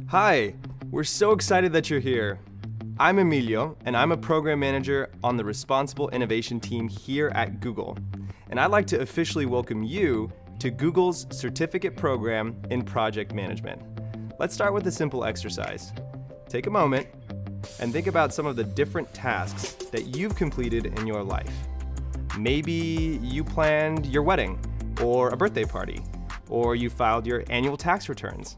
Hi, we're so excited that you're here. I'm Emilio, and I'm a program manager on the Responsible Innovation team here at Google. And I'd like to officially welcome you to Google's certificate program in project management. Let's start with a simple exercise. Take a moment and think about some of the different tasks that you've completed in your life. Maybe you planned your wedding or a birthday party, or you filed your annual tax returns.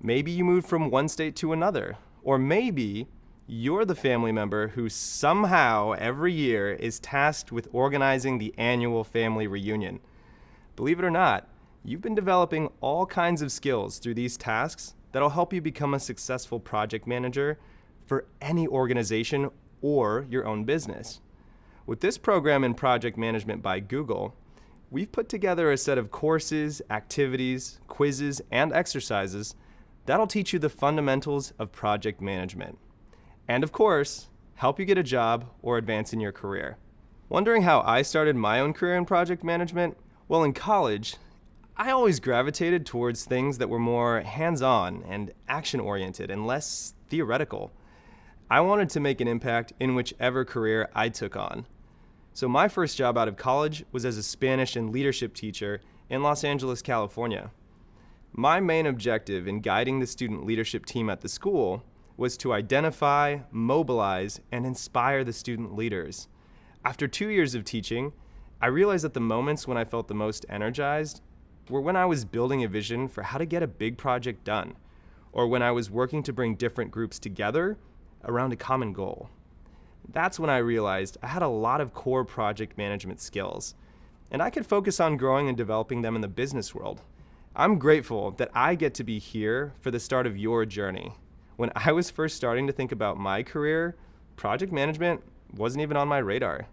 Maybe you moved from one state to another, or maybe you're the family member who somehow every year is tasked with organizing the annual family reunion. Believe it or not, you've been developing all kinds of skills through these tasks that'll help you become a successful project manager for any organization or your own business. With this program in project management by Google, we've put together a set of courses, activities, quizzes, and exercises that'll teach you the fundamentals of project management. And of course, help you get a job or advance in your career. Wondering how I started my own career in project management? Well, in college, I always gravitated towards things that were more hands-on and action-oriented and less theoretical. I wanted to make an impact in whichever career I took on. So my first job out of college was as a Spanish and leadership teacher in Los Angeles, California. My main objective in guiding the student leadership team at the school was to identify, mobilize, and inspire the student leaders. After 2 years of teaching, I realized that the moments when I felt the most energized were when I was building a vision for how to get a big project done, or when I was working to bring different groups together around a common goal. That's when I realized I had a lot of core project management skills, and I could focus on growing and developing them in the business world. I'm grateful that I get to be here for the start of your journey. When I was first starting to think about my career, project management wasn't even on my radar.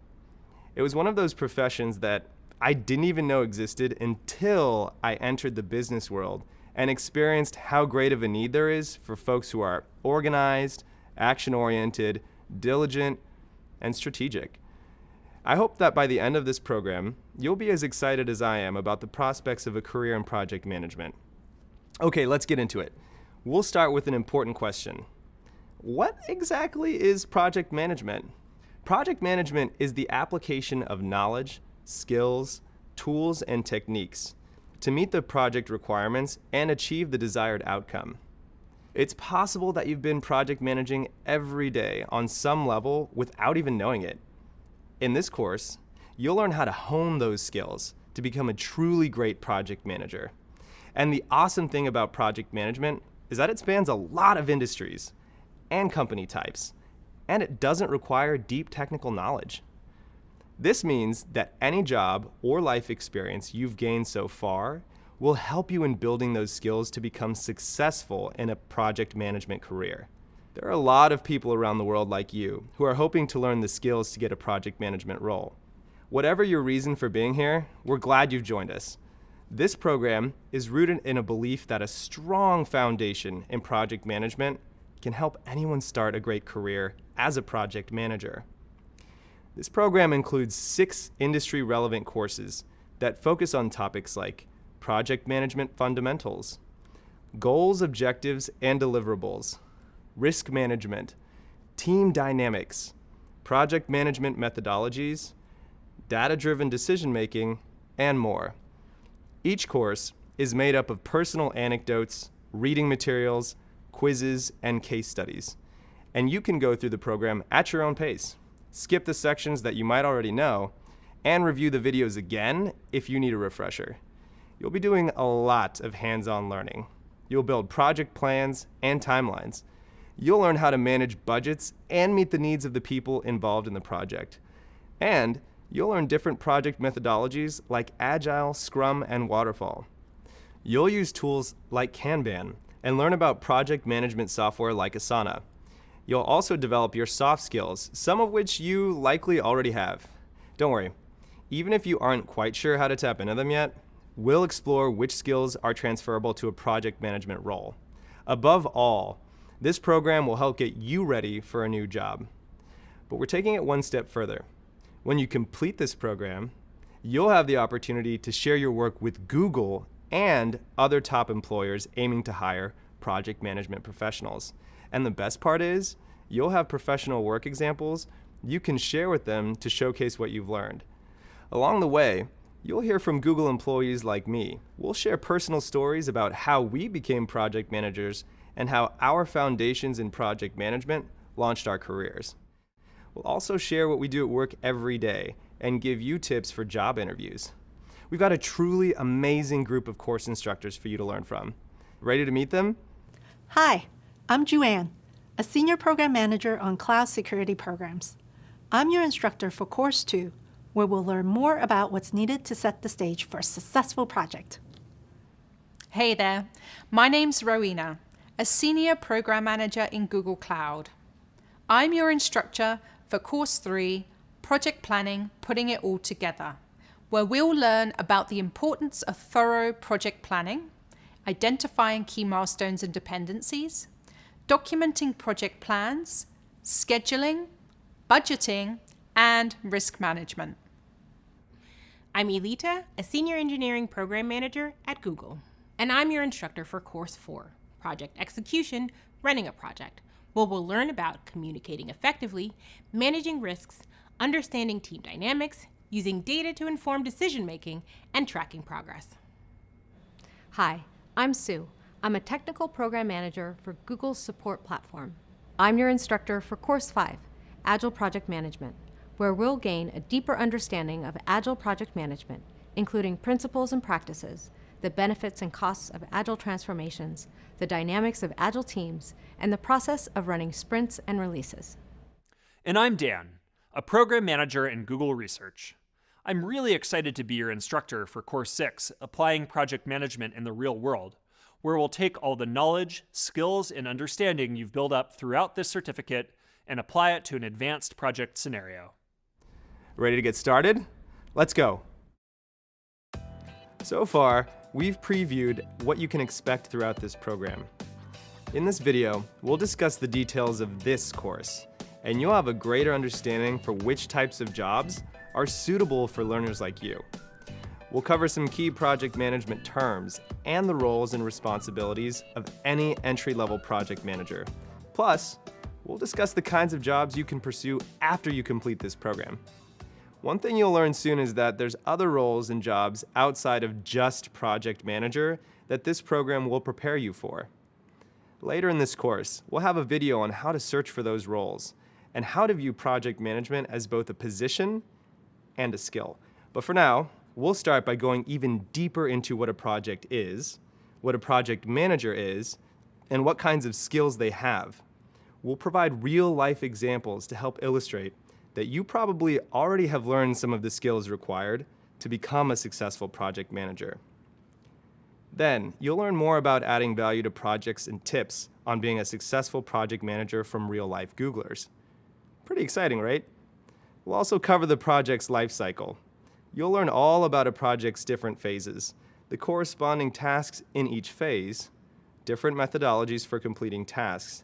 It was one of those professions that I didn't even know existed until I entered the business world and experienced how great of a need there is for folks who are organized, action-oriented, diligent, and strategic. I hope that by the end of this program, you'll be as excited as I am about the prospects of a career in project management. Okay, let's get into it. We'll start with an important question. What exactly is project management? Project management is the application of knowledge, skills, tools, and techniques to meet the project requirements and achieve the desired outcome. It's possible that you've been project managing every day on some level without even knowing it. In this course, you'll learn how to hone those skills to become a truly great project manager. And the awesome thing about project management is that it spans a lot of industries and company types, and it doesn't require deep technical knowledge. This means that any job or life experience you've gained so far will help you in building those skills to become successful in a project management career. There are a lot of people around the world like you who are hoping to learn the skills to get a project management role. Whatever your reason for being here, we're glad you've joined us. This program is rooted in a belief that a strong foundation in project management can help anyone start a great career as a project manager. This program includes 6 industry-relevant courses that focus on topics like project management fundamentals, goals, objectives, and deliverables, risk management, team dynamics, project management methodologies, data-driven decision-making, and more. Each course is made up of personal anecdotes, reading materials, quizzes, and case studies. And you can go through the program at your own pace, skip the sections that you might already know, and review the videos again if you need a refresher. You'll be doing a lot of hands-on learning. You'll build project plans and timelines. You'll learn how to manage budgets and meet the needs of the people involved in the project. And you'll learn different project methodologies like Agile, Scrum, and Waterfall. You'll use tools like Kanban and learn about project management software like Asana. You'll also develop your soft skills, some of which you likely already have. Don't worry, even if you aren't quite sure how to tap into them yet, we'll explore which skills are transferable to a project management role. Above all, this program will help get you ready for a new job. But we're taking it one step further. When you complete this program, you'll have the opportunity to share your work with Google and other top employers aiming to hire project management professionals. And the best part is, you'll have professional work examples you can share with them to showcase what you've learned. Along the way, you'll hear from Google employees like me. We'll share personal stories about how we became project managers and how our foundations in project management launched our careers. We'll also share what we do at work every day and give you tips for job interviews. We've got a truly amazing group of course instructors for you to learn from. Ready to meet them? Hi, I'm Juanne, a Senior Program Manager on Cloud Security Programs. I'm your instructor for Course 2, where we'll learn more about what's needed to set the stage for a successful project. Hey there, my name's Rowena, a Senior Program Manager in Google Cloud. I'm your instructor for Course 3, Project Planning, Putting It All Together, where we'll learn about the importance of thorough project planning, identifying key milestones and dependencies, documenting project plans, scheduling, budgeting, and risk management. I'm Elita, a Senior Engineering Program Manager at Google, and I'm your instructor for Course 4, Project Execution, Running a Project, where we'll learn about communicating effectively, managing risks, understanding team dynamics, using data to inform decision-making, and tracking progress. Hi, I'm Sue. I'm a Technical Program Manager for Google's Support Platform. I'm your instructor for Course 5, Agile Project Management, where we'll gain a deeper understanding of Agile project management, including principles and practices, the benefits and costs of Agile transformations, the dynamics of Agile teams, and the process of running sprints and releases. And I'm Dan, a Program Manager in Google Research. I'm really excited to be your instructor for Course 6, Applying Project Management in the Real World, where we'll take all the knowledge, skills, and understanding you've built up throughout this certificate and apply it to an advanced project scenario. Ready to get started? Let's go. So far, we've previewed what you can expect throughout this program. In this video, we'll discuss the details of this course, and you'll have a greater understanding for which types of jobs are suitable for learners like you. We'll cover some key project management terms and the roles and responsibilities of any entry-level project manager. Plus, we'll discuss the kinds of jobs you can pursue after you complete this program. One thing you'll learn soon is that there's other roles and jobs outside of just project manager that this program will prepare you for. Later in this course, we'll have a video on how to search for those roles and how to view project management as both a position and a skill. But for now, we'll start by going even deeper into what a project is, what a project manager is, and what kinds of skills they have. We'll provide real-life examples to help illustrate that you probably already have learned some of the skills required to become a successful project manager. Then, you'll learn more about adding value to projects and tips on being a successful project manager from real-life Googlers. Pretty exciting, right? We'll also cover the project's life cycle. You'll learn all about a project's different phases, the corresponding tasks in each phase, different methodologies for completing tasks,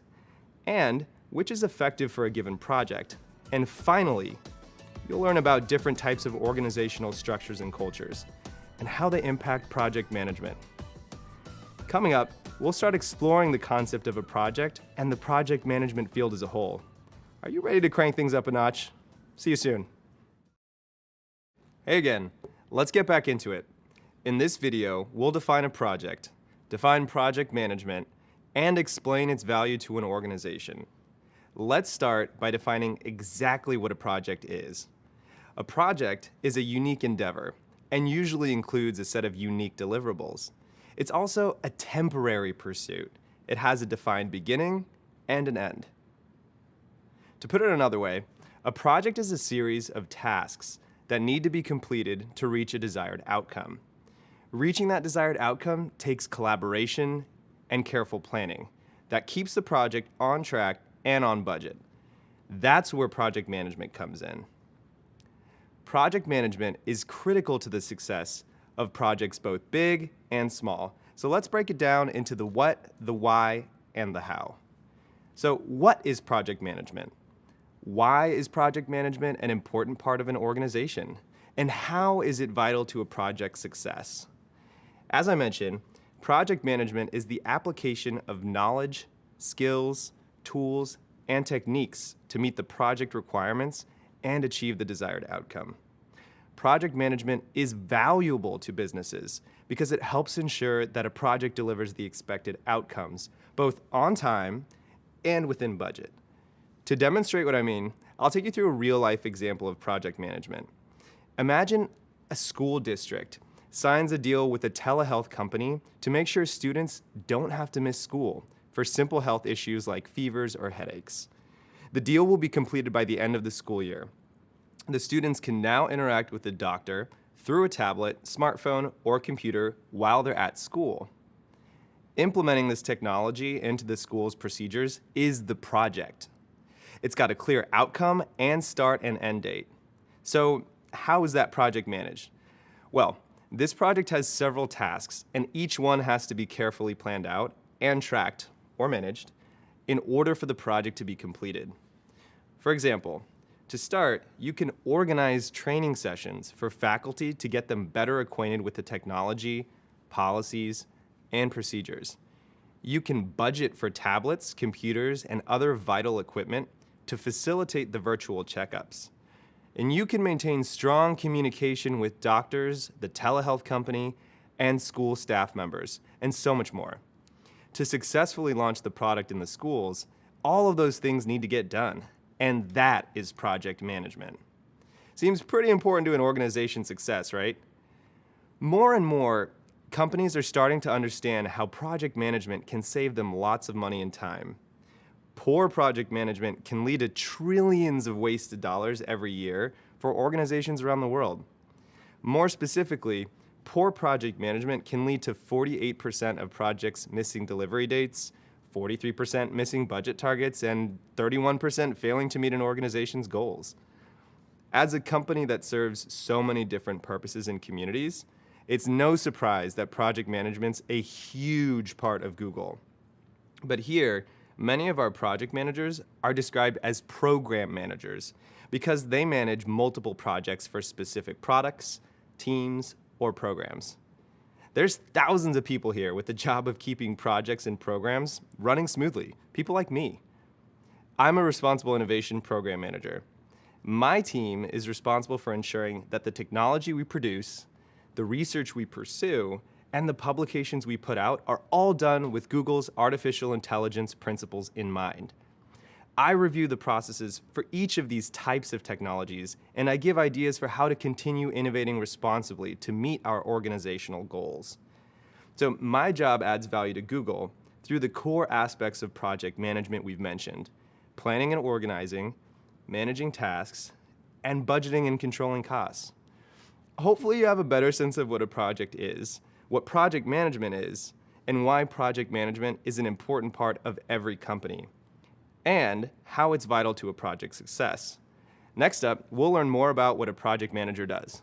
and which is effective for a given project. And finally, you'll learn about different types of organizational structures and cultures, and how they impact project management. Coming up, we'll start exploring the concept of a project and the project management field as a whole. Are you ready to crank things up a notch? See you soon. Hey again, let's get back into it. In this video, we'll define a project, define project management, and explain its value to an organization. Let's start by defining exactly what a project is. A project is a unique endeavor and usually includes a set of unique deliverables. It's also a temporary pursuit. It has a defined beginning and an end. To put it another way, a project is a series of tasks that need to be completed to reach a desired outcome. Reaching that desired outcome takes collaboration and careful planning that keeps the project on track and on budget. That's where project management comes in. Project management is critical to the success of projects both big and small. So let's break it down into the what, the why, and the how. So what is project management? Why is project management an important part of an organization? And how is it vital to a project's success? As I mentioned, Project management is the application of knowledge, skills, tools, and techniques to meet the project requirements and achieve the desired outcome. Project management is valuable to businesses because it helps ensure that a project delivers the expected outcomes, both on time and within budget. To demonstrate what I mean, I'll take you through a real-life example of project management. Imagine a school district signs a deal with a telehealth company to make sure students don't have to miss school for simple health issues like fevers or headaches. The deal will be completed by the end of the school year. The students can now interact with the doctor through a tablet, smartphone, or computer while they're at school. Implementing this technology into the school's procedures is the project. It's got a clear outcome and start and end date. So how is that project managed? Well, this project has several tasks, and each one has to be carefully planned out and tracked or managed in order for the project to be completed. For example, to start, you can organize training sessions for faculty to get them better acquainted with the technology, policies, and procedures. You can budget for tablets, computers, and other vital equipment to facilitate the virtual checkups. And you can maintain strong communication with doctors, the telehealth company, and school staff members, and so much more. To successfully launch the product in the schools, all of those things need to get done, and that is project management. Seems pretty important to an organization's success, right? More and more, companies are starting to understand how project management can save them lots of money and time. Poor project management can lead to trillions of wasted dollars every year for organizations around the world. More specifically, poor project management can lead to 48% of projects missing delivery dates, 43% missing budget targets, and 31% failing to meet an organization's goals. As a company that serves so many different purposes and communities, it's no surprise that project management's a huge part of Google. But here, many of our project managers are described as program managers because they manage multiple projects for specific products, teams, or programs. There's thousands of people here with the job of keeping projects and programs running smoothly, people like me. I'm a responsible innovation program manager. My team is responsible for ensuring that the technology we produce, the research we pursue, and the publications we put out are all done with Google's artificial intelligence principles in mind. I review the processes for each of these types of technologies, and I give ideas for how to continue innovating responsibly to meet our organizational goals. So my job adds value to Google through the core aspects of project management we've mentioned: planning and organizing, managing tasks, and budgeting and controlling costs. Hopefully you have a better sense of what a project is, what project management is, and why project management is an important part of every company, and how it's vital to a project's success. Next up, we'll learn more about what a project manager does.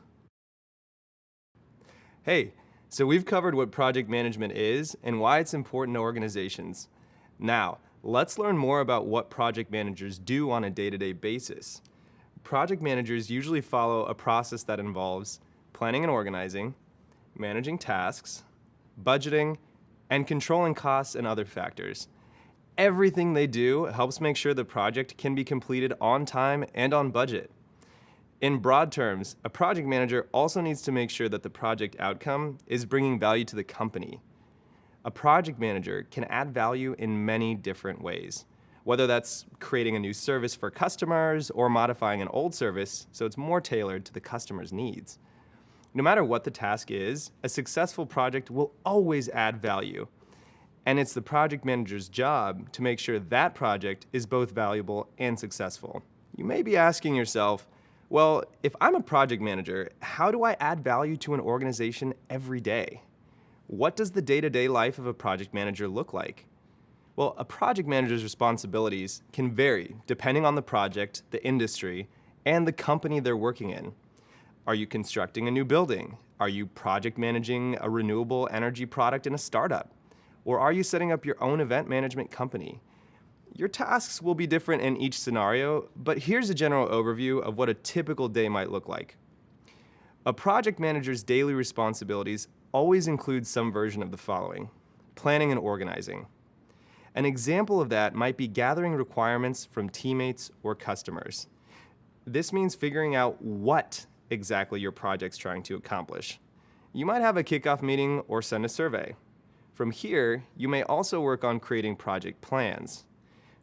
Hey, so we've covered what project management is and why it's important to organizations. Now, let's learn more about what project managers do on a day-to-day basis. Project managers usually follow a process that involves planning and organizing, managing tasks, budgeting, and controlling costs and other factors. Everything they do helps make sure the project can be completed on time and on budget. In broad terms, a project manager also needs to make sure that the project outcome is bringing value to the company. A project manager can add value in many different ways, whether that's creating a new service for customers or modifying an old service so it's more tailored to the customer's needs. No matter what the task is, a successful project will always add value. And it's the project manager's job to make sure that project is both valuable and successful. You may be asking yourself, well, if I'm a project manager, how do I add value to an organization every day? What does the day-to-day life of a project manager look like? Well, a project manager's responsibilities can vary depending on the project, the industry, and the company they're working in. Are you constructing a new building? Are you project managing a renewable energy product in a startup? Or are you setting up your own event management company? Your tasks will be different in each scenario, but here's a general overview of what a typical day might look like. A project manager's daily responsibilities always includes some version of the following: planning and organizing. An example of that might be gathering requirements from teammates or customers. This means figuring out what exactly your project's trying to accomplish. You might have a kickoff meeting or send a survey. From here, you may also work on creating project plans.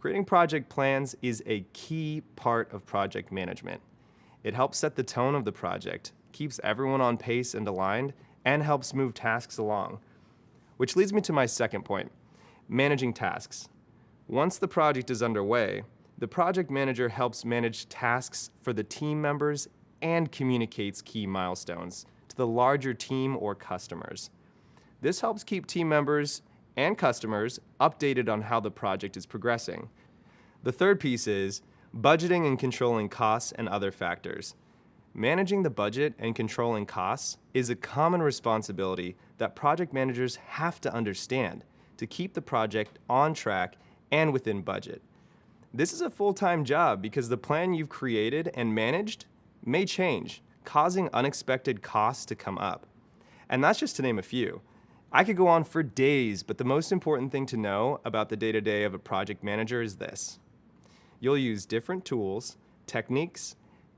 Creating project plans is a key part of project management. It helps set the tone of the project, keeps everyone on pace and aligned, and helps move tasks along. Which leads me to my second point: managing tasks. Once the project is underway, the project manager helps manage tasks for the team members and communicates key milestones to the larger team or customers. This helps keep team members and customers updated on how the project is progressing. The third piece is budgeting and controlling costs and other factors. Managing the budget and controlling costs is a common responsibility that project managers have to understand to keep the project on track and within budget. This is a full-time job because the plan you've created and managed may change, causing unexpected costs to come up. And that's just to name a few. I could go on for days, but the most important thing to know about the day-to-day of a project manager is this: you'll use different tools, techniques,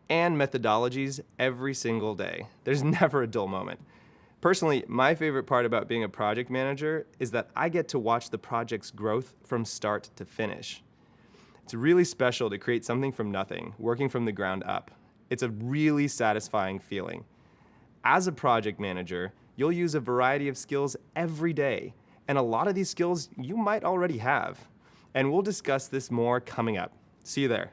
and methodologies every single day. There's never a dull moment. Personally, my favorite part about being a project manager is that I get to watch the project's growth from start to finish. It's really special to create something from nothing, working from the ground up. It's a really satisfying feeling. As a project manager, you'll use a variety of skills every day, and a lot of these skills you might already have. And we'll discuss this more coming up. See you there.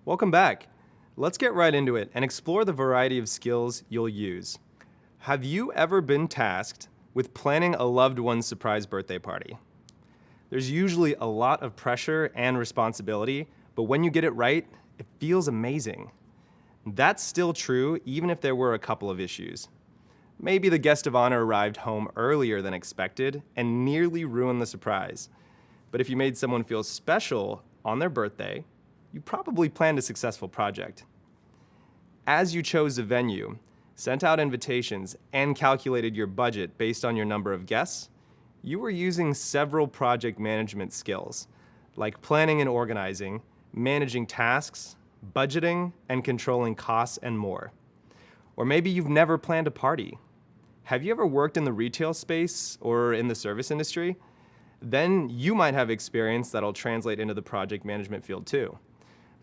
Welcome back. Let's get right into it and explore the variety of skills you'll use. Have you ever been tasked with planning a loved one's surprise birthday party? There's usually a lot of pressure and responsibility, but when you get it right, it feels amazing. That's still true even if there were a couple of issues. Maybe the guest of honor arrived home earlier than expected and nearly ruined the surprise. But if you made someone feel special on their birthday, you probably planned a successful project. As you chose a venue, sent out invitations, and calculated your budget based on your number of guests, you were using several project management skills, like planning and organizing, managing tasks, budgeting, and controlling costs, and more. Or maybe you've never planned a party. Have you ever worked in the retail space or in the service industry? Then you might have experience that'll translate into the project management field too.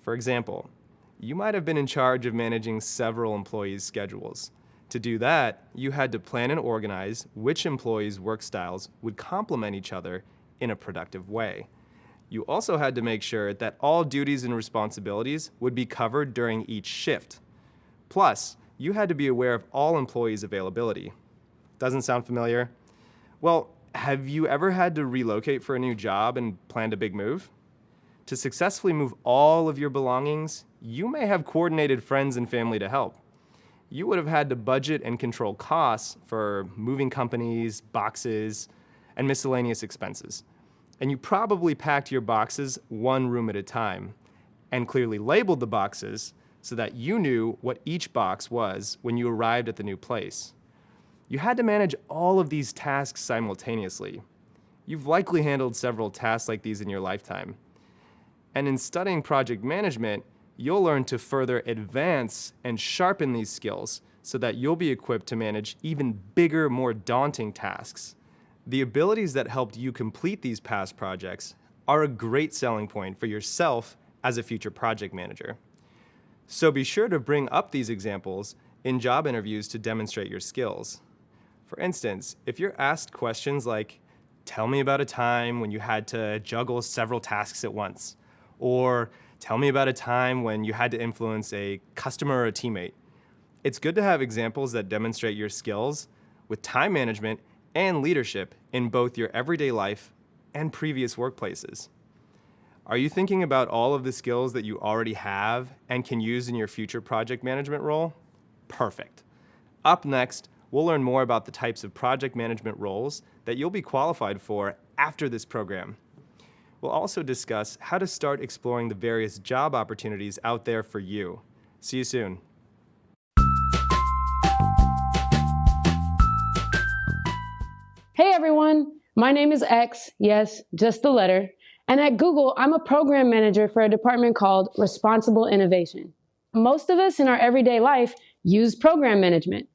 For example, you might have been in charge of managing several employees' schedules. To do that, you had to plan and organize which employees' work styles would complement each other in a productive way. You also had to make sure that all duties and responsibilities would be covered during each shift. Plus, you had to be aware of all employees' availability. Doesn't sound familiar? Well, have you ever had to relocate for a new job and planned a big move? To successfully move all of your belongings, you may have coordinated friends and family to help. You would have had to budget and control costs for moving companies, boxes, and miscellaneous expenses. And you probably packed your boxes one room at a time and clearly labeled the boxes so that you knew what each box was when you arrived at the new place. You had to manage all of these tasks simultaneously. You've likely handled several tasks like these in your lifetime. And in studying project management, you'll learn to further advance and sharpen these skills so that you'll be equipped to manage even bigger, more daunting tasks. The abilities that helped you complete these past projects are a great selling point for yourself as a future project manager. So be sure to bring up these examples in job interviews to demonstrate your skills. For instance, if you're asked questions like, "Tell me about a time when you had to juggle several tasks at once," or "Tell me about a time when you had to influence a customer or a teammate," it's good to have examples that demonstrate your skills with time management and leadership in both your everyday life and previous workplaces. Are you thinking about all of the skills that you already have and can use in your future project management role? Perfect. Up next, we'll learn more about the types of project management roles that you'll be qualified for after this program. We'll also discuss how to start exploring the various job opportunities out there for you. See you soon. My name is X, yes, just the letter. And at Google, I'm a program manager for a department called Responsible Innovation. Most of us in our everyday life use program management.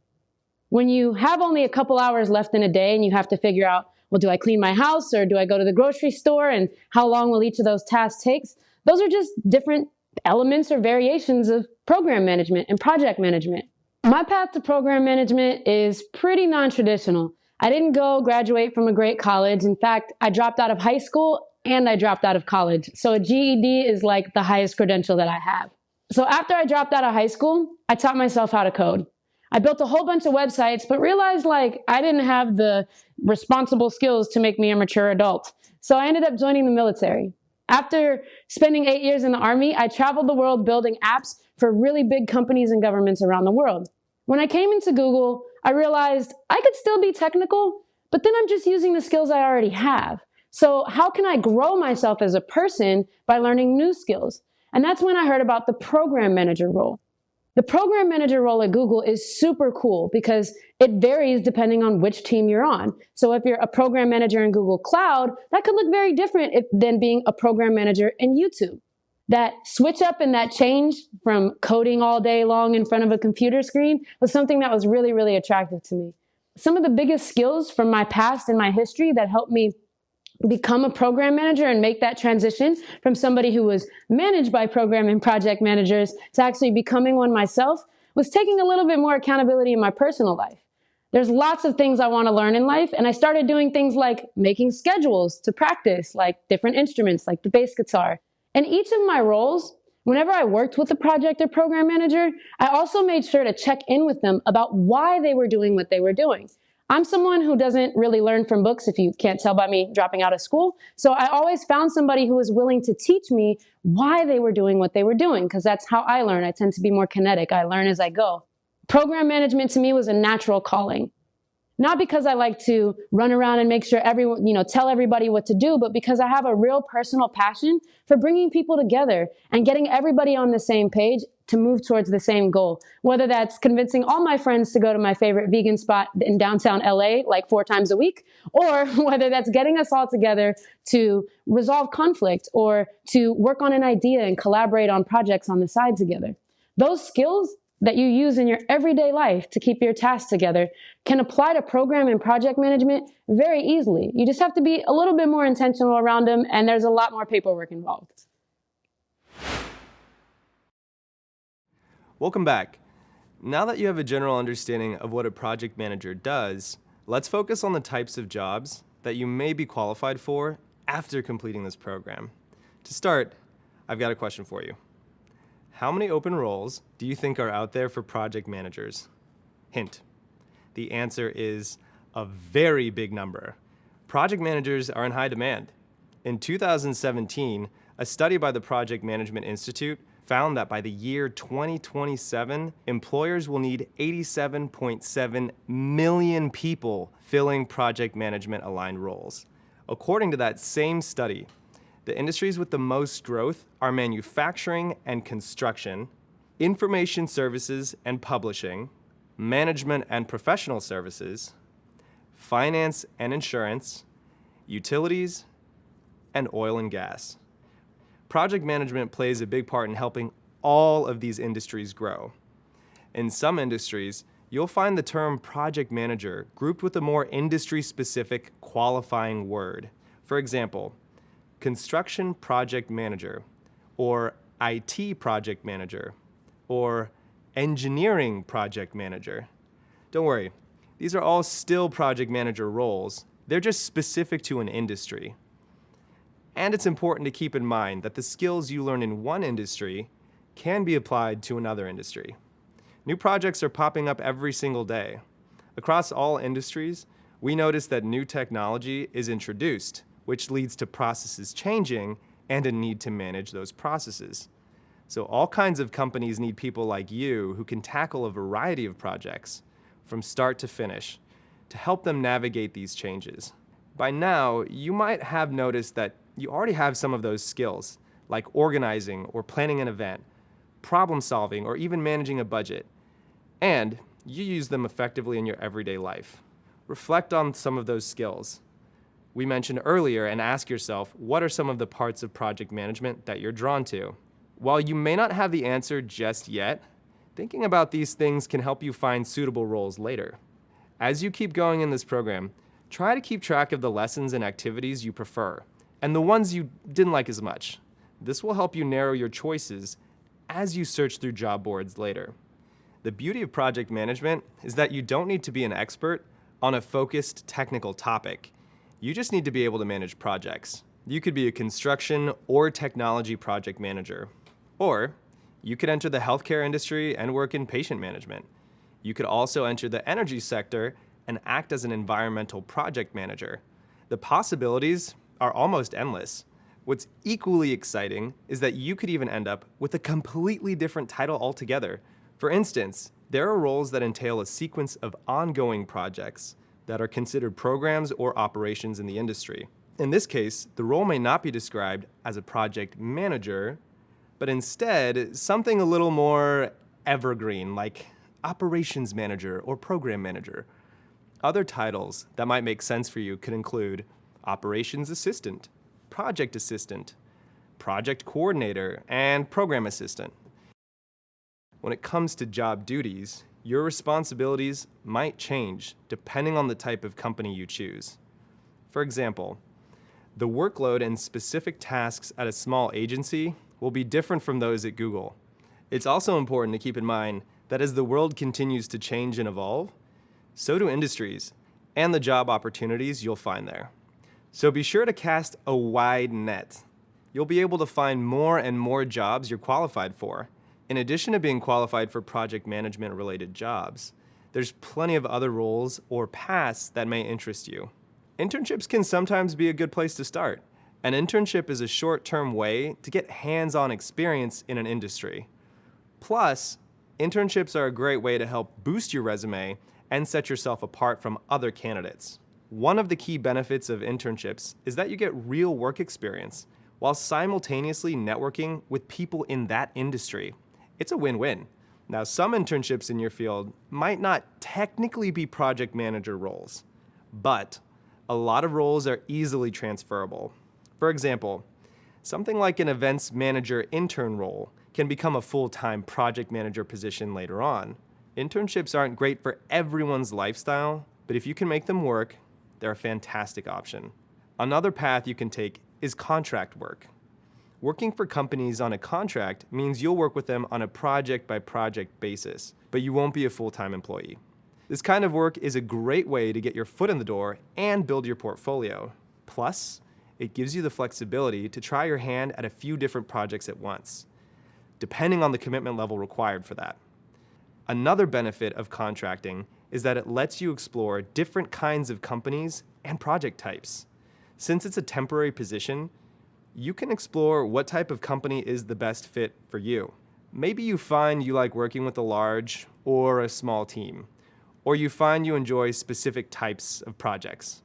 When you have only a couple hours left in a day and you have to figure out, well, do I clean my house or do I go to the grocery store and how long will each of those tasks take? Those are just different elements or variations of program management and project management. My path to program management is pretty non-traditional. I didn't go graduate from a great college. In fact, I dropped out of high school and I dropped out of college. So a GED is like the highest credential that I have. So after I dropped out of high school, I taught myself how to code. I built a whole bunch of websites, but realized I didn't have the responsible skills to make me a mature adult. So I ended up joining the military. After spending 8 years in the Army, I traveled the world building apps for really big companies and governments around the world. When I came into Google, I realized I could still be technical, but then I'm just using the skills I already have. So how can I grow myself as a person by learning new skills? And that's when I heard about the program manager role. The program manager role at Google is super cool because it varies depending on which team you're on. So if you're a program manager in Google Cloud, that could look very different than being a program manager in YouTube. That switch up and that change from coding all day long in front of a computer screen was something that was really, really attractive to me. Some of the biggest skills from my past and my history that helped me become a program manager and make that transition from somebody who was managed by program and project managers to actually becoming one myself was taking a little bit more accountability in my personal life. There's lots of things I want to learn in life, and I started doing things like making schedules to practice, like different instruments, like the bass guitar. In each of my roles, whenever I worked with a project or program manager, I also made sure to check in with them about why they were doing what they were doing. I'm someone who doesn't really learn from books, if you can't tell by me dropping out of school. So I always found somebody who was willing to teach me why they were doing what they were doing, because that's how I learn. I tend to be more kinetic. I learn as I go. Program management to me was a natural calling. Not because I like to run around and make sure everyone, tell everybody what to do, but because I have a real personal passion for bringing people together and getting everybody on the same page to move towards the same goal. Whether that's convincing all my friends to go to my favorite vegan spot in downtown LA like 4 times a week, or whether that's getting us all together to resolve conflict or to work on an idea and collaborate on projects on the side together. Those skills that you use in your everyday life to keep your tasks together can apply to program and project management very easily. You just have to be a little bit more intentional around them, and there's a lot more paperwork involved. Welcome back. Now that you have a general understanding of what a project manager does, let's focus on the types of jobs that you may be qualified for after completing this program. To start, I've got a question for you. How many open roles do you think are out there for project managers? Hint, the answer is a very big number. Project managers are in high demand. In 2017, a study by the Project Management Institute found that by the year 2027, employers will need 87.7 million people filling project management aligned roles. According to that same study, the industries with the most growth are manufacturing and construction, information services and publishing, management and professional services, finance and insurance, utilities, and oil and gas. Project management plays a big part in helping all of these industries grow. In some industries, you'll find the term project manager grouped with a more industry-specific qualifying word. For example, construction project manager, or IT project manager, or engineering project manager. Don't worry, these are all still project manager roles. They're just specific to an industry. And it's important to keep in mind that the skills you learn in one industry can be applied to another industry. New projects are popping up every single day. Across all industries, we notice that new technology is introduced, which leads to processes changing and a need to manage those processes. So all kinds of companies need people like you who can tackle a variety of projects from start to finish to help them navigate these changes. By now, you might have noticed that you already have some of those skills, like organizing or planning an event, problem solving, or even managing a budget. And you use them effectively in your everyday life. Reflect on some of those skills. we mentioned earlier and ask yourself, what are some of the parts of project management that you're drawn to? While you may not have the answer just yet, thinking about these things can help you find suitable roles later. As you keep going in this program, try to keep track of the lessons and activities you prefer, and the ones you didn't like as much. This will help you narrow your choices as you search through job boards later. The beauty of project management is that you don't need to be an expert on a focused technical topic. You just need to be able to manage projects. You could be a construction or technology project manager. Or you could enter the healthcare industry and work in patient management. You could also enter the energy sector and act as an environmental project manager. The possibilities are almost endless. What's equally exciting is that you could even end up with a completely different title altogether. For instance, there are roles that entail a sequence of ongoing projects that are considered programs or operations in the industry. In this case, the role may not be described as a project manager, but instead something a little more evergreen, like operations manager or program manager. Other titles that might make sense for you could include operations assistant, project assistant, project coordinator, and program assistant. When it comes to job duties, your responsibilities might change depending on the type of company you choose. For example, the workload and specific tasks at a small agency will be different from those at Google. It's also important to keep in mind that as the world continues to change and evolve, so do industries and the job opportunities you'll find there. So be sure to cast a wide net. You'll be able to find more and more jobs you're qualified for. In addition to being qualified for project management related jobs, there's plenty of other roles or paths that may interest you. Internships can sometimes be a good place to start. An internship is a short-term way to get hands-on experience in an industry. Plus, internships are a great way to help boost your resume and set yourself apart from other candidates. One of the key benefits of internships is that you get real work experience while simultaneously networking with people in that industry. It's a win-win. Now, some internships in your field might not technically be project manager roles, but a lot of roles are easily transferable. For example, something like an events manager intern role can become a full-time project manager position later on. Internships aren't great for everyone's lifestyle, but if you can make them work, they're a fantastic option. Another path you can take is contract work. Working for companies on a contract means you'll work with them on a project-by-project basis, but you won't be a full-time employee. This kind of work is a great way to get your foot in the door and build your portfolio. Plus, it gives you the flexibility to try your hand at a few different projects at once, depending on the commitment level required for that. Another benefit of contracting is that it lets you explore different kinds of companies and project types. Since it's a temporary position, you can explore what type of company is the best fit for you. Maybe you find you like working with a large or a small team, or you find you enjoy specific types of projects.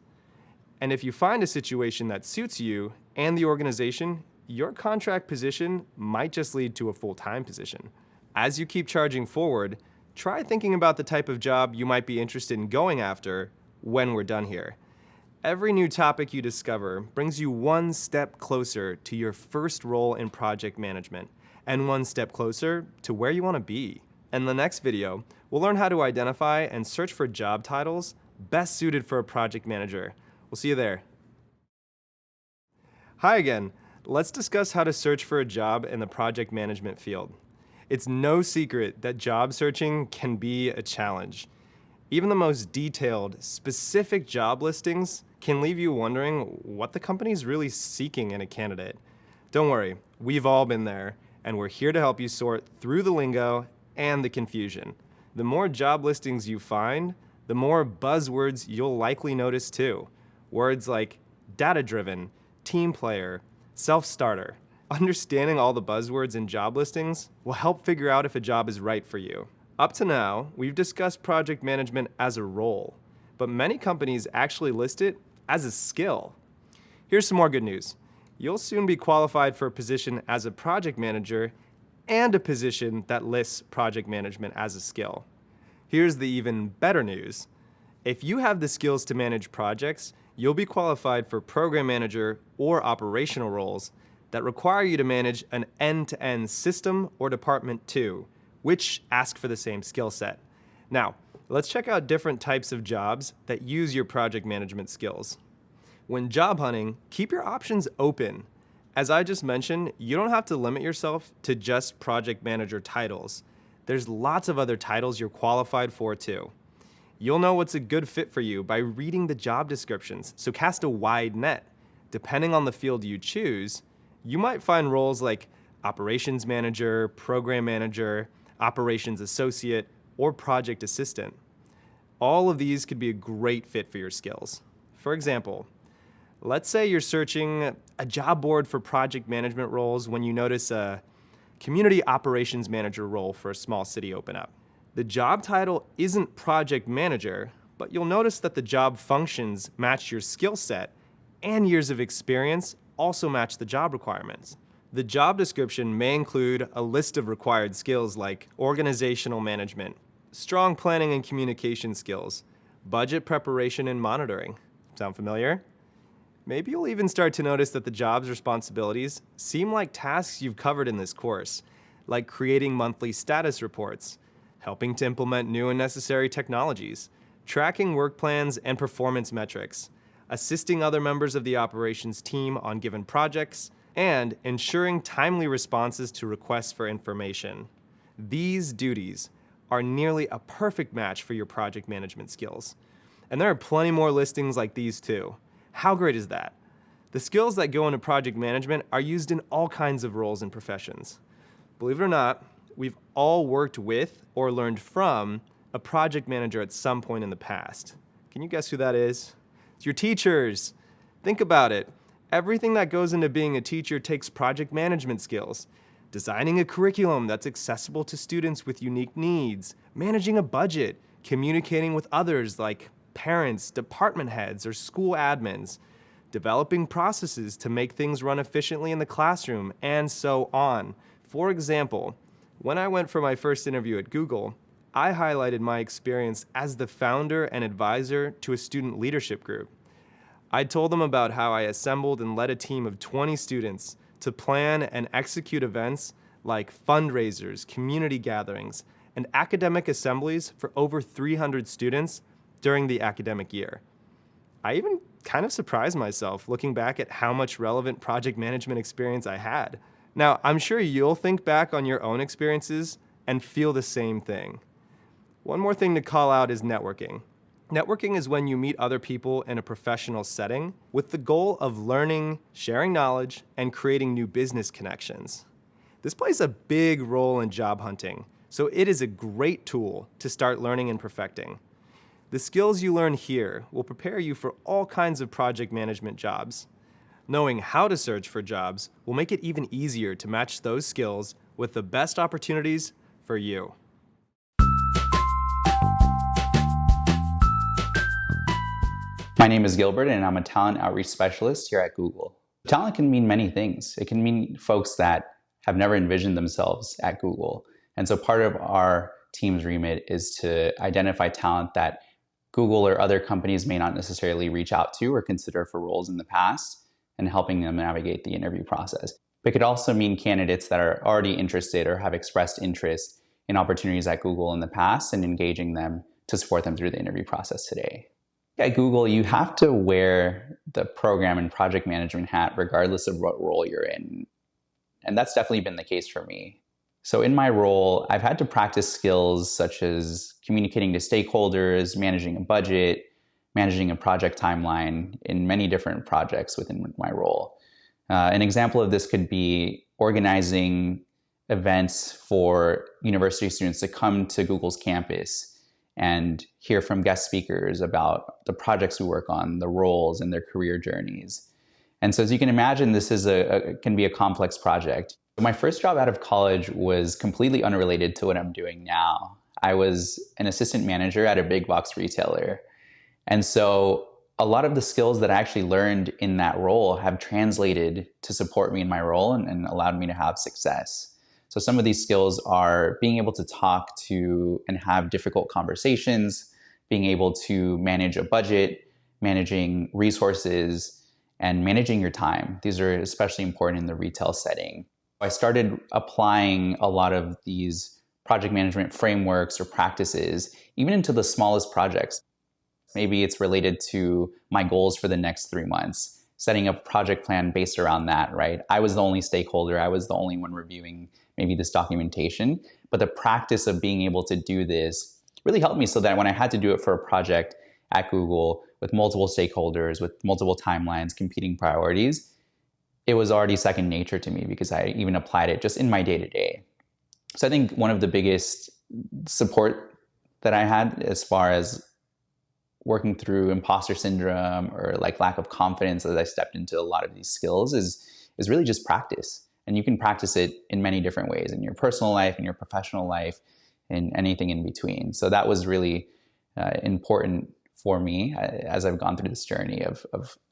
And if you find a situation that suits you and the organization, your contract position might just lead to a full-time position. As you keep charging forward, try thinking about the type of job you might be interested in going after when we're done here. Every new topic you discover brings you one step closer to your first role in project management, and one step closer to where you want to be. In the next video, we'll learn how to identify and search for job titles best suited for a project manager. We'll see you there. Hi again. Let's discuss how to search for a job in the project management field. It's no secret that job searching can be a challenge. Even the most detailed, specific job listings can leave you wondering what the company's really seeking in a candidate. Don't worry, we've all been there, and we're here to help you sort through the lingo and the confusion. The more job listings you find, the more buzzwords you'll likely notice too. Words like data-driven, team player, self-starter. Understanding all the buzzwords in job listings will help figure out if a job is right for you. Up to now, we've discussed project management as a role, but many companies actually list it as a skill. Here's some more good news. You'll soon be qualified for a position as a project manager and a position that lists project management as a skill. Here's the even better news. If you have the skills to manage projects, you'll be qualified for program manager or operational roles that require you to manage an end-to-end system or department too, which ask for the same skill set. Now, let's check out different types of jobs that use your project management skills. When job hunting, keep your options open. As I just mentioned, you don't have to limit yourself to just project manager titles. There's lots of other titles you're qualified for too. You'll know what's a good fit for you by reading the job descriptions, so cast a wide net. Depending on the field you choose, you might find roles like operations manager, program manager, operations associate, or project assistant. All of these could be a great fit for your skills. For example, let's say you're searching a job board for project management roles when you notice a community operations manager role for a small city open up. The job title isn't project manager, but you'll notice that the job functions match your skill set and years of experience also match the job requirements. The job description may include a list of required skills like organizational management, strong planning and communication skills, budget preparation and monitoring. Sound familiar? Maybe you'll even start to notice that the job's responsibilities seem like tasks you've covered in this course, like creating monthly status reports, helping to implement new and necessary technologies, tracking work plans and performance metrics, assisting other members of the operations team on given projects, and ensuring timely responses to requests for information. These duties are nearly a perfect match for your project management skills. And there are plenty more listings like these too. How great is that? The skills that go into project management are used in all kinds of roles and professions. Believe it or not, we've all worked with or learned from a project manager at some point in the past. Can you guess who that is? It's your teachers. Think about it. Everything that goes into being a teacher takes project management skills. Designing a curriculum that's accessible to students with unique needs, managing a budget, communicating with others like parents, department heads, or school admins, developing processes to make things run efficiently in the classroom, and so on. For example, when I went for my first interview at Google, I highlighted my experience as the founder and advisor to a student leadership group. I told them about how I assembled and led a team of 20 students to plan and execute events like fundraisers, community gatherings, and academic assemblies for over 300 students during the academic year. I even kind of surprised myself looking back at how much relevant project management experience I had. Now, I'm sure you'll think back on your own experiences and feel the same thing. One more thing to call out is networking. Networking is when you meet other people in a professional setting with the goal of learning, sharing knowledge, and creating new business connections. This plays a big role in job hunting, so it is a great tool to start learning and perfecting. The skills you learn here will prepare you for all kinds of project management jobs. Knowing how to search for jobs will make it even easier to match those skills with the best opportunities for you. My name is Gilbert, and I'm a talent outreach specialist here at Google. Talent can mean many things. It can mean folks that have never envisioned themselves at Google. And so part of our team's remit is to identify talent that Google or other companies may not necessarily reach out to or consider for roles in the past, and helping them navigate the interview process. But it could also mean candidates that are already interested or have expressed interest in opportunities at Google in the past and engaging them to support them through the interview process today. At Google, you have to wear the program and project management hat regardless of what role you're in. And that's definitely been the case for me. So in my role, I've had to practice skills such as communicating to stakeholders, managing a budget, managing a project timeline in many different projects within my role. An example of this could be organizing events for university students to come to Google's campus and hear from guest speakers about the projects we work on, the roles, and their career journeys. And so as you can imagine, this is can be a complex project. My first job out of college was completely unrelated to what I'm doing now. I was an assistant manager at a big box retailer. And so a lot of the skills that I actually learned in that role have translated to support me in my role and allowed me to have success. So some of these skills are being able to talk to and have difficult conversations, being able to manage a budget, managing resources, and managing your time. These are especially important in the retail setting. I started applying a lot of these project management frameworks or practices, even into the smallest projects. Maybe it's related to my goals for the next 3 months, setting a project plan based around that, right? I was the only stakeholder. I was the only one reviewing maybe this documentation. But the practice of being able to do this really helped me so that when I had to do it for a project at Google with multiple stakeholders, with multiple timelines, competing priorities, it was already second nature to me because I even applied it just in my day-to-day. So I think one of the biggest support that I had as far as working through imposter syndrome or like lack of confidence as I stepped into a lot of these skills is really just practice. And you can practice it in many different ways, in your personal life, in your professional life, and anything in between. So that was really important for me as I've gone through this journey of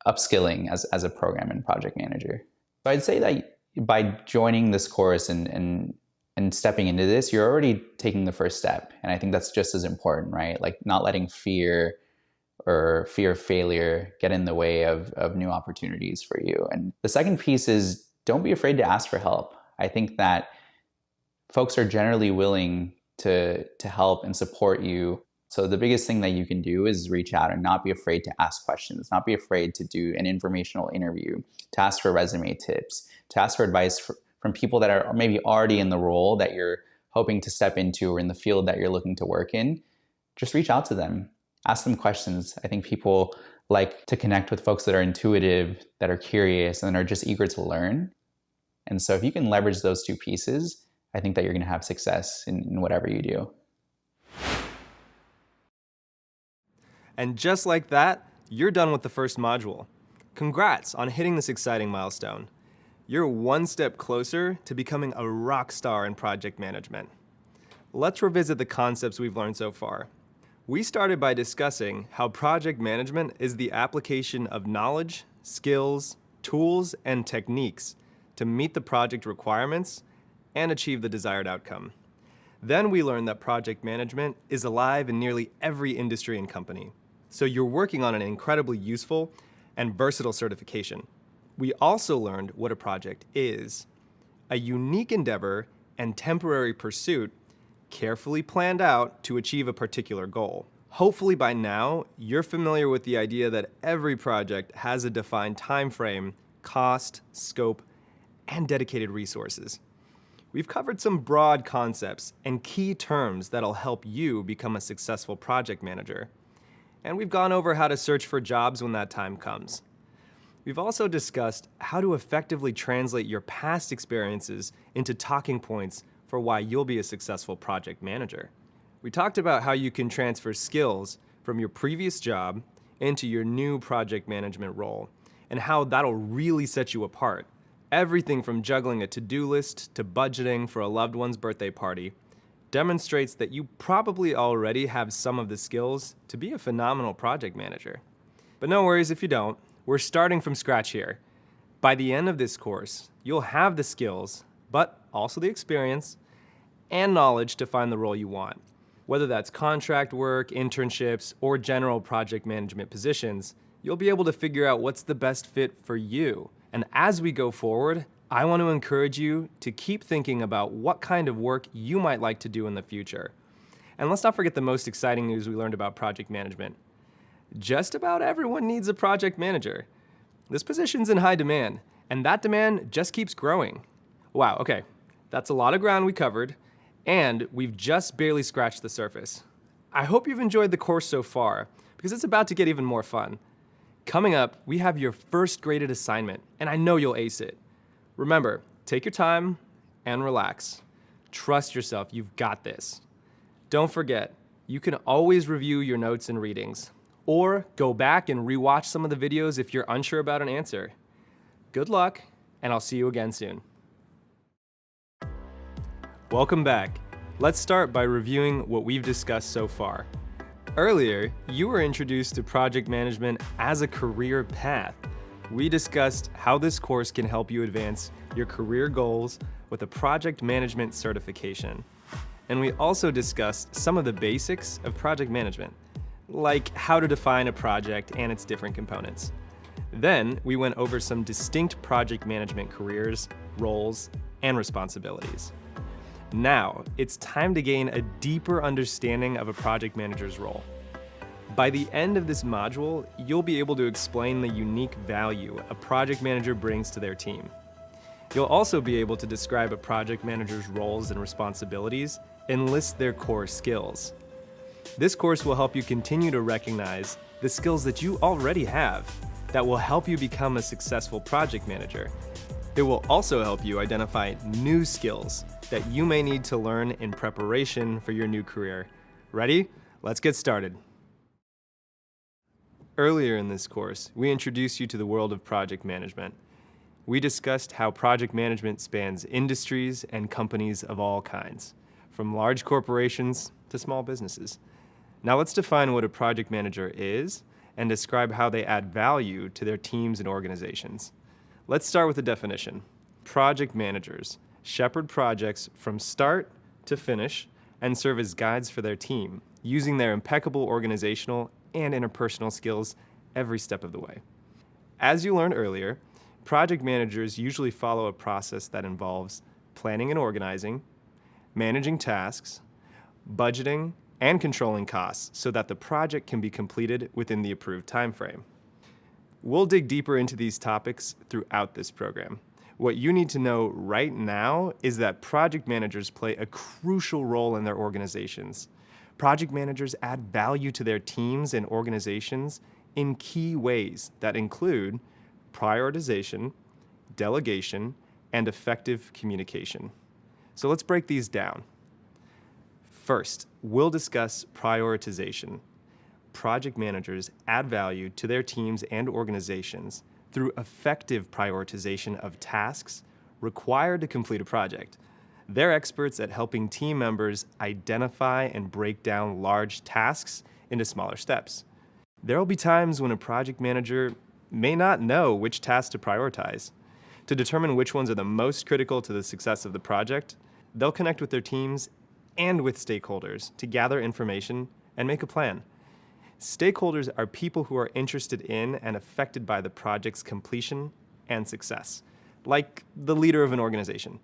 upskilling as a program and project manager. So I'd say that by joining this course and stepping into this, you're already taking the first step. And I think that's just as important, right? Like not letting fear or fear of failure get in the way of new opportunities for you. And the second piece is don't be afraid to ask for help. I think that folks are generally willing to help and support you. So the biggest thing that you can do is reach out and not be afraid to ask questions, not be afraid to do an informational interview, to ask for resume tips, to ask for advice from people that are maybe already in the role that you're hoping to step into or in the field that you're looking to work in. Just reach out to them, ask them questions. I think people like to connect with folks that are intuitive, that are curious, and are just eager to learn. And so if you can leverage those two pieces, I think that you're going to have success in whatever you do. And just like that, you're done with the first module. Congrats on hitting this exciting milestone. You're one step closer to becoming a rock star in project management. Let's revisit the concepts we've learned so far. We started by discussing how project management is the application of knowledge, skills, tools, and techniques to meet the project requirements and achieve the desired outcome. Then we learned that project management is alive in nearly every industry and company. So you're working on an incredibly useful and versatile certification. We also learned what a project is: a unique endeavor and temporary pursuit carefully planned out to achieve a particular goal. Hopefully by now, you're familiar with the idea that every project has a defined time frame, cost, scope, and dedicated resources. We've covered some broad concepts and key terms that'll help you become a successful project manager. And we've gone over how to search for jobs when that time comes. We've also discussed how to effectively translate your past experiences into talking points for why you'll be a successful project manager. We talked about how you can transfer skills from your previous job into your new project management role, and how that'll really set you apart. Everything from juggling a to-do list to budgeting for a loved one's birthday party demonstrates that you probably already have some of the skills to be a phenomenal project manager. But no worries if you don't. We're starting from scratch here. By the end of this course, you'll have the skills, but also the experience and knowledge to find the role you want. Whether that's contract work, internships, or general project management positions, you'll be able to figure out what's the best fit for you. And as we go forward, I want to encourage you to keep thinking about what kind of work you might like to do in the future. And let's not forget the most exciting news we learned about project management. Just about everyone needs a project manager. This position's in high demand, and that demand just keeps growing. Wow, okay, that's a lot of ground we covered, and we've just barely scratched the surface. I hope you've enjoyed the course so far, because it's about to get even more fun. Coming up, we have your first graded assignment, and I know you'll ace it. Remember, take your time and relax. Trust yourself, you've got this. Don't forget, you can always review your notes and readings, or go back and rewatch some of the videos if you're unsure about an answer. Good luck, and I'll see you again soon. Welcome back. Let's start by reviewing what we've discussed so far. Earlier, you were introduced to project management as a career path. We discussed how this course can help you advance your career goals with a project management certification. And we also discussed some of the basics of project management. like how to define a project and its different components. Then we went over some distinct project management careers, roles, and responsibilities. Now, it's time to gain a deeper understanding of a project manager's role. By the end of this module, you'll be able to explain the unique value a project manager brings to their team. You'll also be able to describe a project manager's roles and responsibilities and list their core skills. This course will help you continue to recognize the skills that you already have that will help you become a successful project manager. It will also help you identify new skills that you may need to learn in preparation for your new career. Ready? Let's get started. Earlier in this course, we introduced you to the world of project management. We discussed how project management spans industries and companies of all kinds, from large corporations to small businesses. Now let's define what a project manager is and describe how they add value to their teams and organizations. Let's start with the definition. Project managers shepherd projects from start to finish and serve as guides for their team, using their impeccable organizational and interpersonal skills every step of the way. As you learned earlier, project managers usually follow a process that involves planning and organizing, managing tasks, budgeting, and controlling costs so that the project can be completed within the approved time frame. We'll dig deeper into these topics throughout this program. What you need to know right now is that project managers play a crucial role in their organizations. Project managers add value to their teams and organizations in key ways that include prioritization, delegation, and effective communication. So let's break these down. First, we'll discuss prioritization. Project managers add value to their teams and organizations through effective prioritization of tasks required to complete a project. They're experts at helping team members identify and break down large tasks into smaller steps. There will be times when a project manager may not know which tasks to prioritize. To determine which ones are the most critical to the success of the project, they'll connect with their teams and with stakeholders to gather information and make a plan. Stakeholders are people who are interested in and affected by the project's completion and success, like the leader of an organization.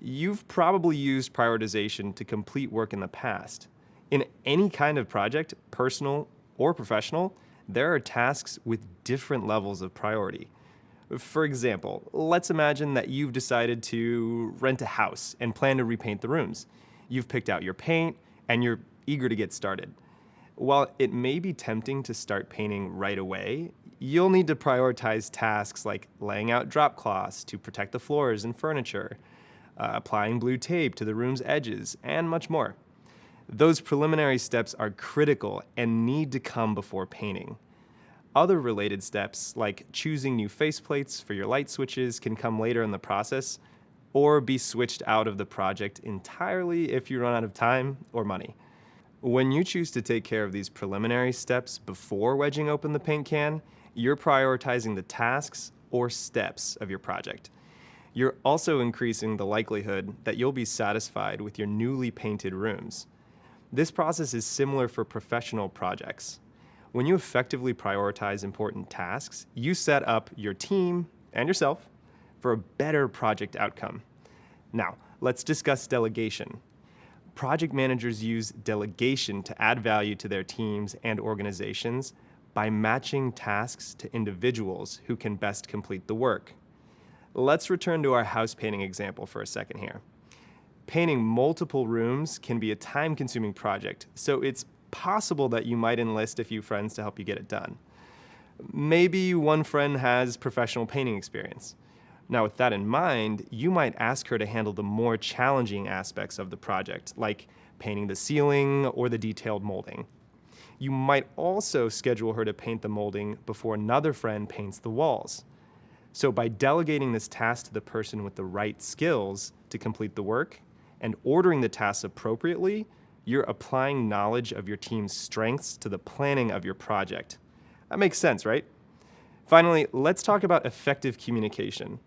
You've probably used prioritization to complete work in the past. In any kind of project, personal or professional, there are tasks with different levels of priority. For example, let's imagine that you've decided to rent a house and plan to repaint the rooms. You've picked out your paint and you're eager to get started. While it may be tempting to start painting right away, you'll need to prioritize tasks like laying out drop cloths to protect the floors and furniture, applying blue tape to the room's edges, and much more. Those preliminary steps are critical and need to come before painting. Other related steps, like choosing new faceplates for your light switches, can come later in the process or be switched out of the project entirely if you run out of time or money. When you choose to take care of these preliminary steps before wedging open the paint can, you're prioritizing the tasks or steps of your project. You're also increasing the likelihood that you'll be satisfied with your newly painted rooms. This process is similar for professional projects. When you effectively prioritize important tasks, you set up your team and yourself for a better project outcome. Now, let's discuss delegation. Project managers use delegation to add value to their teams and organizations by matching tasks to individuals who can best complete the work. Let's return to our house painting example for a second here. Painting multiple rooms can be a time-consuming project, so it's possible that you might enlist a few friends to help you get it done. Maybe one friend has professional painting experience. Now, with that in mind, you might ask her to handle the more challenging aspects of the project, like painting the ceiling or the detailed molding. You might also schedule her to paint the molding before another friend paints the walls. So by delegating this task to the person with the right skills to complete the work and ordering the tasks appropriately, you're applying knowledge of your team's strengths to the planning of your project. That makes sense, right? Finally, let's talk about effective communication.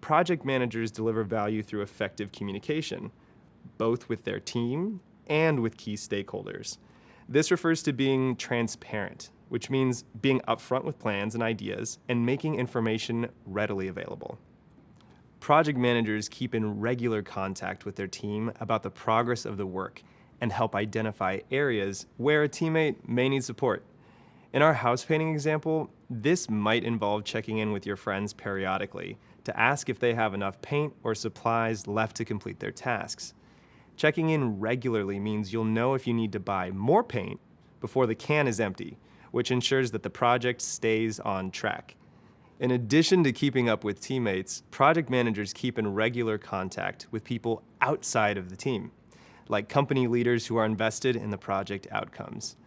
Project managers deliver value through effective communication, both with their team and with key stakeholders. This refers to being transparent, which means being upfront with plans and ideas and making information readily available. Project managers keep in regular contact with their team about the progress of the work and help identify areas where a teammate may need support. In our house painting example, this might involve checking in with your friends periodically to ask if they have enough paint or supplies left to complete their tasks. Checking in regularly means you'll know if you need to buy more paint before the can is empty, which ensures that the project stays on track. In addition to keeping up with teammates, project managers keep in regular contact with people outside of the team, like company leaders who are invested in the project outcomes.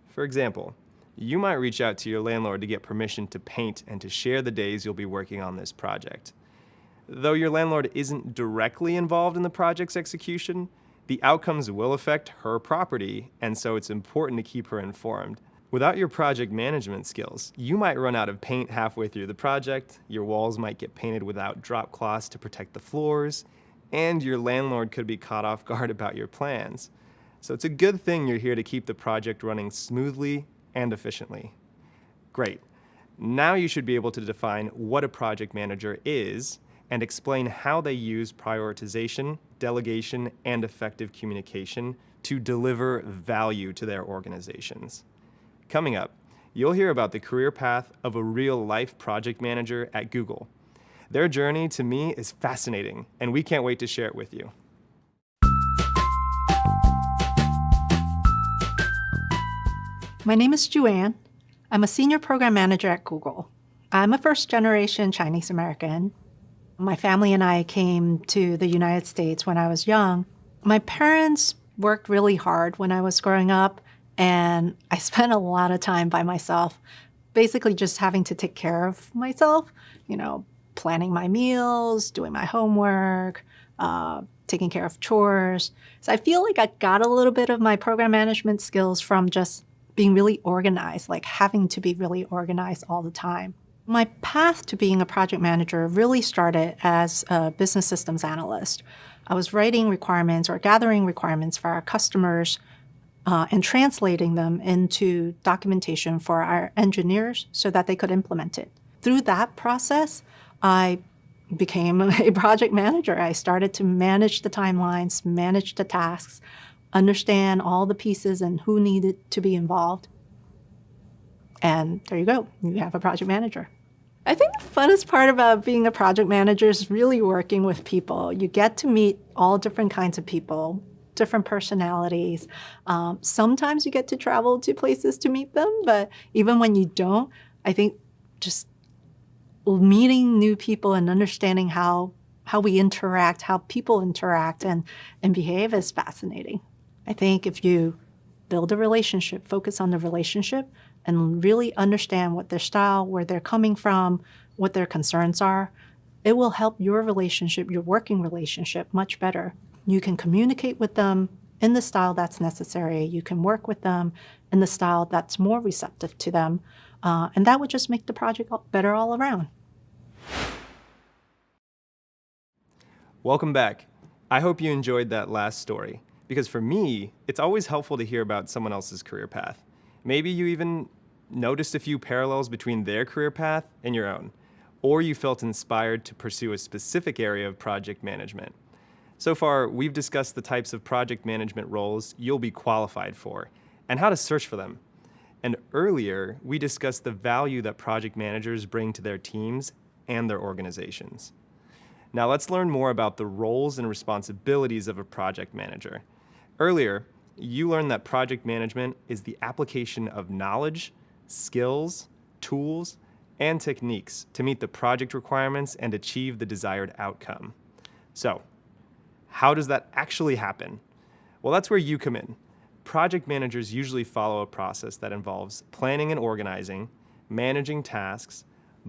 For example, you might reach out to your landlord to get permission to paint and to share the days you'll be working on this project. Though your landlord isn't directly involved in the project's execution, the outcomes will affect her property, and so it's important to keep her informed. Without your project management skills, you might run out of paint halfway through the project, your walls might get painted without drop cloths to protect the floors, and your landlord could be caught off guard about your plans. So it's a good thing you're here to keep the project running smoothly and efficiently. Great. Now you should be able to define what a project manager is and explain how they use prioritization, delegation, and effective communication to deliver value to their organizations. Coming up, you'll hear about the career path of a real-life project manager at Google. Their journey, to me, is fascinating, and we can't wait to share it with you. My name is Juan. I'm a senior program manager at Google. I'm a first-generation Chinese American. My family and I came to the United States when I was young. My parents worked really hard when I was growing up, and I spent a lot of time by myself, basically just having to take care of myself, planning my meals, doing my homework, taking care of chores. So I feel like I got a little bit of my program management skills from just being really organized, like having to be really organized all the time. My path to being a project manager really started as a business systems analyst. I was writing requirements or gathering requirements for our customers and translating them into documentation for our engineers so that they could implement it. Through that process, I became a project manager. I started to manage the timelines, manage the tasks, understand all the pieces and who needed to be involved. And there you go, you have a project manager. I think the funnest part about being a project manager is really working with people. You get to meet all different kinds of people, different personalities. Sometimes you get to travel to places to meet them, but even when you don't, I think just meeting new people and understanding how we interact, how people interact and behave is fascinating. I think if you build a relationship, focus on the relationship, and really understand what their style, where they're coming from, what their concerns are, it will help your relationship, your working relationship, much better. You can communicate with them in the style that's necessary. You can work with them in the style that's more receptive to them. And that would just make the project better all around. Welcome back. I hope you enjoyed that last story, because for me, it's always helpful to hear about someone else's career path. Maybe you even noticed a few parallels between their career path and your own, or you felt inspired to pursue a specific area of project management. So far, we've discussed the types of project management roles you'll be qualified for and how to search for them. And earlier, we discussed the value that project managers bring to their teams and their organizations. Now let's learn more about the roles and responsibilities of a project manager. Earlier, you learned that project management is the application of knowledge, skills, tools, and techniques to meet the project requirements and achieve the desired outcome. So, how does that actually happen? Well, that's where you come in. Project managers usually follow a process that involves planning and organizing, managing tasks,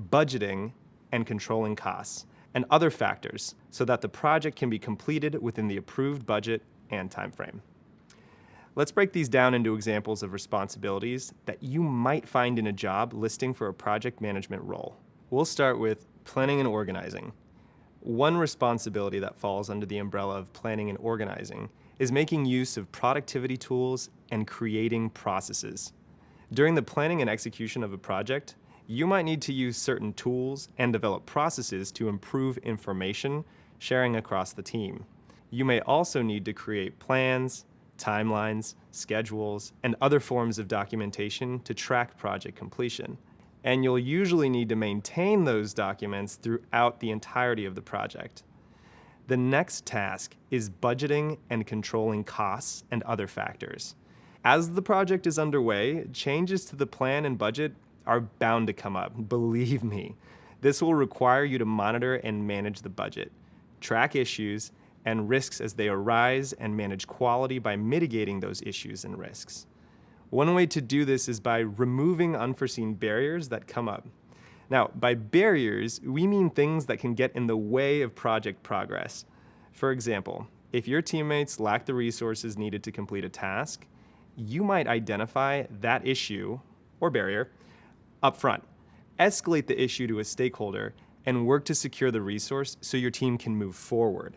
budgeting, and controlling costs, and other factors so that the project can be completed within the approved budget and timeframe. Let's break these down into examples of responsibilities that you might find in a job listing for a project management role. We'll start with planning and organizing. One responsibility that falls under the umbrella of planning and organizing is making use of productivity tools and creating processes. During the planning and execution of a project, you might need to use certain tools and develop processes to improve information sharing across the team. You may also need to create plans, timelines, schedules, and other forms of documentation to track project completion. And you'll usually need to maintain those documents throughout the entirety of the project. The next task is budgeting and controlling costs and other factors. As the project is underway, changes to the plan and budget are bound to come up, believe me. This will require you to monitor and manage the budget, track issues and risks as they arise, and manage quality by mitigating those issues and risks. One way to do this is by removing unforeseen barriers that come up. Now, by barriers, we mean things that can get in the way of project progress. For example, if your teammates lack the resources needed to complete a task, you might identify that issue or barrier up front, escalate the issue to a stakeholder, and work to secure the resource so your team can move forward.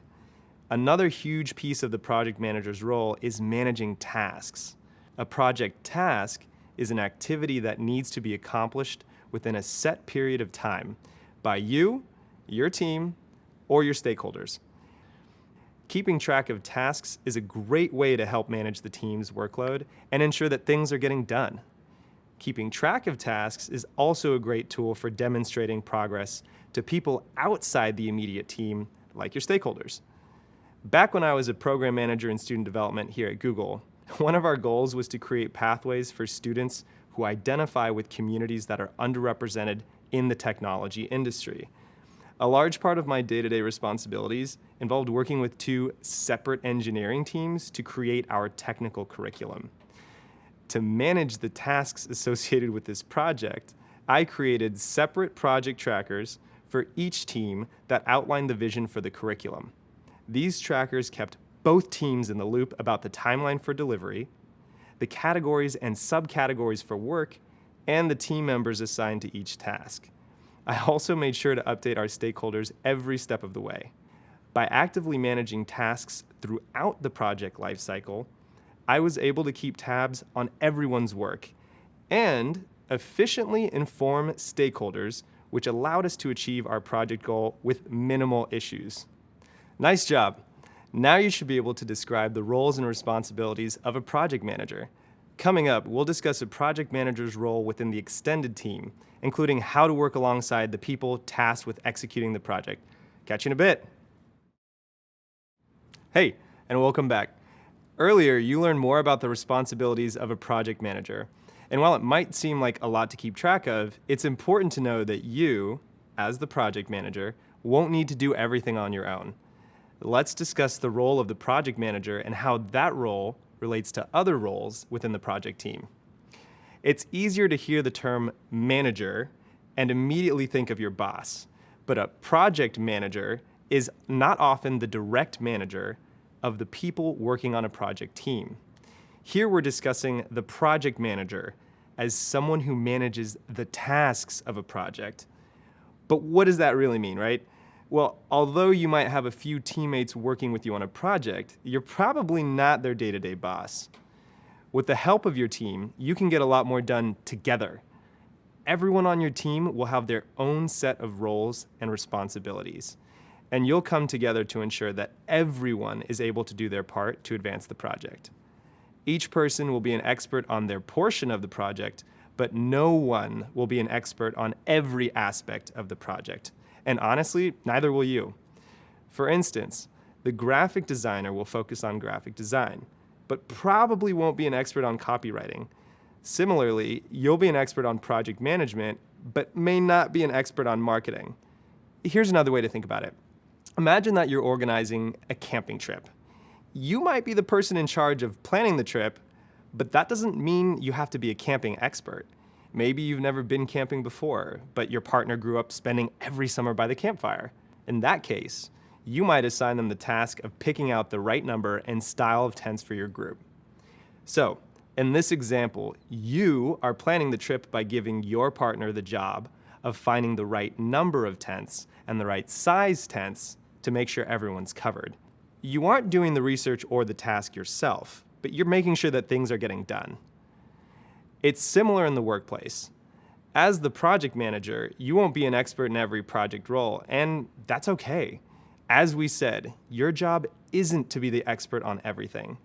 Another huge piece of the project manager's role is managing tasks. A project task is an activity that needs to be accomplished within a set period of time by you, your team, or your stakeholders. Keeping track of tasks is a great way to help manage the team's workload and ensure that things are getting done. Keeping track of tasks is also a great tool for demonstrating progress to people outside the immediate team, like your stakeholders. Back when I was a program manager in student development here at Google, one of our goals was to create pathways for students who identify with communities that are underrepresented in the technology industry. A large part of my day-to-day responsibilities involved working with two separate engineering teams to create our technical curriculum. To manage the tasks associated with this project, I created separate project trackers for each team that outlined the vision for the curriculum. These trackers kept both teams in the loop about the timeline for delivery, the categories and subcategories for work, and the team members assigned to each task. I also made sure to update our stakeholders every step of the way. By actively managing tasks throughout the project lifecycle, I was able to keep tabs on everyone's work and efficiently inform stakeholders, which allowed us to achieve our project goal with minimal issues. Nice job. Now you should be able to describe the roles and responsibilities of a project manager. Coming up, we'll discuss a project manager's role within the extended team, including how to work alongside the people tasked with executing the project. Catch you in a bit. Hey, and welcome back. Earlier, you learned more about the responsibilities of a project manager. And while it might seem like a lot to keep track of, it's important to know that you, as the project manager, won't need to do everything on your own. Let's discuss the role of the project manager and how that role relates to other roles within the project team. It's easier to hear the term manager and immediately think of your boss, but a project manager is not often the direct manager of the people working on a project team. Here we're discussing the project manager as someone who manages the tasks of a project. But what does that really mean, right? Well, although you might have a few teammates working with you on a project, you're probably not their day-to-day boss. With the help of your team, you can get a lot more done together. Everyone on your team will have their own set of roles and responsibilities, and you'll come together to ensure that everyone is able to do their part to advance the project. Each person will be an expert on their portion of the project, but no one will be an expert on every aspect of the project. And honestly, neither will you. For instance, the graphic designer will focus on graphic design, but probably won't be an expert on copywriting. Similarly, you'll be an expert on project management, but may not be an expert on marketing. Here's another way to think about it. Imagine that you're organizing a camping trip. You might be the person in charge of planning the trip, but that doesn't mean you have to be a camping expert. Maybe you've never been camping before, but your partner grew up spending every summer by the campfire. In that case, you might assign them the task of picking out the right number and style of tents for your group. So, in this example, you are planning the trip by giving your partner the job of finding the right number of tents and the right size tents to make sure everyone's covered. You aren't doing the research or the task yourself. but you're making sure that things are getting done. It's similar in the workplace. As the project manager, you won't be an expert in every project role, and that's okay. As we said, your job isn't to be the expert on everything.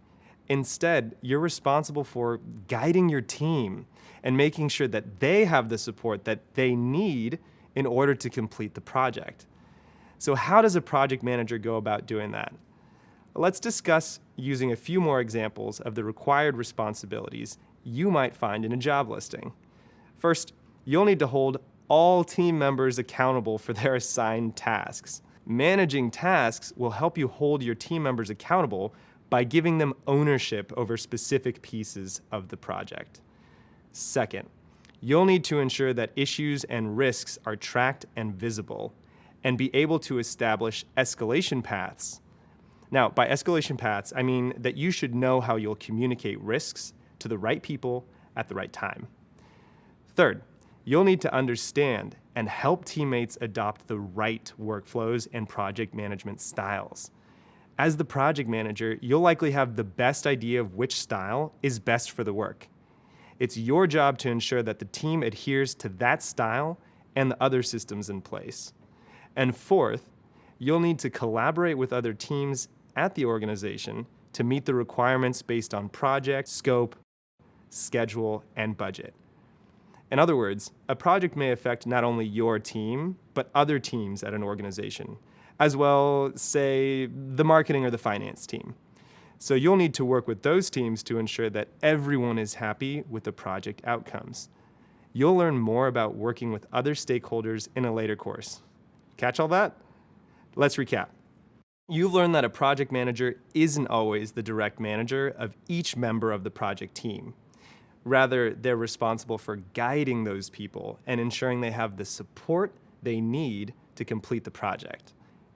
Instead, you're responsible for guiding your team and making sure that they have the support that they need in order to complete the project. So how does a project manager go about doing that? Let's discuss using a few more examples of the required responsibilities you might find in a job listing. First, you'll need to hold all team members accountable for their assigned tasks. Managing tasks will help you hold your team members accountable by giving them ownership over specific pieces of the project. Second, you'll need to ensure that issues and risks are tracked and visible, and be able to establish escalation paths. Now, by escalation paths, I mean that you should know how you'll communicate risks to the right people at the right time. Third, you'll need to understand and help teammates adopt the right workflows and project management styles. As the project manager, you'll likely have the best idea of which style is best for the work. It's your job to ensure that the team adheres to that style and the other systems in place. And fourth, you'll need to collaborate with other teams at the organization to meet the requirements based on project, scope, schedule, and budget. In other words, a project may affect not only your team, but other teams at an organization, as well, say, the marketing or the finance team. So you'll need to work with those teams to ensure that everyone is happy with the project outcomes. You'll learn more about working with other stakeholders in a later course. Catch all that? Let's recap. You've learned that a project manager isn't always the direct manager of each member of the project team. Rather, they're responsible for guiding those people and ensuring they have the support they need to complete the project.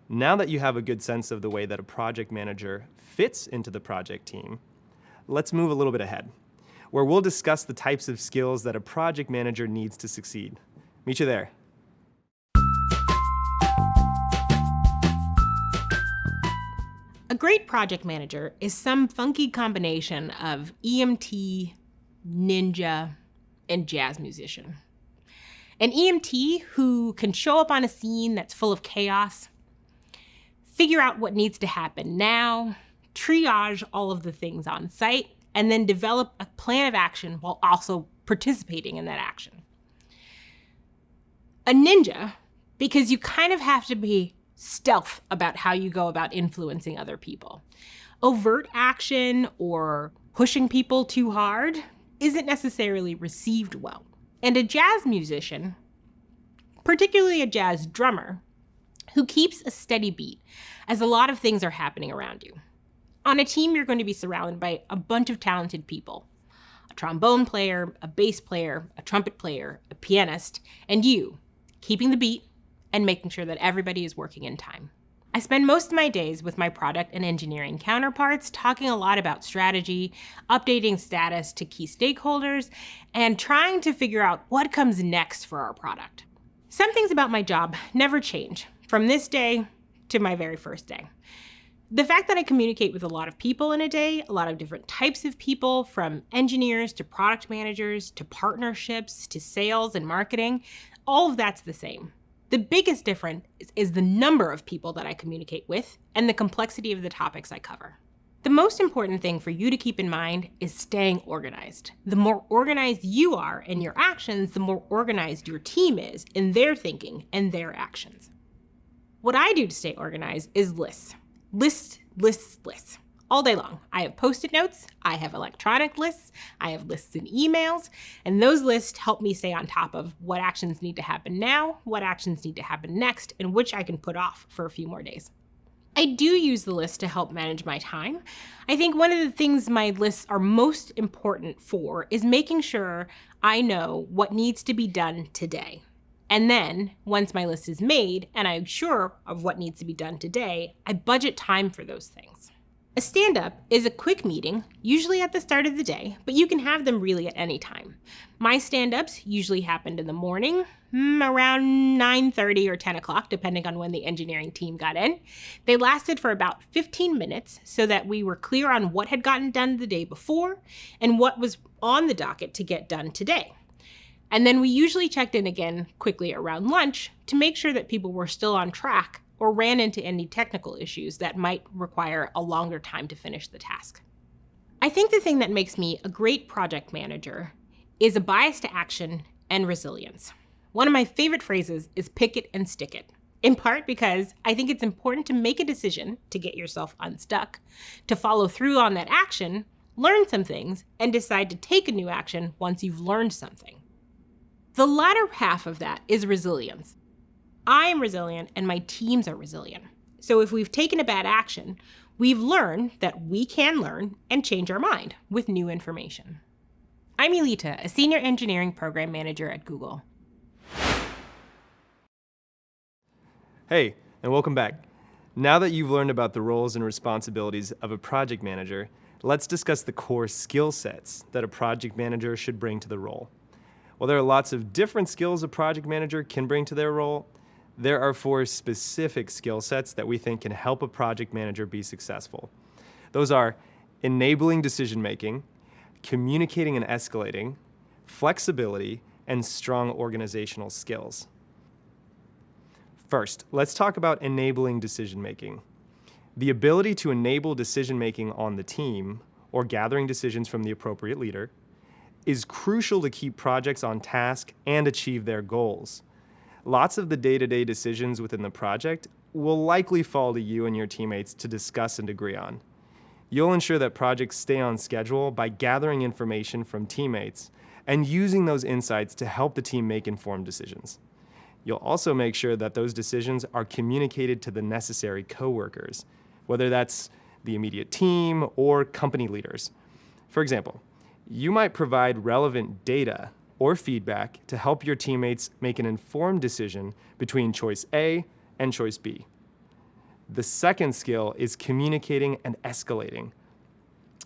Now that you have a good sense of the way that a project manager fits into the project team, let's move a little bit ahead, where we'll discuss the types of skills that a project manager needs to succeed. Meet you there. A great project manager is some funky combination of EMT, ninja, and jazz musician. An EMT who can show up on a scene that's full of chaos, figure out what needs to happen now, triage all of the things on site, and then develop a plan of action while also participating in that action. A ninja, because you kind of have to be stealth about how you go about influencing other people. Overt action or pushing people too hard isn't necessarily received well. And a jazz musician, particularly a jazz drummer, who keeps a steady beat as a lot of things are happening around you. On a team, you're going to be surrounded by a bunch of talented people. A trombone player, a bass player, a trumpet player, a pianist, and you, keeping the beat and making sure that everybody is working in time. I spend most of my days with my product and engineering counterparts talking a lot about strategy, updating status to key stakeholders, and trying to figure out what comes next for our product. Some things about my job never change, from this day to my very first day. The fact that I communicate with a lot of people in a day, a lot of different types of people, from engineers to product managers to partnerships to sales and marketing, all of that's the same. The biggest difference is the number of people that I communicate with and the complexity of the topics I cover. The most important thing for you to keep in mind is staying organized. The more organized you are in your actions, the more organized your team is in their thinking and their actions. What I do to stay organized is lists. Lists. All day long. I have Post-it notes, I have electronic lists, I have lists in emails, and those lists help me stay on top of what actions need to happen now, what actions need to happen next, and which I can put off for a few more days. I do use the list to help manage my time. I think one of the things my lists are most important for is making sure I know what needs to be done today. And then, once my list is made and I'm sure of what needs to be done today, I budget time for those things. A stand-up is a quick meeting, usually at the start of the day, but you can have them really at any time. My stand-ups usually happened in the morning, around 9:30 or 10 o'clock, depending on when the engineering team got in. They lasted for about 15 minutes so that we were clear on what had gotten done the day before and what was on the docket to get done today. And then we usually checked in again quickly around lunch to make sure that people were still on track or ran into any technical issues that might require a longer time to finish the task. I think the thing that makes me a great project manager is a bias to action and resilience. One of my favorite phrases is pick it and stick it, in part because I think it's important to make a decision to get yourself unstuck, to follow through on that action, learn some things, and decide to take a new action once you've learned something. The latter half of that is resilience. I am resilient and my teams are resilient. So if we've taken a bad action, we've learned that we can learn and change our mind with new information. I'm Elita, a senior engineering program manager at Google. Hey, and welcome back. Now that you've learned about the roles and responsibilities of a project manager, let's discuss the core skill sets that a project manager should bring to the role. While there are lots of different skills a project manager can bring to their role, there are 4 specific skill sets that we think can help a project manager be successful. Those are enabling decision-making, communicating and escalating, flexibility, and strong organizational skills. First, let's talk about enabling decision-making. The ability to enable decision-making on the team, or gathering decisions from the appropriate leader, is crucial to keep projects on task and achieve their goals. Lots of the day-to-day decisions within the project will likely fall to you and your teammates to discuss and agree on. You'll ensure that projects stay on schedule by gathering information from teammates and using those insights to help the team make informed decisions. You'll also make sure that those decisions are communicated to the necessary coworkers, whether that's the immediate team or company leaders. For example, you might provide relevant data or feedback to help your teammates make an informed decision between choice A and choice B. The second skill is communicating and escalating.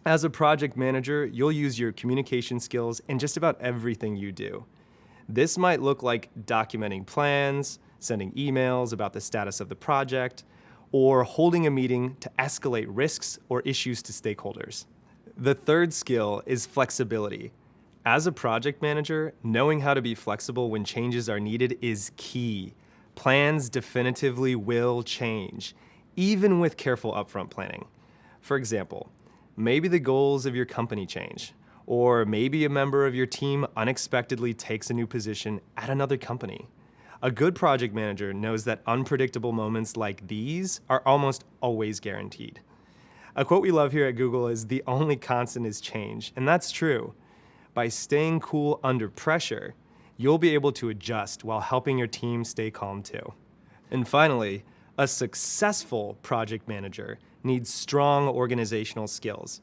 As a project manager, you'll use your communication skills in just about everything you do. This might look like documenting plans, sending emails about the status of the project, or holding a meeting to escalate risks or issues to stakeholders. The third skill is flexibility. As a project manager, knowing how to be flexible when changes are needed is key. Plans definitively will change, even with careful upfront planning. For example, maybe the goals of your company change, or maybe a member of your team unexpectedly takes a new position at another company. A good project manager knows that unpredictable moments like these are almost always guaranteed. A quote we love here at Google is, "The only constant is change," and that's true. By staying cool under pressure, you'll be able to adjust while helping your team stay calm too. And finally, a successful project manager needs strong organizational skills.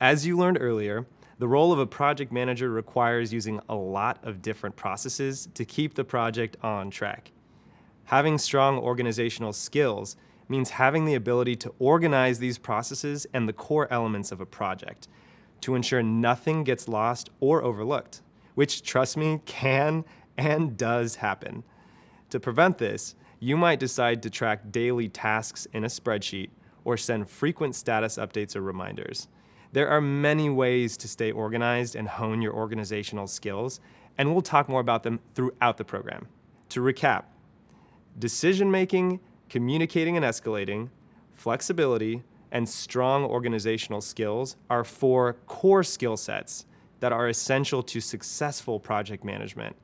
As you learned earlier, the role of a project manager requires using a lot of different processes to keep the project on track. Having strong organizational skills means having the ability to organize these processes and the core elements of a project to ensure nothing gets lost or overlooked, which, trust me, can and does happen. To prevent this, you might decide to track daily tasks in a spreadsheet or send frequent status updates or reminders. There are many ways to stay organized and hone your organizational skills, and we'll talk more about them throughout the program. To recap, decision-making, communicating and escalating, flexibility, and strong organizational skills are 4 core skill sets that are essential to successful project management.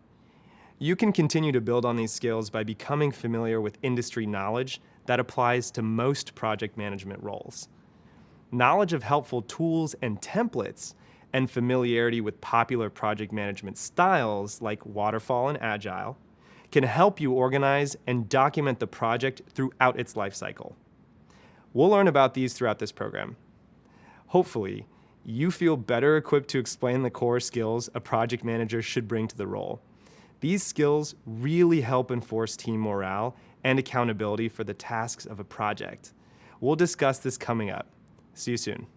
You can continue to build on these skills by becoming familiar with industry knowledge that applies to most project management roles. Knowledge of helpful tools and templates and familiarity with popular project management styles like Waterfall and Agile can help you organize and document the project throughout its life cycle. We'll learn about these throughout this program. Hopefully, you feel better equipped to explain the core skills a project manager should bring to the role. These skills really help enforce team morale and accountability for the tasks of a project. We'll discuss this coming up. See you soon.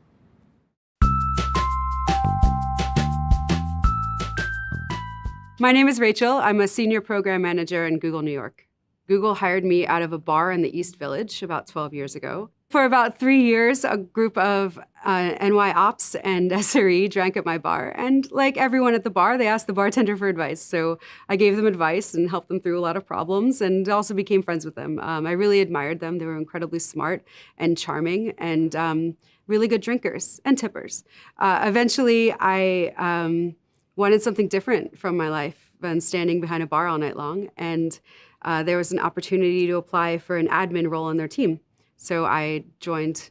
My name is Rachel. I'm a senior program manager in Google New York. Google hired me out of a bar in the East Village about 12 years ago. For about 3 years, a group of NY Ops and SRE drank at my bar. And like everyone at the bar, they asked the bartender for advice. So I gave them advice and helped them through a lot of problems and also became friends with them. I really admired them. They were incredibly smart and charming and really good drinkers and tippers. Eventually, I wanted something different from my life than standing behind a bar all night long. And there was an opportunity to apply for an admin role on their team. So I joined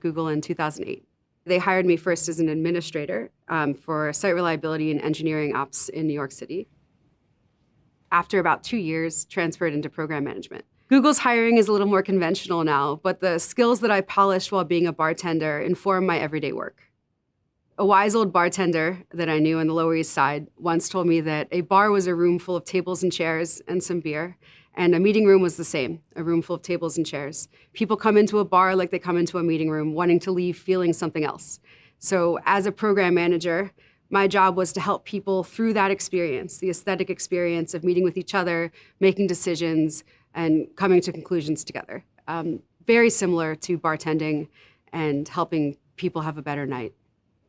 Google in 2008. They hired me first as an administrator for site reliability and engineering ops in New York City. After about 2 years, transferred into program management. Google's hiring is a little more conventional now, but the skills that I polished while being a bartender inform my everyday work. A wise old bartender that I knew on the Lower East Side once told me that a bar was a room full of tables and chairs and some beer, and a meeting room was the same, a room full of tables and chairs. People come into a bar like they come into a meeting room, wanting to leave feeling something else. So as a program manager, my job was to help people through that experience, the aesthetic experience of meeting with each other, making decisions, and coming to conclusions together. Very similar to bartending and helping people have a better night.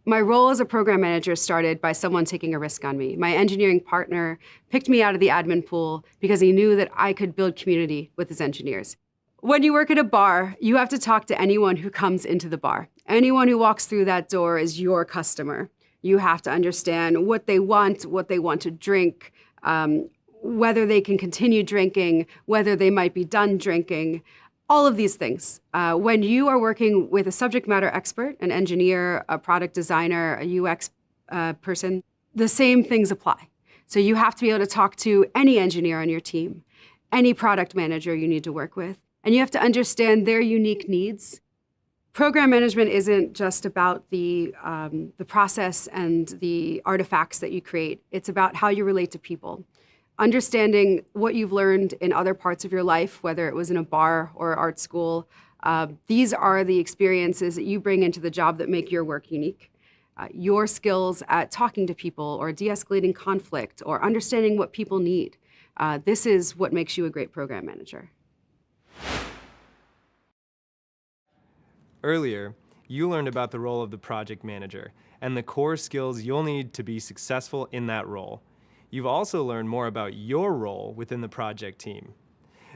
My role as a program manager started by someone taking a risk on me. My engineering partner picked me out of the admin pool because he knew that I could build community with his engineers. When you work at a bar, you have to talk to anyone who comes into the bar. Anyone who walks through that door is your customer. You have to understand what they want to drink, whether they can continue drinking, whether they might be done drinking. All of these things. When you are working with a subject matter expert, an engineer, a product designer, a UX person, the same things apply. So you have to be able to talk to any engineer on your team, any product manager you need to work with, and you have to understand their unique needs. Program management isn't just about the process and the artifacts that you create. It's about how you relate to people. Understanding what you've learned in other parts of your life, whether it was in a bar or art school, these are the experiences that you bring into the job that make your work unique. Your skills at talking to people or de-escalating conflict or understanding what people need. This is what makes you a great program manager. Earlier, you learned about the role of the project manager and the core skills you'll need to be successful in that role. You've also learned more about your role within the project team.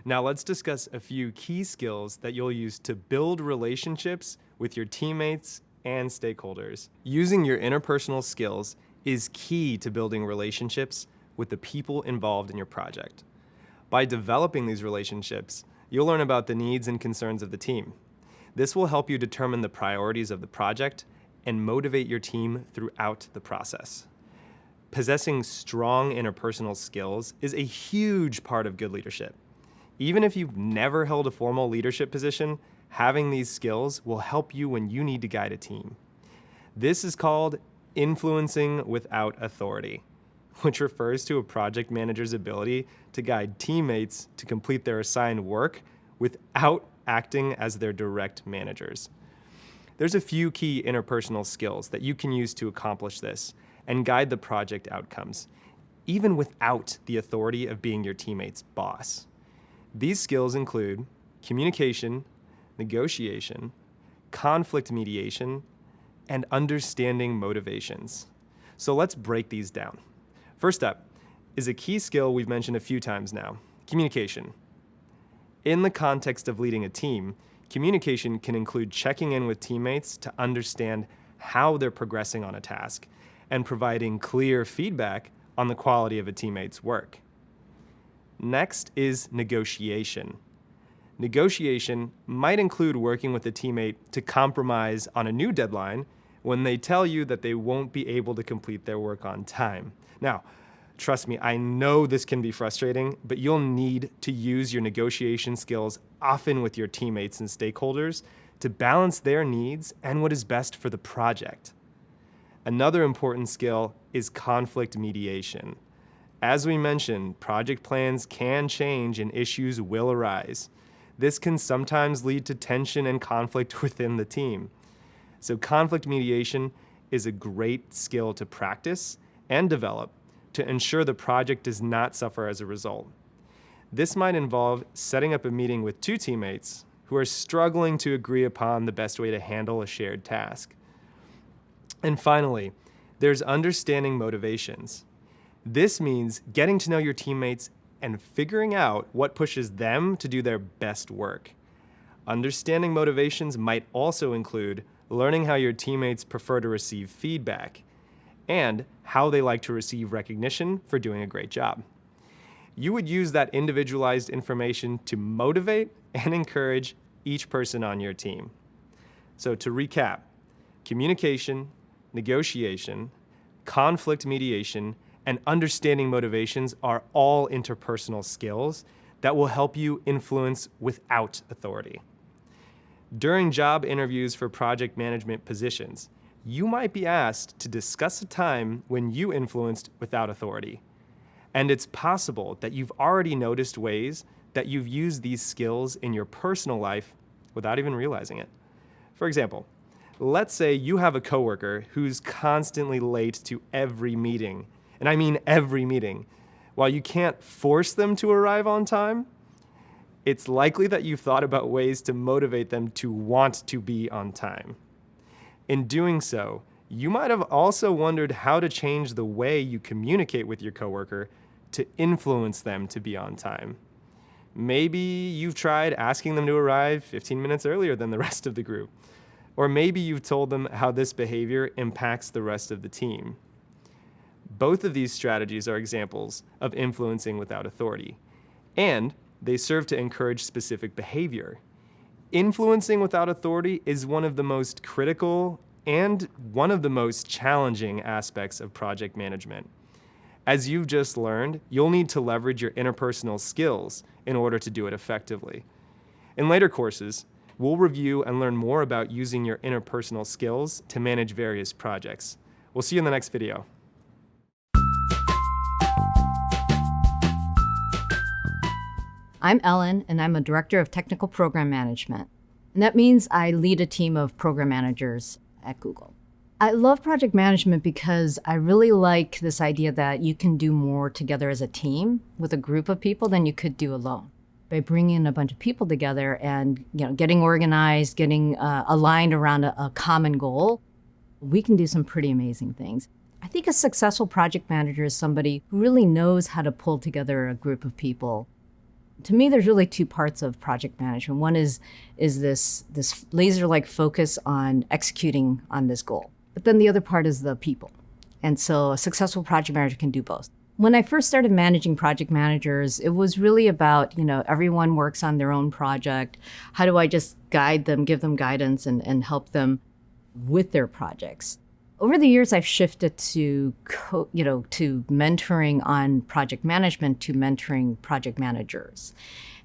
Now let's discuss a few key skills that you'll use to build relationships with your teammates and stakeholders. Using your interpersonal skills is key to building relationships with the people involved in your project. By developing these relationships, you'll learn about the needs and concerns of the team. This will help you determine the priorities of the project and motivate your team throughout the process. Possessing strong interpersonal skills is a huge part of good leadership. Even if you've never held a formal leadership position, having these skills will help you when you need to guide a team. This is called influencing without authority, which refers to a project manager's ability to guide teammates to complete their assigned work without acting as their direct managers. There's a few key interpersonal skills that you can use to accomplish this and guide the project outcomes, even without the authority of being your teammate's boss. These skills include communication, negotiation, conflict mediation, and understanding motivations. So let's break these down. First up is a key skill we've mentioned a few times now, communication. In the context of leading a team, communication can include checking in with teammates to understand how they're progressing on a task and providing clear feedback on the quality of a teammate's work. Next is negotiation. Negotiation might include working with a teammate to compromise on a new deadline when they tell you that they won't be able to complete their work on time. Now, trust me, I know this can be frustrating, but you'll need to use your negotiation skills often with your teammates and stakeholders to balance their needs and what is best for the project. Another important skill is conflict mediation. As we mentioned, project plans can change and issues will arise. This can sometimes lead to tension and conflict within the team. So conflict mediation is a great skill to practice and develop to ensure the project does not suffer as a result. This might involve setting up a meeting with two teammates who are struggling to agree upon the best way to handle a shared task. And finally, there's understanding motivations. This means getting to know your teammates and figuring out what pushes them to do their best work. Understanding motivations might also include learning how your teammates prefer to receive feedback and how they like to receive recognition for doing a great job. You would use that individualized information to motivate and encourage each person on your team. So to recap, communication, negotiation, conflict mediation, and understanding motivations are all interpersonal skills that will help you influence without authority. During job interviews for project management positions, you might be asked to discuss a time when you influenced without authority. And it's possible that you've already noticed ways that you've used these skills in your personal life without even realizing it. For example, let's say you have a coworker who's constantly late to every meeting, and I mean every meeting. While you can't force them to arrive on time, it's likely that you've thought about ways to motivate them to want to be on time. In doing so, you might have also wondered how to change the way you communicate with your coworker to influence them to be on time. Maybe you've tried asking them to arrive 15 minutes earlier than the rest of the group. Or maybe you've told them how this behavior impacts the rest of the team. Both of these strategies are examples of influencing without authority, and they serve to encourage specific behavior. Influencing without authority is one of the most critical and one of the most challenging aspects of project management. As you've just learned, you'll need to leverage your interpersonal skills in order to do it effectively. In later courses, we'll review and learn more about using your interpersonal skills to manage various projects. We'll see you in the next video. I'm Ellen, and I'm a Director of Technical Program Management. And that means I lead a team of program managers at Google. I love project management because I really like this idea that you can do more together as a team with a group of people than you could do alone. By bringing a bunch of people together and getting organized, getting aligned around a common goal, we can do some pretty amazing things. I think a successful project manager is somebody who really knows how to pull together a group of people. To me, there's really two parts of project management. One is this laser-like focus on executing on this goal. But then the other part is the people. And so a successful project manager can do both. When I first started managing project managers, it was really about, everyone works on their own project. How do I just guide them, give them guidance, and help them with their projects? Over the years, I've shifted to mentoring on project management to mentoring project managers.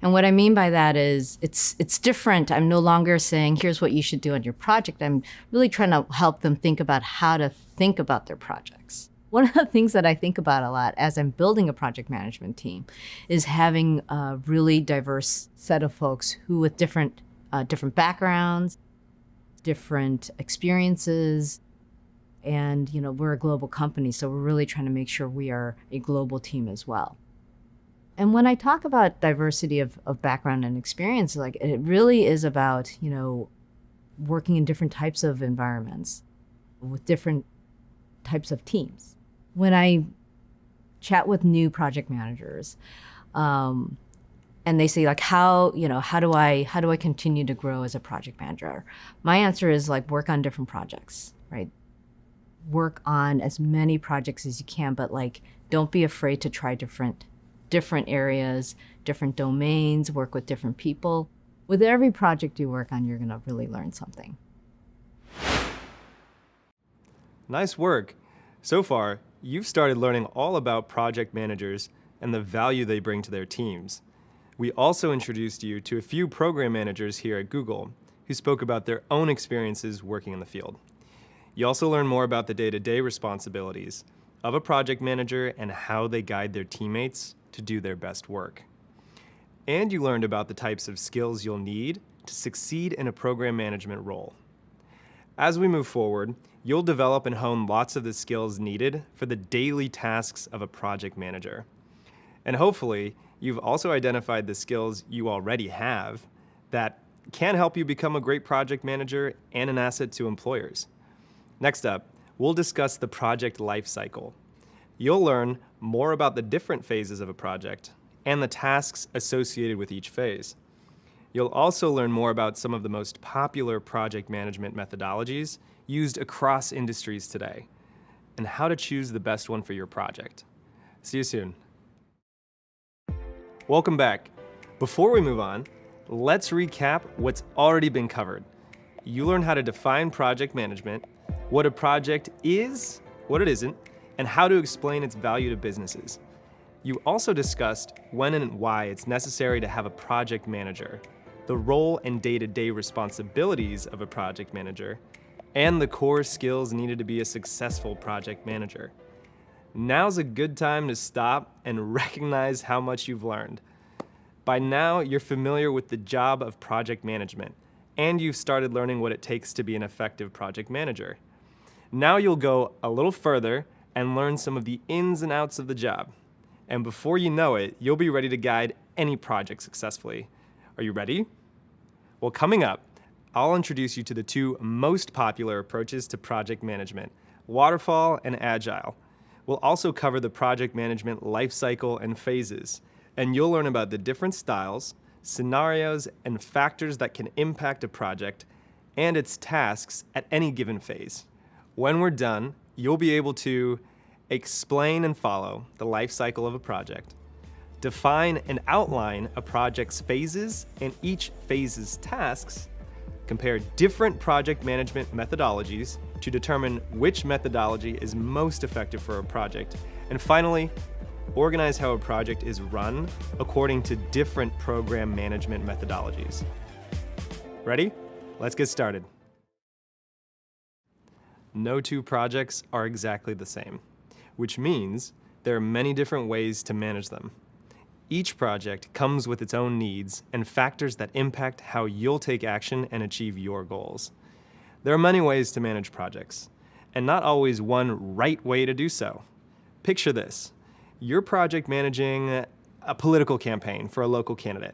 And what I mean by that is it's different. I'm no longer saying, here's what you should do on your project. I'm really trying to help them think about how to think about their projects. One of the things that I think about a lot as I'm building a project management team is having a really diverse set of folks who with different backgrounds, different experiences, and we're a global company, so we're really trying to make sure we are a global team as well. And when I talk about diversity of background and experience, it really is about, working in different types of environments with different types of teams. When I chat with new project managers, and they say how do I continue to grow as a project manager? My answer is work on different projects, right? Work on as many projects as you can, but don't be afraid to try different areas, different domains, work with different people. With every project you work on, you're going to really learn something. Nice work. So far, you've started learning all about project managers and the value they bring to their teams. We also introduced you to a few program managers here at Google who spoke about their own experiences working in the field. You also learn more about the day-to-day responsibilities of a project manager and how they guide their teammates to do their best work. And you learned about the types of skills you'll need to succeed in a program management role. As we move forward, you'll develop and hone lots of the skills needed for the daily tasks of a project manager. And hopefully, you've also identified the skills you already have that can help you become a great project manager and an asset to employers. Next up, we'll discuss the project life cycle. You'll learn more about the different phases of a project and the tasks associated with each phase. You'll also learn more about some of the most popular project management methodologies used across industries today, and how to choose the best one for your project. See you soon. Welcome back. Before we move on, let's recap what's already been covered. You learn how to define project management, what a project is, what it isn't, and how to explain its value to businesses. You also discussed when and why it's necessary to have a project manager, the role and day-to-day responsibilities of a project manager, and the core skills needed to be a successful project manager. Now's a good time to stop and recognize how much you've learned. By now, you're familiar with the job of project management, and you've started learning what it takes to be an effective project manager. Now you'll go a little further and learn some of the ins and outs of the job. And before you know it, you'll be ready to guide any project successfully. Are you ready? Well, coming up, I'll introduce you to the two most popular approaches to project management, waterfall and agile. We'll also cover the project management life cycle and phases, and you'll learn about the different styles, scenarios, and factors that can impact a project and its tasks at any given phase. When we're done, you'll be able to explain and follow the life cycle of a project, define and outline a project's phases and each phase's tasks, compare different project management methodologies to determine which methodology is most effective for a project, and finally, organize how a project is run according to different program management methodologies. Ready? Let's get started. No two projects are exactly the same, which means there are many different ways to manage them. Each project comes with its own needs and factors that impact how you'll take action and achieve your goals. There are many ways to manage projects, and not always one right way to do so. Picture this. You're project managing a political campaign for a local candidate.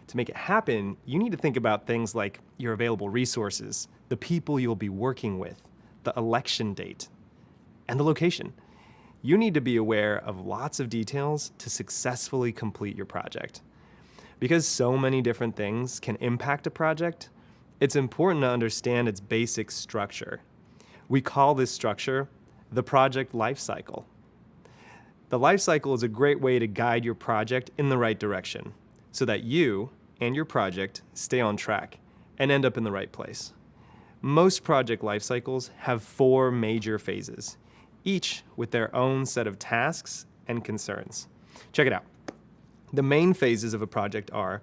To make it happen, you need to think about things like your available resources, the people you'll be working with, the election date, and the location. You need to be aware of lots of details to successfully complete your project. Because so many different things can impact a project, it's important to understand its basic structure. We call this structure the project life cycle. The life cycle is a great way to guide your project in the right direction so that you and your project stay on track and end up in the right place. Most project life cycles have 4 major phases, each with their own set of tasks and concerns. Check it out. The main phases of a project are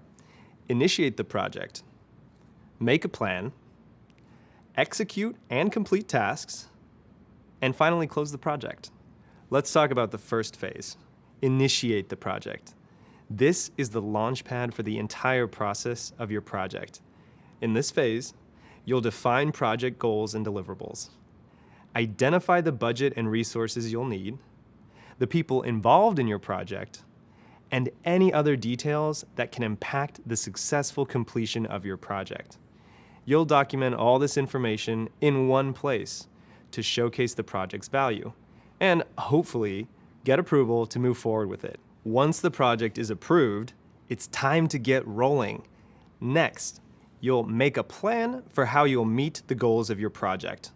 initiate the project, make a plan, execute and complete tasks, and finally close the project. Let's talk about the first phase, initiate the project. This is the launch pad for the entire process of your project. In this phase, you'll define project goals and deliverables, identify the budget and resources you'll need, the people involved in your project, and any other details that can impact the successful completion of your project. You'll document all this information in one place to showcase the project's value, and hopefully get approval to move forward with it. Once the project is approved, it's time to get rolling. Next, you'll make a plan for how you'll meet the goals of your project.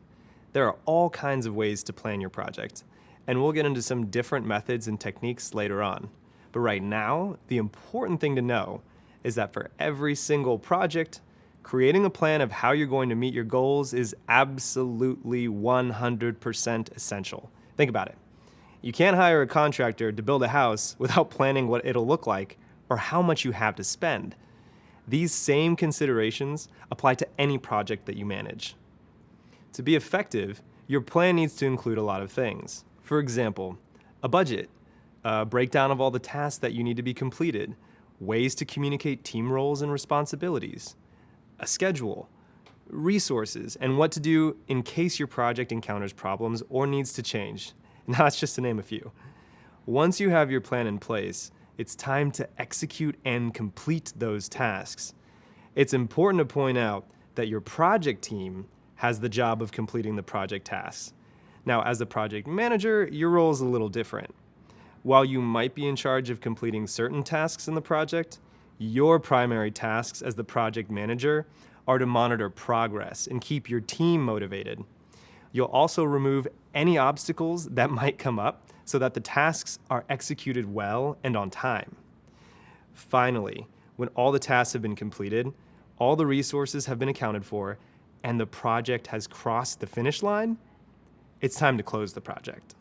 There are all kinds of ways to plan your project, and we'll get into some different methods and techniques later on. But right now, the important thing to know is that for every single project, creating a plan of how you're going to meet your goals is absolutely 100% essential. Think about it. You can't hire a contractor to build a house without planning what it'll look like or how much you have to spend. These same considerations apply to any project that you manage. To be effective, your plan needs to include a lot of things. For example, a budget, a breakdown of all the tasks that you need to be completed, ways to communicate team roles and responsibilities, a schedule, resources, and what to do in case your project encounters problems or needs to change. And that's just to name a few. Once you have your plan in place, it's time to execute and complete those tasks. It's important to point out that your project team has the job of completing the project tasks. Now, as the project manager, your role is a little different. While you might be in charge of completing certain tasks in the project, your primary tasks as the project manager are to monitor progress and keep your team motivated. You'll also remove any obstacles that might come up so that the tasks are executed well and on time. Finally, when all the tasks have been completed, all the resources have been accounted for, and the project has crossed the finish line, it's time to close the project.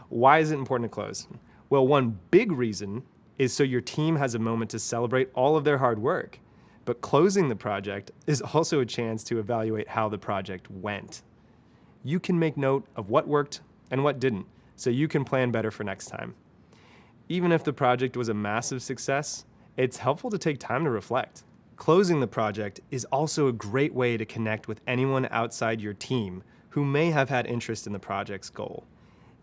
Why is it important to close? Well, one big reason is so your team has a moment to celebrate all of their hard work. But closing the project is also a chance to evaluate how the project went. You can make note of what worked and what didn't, so you can plan better for next time. Even if the project was a massive success, it's helpful to take time to reflect. Closing the project is also a great way to connect with anyone outside your team who may have had interest in the project's goal.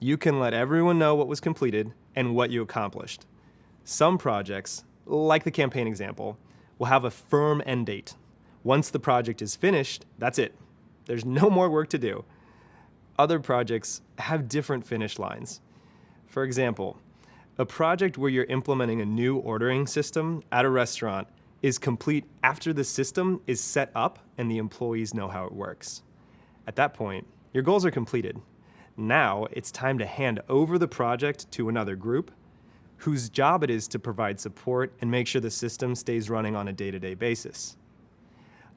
You can let everyone know what was completed and what you accomplished. Some projects, like the campaign example, will have a firm end date. Once the project is finished, that's it. There's no more work to do. Other projects have different finish lines. For example, a project where you're implementing a new ordering system at a restaurant is complete after the system is set up and the employees know how it works. At that point, your goals are completed. Now it's time to hand over the project to another group whose job it is to provide support and make sure the system stays running on a day-to-day basis.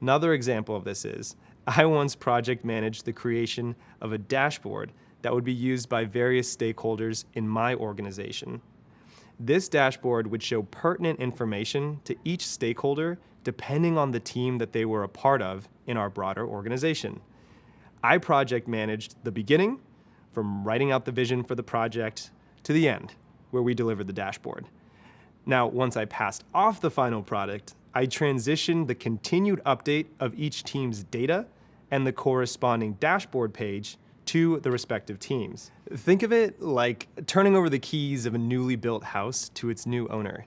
Another example of this is, I once project managed the creation of a dashboard that would be used by various stakeholders in my organization. This dashboard would show pertinent information to each stakeholder depending on the team that they were a part of in our broader organization. I project managed the beginning, from writing out the vision for the project, to the end, where we delivered the dashboard. Now, once I passed off the final product, I transitioned the continued update of each team's data and the corresponding dashboard page to the respective teams. Think of it like turning over the keys of a newly built house to its new owner.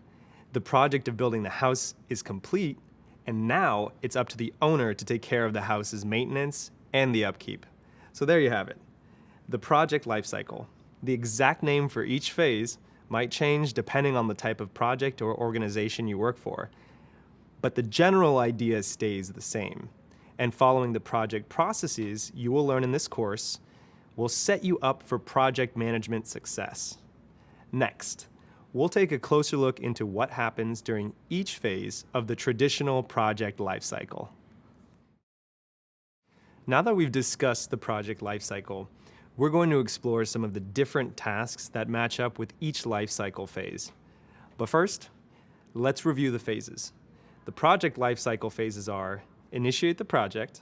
The project of building the house is complete, and now it's up to the owner to take care of the house's maintenance and the upkeep. So there you have it. The project lifecycle. The exact name for each phase might change depending on the type of project or organization you work for, but the general idea stays the same. And following the project processes you will learn in this course will set you up for project management success. Next, we'll take a closer look into what happens during each phase of the traditional project lifecycle. Now that we've discussed the project lifecycle, we're going to explore some of the different tasks that match up with each lifecycle phase. But first, let's review the phases. The project lifecycle phases are: initiate the project,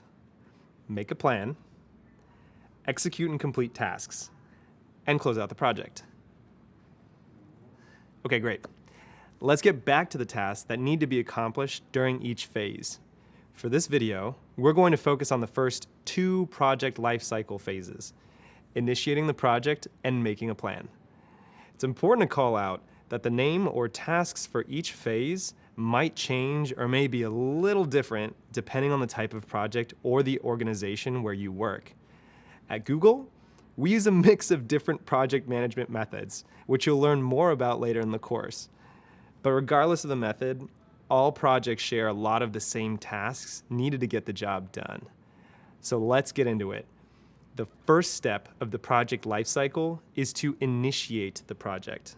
make a plan, execute and complete tasks, and close out the project. Okay, great. Let's get back to the tasks that need to be accomplished during each phase. For this video, we're going to focus on the first two project lifecycle phases: initiating the project and making a plan. It's important to call out that the name or tasks for each phase might change or may be a little different depending on the type of project or the organization where you work. At Google, we use a mix of different project management methods, which you'll learn more about later in the course. But regardless of the method, all projects share a lot of the same tasks needed to get the job done. So let's get into it. The first step of the project lifecycle is to initiate the project.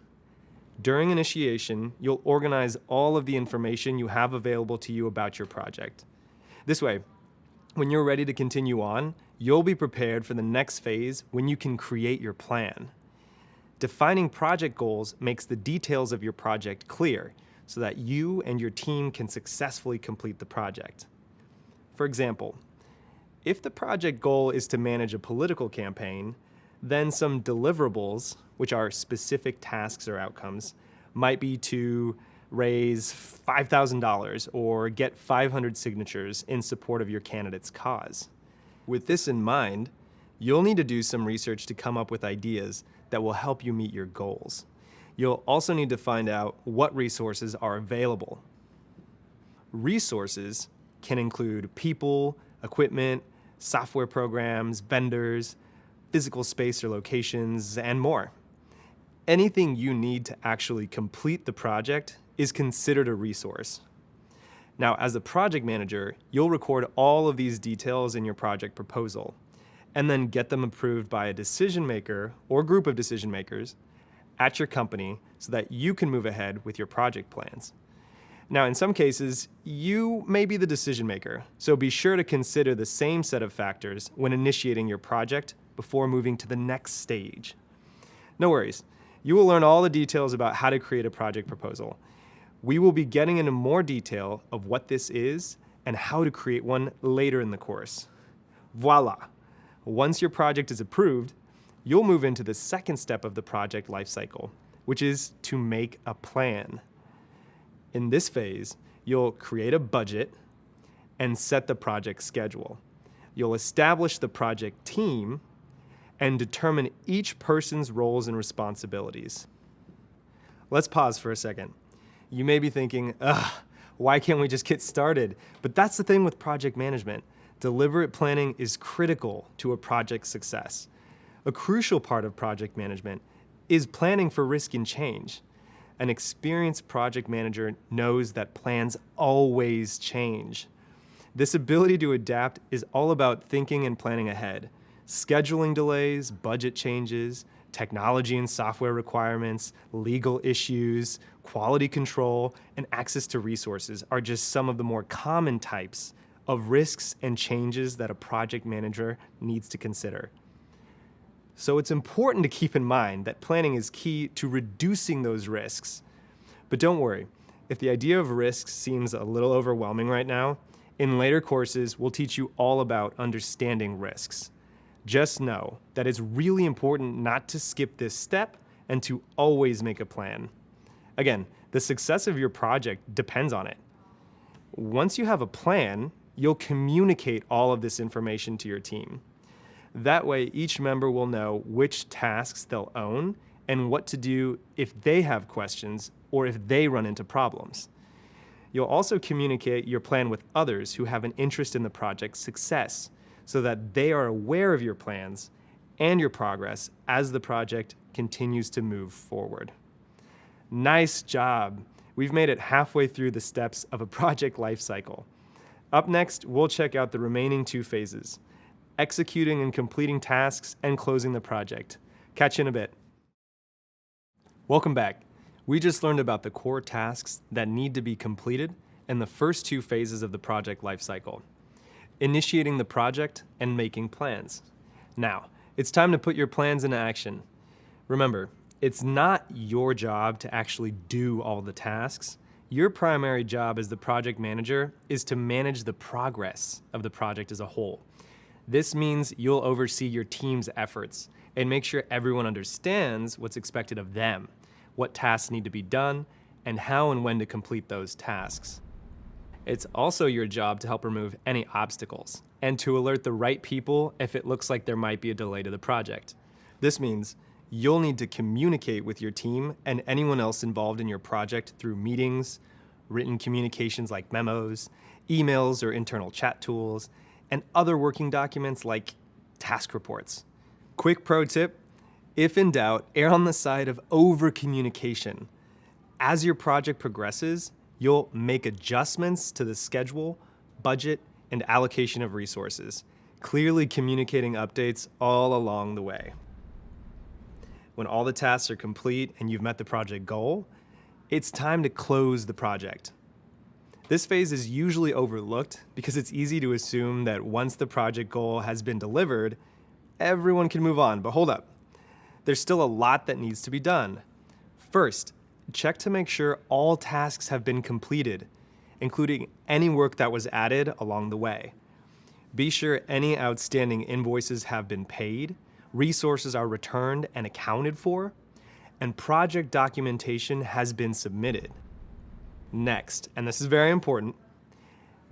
During initiation, you'll organize all of the information you have available to you about your project. This way, when you're ready to continue on, you'll be prepared for the next phase when you can create your plan. Defining project goals makes the details of your project clear so that you and your team can successfully complete the project. For example, if the project goal is to manage a political campaign, then some deliverables, which are specific tasks or outcomes, might be to raise $5,000, or get 500 signatures in support of your candidate's cause. With this in mind, you'll need to do some research to come up with ideas that will help you meet your goals. You'll also need to find out what resources are available. Resources can include people, equipment, software programs, vendors, physical space or locations, and more. Anything you need to actually complete the project is considered a resource. Now, as a project manager, you'll record all of these details in your project proposal, and then get them approved by a decision maker or group of decision makers at your company so that you can move ahead with your project plans. Now, in some cases, you may be the decision maker, so be sure to consider the same set of factors when initiating your project before moving to the next stage. No worries, you will learn all the details about how to create a project proposal. We will be getting into more detail of what this is and how to create one later in the course. Voila! Once your project is approved, you'll move into the second step of the project lifecycle, which is to make a plan. In this phase, you'll create a budget and set the project schedule. You'll establish the project team and determine each person's roles and responsibilities. Let's pause for a second. You may be thinking, why can't we just get started? But that's the thing with project management. Deliberate planning is critical to a project's success. A crucial part of project management is planning for risk and change. An experienced project manager knows that plans always change. This ability to adapt is all about thinking and planning ahead. Scheduling delays, budget changes, technology and software requirements, legal issues, quality control, and access to resources are just some of the more common types of risks and changes that a project manager needs to consider. So it's important to keep in mind that planning is key to reducing those risks. But don't worry, if the idea of risks seems a little overwhelming right now, in later courses we'll teach you all about understanding risks. Just know that it's really important not to skip this step and to always make a plan. Again, the success of your project depends on it. Once you have a plan, you'll communicate all of this information to your team. That way, each member will know which tasks they'll own and what to do if they have questions or if they run into problems. You'll also communicate your plan with others who have an interest in the project's success so that they are aware of your plans and your progress as the project continues to move forward. Nice job! We've made it halfway through the steps of a project lifecycle. Up next, we'll check out the remaining two phases: executing and completing tasks, and closing the project. Catch you in a bit. Welcome back. We just learned about the core tasks that need to be completed in the first two phases of the project lifecycle: initiating the project and making plans. Now, it's time to put your plans into action. Remember, it's not your job to actually do all the tasks. Your primary job as the project manager is to manage the progress of the project as a whole. This means you'll oversee your team's efforts and make sure everyone understands what's expected of them, what tasks need to be done, and how and when to complete those tasks. It's also your job to help remove any obstacles and to alert the right people if it looks like there might be a delay to the project. This means you'll need to communicate with your team and anyone else involved in your project through meetings, written communications like memos, emails or internal chat tools, and other working documents like task reports. Quick pro tip: if in doubt, err on the side of over-communication. As your project progresses, you'll make adjustments to the schedule, budget, and allocation of resources, clearly communicating updates all along the way. When all the tasks are complete and you've met the project goal, it's time to close the project. This phase is usually overlooked because it's easy to assume that once the project goal has been delivered, everyone can move on. But hold up, there's still a lot that needs to be done. First, check to make sure all tasks have been completed, including any work that was added along the way. Be sure any outstanding invoices have been paid, resources are returned and accounted for, and project documentation has been submitted. Next, and this is very important,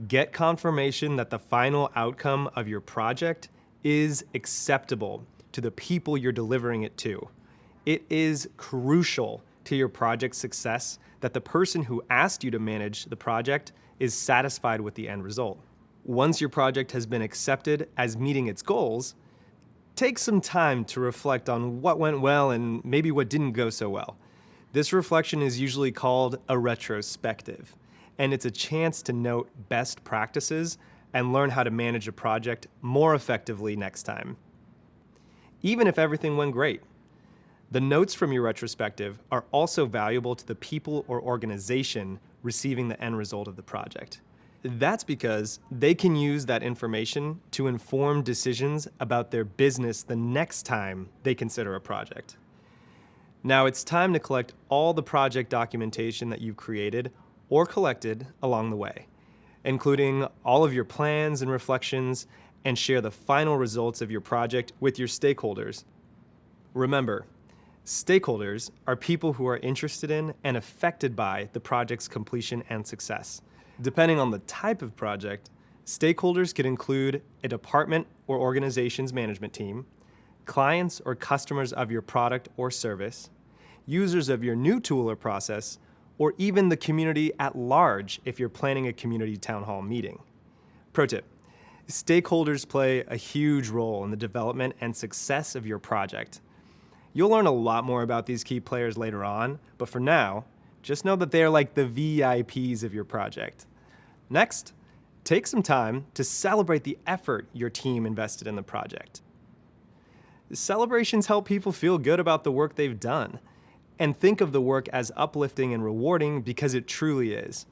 get confirmation that the final outcome of your project is acceptable to the people you're delivering it to. It is crucial to your project's success that the person who asked you to manage the project is satisfied with the end result. Once your project has been accepted as meeting its goals, take some time to reflect on what went well and maybe what didn't go so well. This reflection is usually called a retrospective, and it's a chance to note best practices and learn how to manage a project more effectively next time. Even if everything went great, the notes from your retrospective are also valuable to the people or organization receiving the end result of the project. That's because they can use that information to inform decisions about their business the next time they consider a project. Now it's time to collect all the project documentation that you've created or collected along the way, including all of your plans and reflections, and share the final results of your project with your stakeholders. Remember, stakeholders are people who are interested in and affected by the project's completion and success. Depending on the type of project, stakeholders could include a department or organization's management team, clients or customers of your product or service, users of your new tool or process, or even the community at large if you're planning a community town hall meeting. Pro tip, stakeholders play a huge role in the development and success of your project. You'll learn a lot more about these key players later on, but for now, just know that they are like the VIPs of your project. Next, take some time to celebrate the effort your team invested in the project. Celebrations help people feel good about the work they've done, and think of the work as uplifting and rewarding because it truly is.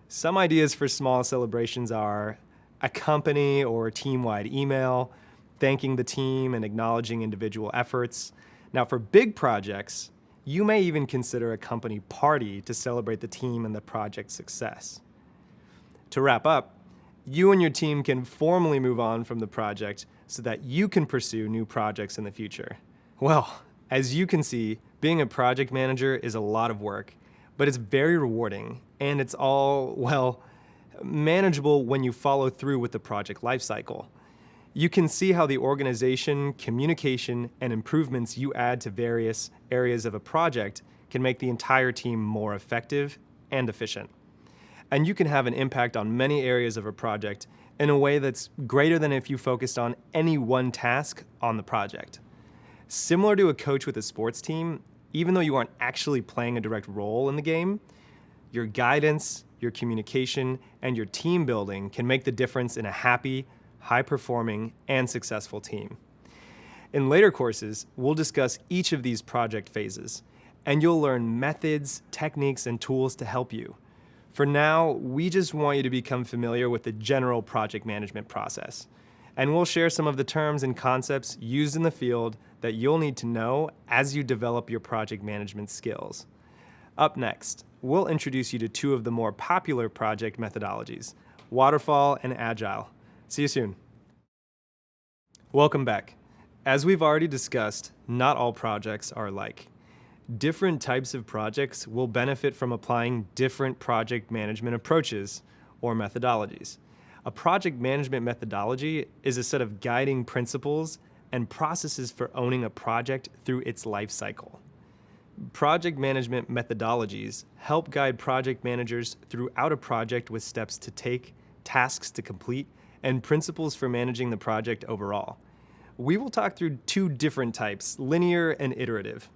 Some ideas for small celebrations are a company or team-wide email, thanking the team and acknowledging individual efforts. Now for big projects, you may even consider a company party to celebrate the team and the project's success. To wrap up, you and your team can formally move on from the project so that you can pursue new projects in the future. Well, as you can see, being a project manager is a lot of work, but it's very rewarding, and it's all, well, manageable when you follow through with the project lifecycle. You can see how the organization, communication, and improvements you add to various areas of a project can make the entire team more effective and efficient. And you can have an impact on many areas of a project in a way that's greater than if you focused on any one task on the project. Similar to a coach with a sports team, even though you aren't actually playing a direct role in the game, your guidance, your communication, and your team building can make the difference in a happy, high-performing, and successful team. In later courses, we'll discuss each of these project phases, and you'll learn methods, techniques, and tools to help you. For now, we just want you to become familiar with the general project management process, and we'll share some of the terms and concepts used in the field that you'll need to know as you develop your project management skills. Up next, we'll introduce you to two of the more popular project methodologies, Waterfall and Agile. See you soon. Welcome back. As we've already discussed, not all projects are alike. Different types of projects will benefit from applying different project management approaches or methodologies. A project management methodology is a set of guiding principles and processes for owning a project through its life cycle. Project management methodologies help guide project managers throughout a project with steps to take, tasks to complete, and principles for managing the project overall. We will talk through two different types, linear and iterative.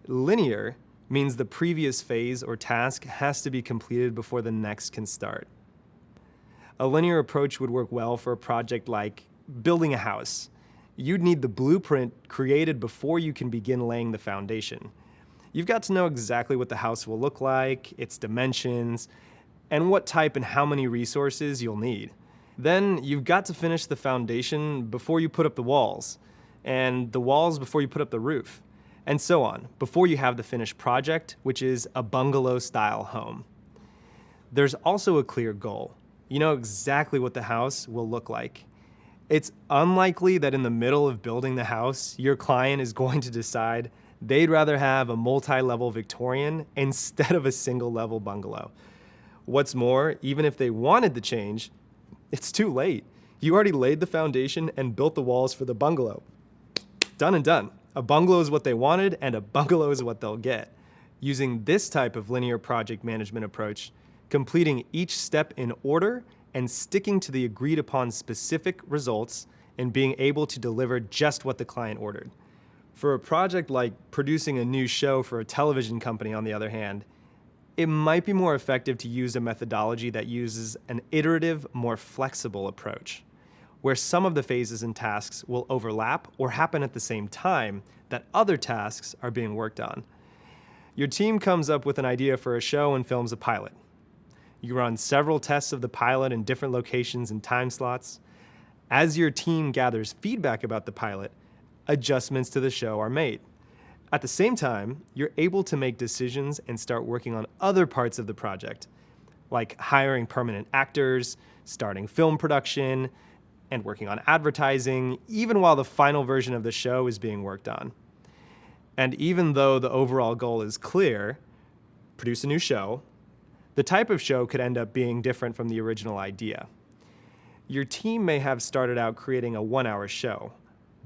Linear means the previous phase or task has to be completed before the next can start. A linear approach would work well for a project like building a house. You'd need the blueprint created before you can begin laying the foundation. You've got to know exactly what the house will look like, its dimensions, and what type and how many resources you'll need. Then you've got to finish the foundation before you put up the walls, and the walls before you put up the roof, and so on, before you have the finished project, which is a bungalow-style home. There's also a clear goal. You know exactly what the house will look like. It's unlikely that in the middle of building the house, your client is going to decide they'd rather have a multi-level Victorian instead of a single-level bungalow. What's more, even if they wanted to change, it's too late. You already laid the foundation and built the walls for the bungalow. Done and done. A bungalow is what they wanted, and a bungalow is what they'll get. Using this type of linear project management approach, completing each step in order and sticking to the agreed upon specific results and being able to deliver just what the client ordered. For a project like producing a new show for a television company, on the other hand, it might be more effective to use a methodology that uses an iterative, more flexible approach, where some of the phases and tasks will overlap or happen at the same time that other tasks are being worked on. Your team comes up with an idea for a show and films a pilot. You run several tests of the pilot in different locations and time slots. As your team gathers feedback about the pilot, adjustments to the show are made. At the same time, you're able to make decisions and start working on other parts of the project, like hiring permanent actors, starting film production, and working on advertising, even while the final version of the show is being worked on. And even though the overall goal is clear, produce a new show, the type of show could end up being different from the original idea. Your team may have started out creating a 1-hour show,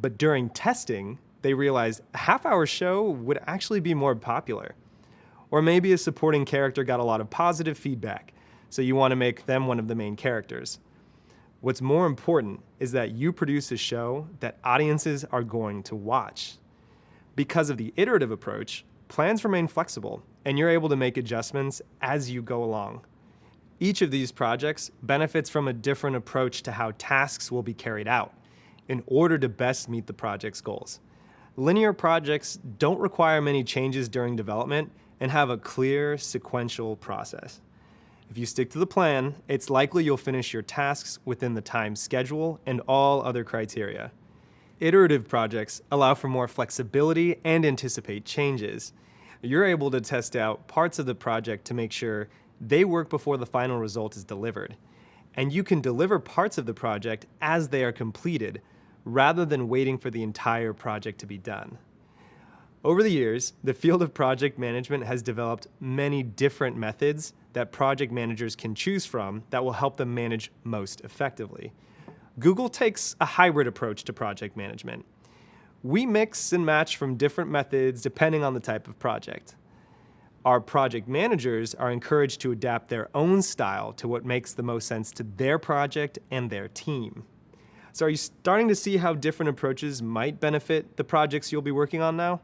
but during testing, they realized a half-hour show would actually be more popular. Or maybe a supporting character got a lot of positive feedback, so you want to make them one of the main characters. What's more important is that you produce a show that audiences are going to watch. Because of the iterative approach, plans remain flexible, and you're able to make adjustments as you go along. Each of these projects benefits from a different approach to how tasks will be carried out in order to best meet the project's goals. Linear projects don't require many changes during development and have a clear, sequential process. If you stick to the plan, it's likely you'll finish your tasks within the time schedule and all other criteria. Iterative projects allow for more flexibility and anticipate changes. You're able to test out parts of the project to make sure they work before the final result is delivered. And you can deliver parts of the project as they are completed, rather than waiting for the entire project to be done. Over the years, the field of project management has developed many different methods that project managers can choose from that will help them manage most effectively. Google takes a hybrid approach to project management. We mix and match from different methods depending on the type of project. Our project managers are encouraged to adapt their own style to what makes the most sense to their project and their team. So are you starting to see how different approaches might benefit the projects you'll be working on now?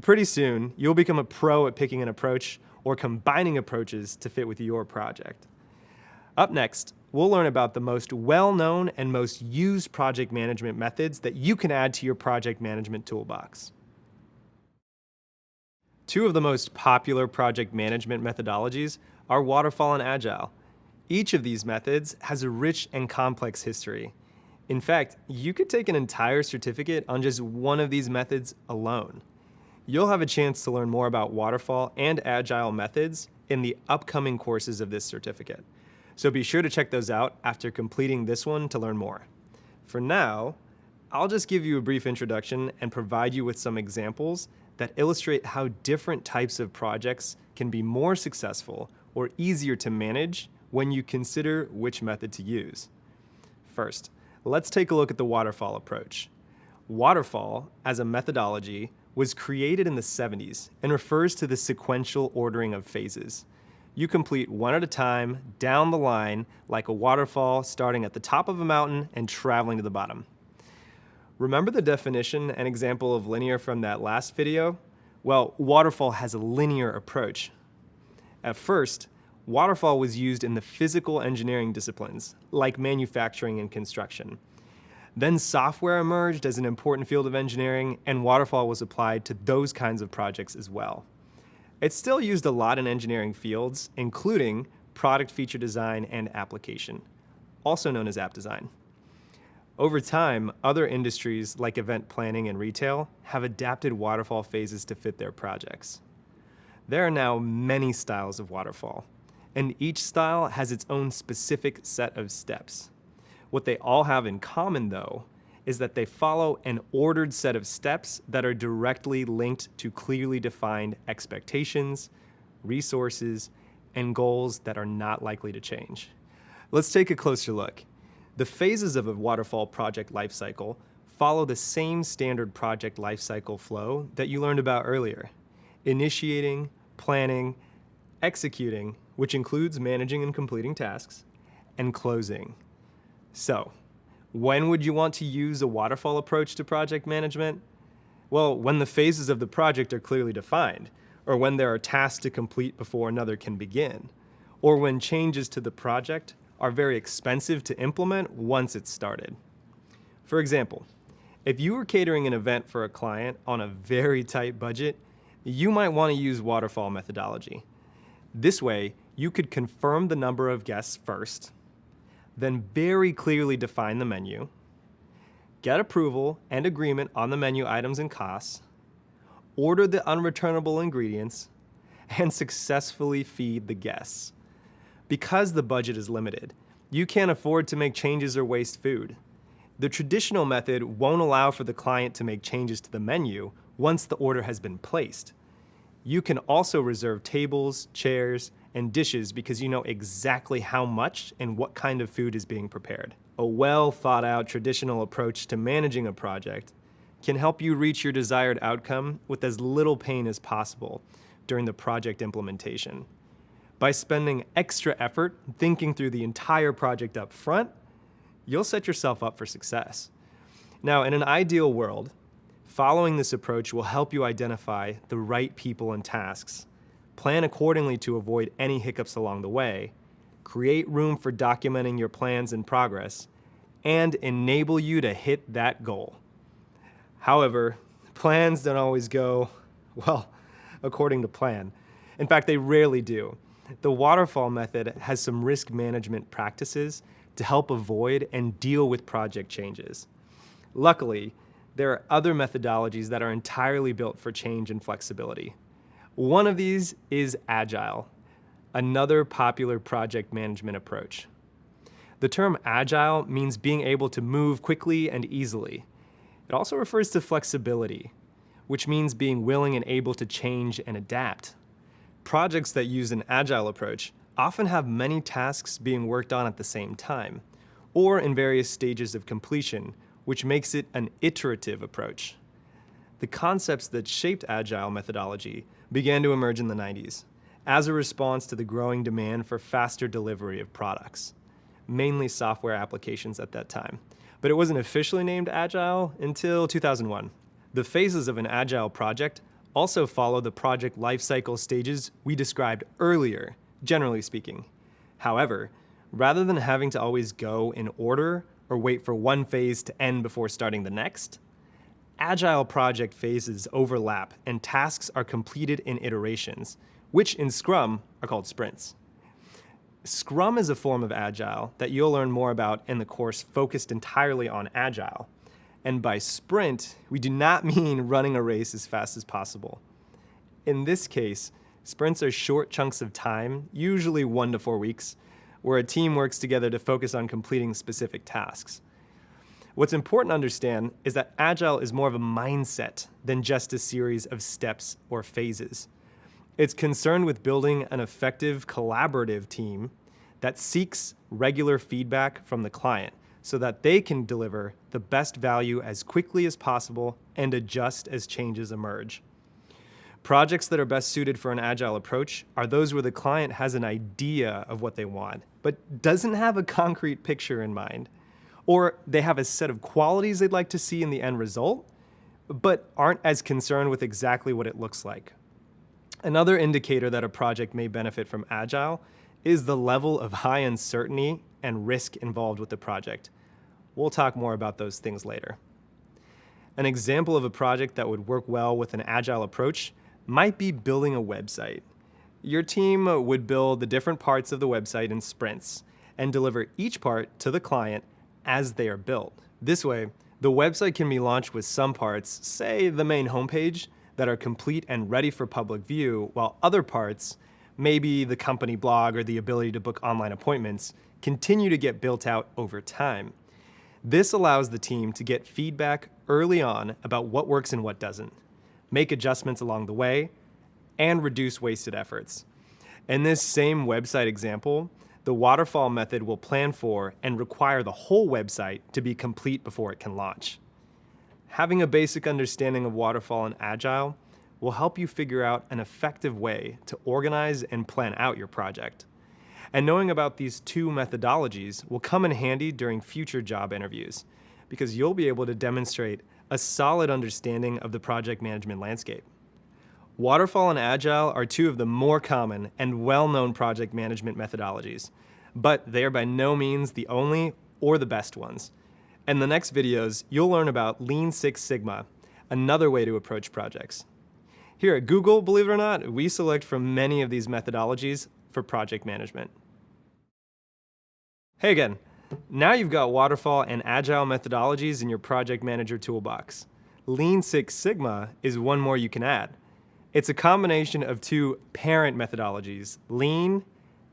Pretty soon, you'll become a pro at picking an approach or combining approaches to fit with your project. Up next, we'll learn about the most well-known and most used project management methods that you can add to your project management toolbox. Two of the most popular project management methodologies are Waterfall and Agile. Each of these methods has a rich and complex history. In fact, you could take an entire certificate on just one of these methods alone. You'll have a chance to learn more about Waterfall and Agile methods in the upcoming courses of this certificate. So be sure to check those out after completing this one to learn more. For now, I'll just give you a brief introduction and provide you with some examples that illustrate how different types of projects can be more successful or easier to manage when you consider which method to use. First, let's take a look at the waterfall approach. Waterfall, as a methodology, was created in the 70s and refers to the sequential ordering of phases. You complete one at a time, down the line, like a waterfall starting at the top of a mountain and traveling to the bottom. Remember the definition and example of linear from that last video? Well, waterfall has a linear approach. At first, waterfall was used in the physical engineering disciplines, like manufacturing and construction. Then software emerged as an important field of engineering, and waterfall was applied to those kinds of projects as well. It's still used a lot in engineering fields, including product feature design and application, also known as app design. Over time, other industries like event planning and retail have adapted waterfall phases to fit their projects. There are now many styles of waterfall, and each style has its own specific set of steps. What they all have in common, though, is that they follow an ordered set of steps that are directly linked to clearly defined expectations, resources, and goals that are not likely to change. Let's take a closer look. The phases of a waterfall project lifecycle follow the same standard project lifecycle flow that you learned about earlier: initiating, planning, executing, which includes managing and completing tasks, and closing. So, when would you want to use a waterfall approach to project management? Well, when the phases of the project are clearly defined, or when there are tasks to complete before another can begin, or when changes to the project are very expensive to implement once it's started. For example, if you were catering an event for a client on a very tight budget, you might want to use waterfall methodology. This way, you could confirm the number of guests first, then very clearly define the menu, get approval and agreement on the menu items and costs, order the unreturnable ingredients, and successfully feed the guests. Because the budget is limited, you can't afford to make changes or waste food. The traditional method won't allow for the client to make changes to the menu once the order has been placed. You can also reserve tables, chairs, and dishes because you know exactly how much and what kind of food is being prepared. A well thought out traditional approach to managing a project can help you reach your desired outcome with as little pain as possible during the project implementation. By spending extra effort thinking through the entire project up front, you'll set yourself up for success. Now, in an ideal world, following this approach will help you identify the right people and tasks, plan accordingly to avoid any hiccups along the way, create room for documenting your plans and progress, and enable you to hit that goal. However, plans don't always go, well, according to plan. In fact, they rarely do. The waterfall method has some risk management practices to help avoid and deal with project changes. Luckily, there are other methodologies that are entirely built for change and flexibility. One of these is Agile, another popular project management approach. The term Agile means being able to move quickly and easily. It also refers to flexibility, which means being willing and able to change and adapt. Projects that use an Agile approach often have many tasks being worked on at the same time, or in various stages of completion, which makes it an iterative approach. The concepts that shaped Agile methodology began to emerge in the 90s as a response to the growing demand for faster delivery of products, mainly software applications at that time. But it wasn't officially named Agile until 2001. The phases of an Agile project also follow the project lifecycle stages we described earlier, generally speaking. However, rather than having to always go in order or wait for one phase to end before starting the next, Agile project phases overlap and tasks are completed in iterations, which in Scrum are called sprints. Scrum is a form of Agile that you'll learn more about in the course focused entirely on Agile. And by sprint, we do not mean running a race as fast as possible. In this case, sprints are short chunks of time, usually 1 to 4 weeks, where a team works together to focus on completing specific tasks. What's important to understand is that Agile is more of a mindset than just a series of steps or phases. It's concerned with building an effective collaborative team that seeks regular feedback from the client so that they can deliver the best value as quickly as possible and adjust as changes emerge. Projects that are best suited for an Agile approach are those where the client has an idea of what they want, but doesn't have a concrete picture in mind. Or they have a set of qualities they'd like to see in the end result, but aren't as concerned with exactly what it looks like. Another indicator that a project may benefit from Agile is the level of high uncertainty and risk involved with the project. We'll talk more about those things later. An example of a project that would work well with an Agile approach might be building a website. Your team would build the different parts of the website in sprints and deliver each part to the client as they are built. This way, the website can be launched with some parts, say the main homepage, that are complete and ready for public view, while other parts, maybe the company blog or the ability to book online appointments, continue to get built out over time. This allows the team to get feedback early on about what works and what doesn't, make adjustments along the way, and reduce wasted efforts. In this same website example, the waterfall method will plan for and require the whole website to be complete before it can launch. Having a basic understanding of waterfall and agile will help you figure out an effective way to organize and plan out your project. And knowing about these two methodologies will come in handy during future job interviews, because you'll be able to demonstrate a solid understanding of the project management landscape. Waterfall and Agile are two of the more common and well-known project management methodologies, but they are by no means the only or the best ones. In the next videos, you'll learn about Lean Six Sigma, another way to approach projects. Here at Google, believe it or not, we select from many of these methodologies for project management. Hey again, now you've got Waterfall and Agile methodologies in your project manager toolbox. Lean Six Sigma is one more you can add. It's a combination of two parent methodologies, Lean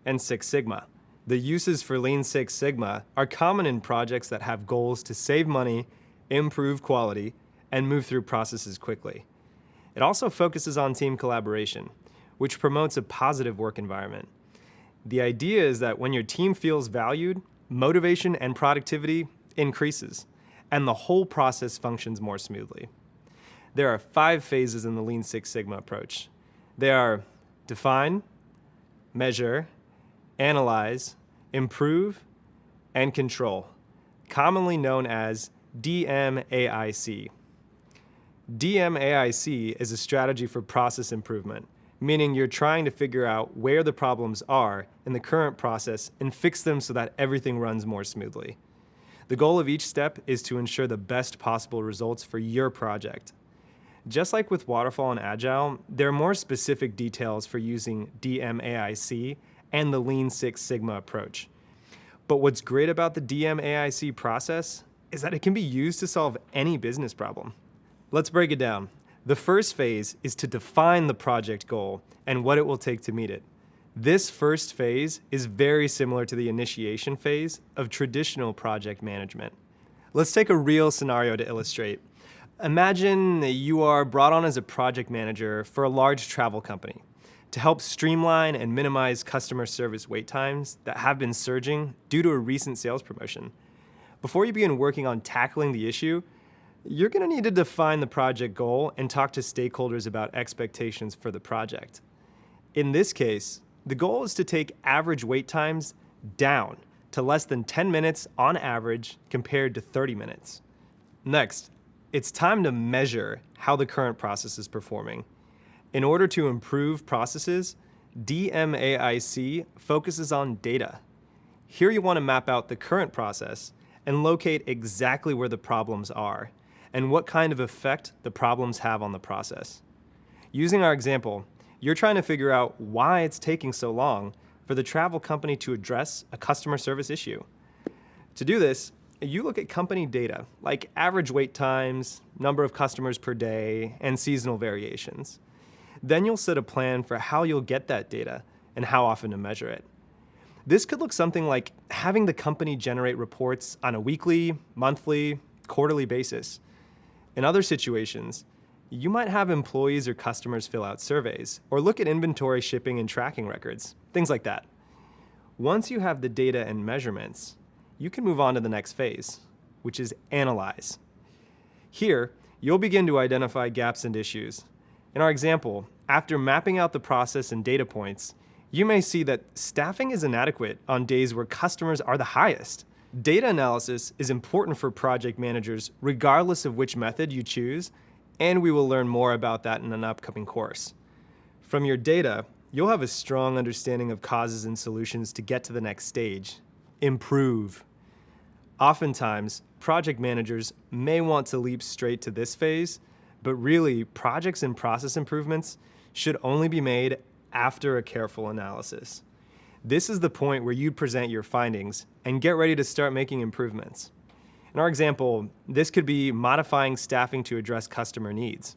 and Six Sigma. The uses for Lean Six Sigma are common in projects that have goals to save money, improve quality, and move through processes quickly. It also focuses on team collaboration, which promotes a positive work environment. The idea is that when your team feels valued, motivation and productivity increases, and the whole process functions more smoothly. There are 5 phases in the Lean Six Sigma approach. They are define, measure, analyze, improve, and control, commonly known as DMAIC. DMAIC is a strategy for process improvement, meaning you're trying to figure out where the problems are in the current process and fix them so that everything runs more smoothly. The goal of each step is to ensure the best possible results for your project. Just like with Waterfall and Agile, there are more specific details for using DMAIC and the Lean Six Sigma approach. But what's great about the DMAIC process is that it can be used to solve any business problem. Let's break it down. The first phase is to define the project goal and what it will take to meet it. This first phase is very similar to the initiation phase of traditional project management. Let's take a real scenario to illustrate. Imagine that you are brought on as a project manager for a large travel company to help streamline and minimize customer service wait times that have been surging due to a recent sales promotion. Before you begin working on tackling the issue, you're going to need to define the project goal and talk to stakeholders about expectations for the project. In this case, the goal is to take average wait times down to less than 10 minutes on average compared to 30 minutes. Next, it's time to measure how the current process is performing. In order to improve processes, DMAIC focuses on data. Here you want to map out the current process and locate exactly where the problems are and what kind of effect the problems have on the process. Using our example, you're trying to figure out why it's taking so long for the travel company to address a customer service issue. To do this, you look at company data, like average wait times, number of customers per day, and seasonal variations. Then you'll set a plan for how you'll get that data and how often to measure it. This could look something like having the company generate reports on a weekly, monthly, quarterly basis. In other situations, you might have employees or customers fill out surveys or look at inventory, shipping, and tracking records, things like that. Once you have the data and measurements, you can move on to the next phase, which is analyze. Here, you'll begin to identify gaps and issues. In our example, after mapping out the process and data points, you may see that staffing is inadequate on days where customers are the highest. Data analysis is important for project managers regardless of which method you choose, and we will learn more about that in an upcoming course. From your data, you'll have a strong understanding of causes and solutions to get to the next stage. Improve. Oftentimes, project managers may want to leap straight to this phase, but really, projects and process improvements should only be made after a careful analysis. This is the point where you'd present your findings and get ready to start making improvements. In our example, this could be modifying staffing to address customer needs.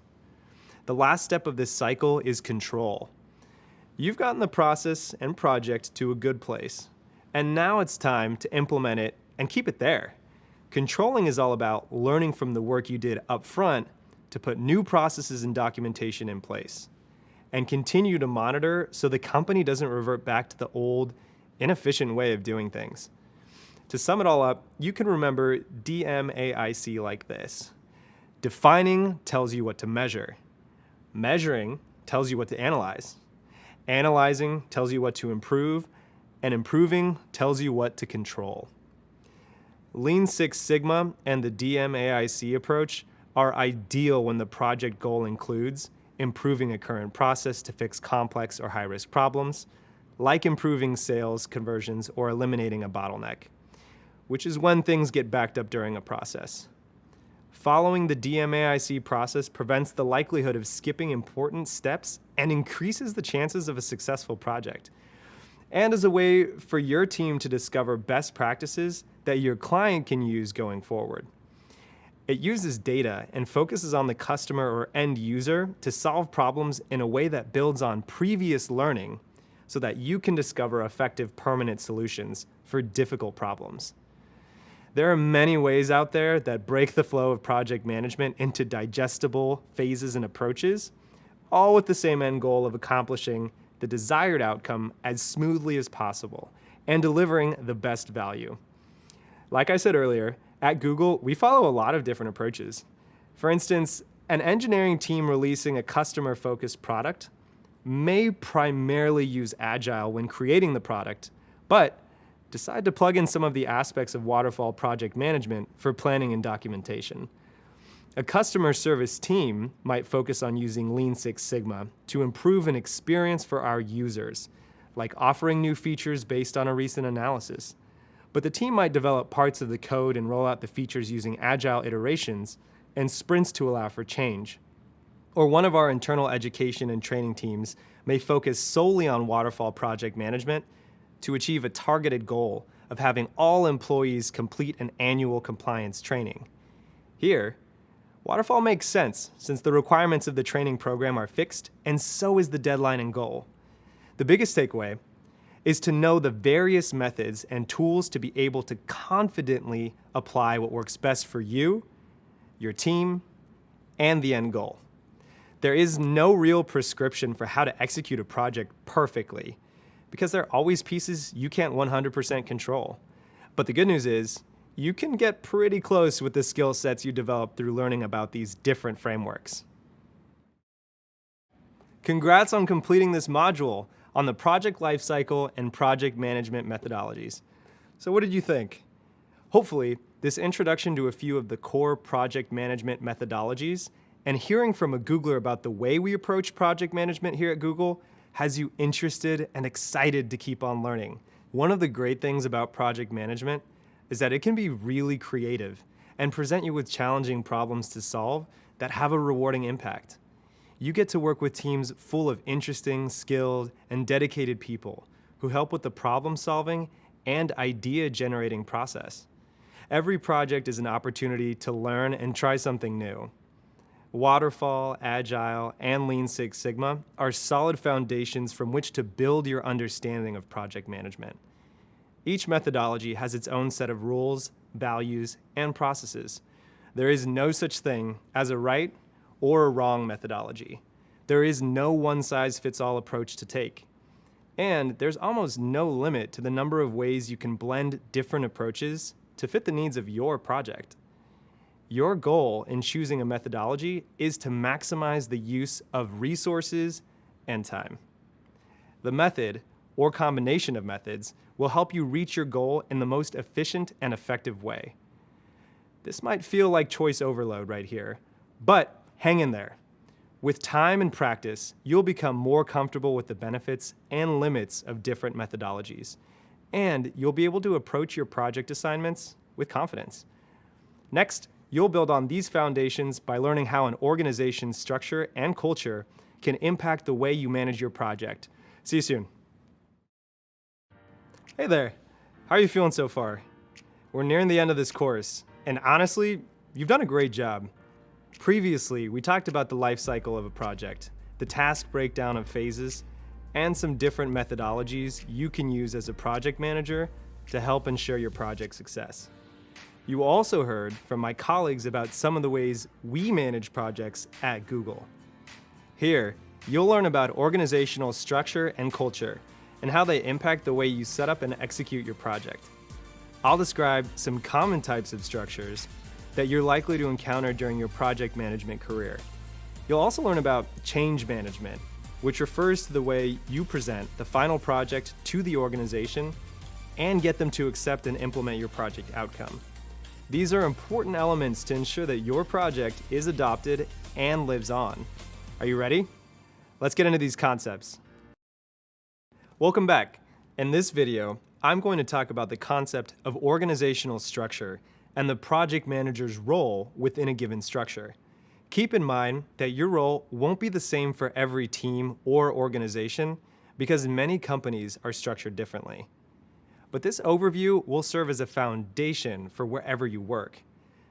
The last step of this cycle is control. You've gotten the process and project to a good place, and now it's time to implement it and keep it there. Controlling is all about learning from the work you did up front to put new processes and documentation in place. and continue to monitor so the company doesn't revert back to the old, inefficient way of doing things. To sum it all up, you can remember DMAIC like this. Defining tells you what to measure. Measuring tells you what to analyze. Analyzing tells you what to improve, and improving tells you what to control. Lean Six Sigma and the DMAIC approach are ideal when the project goal includes improving a current process to fix complex or high-risk problems, like improving sales conversions or eliminating a bottleneck, which is when things get backed up during a process. Following the DMAIC process prevents the likelihood of skipping important steps and increases the chances of a successful project, and is a way for your team to discover best practices that your client can use going forward. It uses data and focuses on the customer or end user to solve problems in a way that builds on previous learning so that you can discover effective permanent solutions for difficult problems. There are many ways out there that break the flow of project management into digestible phases and approaches, all with the same end goal of accomplishing the desired outcome as smoothly as possible and delivering the best value. Like I said earlier, at Google, we follow a lot of different approaches. For instance, an engineering team releasing a customer-focused product may primarily use Agile when creating the product, but decide to plug in some of the aspects of waterfall project management for planning and documentation. A customer service team might focus on using Lean Six Sigma to improve an experience for our users, like offering new features based on a recent analysis. But the team might develop parts of the code and roll out the features using agile iterations and sprints to allow for change. Or one of our internal education and training teams may focus solely on waterfall project management to achieve a targeted goal of having all employees complete an annual compliance training. Here, waterfall makes sense since the requirements of the training program are fixed and so is the deadline and goal. The biggest takeaway is to know the various methods and tools to be able to confidently apply what works best for you, your team, and the end goal. There is no real prescription for how to execute a project perfectly, because there are always pieces you can't 100% control. But the good news is, you can get pretty close with the skill sets you develop through learning about these different frameworks. Congrats on completing this module on the project lifecycle and project management methodologies. So what did you think? Hopefully, this introduction to a few of the core project management methodologies and hearing from a Googler about the way we approach project management here at Google has you interested and excited to keep on learning. One of the great things about project management is that it can be really creative and present you with challenging problems to solve that have a rewarding impact. You get to work with teams full of interesting, skilled, and dedicated people who help with the problem solving and idea generating process. Every project is an opportunity to learn and try something new. Waterfall, Agile, and Lean Six Sigma are solid foundations from which to build your understanding of project management. Each methodology has its own set of rules, values, and processes. There is no such thing as a right or a wrong methodology. There is no one-size-fits-all approach to take. And there's almost no limit to the number of ways you can blend different approaches to fit the needs of your project. Your goal in choosing a methodology is to maximize the use of resources and time. The method, or combination of methods, will help you reach your goal in the most efficient and effective way. This might feel like choice overload right here, but hang in there. With time and practice, you'll become more comfortable with the benefits and limits of different methodologies, and you'll be able to approach your project assignments with confidence. Next, you'll build on these foundations by learning how an organization's structure and culture can impact the way you manage your project. See you soon. Hey there, how are you feeling so far? We're nearing the end of this course, and honestly, you've done a great job. Previously, we talked about the life cycle of a project, the task breakdown of phases, and some different methodologies you can use as a project manager to help ensure your project's success. You also heard from my colleagues about some of the ways we manage projects at Google. Here, You'll learn about organizational structure and culture, and how they impact the way you set up and execute your project. I'll describe some common types of structures that you're likely to encounter during your project management career. You'll also learn about change management, which refers to the way you present the final project to the organization and get them to accept and implement your project outcome. These are important elements to ensure that your project is adopted and lives on. Are you ready? Let's get into these concepts. Welcome back. In this video, I'm going to talk about the concept of organizational structure and the project manager's role within a given structure. Keep in mind that your role won't be the same for every team or organization because many companies are structured differently. But this overview will serve as a foundation for wherever you work.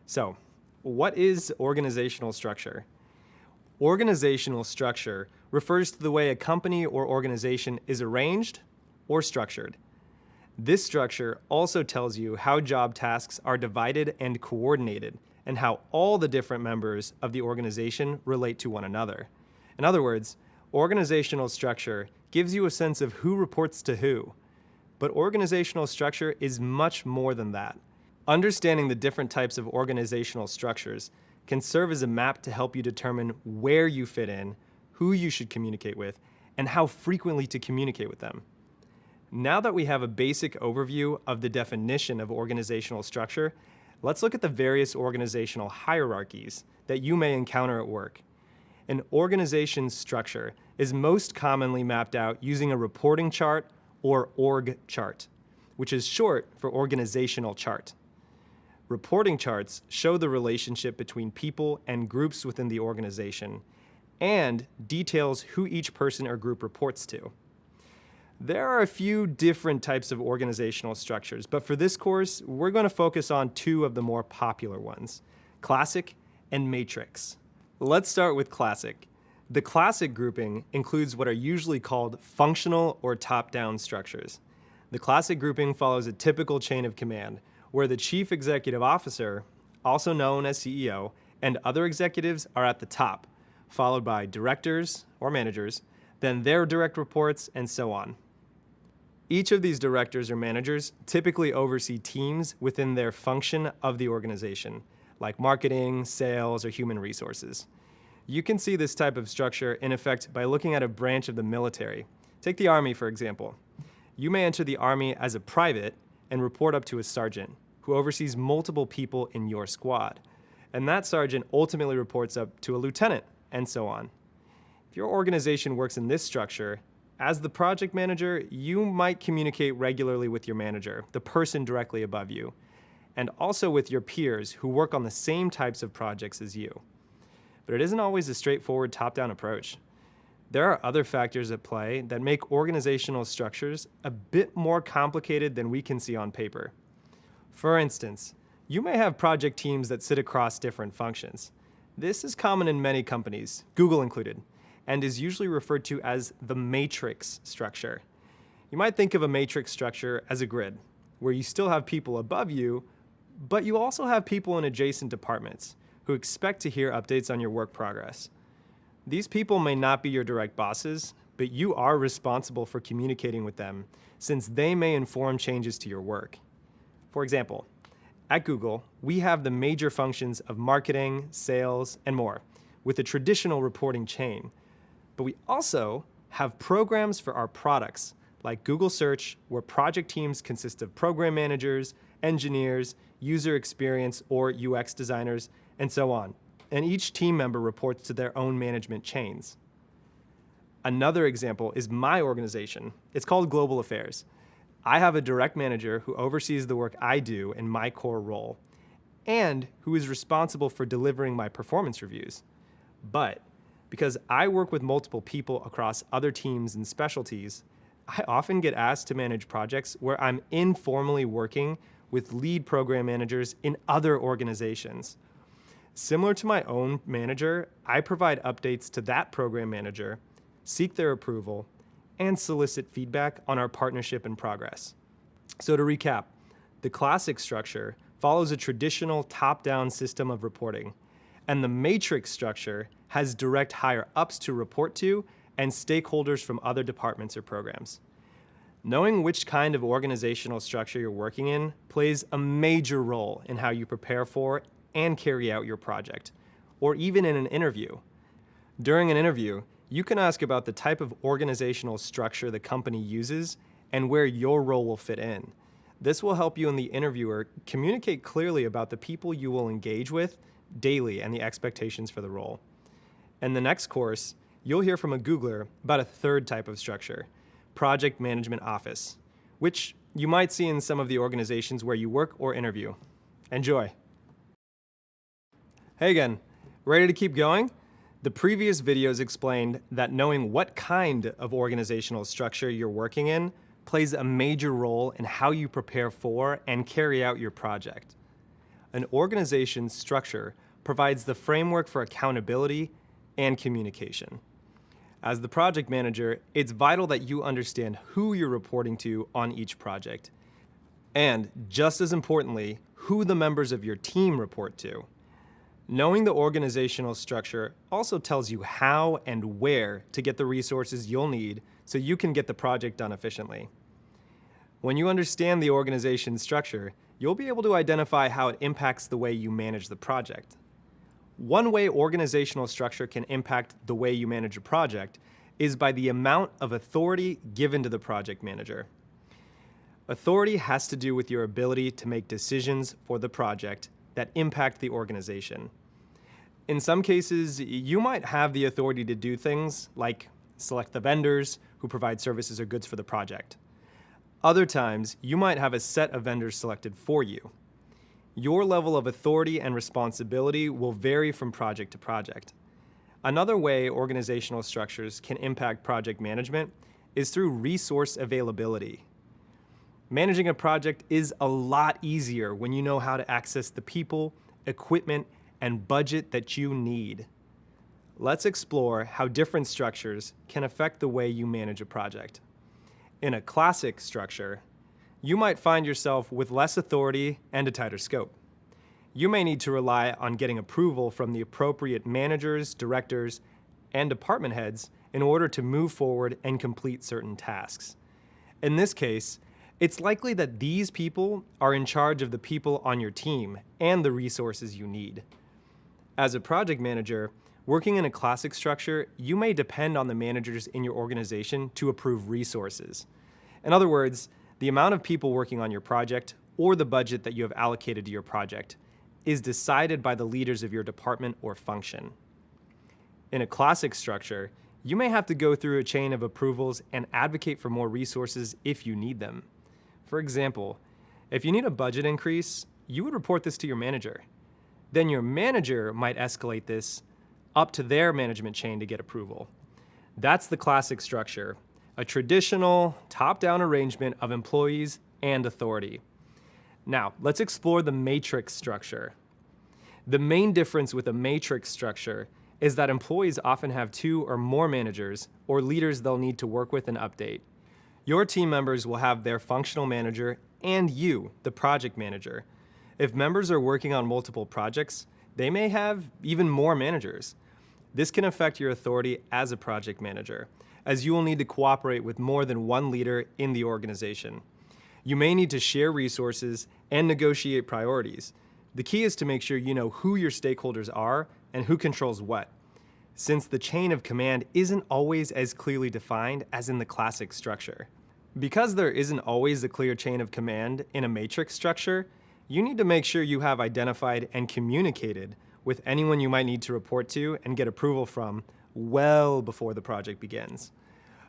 So, what is organizational structure? Organizational structure refers to the way a company or organization is arranged or structured. This structure also tells you how job tasks are divided and coordinated, and how all the different members of the organization relate to one another. In other words, organizational structure gives you a sense of who reports to who. But organizational structure is much more than that. Understanding the different types of organizational structures can serve as a map to help you determine where you fit in, who you should communicate with, and how frequently to communicate with them. Now that we have a basic overview of the definition of organizational structure, let's look at the various organizational hierarchies that you may encounter at work. An organization's structure is most commonly mapped out using a reporting chart or org chart, which is short for organizational chart. Reporting charts show the relationship between people and groups within the organization and details who each person or group reports to. There are a few different types of organizational structures, but for this course, we're going to focus on two of the more popular ones, classic and matrix. Let's start with classic. The classic grouping includes what are usually called functional or top-down structures. The classic grouping follows a typical chain of command, where the chief executive officer, also known as CEO, and other executives are at the top, followed by directors or managers, then their direct reports, and so on. Each of these directors or managers typically oversee teams within their function of the organization, like marketing, sales, or human resources. You can see this type of structure in effect by looking at a branch of the military. Take the Army, for example. You may enter the Army as a private and report up to a sergeant, who oversees multiple people in your squad. And that sergeant ultimately reports up to a lieutenant, and so on. If your organization works in this structure, as the project manager, you might communicate regularly with your manager, the person directly above you, and also with your peers who work on the same types of projects as you. But it isn't always a straightforward top-down approach. There are other factors at play that make organizational structures a bit more complicated than we can see on paper. For instance, you may have project teams that sit across different functions. This is common in many companies, Google included, and is usually referred to as the matrix structure. You might think of a matrix structure as a grid, where you still have people above you, but you also have people in adjacent departments who expect to hear updates on your work progress. These people may not be your direct bosses, but you are responsible for communicating with them, since they may inform changes to your work. For example, at Google, we have the major functions of marketing, sales, and more, with a traditional reporting chain. But we also have programs for our products, like Google Search, where project teams consist of program managers, engineers, user experience or UX designers, and so on. And each team member reports to their own management chains. Another example is my organization. It's called Global Affairs. I have a direct manager who oversees the work I do in my core role, and who is responsible for delivering my performance reviews. But because I work with multiple people across other teams and specialties, I often get asked to manage projects where I'm informally working with lead program managers in other organizations. Similar to my own manager, I provide updates to that program manager, seek their approval, and solicit feedback on our partnership and progress. So to recap, the classic structure follows a traditional top-down system of reporting, and the matrix structure has direct higher-ups to report to and stakeholders from other departments or programs. Knowing which kind of organizational structure you're working in plays a major role in how you prepare for and carry out your project, or even in an interview. During an interview, you can ask about the type of organizational structure the company uses and where your role will fit in. This will help you and the interviewer communicate clearly about the people you will engage with daily and the expectations for the role. In the next course, you'll hear from a Googler about a third type of structure, Project Management Office, which you might see in some of the organizations where you work or interview. Enjoy. Hey again, ready to keep going? The previous videos explained that knowing what kind of organizational structure you're working in plays a major role in how you prepare for and carry out your project. An organization's structure provides the framework for accountability and communication. As the project manager, it's vital that you understand who you're reporting to on each project, and just as importantly, who the members of your team report to. Knowing the organizational structure also tells you how and where to get the resources you'll need so you can get the project done efficiently. When you understand the organization's structure, you'll be able to identify how it impacts the way you manage the project. One way organizational structure can impact the way you manage a project is by the amount of authority given to the project manager. Authority has to do with your ability to make decisions for the project that impact the organization. In some cases, you might have the authority to do things like select the vendors who provide services or goods for the project. Other times, you might have a set of vendors selected for you. Your level of authority and responsibility will vary from project to project. Another way organizational structures can impact project management is through resource availability. Managing a project is a lot easier when you know how to access the people, equipment, and budget that you need. Let's explore how different structures can affect the way you manage a project. In a classic structure, you might find yourself with less authority and a tighter scope. You may need to rely on getting approval from the appropriate managers, directors, and department heads in order to move forward and complete certain tasks. In this case, it's likely that these people are in charge of the people on your team and the resources you need. As a project manager, working in a classic structure, you may depend on the managers in your organization to approve resources. In other words, the amount of people working on your project or the budget that you have allocated to your project is decided by the leaders of your department or function. In a classic structure, you may have to go through a chain of approvals and advocate for more resources if you need them. For example, if you need a budget increase, you would report this to your manager. Then your manager might escalate this up to their management chain to get approval. That's the classic structure, a traditional top-down arrangement of employees and authority. Now, let's explore the matrix structure. The main difference with a matrix structure is that employees often have 2 or more managers or leaders they'll need to work with and update. Your team members will have their functional manager and you, the project manager. If members are working on multiple projects, they may have even more managers. This can affect your authority as a project manager, as you will need to cooperate with more than one leader in the organization. You may need to share resources and negotiate priorities. The key is to make sure you know who your stakeholders are and who controls what, since the chain of command isn't always as clearly defined as in the classic structure. Because there isn't always a clear chain of command in a matrix structure, you need to make sure you have identified and communicated with anyone you might need to report to and get approval from well before the project begins.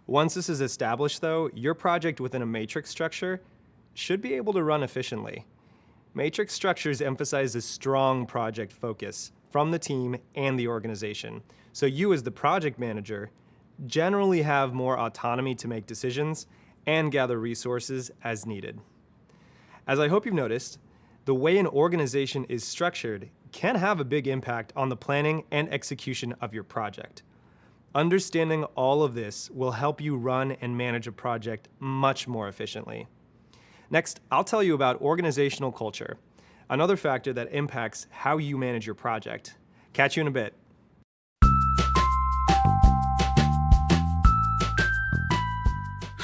Once this is established, though, your project within a matrix structure should be able to run efficiently. Matrix structures emphasize a strong project focus from the team and the organization, so you as the project manager generally have more autonomy to make decisions and gather resources as needed. As I hope you've noticed, the way an organization is structured can have a big impact on the planning and execution of your project. Understanding all of this will help you run and manage a project much more efficiently. Next, I'll tell you about organizational culture, another factor that impacts how you manage your project. Catch you in a bit.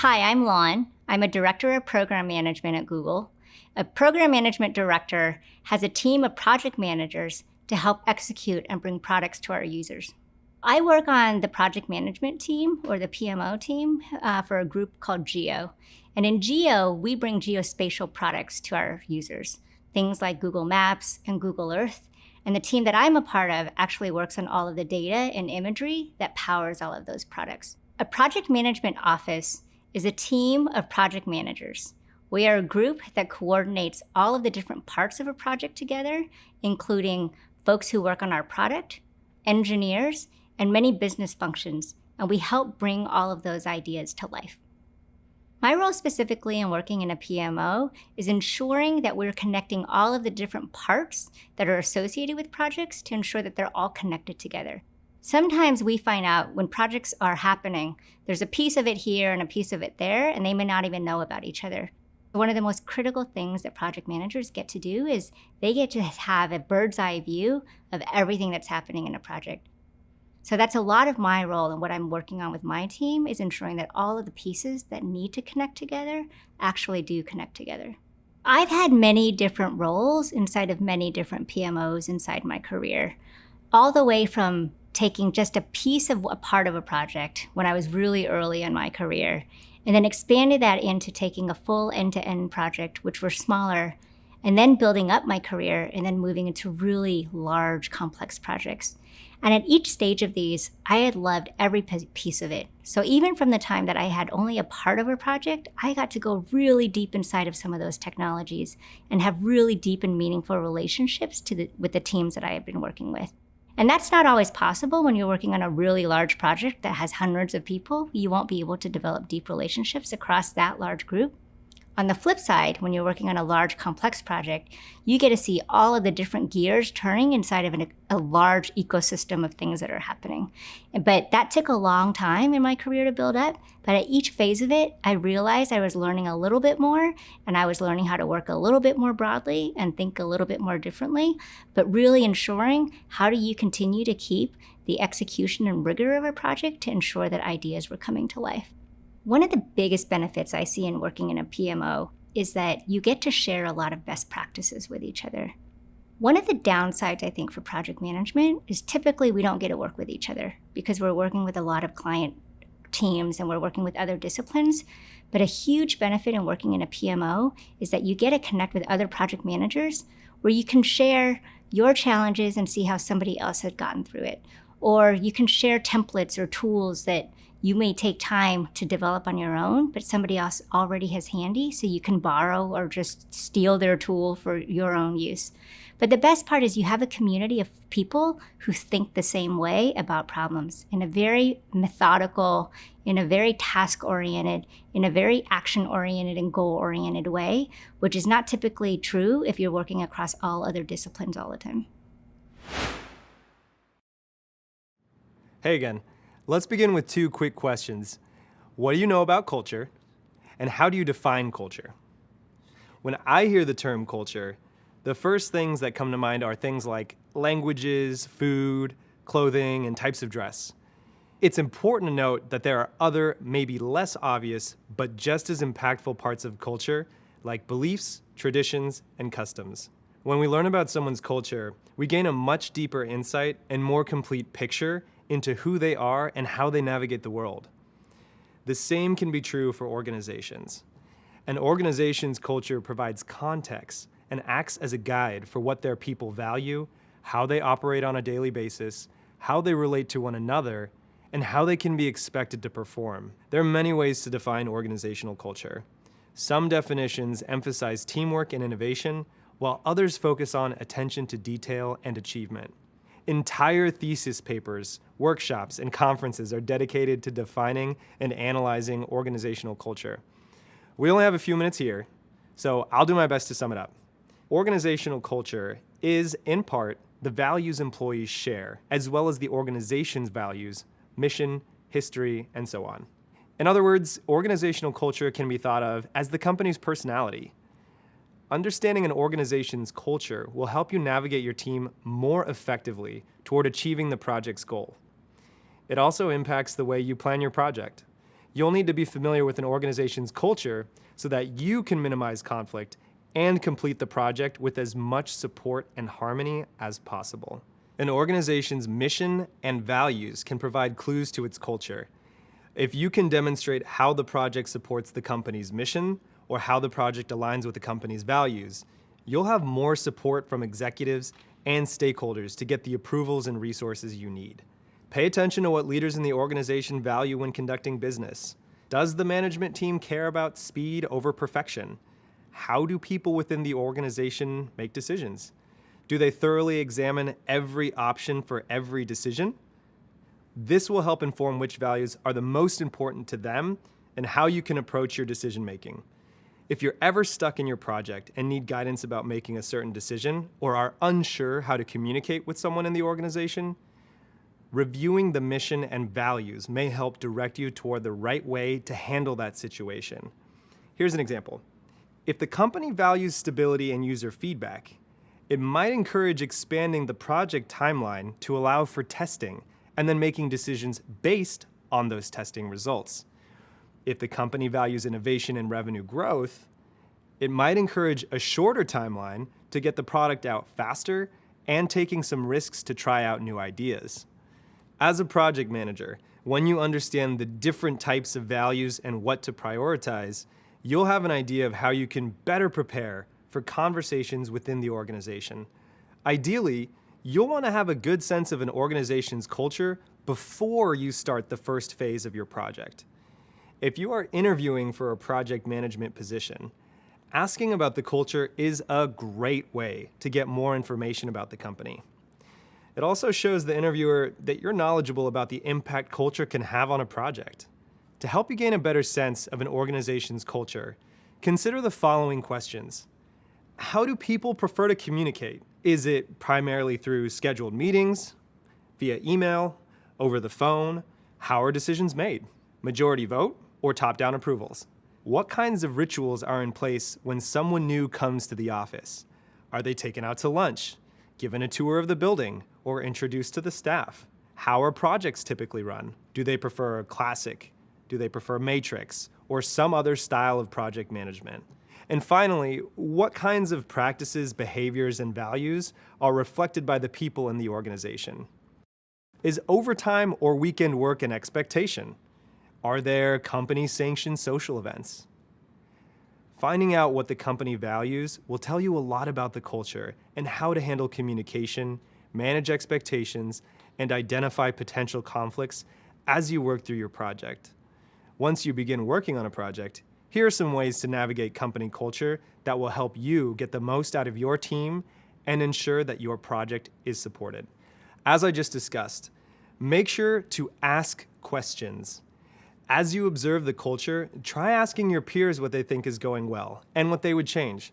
Hi, I'm Lon. I'm a director of program management at Google. A program management director has a team of project managers to help execute and bring products to our users. I work on the project management team, or the PMO team, for a group called Geo. And in Geo, we bring geospatial products to our users, things like Google Maps and Google Earth. And the team that I'm a part of actually works on all of the data and imagery that powers all of those products. A project management office is a team of project managers. We are a group that coordinates all of the different parts of a project together, including folks who work on our product, engineers, and many business functions, and we help bring all of those ideas to life. My role specifically in working in a PMO is ensuring that we're connecting all of the different parts that are associated with projects to ensure that they're all connected together. Sometimes we find out when projects are happening, there's a piece of it here and a piece of it there, and they may not even know about each other. One of the most critical things that project managers get to do is they get to have a bird's eye view of everything that's happening in a project. So that's a lot of my role, and what I'm working on with my team is ensuring that all of the pieces that need to connect together actually do connect together. I've had many different roles inside of many different PMOs inside my career, all the way from taking just a piece of a part of a project when I was really early in my career, and then expanded that into taking a full end-to-end project, which were smaller, and then building up my career and then moving into really large, complex projects. And at each stage of these, I had loved every piece of it. So even from the time that I had only a part of a project, I got to go really deep inside of some of those technologies and have really deep and meaningful relationships with the teams that I have been working with. And that's not always possible when you're working on a really large project that has hundreds of people. You won't be able to develop deep relationships across that large group. On the flip side, when you're working on a large, complex project, you get to see all of the different gears turning inside of a large ecosystem of things that are happening. But that took a long time in my career to build up. But at each phase of it, I realized I was learning a little bit more, and I was learning how to work a little bit more broadly and think a little bit more differently, but really ensuring how do you continue to keep the execution and rigor of a project to ensure that ideas were coming to life. One of the biggest benefits I see in working in a PMO is that you get to share a lot of best practices with each other. One of the downsides, I think, for project management is typically we don't get to work with each other because we're working with a lot of client teams and we're working with other disciplines. But a huge benefit in working in a PMO is that you get to connect with other project managers where you can share your challenges and see how somebody else had gotten through it. Or you can share templates or tools that you may take time to develop on your own, but somebody else already has handy, so you can borrow or just steal their tool for your own use. But the best part is you have a community of people who think the same way about problems in a very methodical, in a very task-oriented, in a very action-oriented and goal-oriented way, which is not typically true if you're working across all other disciplines all the time. Hey again. Let's begin with two quick questions. What do you know about culture? And how do you define culture? When I hear the term culture, the first things that come to mind are things like languages, food, clothing, and types of dress. It's important to note that there are other, maybe less obvious, but just as impactful parts of culture, like beliefs, traditions, and customs. When we learn about someone's culture, we gain a much deeper insight and more complete picture into who they are and how they navigate the world. The same can be true for organizations. An organization's culture provides context and acts as a guide for what their people value, how they operate on a daily basis, how they relate to one another, and how they can be expected to perform. There are many ways to define organizational culture. Some definitions emphasize teamwork and innovation, while others focus on attention to detail and achievement. Entire thesis papers, workshops, and conferences are dedicated to defining and analyzing organizational culture. We only have a few minutes here, so I'll do my best to sum it up. Organizational culture is, in part, the values employees share, as well as the organization's values, mission, history, and so on. In other words, organizational culture can be thought of as the company's personality. Understanding an organization's culture will help you navigate your team more effectively toward achieving the project's goal. It also impacts the way you plan your project. You'll need to be familiar with an organization's culture so that you can minimize conflict and complete the project with as much support and harmony as possible. An organization's mission and values can provide clues to its culture. If you can demonstrate how the project supports the company's mission or how the project aligns with the company's values, you'll have more support from executives and stakeholders to get the approvals and resources you need. Pay attention to what leaders in the organization value when conducting business. Does the management team care about speed over perfection? How do people within the organization make decisions? Do they thoroughly examine every option for every decision? This will help inform which values are the most important to them and how you can approach your decision making. If you're ever stuck in your project and need guidance about making a certain decision or are unsure how to communicate with someone in the organization, reviewing the mission and values may help direct you toward the right way to handle that situation. Here's an example. If the company values stability and user feedback, it might encourage expanding the project timeline to allow for testing and then making decisions based on those testing results. If the company values innovation and revenue growth, it might encourage a shorter timeline to get the product out faster and taking some risks to try out new ideas. As a project manager, when you understand the different types of values and what to prioritize, you'll have an idea of how you can better prepare for conversations within the organization. Ideally, you'll want to have a good sense of an organization's culture before you start the first phase of your project. If you are interviewing for a project management position, asking about the culture is a great way to get more information about the company. It also shows the interviewer that you're knowledgeable about the impact culture can have on a project. To help you gain a better sense of an organization's culture, consider the following questions. How do people prefer to communicate? Is it primarily through scheduled meetings, via email, over the phone? How are decisions made? Majority vote or top-down approvals? What kinds of rituals are in place when someone new comes to the office? Are they taken out to lunch, given a tour of the building, or introduced to the staff? How are projects typically run? Do they prefer classic? Do they prefer matrix? Or some other style of project management? And finally, what kinds of practices, behaviors, and values are reflected by the people in the organization? Is overtime or weekend work an expectation? Are there company-sanctioned social events? Finding out what the company values will tell you a lot about the culture and how to handle communication, manage expectations, and identify potential conflicts as you work through your project. Once you begin working on a project, here are some ways to navigate company culture that will help you get the most out of your team and ensure that your project is supported. As I just discussed, make sure to ask questions. As you observe the culture, try asking your peers what they think is going well and what they would change.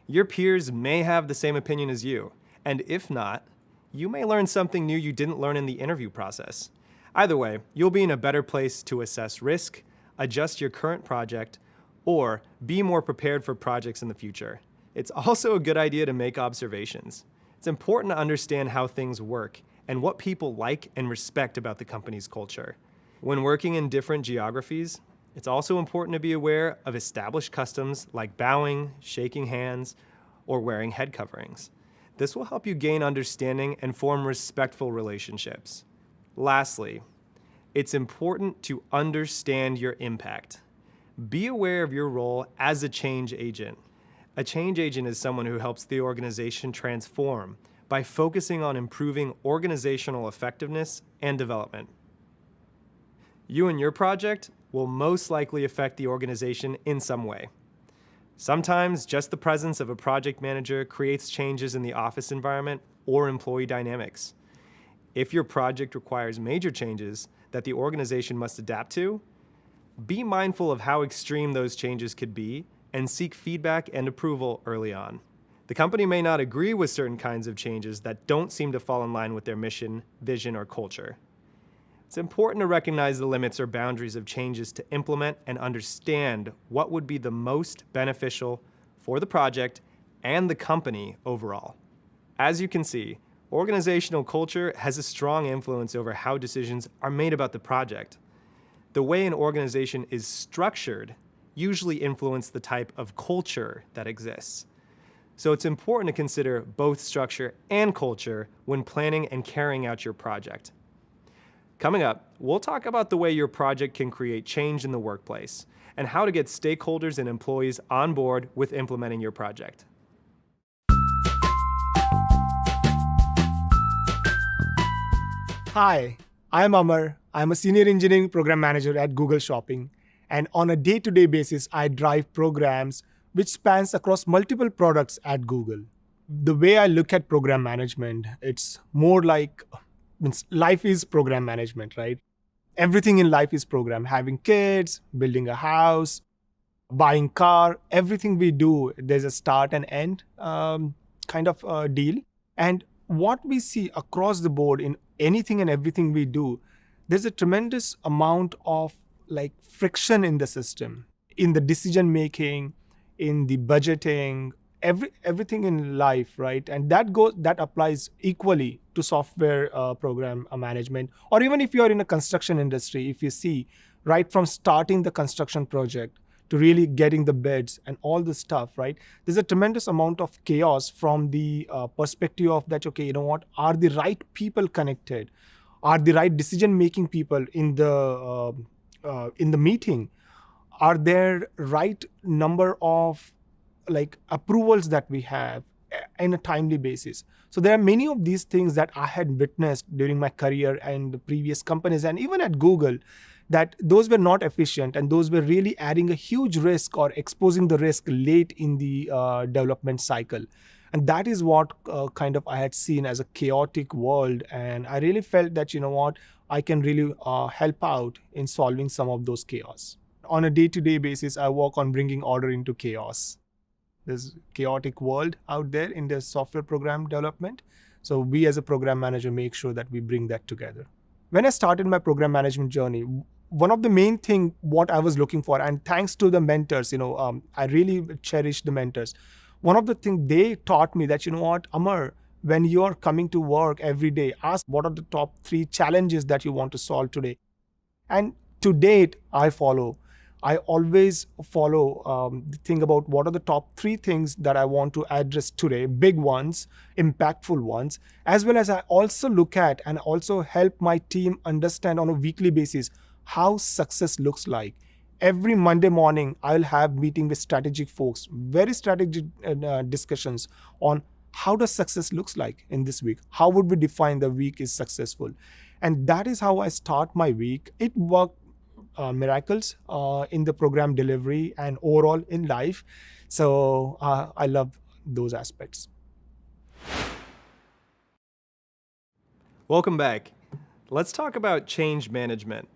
Your peers may have the same opinion as you, and if not, you may learn something new you didn't learn in the interview process. Either way, you'll be in a better place to assess risk, adjust your current project, or be more prepared for projects in the future. It's also a good idea to make observations. It's important to understand how things work and what people like and respect about the company's culture. When working in different geographies, it's also important to be aware of established customs like bowing, shaking hands, or wearing head coverings. This will help you gain understanding and form respectful relationships. Lastly, it's important to understand your impact. Be aware of your role as a change agent. A change agent is someone who helps the organization transform by focusing on improving organizational effectiveness and development. You and your project will most likely affect the organization in some way. Sometimes just the presence of a project manager creates changes in the office environment or employee dynamics. If your project requires major changes that the organization must adapt to, be mindful of how extreme those changes could be and seek feedback and approval early on. The company may not agree with certain kinds of changes that don't seem to fall in line with their mission, vision, or culture. It's important to recognize the limits or boundaries of changes to implement and understand what would be the most beneficial for the project and the company overall. As you can see, organizational culture has a strong influence over how decisions are made about the project. the way an organization is structured usually influence the type of culture that exists. So it's important to consider both structure and culture when planning and carrying out your project. Coming up, we'll talk about the way your project can create change in the workplace and how to get stakeholders and employees on board with implementing your project. Hi, I'm Amar. I'm a senior engineering program manager at Google Shopping. And on a day-to-day basis, I drive programs which spans across multiple products at Google. The way I look at program management, it's more like life is program management, right? Everything in life is program. Having kids, building a house, buying car, everything we do, there's a start and end kind of deal. And what we see across the board in anything and everything we do, there's a tremendous amount of friction in the system, in the decision making, in the budgeting, everything in life, right? And that applies equally to software program management, or even if you're in a construction industry, if you see right from starting the construction project to really getting the bids and all this stuff, right? There's a tremendous amount of chaos from the perspective of that, okay, you know what, are the right people connected? Are the right decision-making people in the meeting? Are there right number of approvals that we have in a timely basis? So there are many of these things that I had witnessed during my career and the previous companies and even at Google, that those were not efficient and those were really adding a huge risk or exposing the risk late in the development cycle. And that is what I had seen as a chaotic world. And I really felt that, you know what, I can really help out in solving some of those chaos. On a day-to-day basis, I work on bringing order into chaos. There's a chaotic world out there in the software program development. So we as a program manager make sure that we bring that together. When I started my program management journey, one of the main thing what I was looking for, and thanks to the mentors, I really cherish the mentors. One of the things they taught me that, you know what, Amar, when you're coming to work every day, ask what are the top 3 challenges that you want to solve today. And to date, I always follow the thing about what are the top 3 things that I want to address today, big ones, impactful ones, as well as I also look at and also help my team understand on a weekly basis how success looks like. Every Monday morning, I'll have meeting with strategic folks, very strategic discussions on how does success looks like in this week? How would we define the week is successful? And that is how I start my week. It worked miracles in the program delivery and overall in life. So I love those aspects. Welcome back. Let's talk about change management.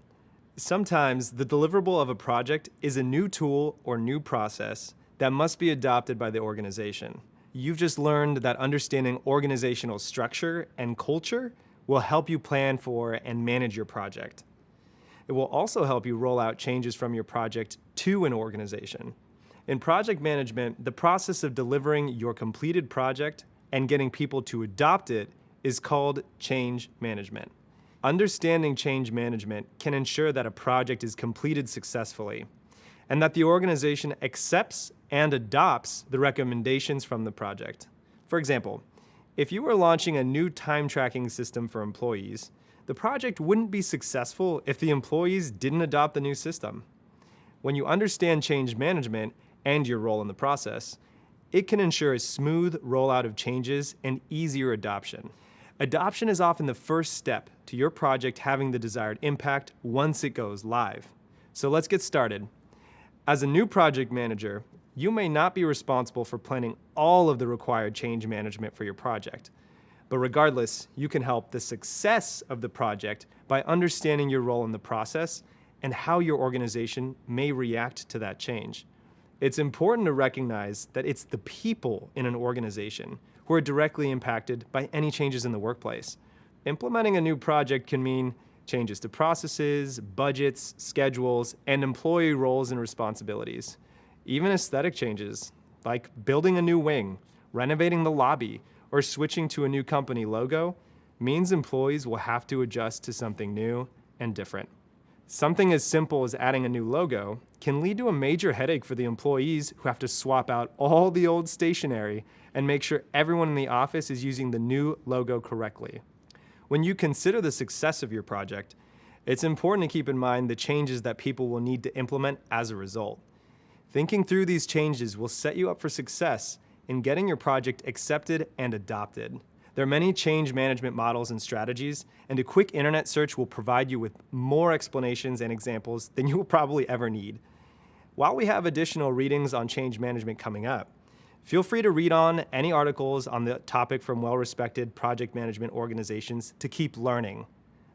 Sometimes the deliverable of a project is a new tool or new process that must be adopted by the organization. You've just learned that understanding organizational structure and culture will help you plan for and manage your project. It will also help you roll out changes from your project to an organization. In project management, the process of delivering your completed project and getting people to adopt it is called change management. Understanding change management can ensure that a project is completed successfully and that the organization accepts and adopts the recommendations from the project. For example, if you were launching a new time tracking system for employees, the project wouldn't be successful if the employees didn't adopt the new system. When you understand change management and your role in the process, it can ensure a smooth rollout of changes and easier adoption. Adoption is often the first step to your project having the desired impact once it goes live. So let's get started. As a new project manager, you may not be responsible for planning all of the required change management for your project. But regardless, you can help the success of the project by understanding your role in the process and how your organization may react to that change. It's important to recognize that it's the people in an organization who are directly impacted by any changes in the workplace. Implementing a new project can mean changes to processes, budgets, schedules, and employee roles and responsibilities. Even aesthetic changes, like building a new wing, renovating the lobby, or switching to a new company logo, means employees will have to adjust to something new and different. Something as simple as adding a new logo can lead to a major headache for the employees who have to swap out all the old stationery and make sure everyone in the office is using the new logo correctly. When you consider the success of your project, it's important to keep in mind the changes that people will need to implement as a result. Thinking through these changes will set you up for success in getting your project accepted and adopted. There are many change management models and strategies, and a quick internet search will provide you with more explanations and examples than you will probably ever need. While we have additional readings on change management coming up, feel free to read on any articles on the topic from well-respected project management organizations to keep learning.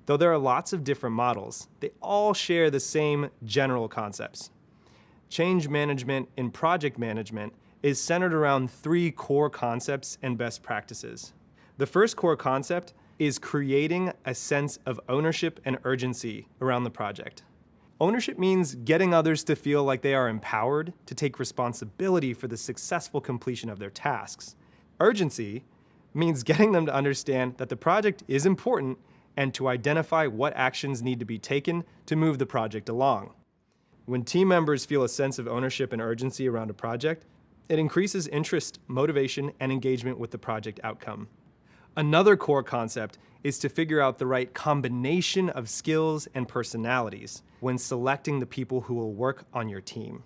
Though there are lots of different models, they all share the same general concepts. Change management in project management is centered around 3 core concepts and best practices. The first core concept is creating a sense of ownership and urgency around the project. Ownership means getting others to feel like they are empowered to take responsibility for the successful completion of their tasks. Urgency means getting them to understand that the project is important and to identify what actions need to be taken to move the project along. When team members feel a sense of ownership and urgency around a project, it increases interest, motivation, and engagement with the project outcome. Another core concept is to figure out the right combination of skills and personalities when selecting the people who will work on your team.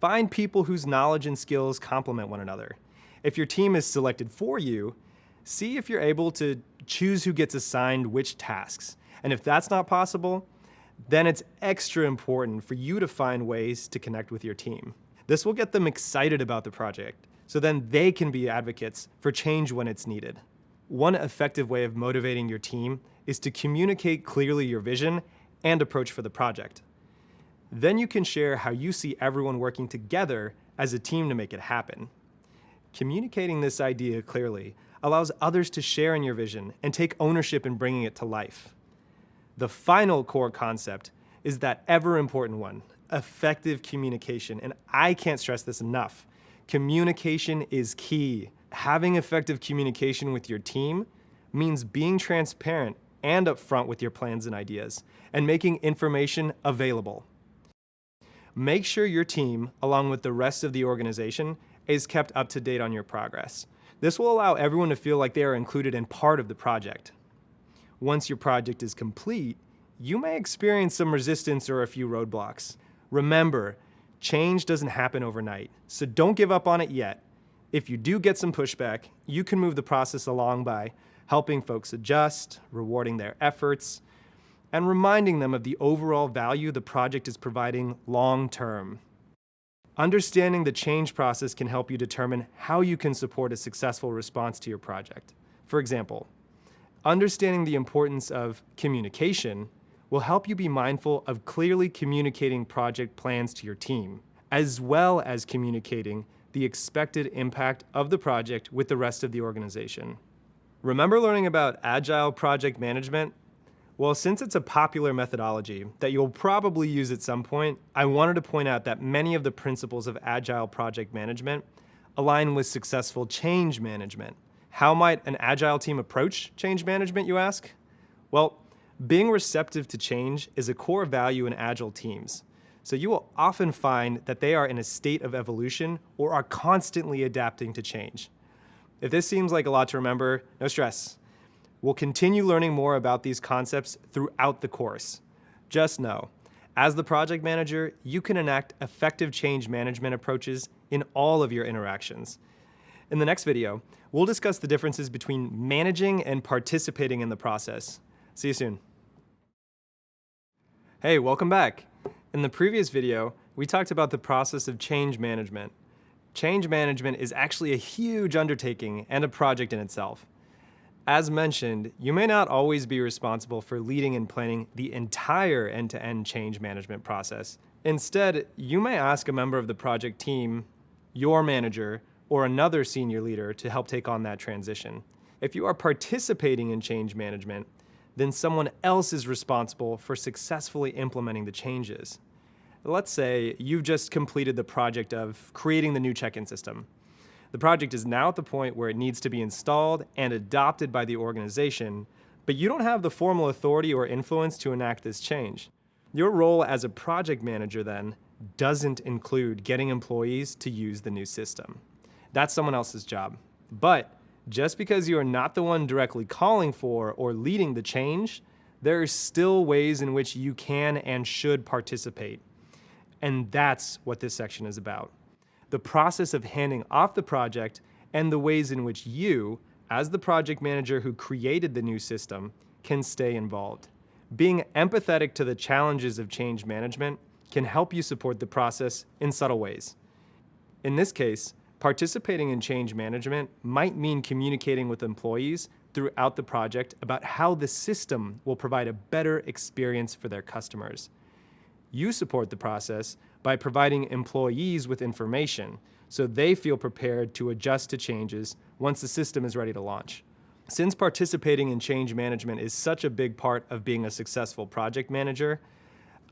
Find people whose knowledge and skills complement one another. If your team is selected for you, see if you're able to choose who gets assigned which tasks. And if that's not possible, then it's extra important for you to find ways to connect with your team. This will get them excited about the project, so then they can be advocates for change when it's needed. One effective way of motivating your team is to communicate clearly your vision and approach for the project. Then you can share how you see everyone working together as a team to make it happen. Communicating this idea clearly allows others to share in your vision and take ownership in bringing it to life. The final core concept is that ever important one, effective communication, and I can't stress this enough. Communication is key. Having effective communication with your team means being transparent and upfront with your plans and ideas, and making information available. Make sure your team, along with the rest of the organization, is kept up to date on your progress. This will allow everyone to feel like they are included in part of the project. Once your project is complete, you may experience some resistance or a few roadblocks. Remember, change doesn't happen overnight, so don't give up on it yet. If you do get some pushback, you can move the process along by helping folks adjust, rewarding their efforts, and reminding them of the overall value the project is providing long-term. Understanding the change process can help you determine how you can support a successful response to your project. For example, understanding the importance of communication will help you be mindful of clearly communicating project plans to your team, as well as communicating the expected impact of the project with the rest of the organization. Remember learning about Agile project management? Well, since it's a popular methodology that you'll probably use at some point, I wanted to point out that many of the principles of Agile project management align with successful change management. How might an Agile team approach change management, you ask? Well, being receptive to change is a core value in Agile teams. So you will often find that they are in a state of evolution or are constantly adapting to change. If this seems like a lot to remember, no stress. We'll continue learning more about these concepts throughout the course. Just know, as the project manager, you can enact effective change management approaches in all of your interactions. In the next video, we'll discuss the differences between managing and participating in the process. See you soon. Hey, welcome back. In the previous video, we talked about the process of change management. Change management is actually a huge undertaking and a project in itself. As mentioned, you may not always be responsible for leading and planning the entire end-to-end change management process. Instead, you may ask a member of the project team, your manager, or another senior leader to help take on that transition. If you are participating in change management, then someone else is responsible for successfully implementing the changes. Let's say you've just completed the project of creating the new check-in system. The project is now at the point where it needs to be installed and adopted by the organization, but you don't have the formal authority or influence to enact this change. Your role as a project manager then doesn't include getting employees to use the new system. That's someone else's job. But just because you are not the one directly calling for or leading the change, there are still ways in which you can and should participate. And that's what this section is about. The process of handing off the project and the ways in which you, as the project manager who created the new system, can stay involved. Being empathetic to the challenges of change management can help you support the process in subtle ways. In this case, participating in change management might mean communicating with employees throughout the project about how the system will provide a better experience for their customers. You support the process by providing employees with information so they feel prepared to adjust to changes once the system is ready to launch. Since participating in change management is such a big part of being a successful project manager,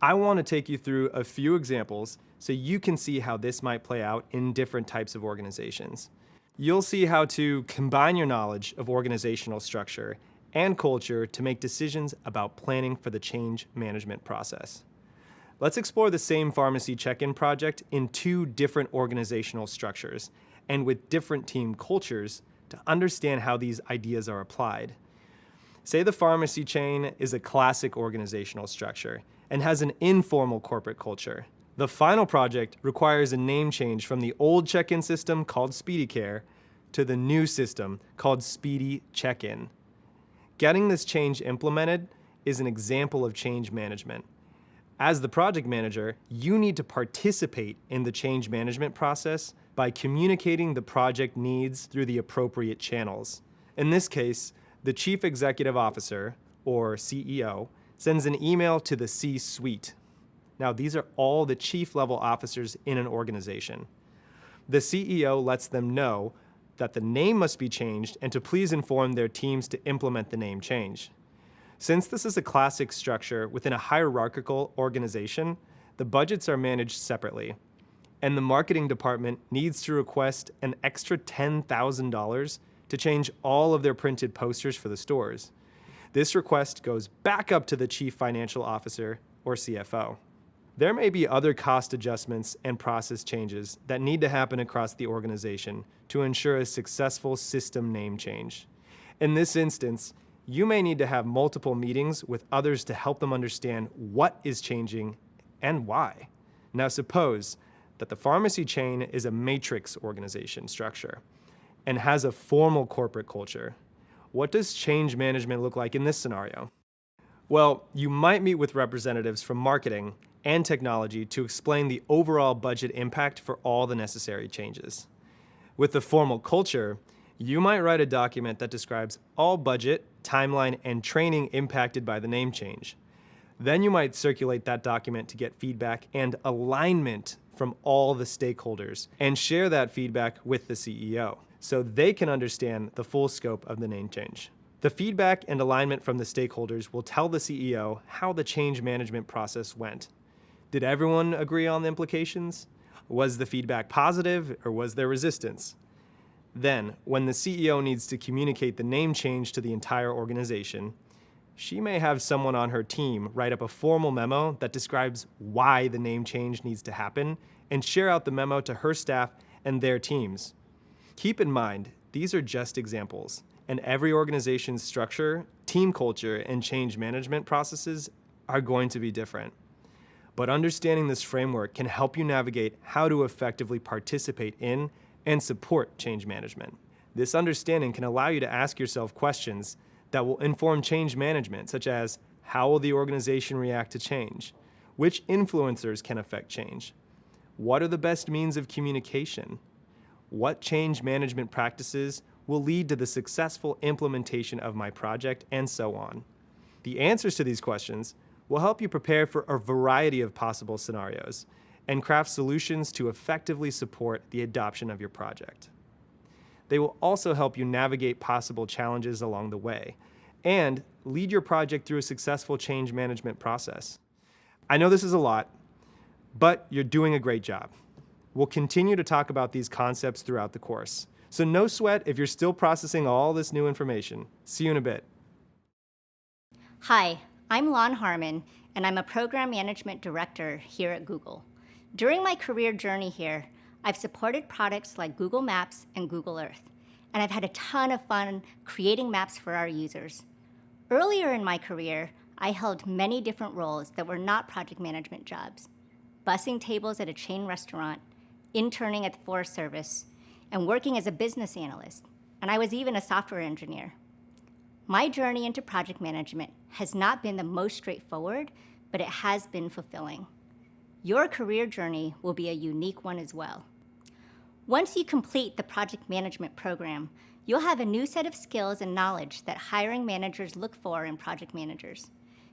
I want to take you through a few examples so you can see how this might play out in different types of organizations. You'll see how to combine your knowledge of organizational structure and culture to make decisions about planning for the change management process. Let's explore the same pharmacy check-in project in two different organizational structures and with different team cultures to understand how these ideas are applied. Say the pharmacy chain is a classic organizational structure and has an informal corporate culture. The final project requires a name change from the old check-in system called SpeedyCare to the new system called Speedy Check-in. Getting this change implemented is an example of change management. As the project manager, you need to participate in the change management process by communicating the project needs through the appropriate channels. In this case, the Chief Executive Officer, or CEO, sends an email to the C-suite. Now, these are all the chief-level officers in an organization. The CEO lets them know that the name must be changed and to please inform their teams to implement the name change. Since this is a classic structure within a hierarchical organization, the budgets are managed separately, and the marketing department needs to request an extra $10,000 to change all of their printed posters for the stores. This request goes back up to the Chief Financial Officer, or CFO. There may be other cost adjustments and process changes that need to happen across the organization to ensure a successful system name change. In this instance, you may need to have multiple meetings with others to help them understand what is changing and why. Now suppose that the pharmacy chain is a matrix organization structure and has a formal corporate culture. What does change management look like in this scenario? Well, you might meet with representatives from marketing and technology to explain the overall budget impact for all the necessary changes. With the formal culture, you might write a document that describes all budget, timeline, and training impacted by the name change. Then you might circulate that document to get feedback and alignment from all the stakeholders and share that feedback with the CEO so they can understand the full scope of the name change. The feedback and alignment from the stakeholders will tell the CEO how the change management process went. Did everyone agree on the implications? Was the feedback positive or was there resistance? Then, when the CEO needs to communicate the name change to the entire organization, she may have someone on her team write up a formal memo that describes why the name change needs to happen and share out the memo to her staff and their teams. Keep in mind, these are just examples, and every organization's structure, team culture, and change management processes are going to be different. But understanding this framework can help you navigate how to effectively participate in and support change management. This understanding can allow you to ask yourself questions that will inform change management, such as how will the organization react to change? Which influencers can affect change? What are the best means of communication? What change management practices will lead to the successful implementation of my project, and so on. The answers to these questions will help you prepare for a variety of possible scenarios and craft solutions to effectively support the adoption of your project. They will also help you navigate possible challenges along the way and lead your project through a successful change management process. I know this is a lot, but you're doing a great job. We'll continue to talk about these concepts throughout the course. So no sweat if you're still processing all this new information. See you in a bit. Hi, I'm Lon Harmon, and I'm a Program Management Director here at Google. During my career journey here, I've supported products like Google Maps and Google Earth, and I've had a ton of fun creating maps for our users. Earlier in my career, I held many different roles that were not project management jobs: bussing tables at a chain restaurant, interning at the Forest Service, and working as a business analyst, and I was even a software engineer. My journey into project management has not been the most straightforward, but it has been fulfilling. Your career journey will be a unique one as well. Once you complete the project management program, you'll have a new set of skills and knowledge that hiring managers look for in project managers.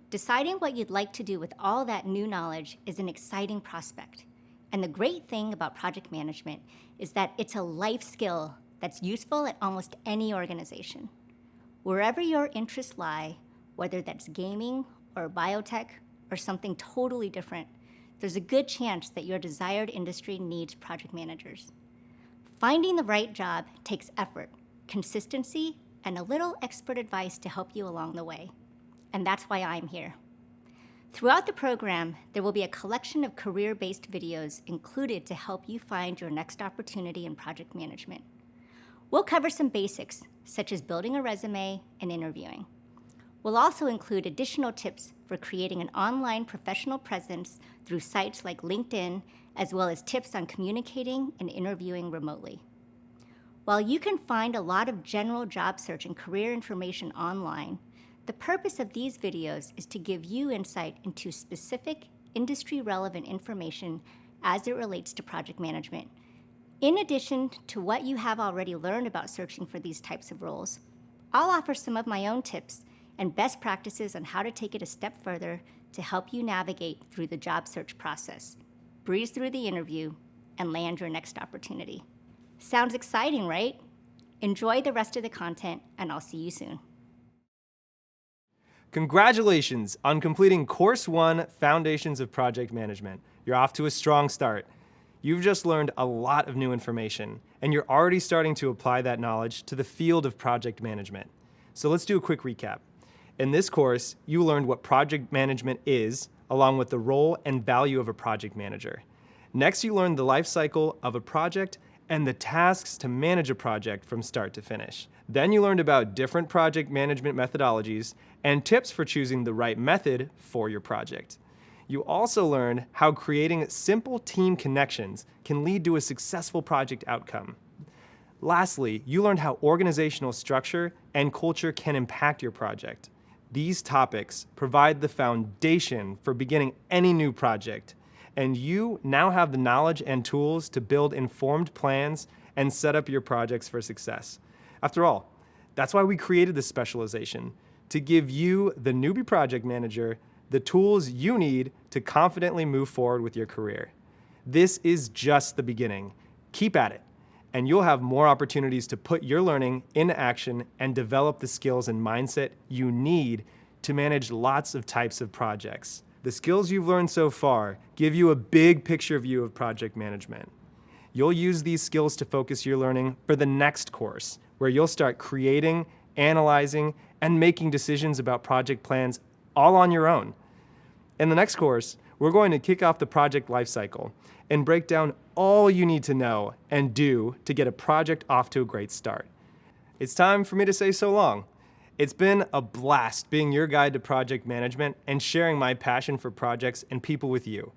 Deciding what you'd like to do with all that new knowledge is an exciting prospect. And the great thing about project management is that it's a life skill that's useful at almost any organization. Wherever your interests lie, whether that's gaming or biotech or something totally different, there's a good chance that your desired industry needs project managers. Finding the right job takes effort, consistency, and a little expert advice to help you along the way. And that's why I'm here. Throughout the program, there will be a collection of career-based videos included to help you find your next opportunity in project management. We'll cover some basics, such as building a resume and interviewing. We'll also include additional tips for creating an online professional presence through sites like LinkedIn, as well as tips on communicating and interviewing remotely. While you can find a lot of general job search and career information online, the purpose of these videos is to give you insight into specific industry-relevant information as it relates to project management. In addition to what you have already learned about searching for these types of roles, I'll offer some of my own tips and best practices on how to take it a step further to help you navigate through the job search process, breeze through the interview, and land your next opportunity. Sounds exciting, right? Enjoy the rest of the content, and I'll see you soon. Congratulations on completing Course 1, Foundations of Project Management. You're off to a strong start. You've just learned a lot of new information, and you're already starting to apply that knowledge to the field of project management. So let's do a quick recap. In this course, you learned what project management is, along with the role and value of a project manager. Next, you learned the life cycle of a project and the tasks to manage a project from start to finish. Then you learned about different project management methodologies and tips for choosing the right method for your project. You also learned how creating simple team connections can lead to a successful project outcome. Lastly, you learned how organizational structure and culture can impact your project. These topics provide the foundation for beginning any new project, and you now have the knowledge and tools to build informed plans and set up your projects for success. After all, that's why we created this specialization, to give you, the newbie project manager, the tools you need to confidently move forward with your career. This is just the beginning. Keep at it, and you'll have more opportunities to put your learning into action and develop the skills and mindset you need to manage lots of types of projects. The skills you've learned so far give you a big picture view of project management. You'll use these skills to focus your learning for the next course, where you'll start creating, analyzing, and making decisions about project plans all on your own. In the next course, we're going to kick off the project lifecycle and break down all you need to know and do to get a project off to a great start. It's time for me to say so long. It's been a blast being your guide to project management and sharing my passion for projects and people with you.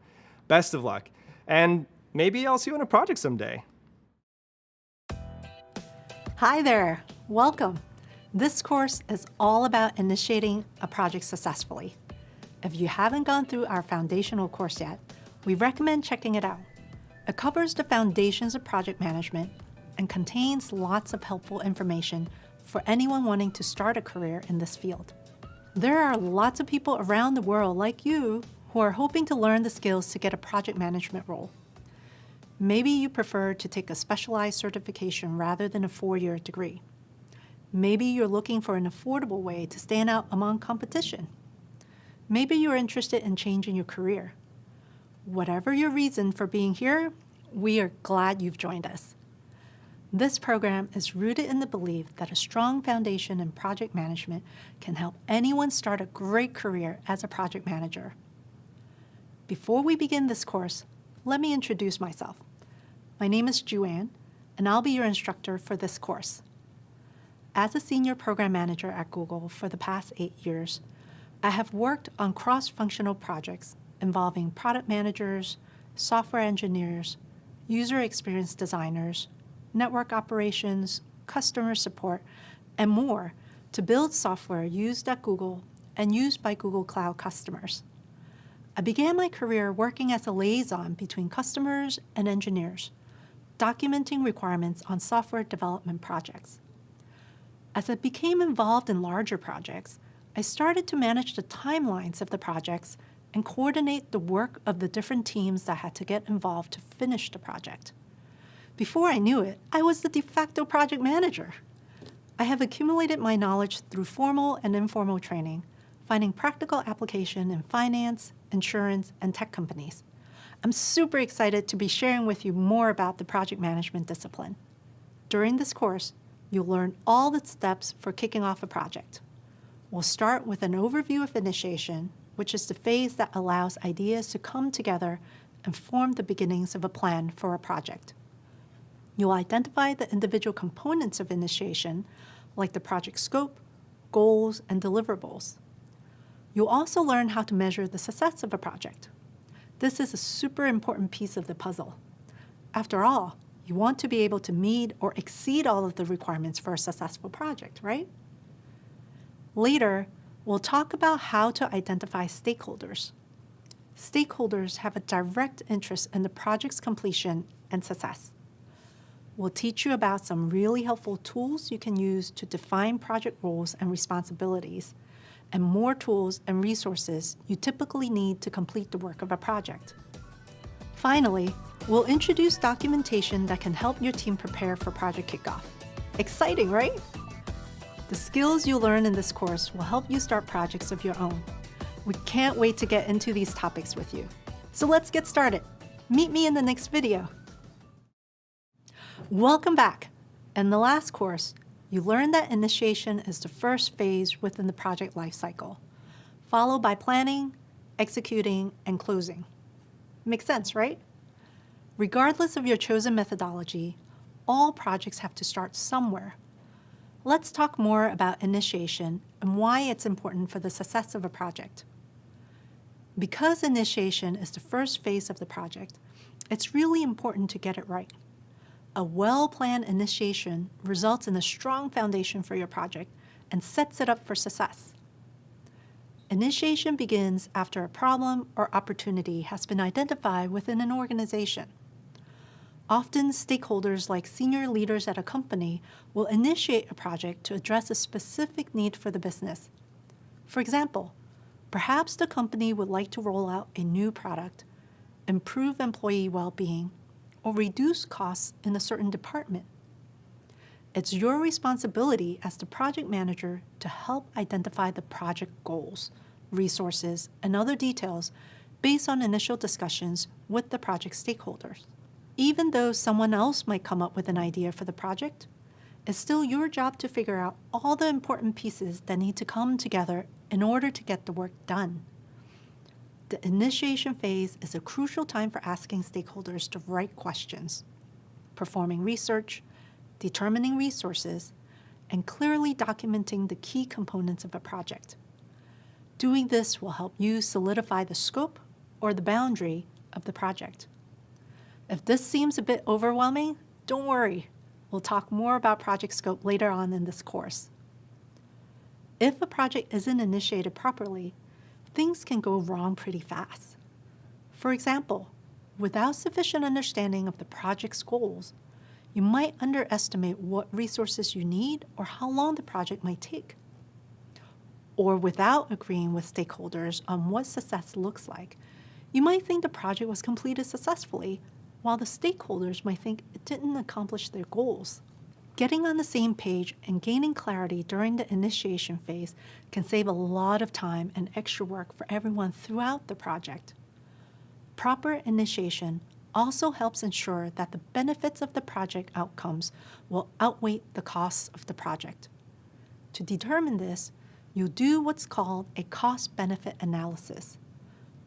Best of luck, and maybe I'll see you on a project someday. Hi there, welcome. This course is all about initiating a project successfully. If you haven't gone through our foundational course yet, we recommend checking it out. It covers the foundations of project management and contains lots of helpful information for anyone wanting to start a career in this field. There are lots of people around the world like you who are hoping to learn the skills to get a project management role. Maybe you prefer to take a specialized certification rather than a 4-year degree. Maybe you're looking for an affordable way to stand out among competition. Maybe you're interested in changing your career. Whatever your reason for being here, we are glad you've joined us. This program is rooted in the belief that a strong foundation in project management can help anyone start a great career as a project manager. Before we begin this course, let me introduce myself. My name is Juan, and I'll be your instructor for this course. As a senior program manager at Google for the past 8 years, I have worked on cross-functional projects involving product managers, software engineers, user experience designers, network operations, customer support, and more to build software used at Google and used by Google Cloud customers. I began my career working as a liaison between customers and engineers, documenting requirements on software development projects. As I became involved in larger projects, I started to manage the timelines of the projects and coordinate the work of the different teams that had to get involved to finish the project. Before I knew it, I was the de facto project manager. I have accumulated my knowledge through formal and informal training, finding practical application in finance, insurance, and tech companies. I'm super excited to be sharing with you more about the project management discipline. During this course, you'll learn all the steps for kicking off a project. We'll start with an overview of initiation, which is the phase that allows ideas to come together and form the beginnings of a plan for a project. You'll identify the individual components of initiation, like the project scope, goals, and deliverables. You'll also learn how to measure the success of a project. This is a super important piece of the puzzle. After all, you want to be able to meet or exceed all of the requirements for a successful project, right? Later, we'll talk about how to identify stakeholders. Stakeholders have a direct interest in the project's completion and success. We'll teach you about some really helpful tools you can use to define project roles and responsibilities, and more tools and resources you typically need to complete the work of a project. Finally, we'll introduce documentation that can help your team prepare for project kickoff. Exciting, right? The skills you learn in this course will help you start projects of your own. We can't wait to get into these topics with you. So let's get started. Meet me in the next video. Welcome back. In the last course, you learned that initiation is the first phase within the project lifecycle, followed by planning, executing, and closing. Makes sense, right? Regardless of your chosen methodology, all projects have to start somewhere. Let's talk more about initiation and why it's important for the success of a project. Because initiation is the first phase of the project, it's really important to get it right. A well-planned initiation results in a strong foundation for your project and sets it up for success. Initiation begins after a problem or opportunity has been identified within an organization. Often, stakeholders like senior leaders at a company will initiate a project to address a specific need for the business. For example, perhaps the company would like to roll out a new product, improve employee well-being, or reduce costs in a certain department. It's your responsibility as the project manager to help identify the project goals, resources, and other details based on initial discussions with the project stakeholders. Even though someone else might come up with an idea for the project, it's still your job to figure out all the important pieces that need to come together in order to get the work done. The initiation phase is a crucial time for asking stakeholders the right questions, performing research, determining resources, and clearly documenting the key components of a project. Doing this will help you solidify the scope or the boundary of the project. If this seems a bit overwhelming, don't worry. We'll talk more about project scope later on in this course. If a project isn't initiated properly, things can go wrong pretty fast. For example, without sufficient understanding of the project's goals, you might underestimate what resources you need or how long the project might take. Or without agreeing with stakeholders on what success looks like, you might think the project was completed successfully, while the stakeholders might think it didn't accomplish their goals. Getting on the same page and gaining clarity during the initiation phase can save a lot of time and extra work for everyone throughout the project. Proper initiation also helps ensure that the benefits of the project outcomes will outweigh the costs of the project. To determine this, you'll do what's called a cost-benefit analysis.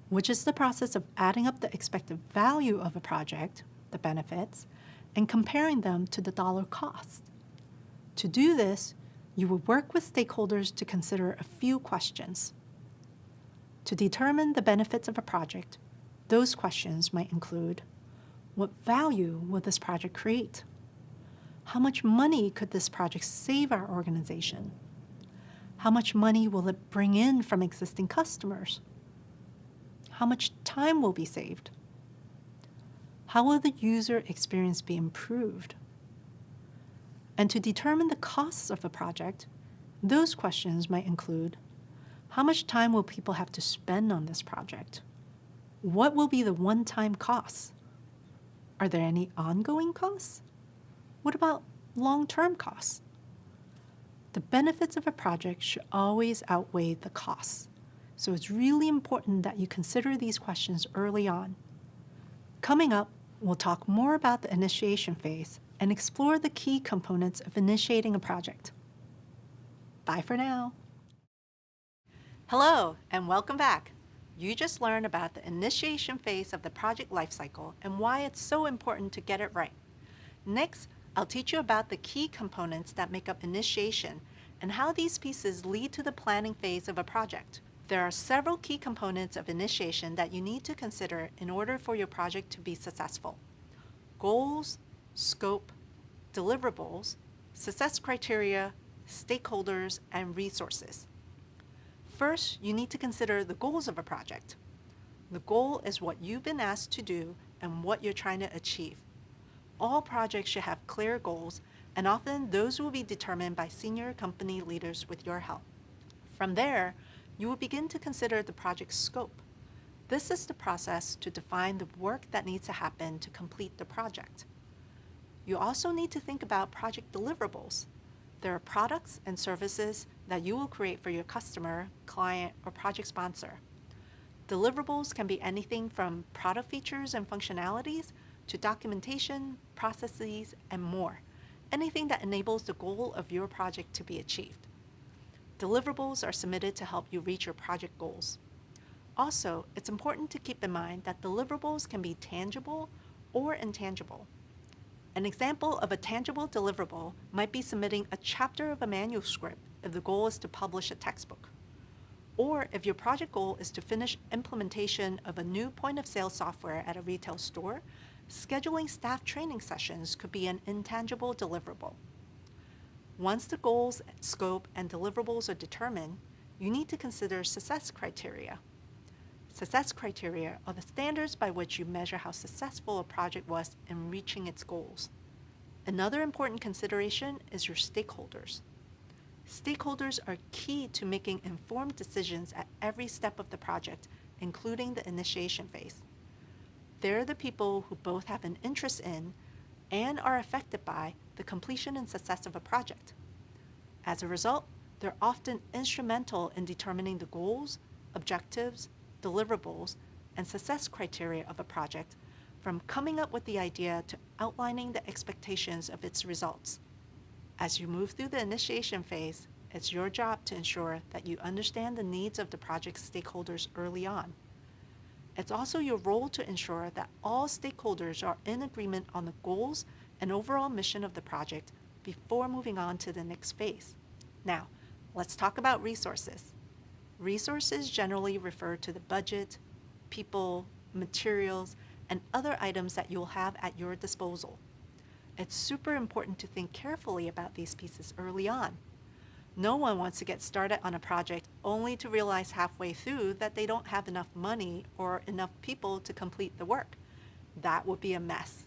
which is the process of adding up the expected value of a project, the benefits, and comparing them to the dollar cost. To do this, you will work with stakeholders to consider a few questions. To determine the benefits of a project, those questions might include: what value will this project create? How much money could this project save our organization? How much money will it bring in from existing customers? How much time will be saved? How will the user experience be improved? And to determine the costs of a project, those questions might include: how much time will people have to spend on this project? What will be the one-time costs? Are there any ongoing costs? What about long-term costs? The benefits of a project should always outweigh the costs, so it's really important that you consider these questions early on. Coming up, we'll talk more about the initiation phase and explore the key components of initiating a project. Bye for now. Hello, and welcome back. You just learned about the initiation phase of the project lifecycle and why it's so important to get it right. Next, I'll teach you about the key components that make up initiation and how these pieces lead to the planning phase of a project. There are several key components of initiation that you need to consider in order for your project to be successful: goals, scope, deliverables, success criteria, stakeholders, and resources. First, you need to consider the goals of a project. The goal is what you've been asked to do and what you're trying to achieve. All projects should have clear goals, and often those will be determined by senior company leaders with your help. From there, you will begin to consider the project scope. This is the process to define the work that needs to happen to complete the project. You also need to think about project deliverables. There are products and services that you will create for your customer, client, or project sponsor. Deliverables can be anything from product features and functionalities to documentation, processes, and more. Anything that enables the goal of your project to be achieved. Deliverables are submitted to help you reach your project goals. Also, it's important to keep in mind that deliverables can be tangible or intangible. An example of a tangible deliverable might be submitting a chapter of a manuscript if the goal is to publish a textbook. Or if your project goal is to finish implementation of a new point-of-sale software at a retail store, scheduling staff training sessions could be an intangible deliverable. Once the goals, scope, and deliverables are determined, you need to consider success criteria. Success criteria are the standards by which you measure how successful a project was in reaching its goals. Another important consideration is your stakeholders. Stakeholders are key to making informed decisions at every step of the project, including the initiation phase. They're the people who both have an interest in and are affected by the completion and success of a project. As a result, they're often instrumental in determining the goals, objectives, deliverables, and success criteria of a project, from coming up with the idea to outlining the expectations of its results. As you move through the initiation phase, it's your job to ensure that you understand the needs of the project's stakeholders early on. It's also your role to ensure that all stakeholders are in agreement on the goals and overall mission of the project before moving on to the next phase. Now, let's talk about resources. Resources generally refer to the budget, people, materials, and other items that you'll have at your disposal. It's super important to think carefully about these pieces early on. No one wants to get started on a project only to realize halfway through that they don't have enough money or enough people to complete the work. That would be a mess.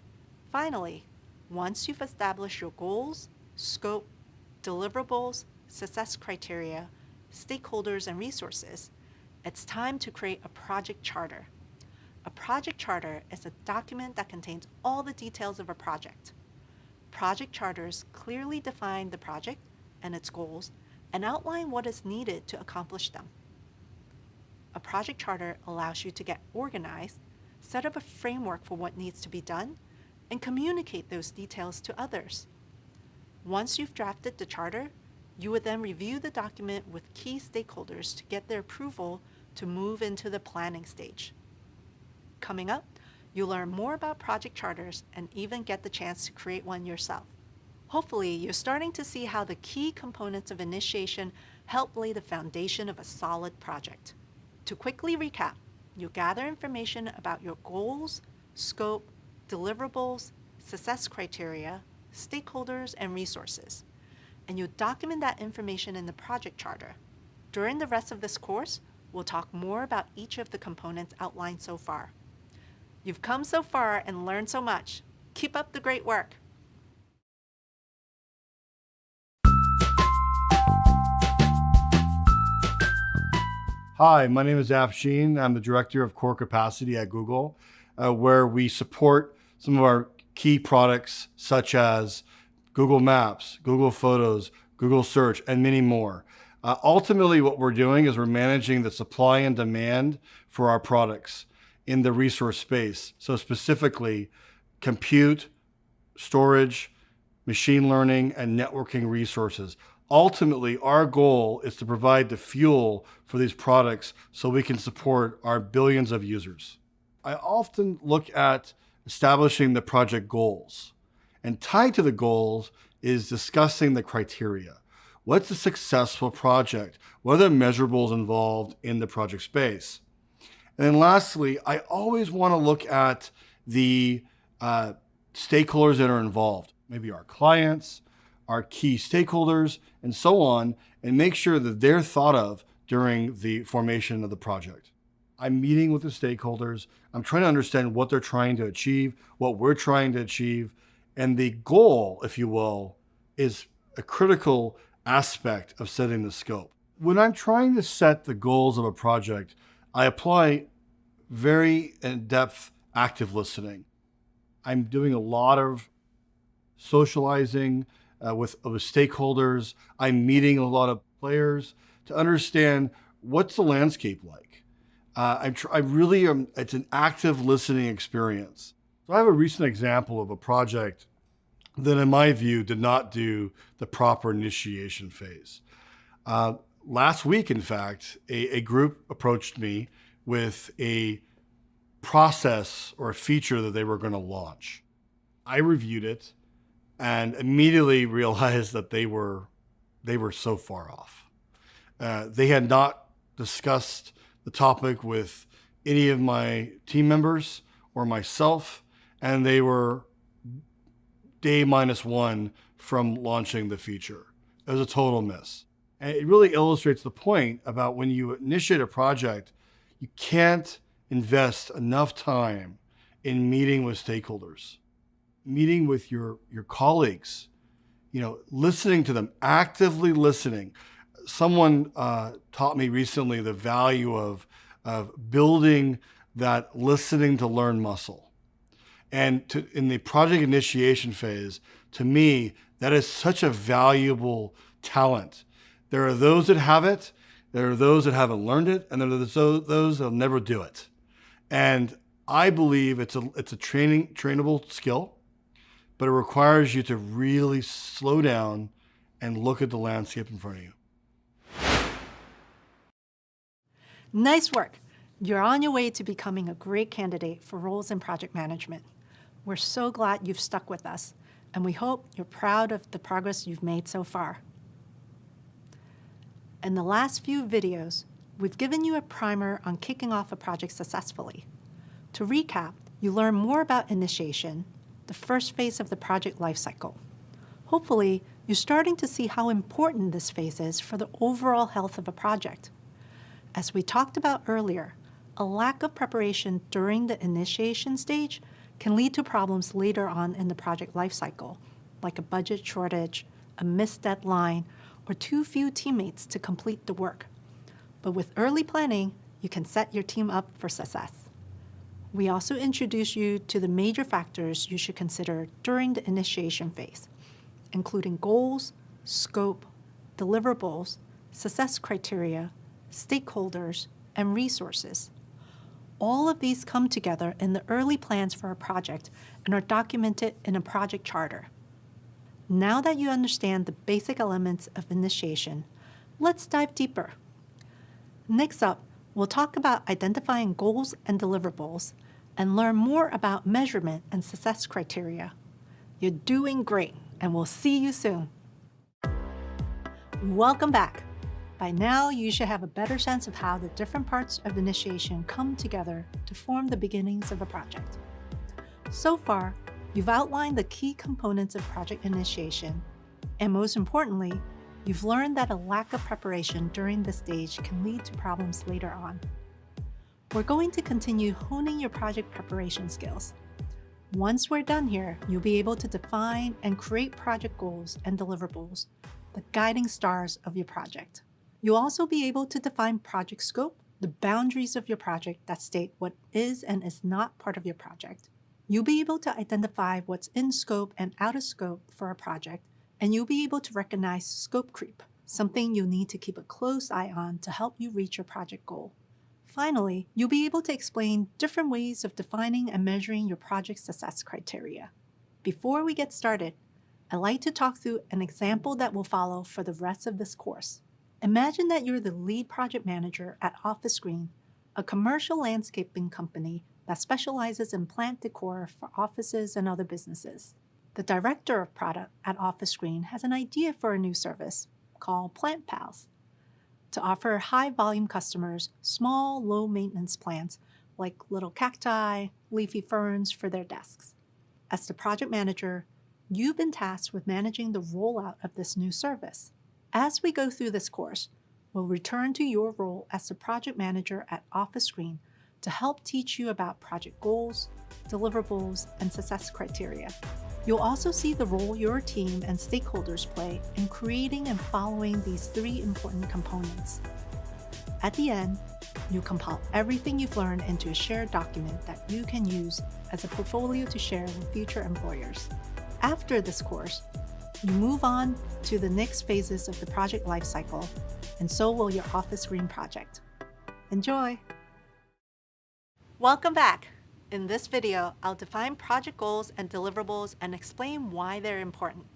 Finally, once you've established your goals, scope, deliverables, success criteria, stakeholders, and resources, it's time to create a project charter. A project charter is a document that contains all the details of a project. Project charters clearly define the project and its goals and outline what is needed to accomplish them. A project charter allows you to get organized, set up a framework for what needs to be done, and communicate those details to others. Once you've drafted the charter, you would then review the document with key stakeholders to get their approval to move into the planning stage. Coming up, you'll learn more about project charters and even get the chance to create one yourself. Hopefully, you're starting to see how the key components of initiation help lay the foundation of a solid project. To quickly recap, you'll gather information about your goals, scope, deliverables, success criteria, stakeholders, and resources. And you'll document that information in the project charter. During the rest of this course, we'll talk more about each of the components outlined so far. You've come so far and learned so much. Keep up the great work. Hi, my name is Afshin. I'm the Director of Core Capacity at Google, where we support some of our key products such as Google Maps, Google Photos, Google Search, and many more. Ultimately, what we're doing is we're managing the supply and demand for our products in the resource space. So specifically, compute, storage, machine learning, and networking resources. Ultimately, our goal is to provide the fuel for these products so we can support our billions of users. I often look at establishing the project goals, and tied to the goals is discussing the criteria. What's a successful project? What are the measurables involved in the project space? And then lastly, I always want to look at the stakeholders that are involved, maybe our clients, our key stakeholders, and so on, and make sure that they're thought of during the formation of the project. I'm meeting with the stakeholders. I'm trying to understand what they're trying to achieve, what we're trying to achieve, and the goal, if you will, is a critical aspect of setting the scope. When I'm trying to set the goals of a project, I apply very in-depth active listening. I'm doing a lot of socializing with stakeholders. I'm meeting a lot of players to understand what's the landscape like. I really am, it's an active listening experience. So I have a recent example of a project that in my view did not do the proper initiation phase. Last week, in fact, a group approached me with a process or a feature that they were going to launch. I reviewed it and immediately realized that they were so far off. They had not discussed the topic with any of my team members or myself, and they were day -1 from launching the feature. It was a total miss. And it really illustrates the point about when you initiate a project, you can't invest enough time in meeting with stakeholders, meeting with your colleagues, listening to them, actively listening. Someone taught me recently the value of building that listening to learn muscle. And in the project initiation phase, to me, that is such a valuable talent. There are those that have it, there are those that haven't learned it, and there are those that'll never do it. And I believe it's a trainable skill, but it requires you to really slow down and look at the landscape in front of you. Nice work. You're on your way to becoming a great candidate for roles in project management. We're so glad you've stuck with us, and we hope you're proud of the progress you've made so far. In the last few videos, we've given you a primer on kicking off a project successfully. To recap, you learn more about initiation, the first phase of the project lifecycle. Hopefully, you're starting to see how important this phase is for the overall health of a project. As we talked about earlier, a lack of preparation during the initiation stage can lead to problems later on in the project lifecycle, like a budget shortage, a missed deadline, or too few teammates to complete the work. But with early planning, you can set your team up for success. We also introduce you to the major factors you should consider during the initiation phase, including goals, scope, deliverables, success criteria, stakeholders, and resources. All of these come together in the early plans for a project and are documented in a project charter. Now that you understand the basic elements of initiation, let's dive deeper. Next up, We'll talk about identifying goals and deliverables and learn more about measurement and success criteria. You're doing great, and we'll see you soon. Welcome back. By now, you should have a better sense of how the different parts of initiation come together to form the beginnings of a project. So far, you've outlined the key components of project initiation, and most importantly, you've learned that a lack of preparation during this stage can lead to problems later on. We're going to continue honing your project preparation skills. Once we're done here, you'll be able to define and create project goals and deliverables, the guiding stars of your project. You'll also be able to define project scope, the boundaries of your project that state what is and is not part of your project. You'll be able to identify what's in scope and out of scope for a project, and you'll be able to recognize scope creep, something you'll need to keep a close eye on to help you reach your project goal. Finally, you'll be able to explain different ways of defining and measuring your project success criteria. Before we get started, I'd like to talk through an example that will follow for the rest of this course. Imagine that you're the lead project manager at Office Green, a commercial landscaping company that specializes in plant decor for offices and other businesses. The director of product at Office Green has an idea for a new service called Plant Pals to offer high-volume customers small, low-maintenance plants like little cacti, leafy ferns for their desks. As the project manager, you've been tasked with managing the rollout of this new service. As we go through this course, we'll return to your role as the project manager at Office Green to help teach you about project goals, deliverables, and success criteria. You'll also see the role your team and stakeholders play in creating and following these three important components. At the end, you'll compile everything you've learned into a shared document that you can use as a portfolio to share with future employers. After this course, you move on to the next phases of the project lifecycle, and so will your Office Green project. Enjoy! Welcome back! In this video, I'll define project goals and deliverables and explain why they're important.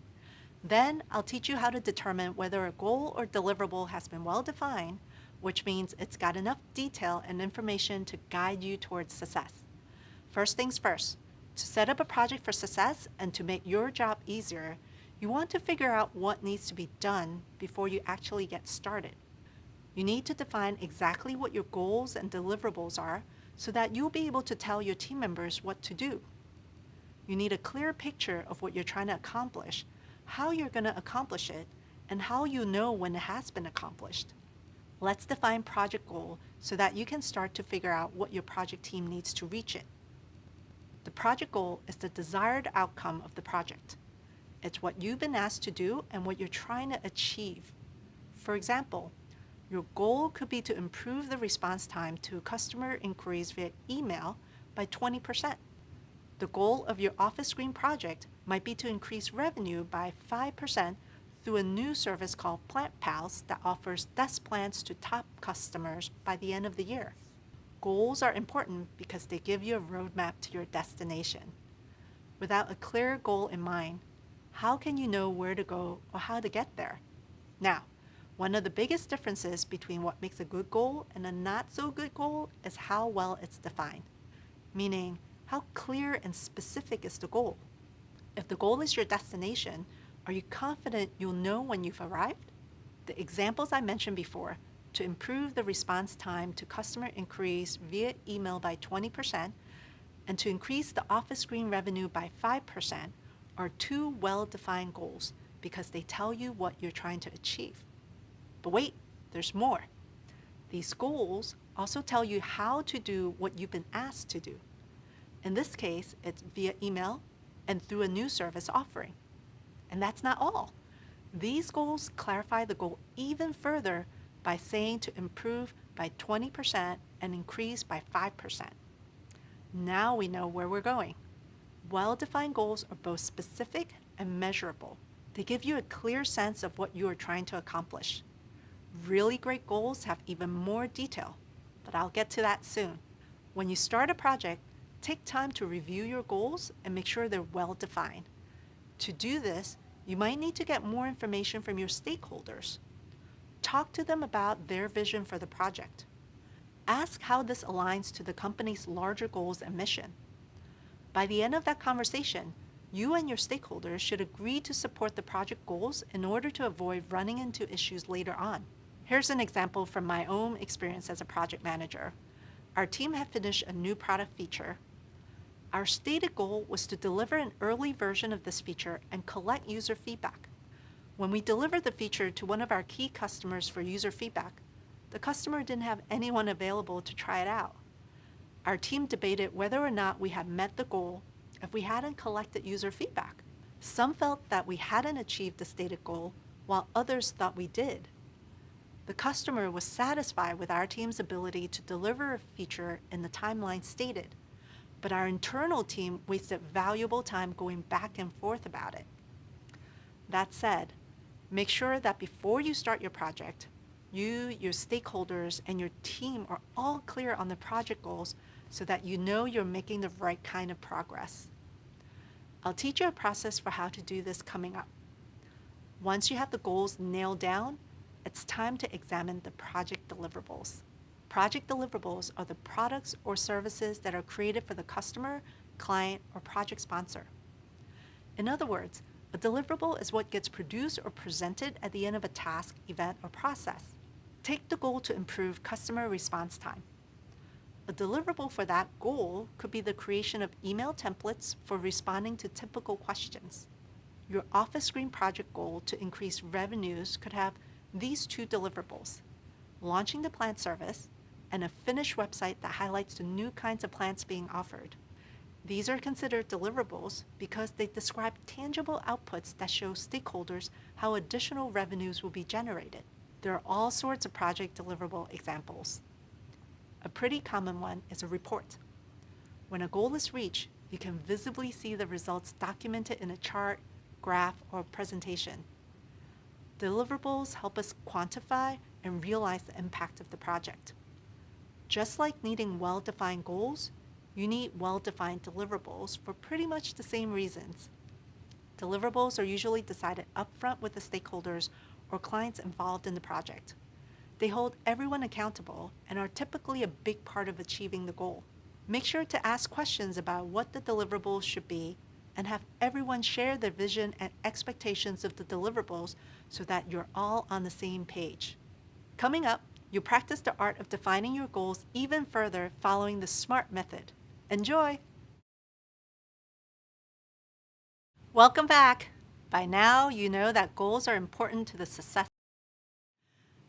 Then, I'll teach you how to determine whether a goal or deliverable has been well defined, which means it's got enough detail and information to guide you towards success. First things first, to set up a project for success and to make your job easier, you want to figure out what needs to be done before you actually get started. You need to define exactly what your goals and deliverables are so that you'll be able to tell your team members what to do. You need a clear picture of what you're trying to accomplish, how you're going to accomplish it, and how you know when it has been accomplished. Let's define project goal so that you can start to figure out what your project team needs to reach it. The project goal is the desired outcome of the project. It's what you've been asked to do and what you're trying to achieve. For example, your goal could be to improve the response time to customer inquiries via email by 20%. The goal of your Office Green project might be to increase revenue by 5% through a new service called Plant Pals that offers desk plants to top customers by the end of the year. Goals are important because they give you a roadmap to your destination. Without a clear goal in mind, how can you know where to go or how to get there? Now, one of the biggest differences between what makes a good goal and a not so good goal is how well it's defined, meaning how clear and specific is the goal. If the goal is your destination, are you confident you'll know when you've arrived? The examples I mentioned before, to improve the response time to customer inquiries via email by 20% and to increase the Office Green revenue by 5%, are two well-defined goals because they tell you what you're trying to achieve. But wait, there's more. These goals also tell you how to do what you've been asked to do. In this case, it's via email and through a new service offering. And that's not all. These goals clarify the goal even further by saying to improve by 20% and increase by 5%. Now we know where we're going. Well-defined goals are both specific and measurable. They give you a clear sense of what you are trying to accomplish. Really great goals have even more detail, but I'll get to that soon. When you start a project, take time to review your goals and make sure they're well-defined. To do this, you might need to get more information from your stakeholders. Talk to them about their vision for the project. Ask how this aligns to the company's larger goals and mission. By the end of that conversation, you and your stakeholders should agree to support the project goals in order to avoid running into issues later on. Here's an example from my own experience as a project manager. Our team had finished a new product feature. Our stated goal was to deliver an early version of this feature and collect user feedback. When we delivered the feature to one of our key customers for user feedback, the customer didn't have anyone available to try it out. Our team debated whether or not we had met the goal if we hadn't collected user feedback. Some felt that we hadn't achieved the stated goal, while others thought we did. The customer was satisfied with our team's ability to deliver a feature in the timeline stated, but our internal team wasted valuable time going back and forth about it. That said, make sure that before you start your project, you, your stakeholders, and your team are all clear on the project goals so that you know you're making the right kind of progress. I'll teach you a process for how to do this coming up. Once you have the goals nailed down, it's time to examine the project deliverables. Project deliverables are the products or services that are created for the customer, client, or project sponsor. In other words, a deliverable is what gets produced or presented at the end of a task, event, or process. Take the goal to improve customer response time. A deliverable for that goal could be the creation of email templates for responding to typical questions. Your office screen project goal to increase revenues could have these two deliverables: launching the plant service and a finished website that highlights the new kinds of plants being offered. These are considered deliverables because they describe tangible outputs that show stakeholders how additional revenues will be generated. There are all sorts of project deliverable examples. A pretty common one is a report. When a goal is reached, you can visibly see the results documented in a chart, graph, or presentation. Deliverables help us quantify and realize the impact of the project. Just like needing well-defined goals, you need well-defined deliverables for pretty much the same reasons. Deliverables are usually decided upfront with the stakeholders or clients involved in the project. They hold everyone accountable and are typically a big part of achieving the goal. Make sure to ask questions about what the deliverables should be and have everyone share their vision and expectations of the deliverables so that you're all on the same page. Coming up, you'll practice the art of defining your goals even further following the SMART method. Enjoy! Welcome back. By now, you know that goals are important to the success.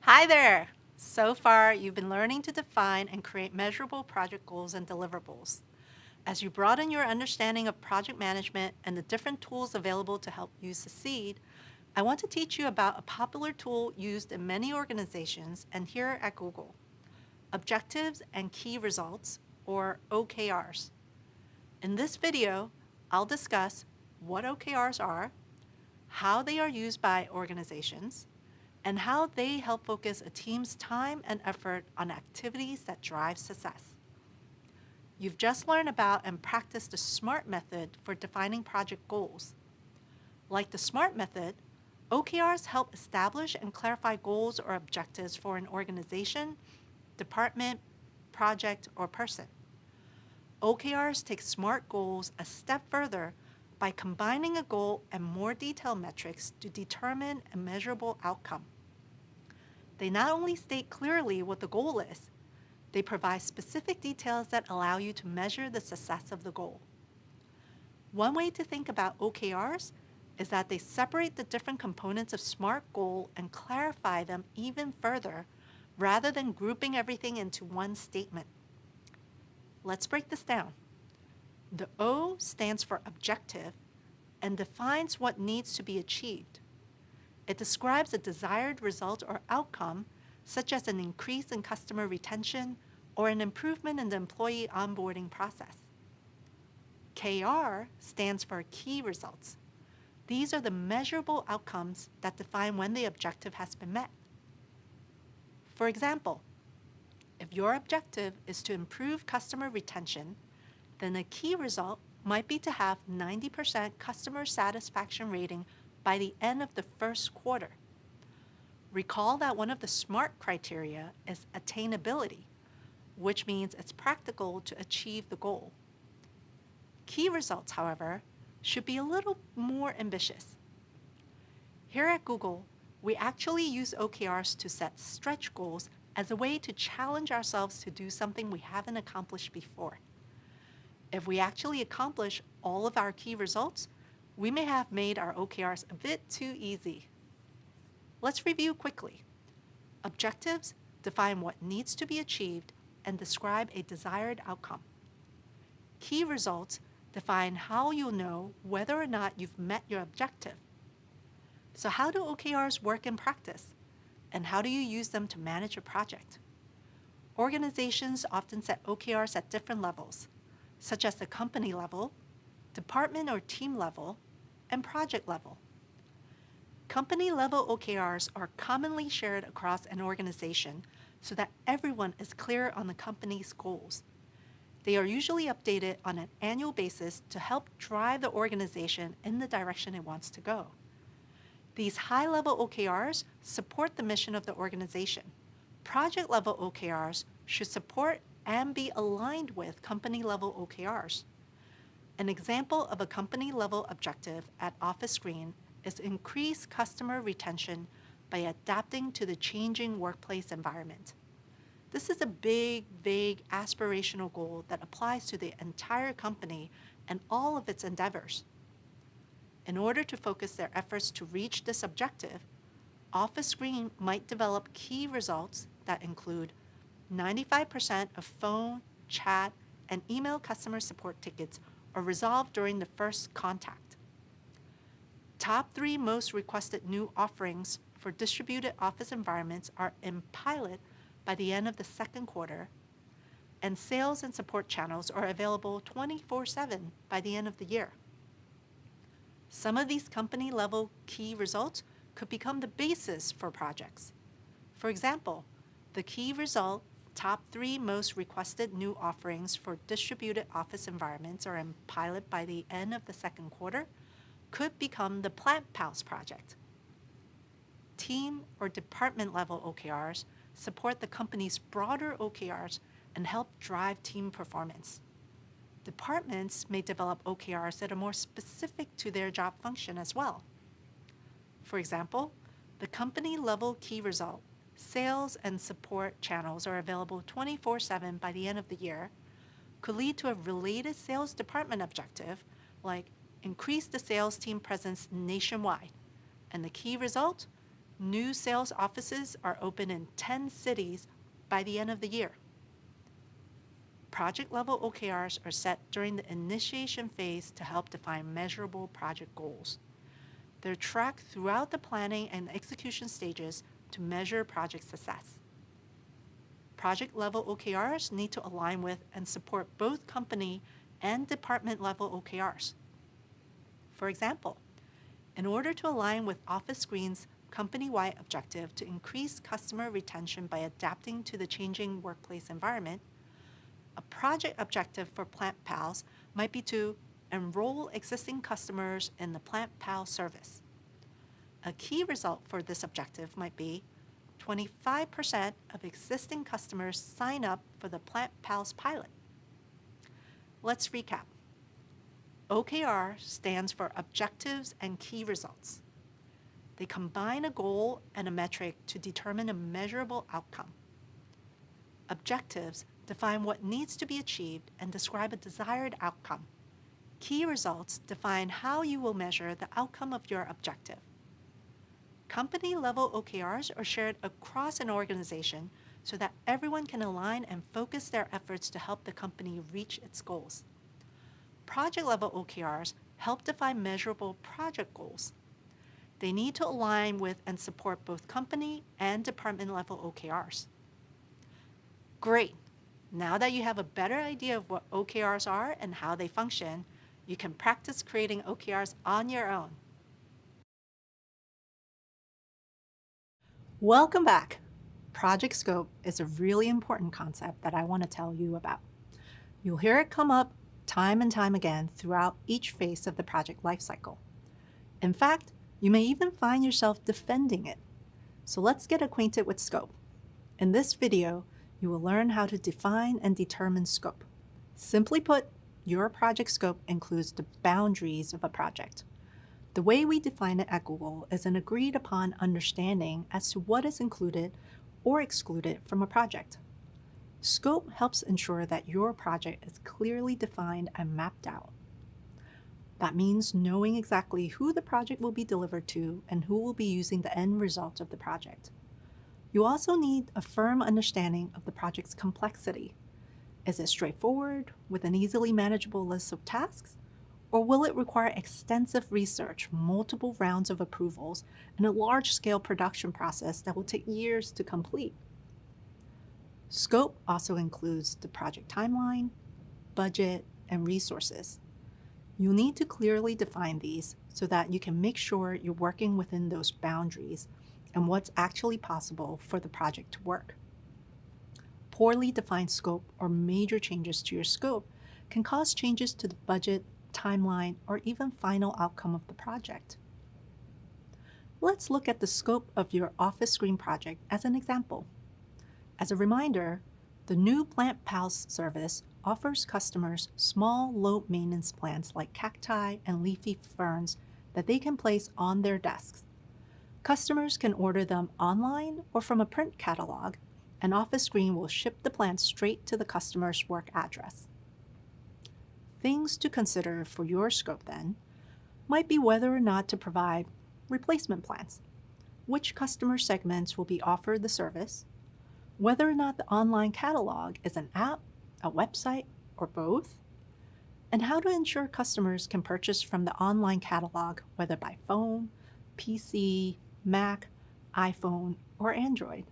Hi there! So far, you've been learning to define and create measurable project goals and deliverables. As you broaden your understanding of project management and the different tools available to help you succeed, I want to teach you about a popular tool used in many organizations and here at Google: Objectives and Key Results, or OKRs. In this video, I'll discuss what OKRs are, how they are used by organizations, and how they help focus a team's time and effort on activities that drive success. You've just learned about and practiced the SMART method for defining project goals. Like the SMART method, OKRs help establish and clarify goals or objectives for an organization, department, project, or person. OKRs take SMART goals a step further by combining a goal and more detailed metrics to determine a measurable outcome. They not only state clearly what the goal is, they provide specific details that allow you to measure the success of the goal. One way to think about OKRs is that they separate the different components of SMART goal and clarify them even further, rather than grouping everything into one statement. Let's break this down. The O stands for objective and defines what needs to be achieved. It describes a desired result or outcome, such as an increase in customer retention or an improvement in the employee onboarding process. KR stands for key results. These are the measurable outcomes that define when the objective has been met. For example, if your objective is to improve customer retention, then a key result might be to have 90% customer satisfaction rating by the end of the first quarter. Recall that one of the SMART criteria is attainability. which means it's practical to achieve the goal. Key results, however, should be a little more ambitious. Here at Google, we actually use OKRs to set stretch goals as a way to challenge ourselves to do something we haven't accomplished before. If we actually accomplish all of our key results, we may have made our OKRs a bit too easy. Let's review quickly. Objectives define what needs to be achieved and describe a desired outcome. Key results define how you'll know whether or not you've met your objective. So how do OKRs work in practice? And how do you use them to manage a project? Organizations often set OKRs at different levels, such as the company level, department or team level, and project level. Company-level OKRs are commonly shared across an organization so that everyone is clear on the company's goals. They are usually updated on an annual basis to help drive the organization in the direction it wants to go. These high-level OKRs support the mission of the organization. Project-level OKRs should support and be aligned with company-level OKRs. An example of a company-level objective at Office Green is to increase customer retention by adapting to the changing workplace environment. This is a big, vague, aspirational goal that applies to the entire company and all of its endeavors. In order to focus their efforts to reach this objective, Office Green might develop key results that include 95% of phone, chat, and email customer support tickets are resolved during the first contact. Top 3 most requested new offerings for distributed office environments are in pilot by the end of the second quarter, and sales and support channels are available 24/7 by the end of the year. Some of these company-level key results could become the basis for projects. For example, the key result, top 3 most requested new offerings for distributed office environments are in pilot by the end of the second quarter, could become the Plant Pals project. Team or department level OKRs support the company's broader OKRs and help drive team performance. Departments may develop OKRs that are more specific to their job function as well. For example, the company-level key result, sales and support channels are available 24/7 by the end of the year, could lead to a related sales department objective like increase the sales team presence nationwide. And the key result, new sales offices are open in 10 cities by the end of the year. Project-level OKRs are set during the initiation phase to help define measurable project goals. They're tracked throughout the planning and execution stages to measure project success. Project-level OKRs need to align with and support both company and department-level OKRs. For example, in order to align with Office Green's company-wide objective to increase customer retention by adapting to the changing workplace environment, a project objective for Plant Pals might be to enroll existing customers in the Plant Pal service. A key result for this objective might be 25% of existing customers sign up for the Plant Pals pilot. Let's recap. OKR stands for Objectives and Key Results. They combine a goal and a metric to determine a measurable outcome. Objectives define what needs to be achieved and describe a desired outcome. Key results define how you will measure the outcome of your objective. Company-level OKRs are shared across an organization so that everyone can align and focus their efforts to help the company reach its goals. Project-level OKRs help define measurable project goals. They need to align with and support both company and department-level OKRs. Great! Now that you have a better idea of what OKRs are and how they function, you can practice creating OKRs on your own. Welcome back. Project scope is a really important concept that I want to tell you about. You'll hear it come up time and time again throughout each phase of the project lifecycle. In fact, you may even find yourself defending it. So let's get acquainted with scope. In this video, You will learn how to define and determine scope. Simply put, your project scope includes the boundaries of a project. The way we define it at Google is an agreed upon understanding as to what is included or excluded from a project. Scope helps ensure that your project is clearly defined and mapped out. That means knowing exactly who the project will be delivered to and who will be using the end result of the project. You also need a firm understanding of the project's complexity. Is it straightforward with an easily manageable list of tasks? Or will it require extensive research, multiple rounds of approvals, and a large-scale production process that will take years to complete? Scope also includes the project timeline, budget, and resources. You'll need to clearly define these so that you can make sure you're working within those boundaries and what's actually possible for the project to work. Poorly defined scope or major changes to your scope can cause changes to the budget, timeline, or even final outcome of the project. Let's look at the scope of your office screen project as an example. As a reminder, the new Plant Pals service offers customers small, low-maintenance plants like cacti and leafy ferns that they can place on their desks. Customers can order them online or from a print catalog, and Office Screen will ship the plants straight to the customer's work address. Things to consider for your scope then might be whether or not to provide replacement plants, which customer segments will be offered the service, whether or not the online catalog is an app, a website, or both, and how to ensure customers can purchase from the online catalog whether by phone, PC, Mac, iPhone, or Android.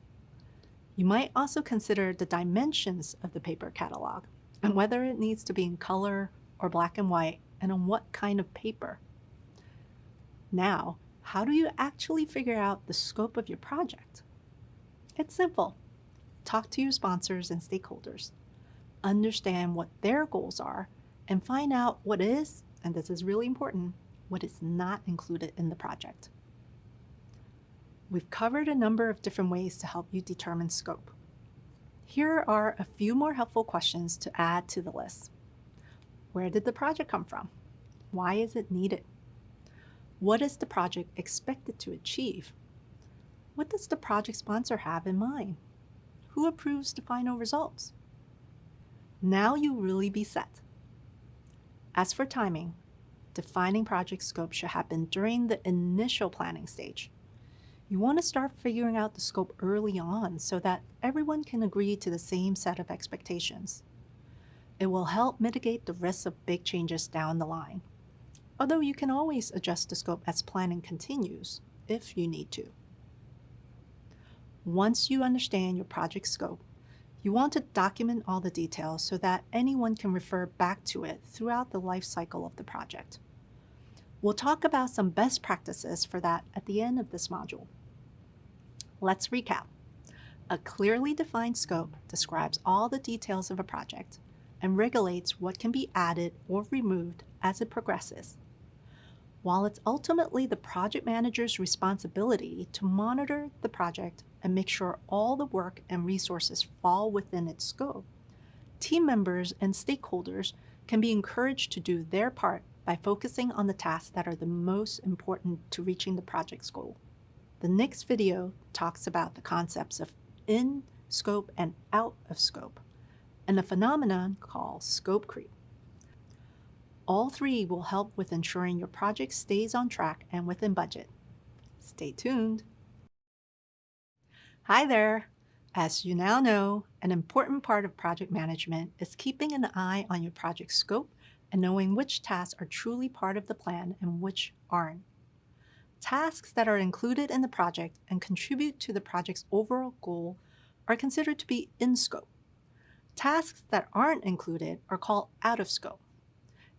You might also consider the dimensions of the paper catalog and whether it needs to be in color or black and white, and on what kind of paper. Now, how do you actually figure out the scope of your project? It's simple. Talk to your sponsors and stakeholders. Understand what their goals are and find out what is, and this is really important, what is not included in the project. We've covered a number of different ways to help you determine scope. Here are a few more helpful questions to add to the list. Where did the project come from? Why is it needed? What is the project expected to achieve? What does the project sponsor have in mind? Who approves the final results? Now you really be set. As for timing, defining project scope should happen during the initial planning stage. You want to start figuring out the scope early on so that everyone can agree to the same set of expectations. It will help mitigate the risks of big changes down the line, although you can always adjust the scope as planning continues if you need to. Once you understand your project scope, you want to document all the details so that anyone can refer back to it throughout the life cycle of the project. We'll talk about some best practices for that at the end of this module. Let's recap. A clearly defined scope describes all the details of a project and regulates what can be added or removed as it progresses. While it's ultimately the project manager's responsibility to monitor the project and make sure all the work and resources fall within its scope, team members and stakeholders can be encouraged to do their part by focusing on the tasks that are the most important to reaching the project's goal. The next video talks about the concepts of in scope and out of scope, and a phenomenon called scope creep. All three will help with ensuring your project stays on track and within budget. Stay tuned. Hi there. As you now know, an important part of project management is keeping an eye on your project scope and knowing which tasks are truly part of the plan and which aren't. Tasks that are included in the project and contribute to the project's overall goal are considered to be in scope. Tasks that aren't included are called out of scope.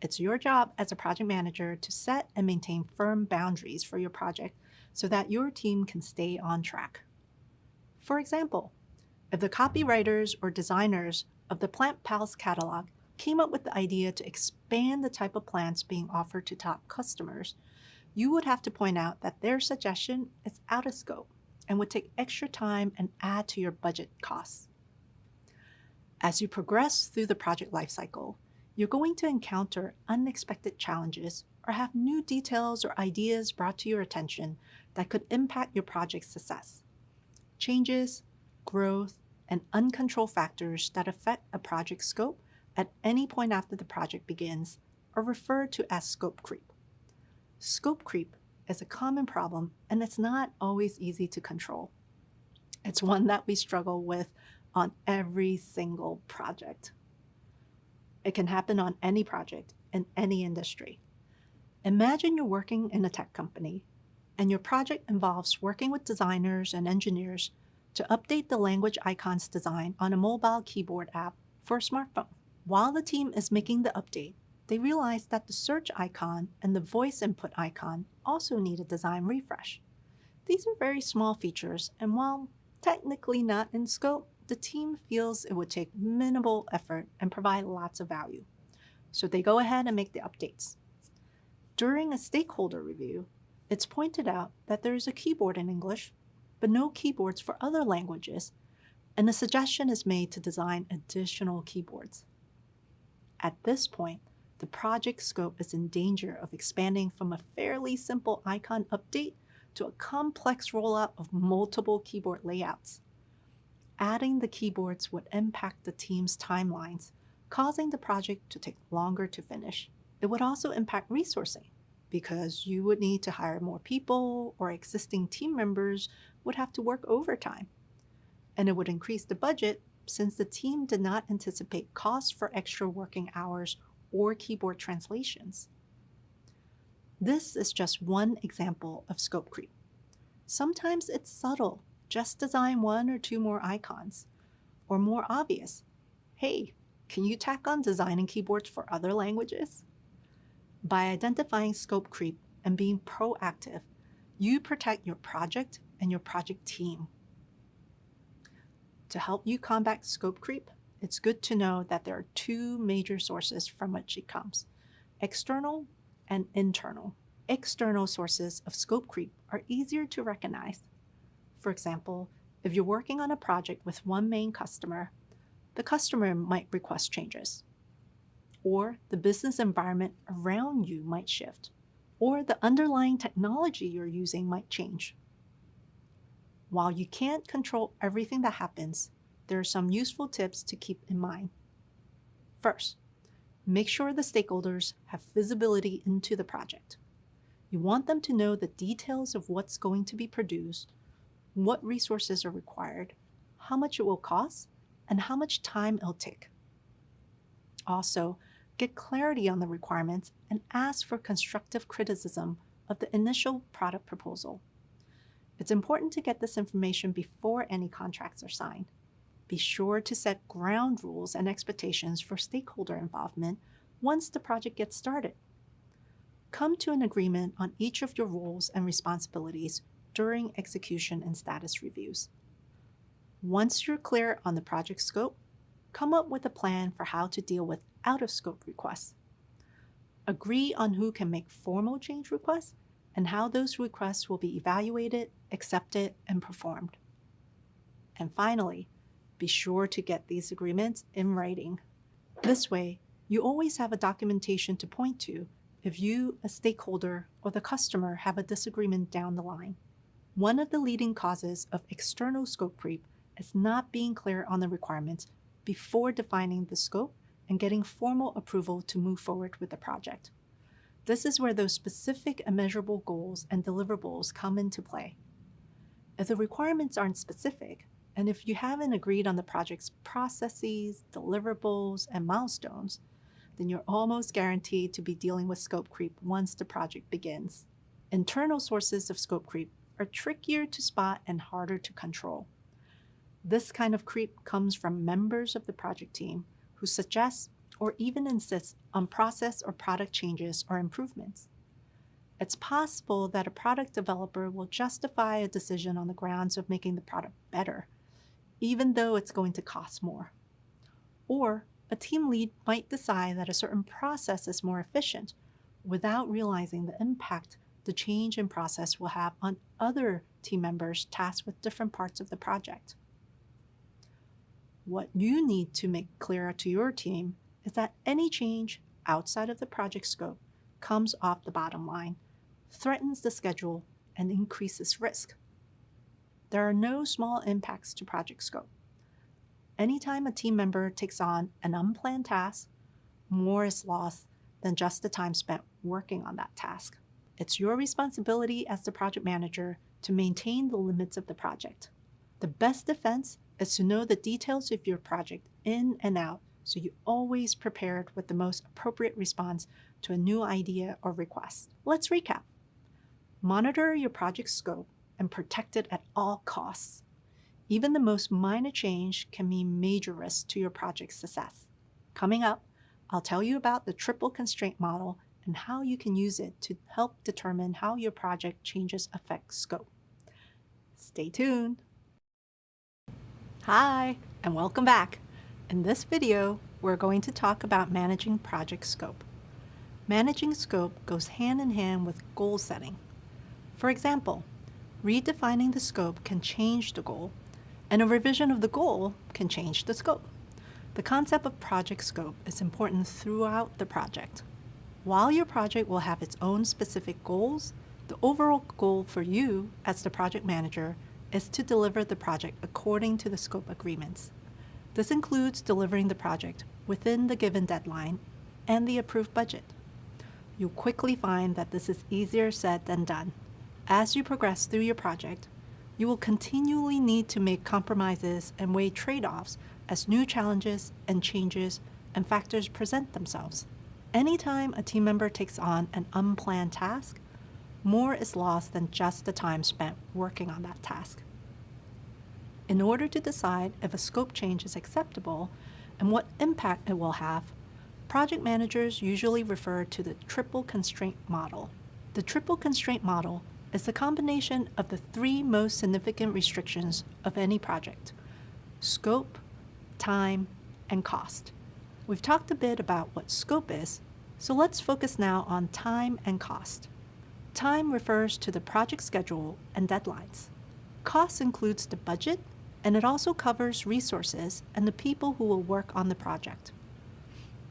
It's your job as a project manager to set and maintain firm boundaries for your project so that your team can stay on track. For example, if the copywriters or designers of the Plant Pals catalog came up with the idea to expand the type of plants being offered to top customers, you would have to point out that their suggestion is out of scope and would take extra time and add to your budget costs. As you progress through the project lifecycle, you're going to encounter unexpected challenges or have new details or ideas brought to your attention that could impact your project's success. Changes, growth, and uncontrolled factors that affect a project scope at any point after the project begins are referred to as scope creep. Scope creep is a common problem, and it's not always easy to control. It's one that we struggle with on every single project. It can happen on any project in any industry. Imagine you're working in a tech company, and your project involves working with designers and engineers to update the language icons design on a mobile keyboard app for a smartphone. While the team is making the update, they realize that the search icon and the voice input icon also need a design refresh. These are very small features, and while technically not in scope, the team feels it would take minimal effort and provide lots of value. So they go ahead and make the updates. During a stakeholder review, it's pointed out that there is a keyboard in English, but no keyboards for other languages, and a suggestion is made to design additional keyboards. At this point, the project scope is in danger of expanding from a fairly simple icon update to a complex rollout of multiple keyboard layouts. Adding the keyboards would impact the team's timelines, causing the project to take longer to finish. It would also impact resourcing, because you would need to hire more people, or existing team members would have to work overtime. And it would increase the budget since the team did not anticipate costs for extra working hours or keyboard translations. This is just one example of scope creep. Sometimes it's subtle, just design one or two more icons. Or more obvious, hey, can you tack on designing keyboards for other languages? By identifying scope creep and being proactive, you protect your project and your project team. To help you combat scope creep, it's good to know that there are two major sources from which it comes: external and internal. External sources of scope creep are easier to recognize. For example, if you're working on a project with one main customer, the customer might request changes, or the business environment around you might shift, or the underlying technology you're using might change. While you can't control everything that happens, there are some useful tips to keep in mind. First, make sure the stakeholders have visibility into the project. You want them to know the details of what's going to be produced, what resources are required, how much it will cost, and how much time it'll take. Also, get clarity on the requirements and ask for constructive criticism of the initial product proposal. It's important to get this information before any contracts are signed. Be sure to set ground rules and expectations for stakeholder involvement once the project gets started. Come to an agreement on each of your roles and responsibilities during execution and status reviews. Once you're clear on the project scope, come up with a plan for how to deal with out-of-scope requests. Agree on who can make formal change requests and how those requests will be evaluated, accepted, and performed. And finally, be sure to get these agreements in writing. This way, you always have a documentation to point to if you, a stakeholder, or the customer have a disagreement down the line. One of the leading causes of external scope creep is not being clear on the requirements before defining the scope and getting formal approval to move forward with the project. This is where those specific and measurable goals and deliverables come into play. If the requirements aren't specific, and if you haven't agreed on the project's processes, deliverables, and milestones, then you're almost guaranteed to be dealing with scope creep once the project begins. Internal sources of scope creep are trickier to spot and harder to control. This kind of creep comes from members of the project team who suggest or even insist on process or product changes or improvements. It's possible that a product developer will justify a decision on the grounds of making the product better, even though it's going to cost more. Or a team lead might decide that a certain process is more efficient without realizing the impact the change in process will have on other team members tasked with different parts of the project. What you need to make clear to your team is that any change outside of the project scope comes off the bottom line, threatens the schedule, and increases risk. There are no small impacts to project scope. Anytime a team member takes on an unplanned task, more is lost than just the time spent working on that task. It's your responsibility as the project manager to maintain the limits of the project. The best defense is to know the details of your project in and out, so you're always prepared with the most appropriate response to a new idea or request. Let's recap. Monitor your project scope and protect it at all costs. Even the most minor change can mean major risk to your project's success. Coming up, I'll tell you about the triple constraint model and how you can use it to help determine how your project changes affect scope. Stay tuned. Hi, and welcome back. In this video, we're going to talk about managing project scope. Managing scope goes hand in hand with goal setting. For example, redefining the scope can change the goal, and a revision of the goal can change the scope. The concept of project scope is important throughout the project. While your project will have its own specific goals, the overall goal for you as the project manager is to deliver the project according to the scope agreements. This includes delivering the project within the given deadline and the approved budget. You'll quickly find that this is easier said than done. As you progress through your project, you will continually need to make compromises and weigh trade-offs as new challenges and changes and factors present themselves. Anytime a team member takes on an unplanned task, more is lost than just the time spent working on that task. In order to decide if a scope change is acceptable and what impact it will have, project managers usually refer to the triple constraint model. The triple constraint model is the combination of the three most significant restrictions of any project: scope, time, and cost. We've talked a bit about what scope is, so let's focus now on time and cost. Time refers to the project schedule and deadlines. Cost includes the budget, and it also covers resources and the people who will work on the project.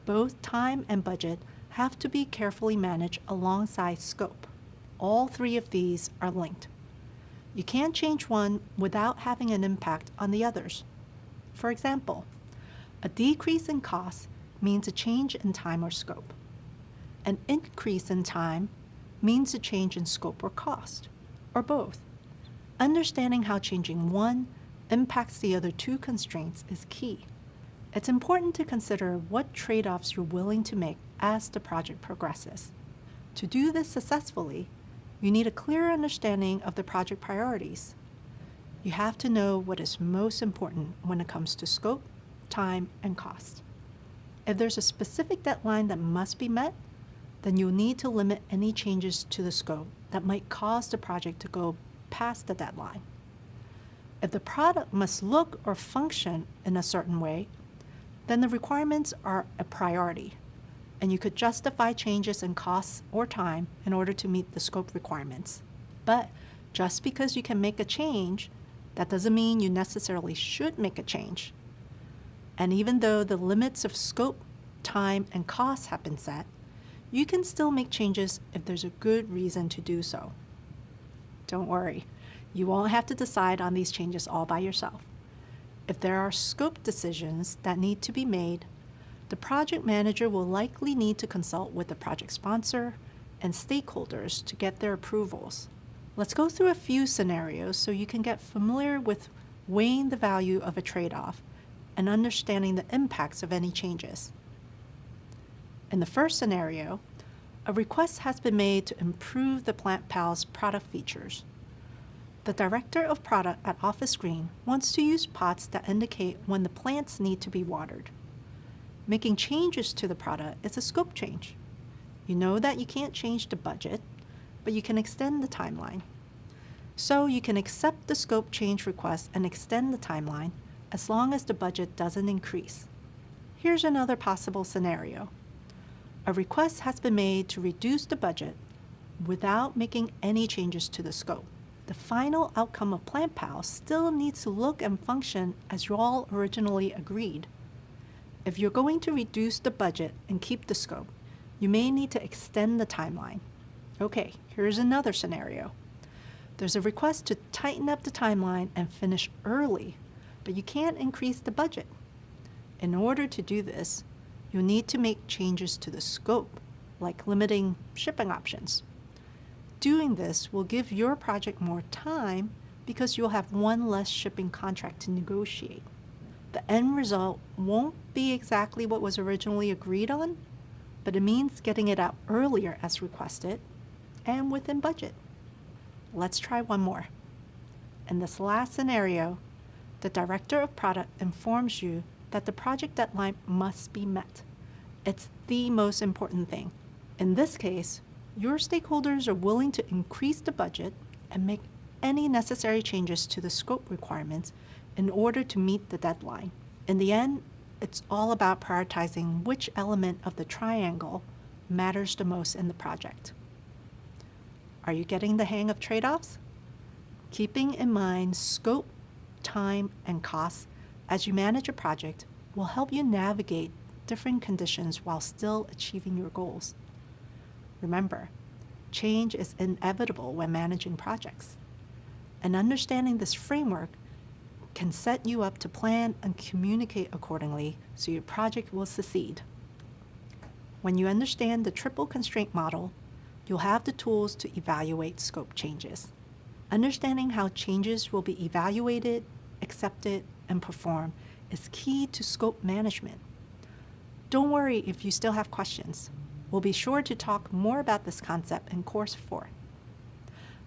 Both time and budget have to be carefully managed alongside scope. All three of these are linked. You can't change one without having an impact on the others. For example, a decrease in cost means a change in time or scope. An increase in time means a change in scope or cost, or both. Understanding how changing one impacts the other two constraints is key. It's important to consider what trade-offs you're willing to make as the project progresses. To do this successfully, you need a clear understanding of the project priorities. You have to know what is most important when it comes to scope, time, and cost. If there's a specific deadline that must be met, then you'll need to limit any changes to the scope that might cause the project to go past the deadline. If the product must look or function in a certain way, then the requirements are a priority, and you could justify changes in costs or time in order to meet the scope requirements. But just because you can make a change, that doesn't mean you necessarily should make a change. And even though the limits of scope, time, and cost have been set, you can still make changes if there's a good reason to do so. Don't worry, you won't have to decide on these changes all by yourself. If there are scope decisions that need to be made, the project manager will likely need to consult with the project sponsor and stakeholders to get their approvals. Let's go through a few scenarios so you can get familiar with weighing the value of a trade-off and understanding the impacts of any changes. In the first scenario, a request has been made to improve the PlantPal's product features. The director of product at Office Green wants to use pots that indicate when the plants need to be watered. Making changes to the product is a scope change. You know that you can't change the budget, but you can extend the timeline. So you can accept the scope change request and extend the timeline as long as the budget doesn't increase. Here's another possible scenario. A request has been made to reduce the budget without making any changes to the scope. the final outcome of PlanPal still needs to look and function as you all originally agreed. If you're going to reduce the budget and keep the scope, you may need to extend the timeline. Okay, here's another scenario. There's a request to tighten up the timeline and finish early, but you can't increase the budget. In order to do this, you'll need to make changes to the scope, like limiting shipping options. Doing this will give your project more time because you'll have one less shipping contract to negotiate. The end result won't be exactly what was originally agreed on, but it means getting it out earlier as requested and within budget. Let's try one more. In this last scenario, the director of product informs you that the project deadline must be met. It's the most important thing. In this case, your stakeholders are willing to increase the budget and make any necessary changes to the scope requirements in order to meet the deadline. In the end, it's all about prioritizing which element of the triangle matters the most in the project. Are you getting the hang of trade-offs? Keeping in mind scope, time, and costs as you manage a project will help you navigate different conditions while still achieving your goals. Remember, change is inevitable when managing projects. And understanding this framework can set you up to plan and communicate accordingly so your project will succeed. When you understand the triple constraint model, you'll have the tools to evaluate scope changes. Understanding how changes will be evaluated, accepted, and performed is key to scope management. Don't worry if you still have questions. We'll be sure to talk more about this concept in Course 4.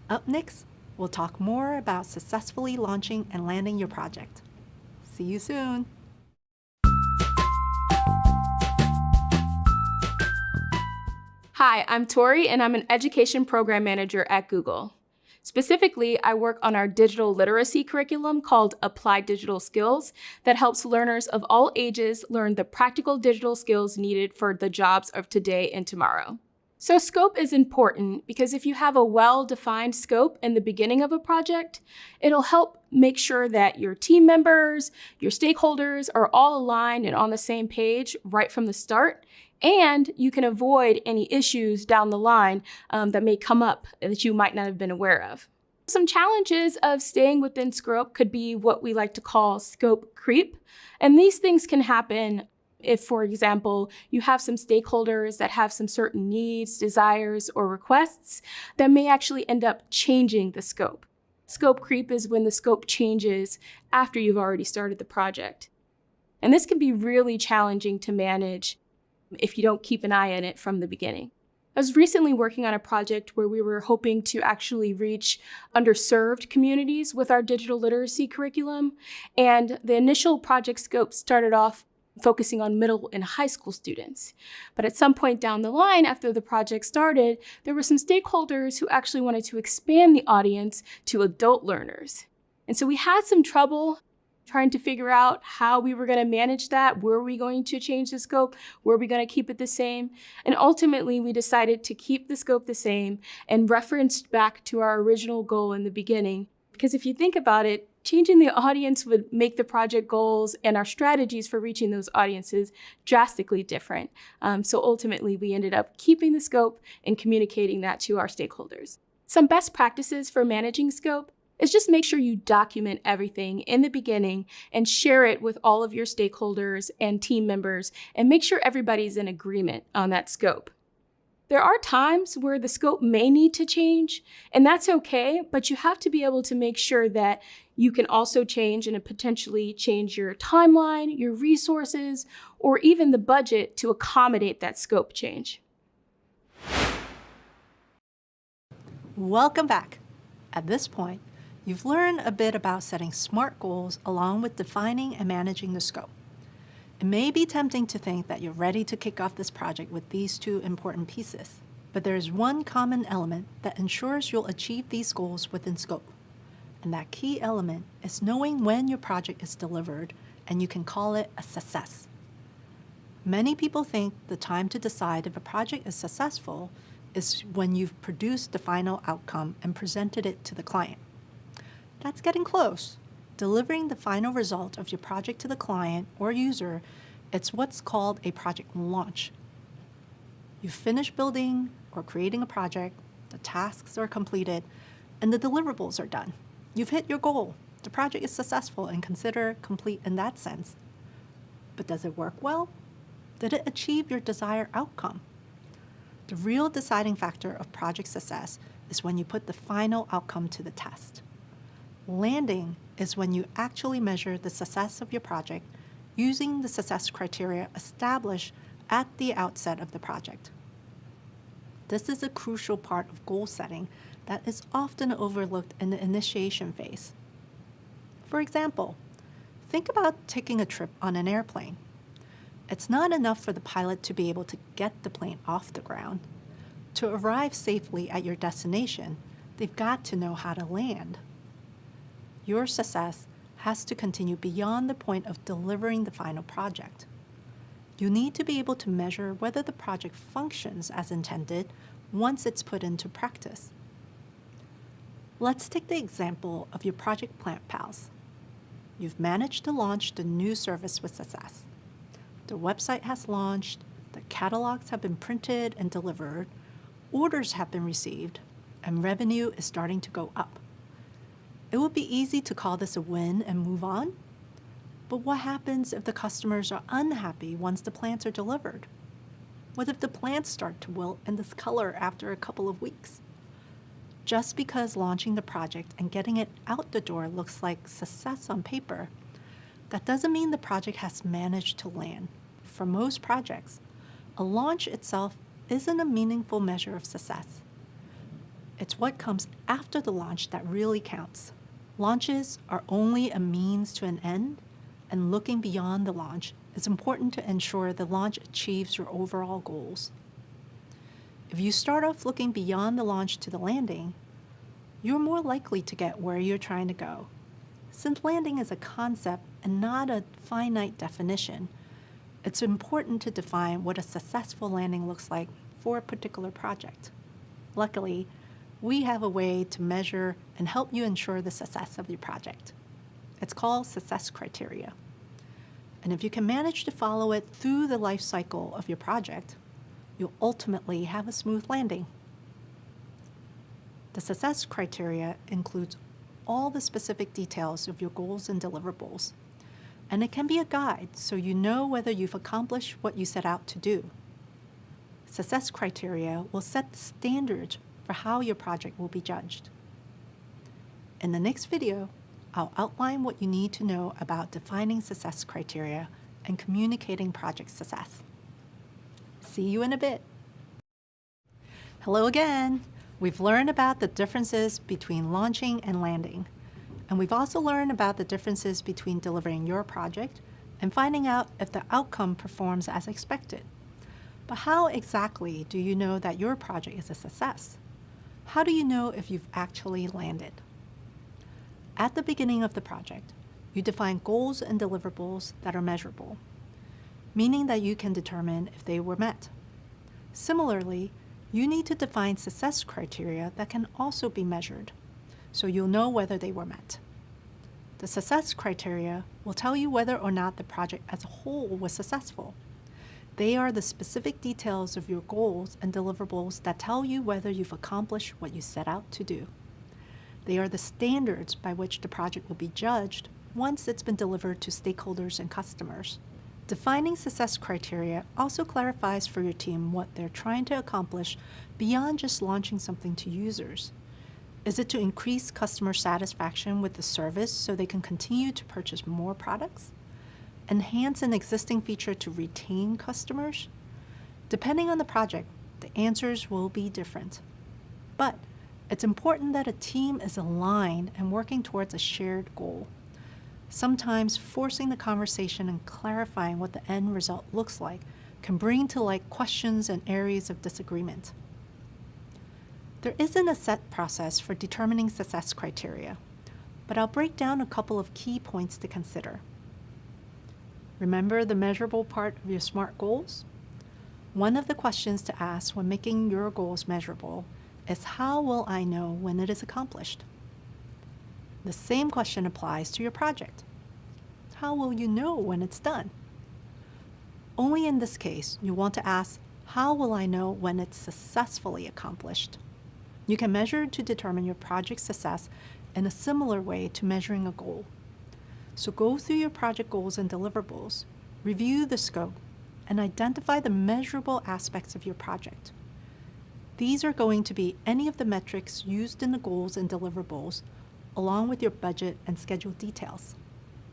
Up next, we'll talk more about successfully launching and landing your project. See you soon. Hi, I'm Tori, and I'm an education program manager at Google. Specifically, I work on our digital literacy curriculum called Applied Digital Skills that helps learners of all ages learn the practical digital skills needed for the jobs of today and tomorrow. So scope is important because if you have a well-defined scope in the beginning of a project, it'll help make sure that your team members, your stakeholders are all aligned and on the same page right from the start, and you can avoid any issues down the line that may come up that you might not have been aware of. Some challenges of staying within scope could be what we like to call scope creep, and these things can happen if, for example, you have some stakeholders that have some certain needs, desires, or requests that may actually end up changing the scope. Scope creep is when the scope changes after you've already started the project. And this can be really challenging to manage if you don't keep an eye on it from the beginning. I was recently working on a project where we were hoping to actually reach underserved communities with our digital literacy curriculum, and the initial project scope started off focusing on middle and high school students. But at some point down the line, after the project started, there were some stakeholders who actually wanted to expand the audience to adult learners. And so we had some trouble trying to figure out how we were going to manage that. Were we going to change the scope? Were we going to keep it the same? And ultimately, we decided to keep the scope the same and referenced back to our original goal in the beginning. Because if you think about it, changing the audience would make the project goals and our strategies for reaching those audiences drastically different. So ultimately, we ended up keeping the scope and communicating that to our stakeholders. Some best practices for managing scope is just make sure you document everything in the beginning and share it with all of your stakeholders and team members and make sure everybody's in agreement on that scope. There are times where the scope may need to change, and that's okay, but you have to be able to make sure that you can also change and potentially change your timeline, your resources, or even the budget to accommodate that scope change. Welcome back. At this point, you've learned a bit about setting SMART goals along with defining and managing the scope. It may be tempting to think that you're ready to kick off this project with these two important pieces, but there is one common element that ensures you'll achieve these goals within scope. And that key element is knowing when your project is delivered and you can call it a success. Many people think the time to decide if a project is successful is when you've produced the final outcome and presented it to the client. That's getting close. Delivering the final result of your project to the client or user, it's what's called a project launch. You finish building or creating a project, the tasks are completed, and the deliverables are done. You've hit your goal. The project is successful and considered complete in that sense. But does it work well? Did it achieve your desired outcome? The real deciding factor of project success is when you put the final outcome to the test. Landing is when you actually measure the success of your project using the success criteria established at the outset of the project. This is a crucial part of goal setting that is often overlooked in the initiation phase. For example, think about taking a trip on an airplane. It's not enough for the pilot to be able to get the plane off the ground. To arrive safely at your destination, they've got to know how to land. Your success has to continue beyond the point of delivering the final project. You need to be able to measure whether the project functions as intended once it's put into practice. Let's take the example of your Project Plant Pals. You've managed to launch the new service with success. The website has launched, the catalogs have been printed and delivered, orders have been received, and revenue is starting to go up. It would be easy to call this a win and move on. But what happens if the customers are unhappy once the plants are delivered? What if the plants start to wilt and discolor after a couple of weeks? Just because launching the project and getting it out the door looks like success on paper, that doesn't mean the project has managed to land. For most projects, a launch itself isn't a meaningful measure of success. It's what comes after the launch that really counts. Launches are only a means to an end, and looking beyond the launch is important to ensure the launch achieves your overall goals. If you start off looking beyond the launch to the landing, you're more likely to get where you're trying to go. Since landing is a concept and not a finite definition, it's important to define what a successful landing looks like for a particular project. Luckily, we have a way to measure and help you ensure the success of your project. It's called success criteria. And if you can manage to follow it through the life cycle of your project, you'll ultimately have a smooth landing. The success criteria includes all the specific details of your goals and deliverables, and it can be a guide so you know whether you've accomplished what you set out to do. Success criteria will set the standards for how your project will be judged. In the next video, I'll outline what you need to know about defining success criteria and communicating project success. See you in a bit. Hello again. We've learned about the differences between launching and landing. And we've also learned about the differences between delivering your project and finding out if the outcome performs as expected. But how exactly do you know that your project is a success? How do you know if you've actually landed? At the beginning of the project, you define goals and deliverables that are measurable, meaning that you can determine if they were met. Similarly, you need to define success criteria that can also be measured, so you'll know whether they were met. The success criteria will tell you whether or not the project as a whole was successful. They are the specific details of your goals and deliverables that tell you whether you've accomplished what you set out to do. They are the standards by which the project will be judged once it's been delivered to stakeholders and customers. Defining success criteria also clarifies for your team what they're trying to accomplish beyond just launching something to users. Is it to increase customer satisfaction with the service so they can continue to purchase more products? Enhance an existing feature to retain customers? Depending on the project, the answers will be different. But it's important that a team is aligned and working towards a shared goal. Sometimes forcing the conversation and clarifying what the end result looks like can bring to light questions and areas of disagreement. There isn't a set process for determining success criteria, but I'll break down a couple of key points to consider. Remember the measurable part of your SMART goals? One of the questions to ask when making your goals measurable is, how will I know when it is accomplished? The same question applies to your project. How will you know when it's done? Only in this case, you want to ask, how will I know when it's successfully accomplished? You can measure to determine your project's success in a similar way to measuring a goal. So go through your project goals and deliverables, review the scope, and identify the measurable aspects of your project. These are going to be any of the metrics used in the goals and deliverables, along with your budget and schedule details.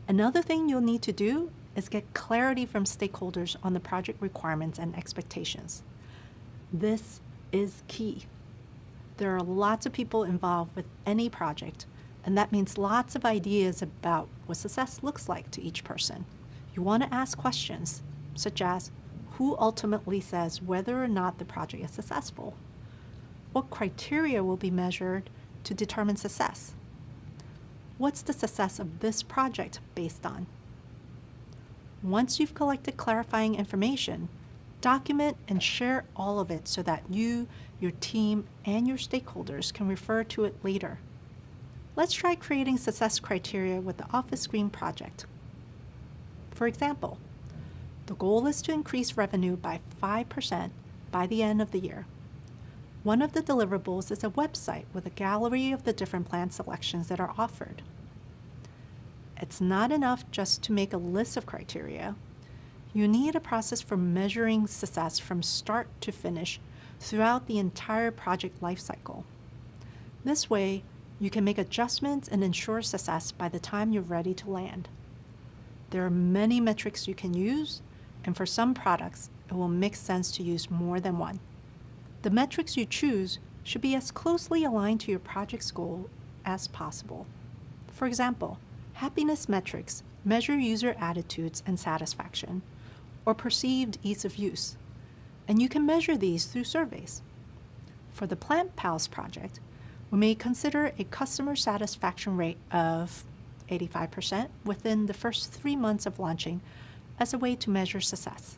Another thing you'll need to do is get clarity from stakeholders on the project requirements and expectations. This is key. There are lots of people involved with any project, and that means lots of ideas about what success looks like to each person. You want to ask questions, such as, who ultimately says whether or not the project is successful? What criteria will be measured to determine success? What's the success of this project based on? Once you've collected clarifying information, document and share all of it so that you, your team, and your stakeholders can refer to it later. Let's try creating success criteria with the Office Screen project. For example, the goal is to increase revenue by 5% by the end of the year. One of the deliverables is a website with a gallery of the different plan selections that are offered. It's not enough just to make a list of criteria. You need a process for measuring success from start to finish throughout the entire project lifecycle. This way, you can make adjustments and ensure success by the time you're ready to land. There are many metrics you can use, and for some products, it will make sense to use more than one. The metrics you choose should be as closely aligned to your project's goal as possible. For example, happiness metrics measure user attitudes and satisfaction, or perceived ease of use, and you can measure these through surveys. For the Plant Pals project, we may consider a customer satisfaction rate of 85% within the first 3 months of launching as a way to measure success.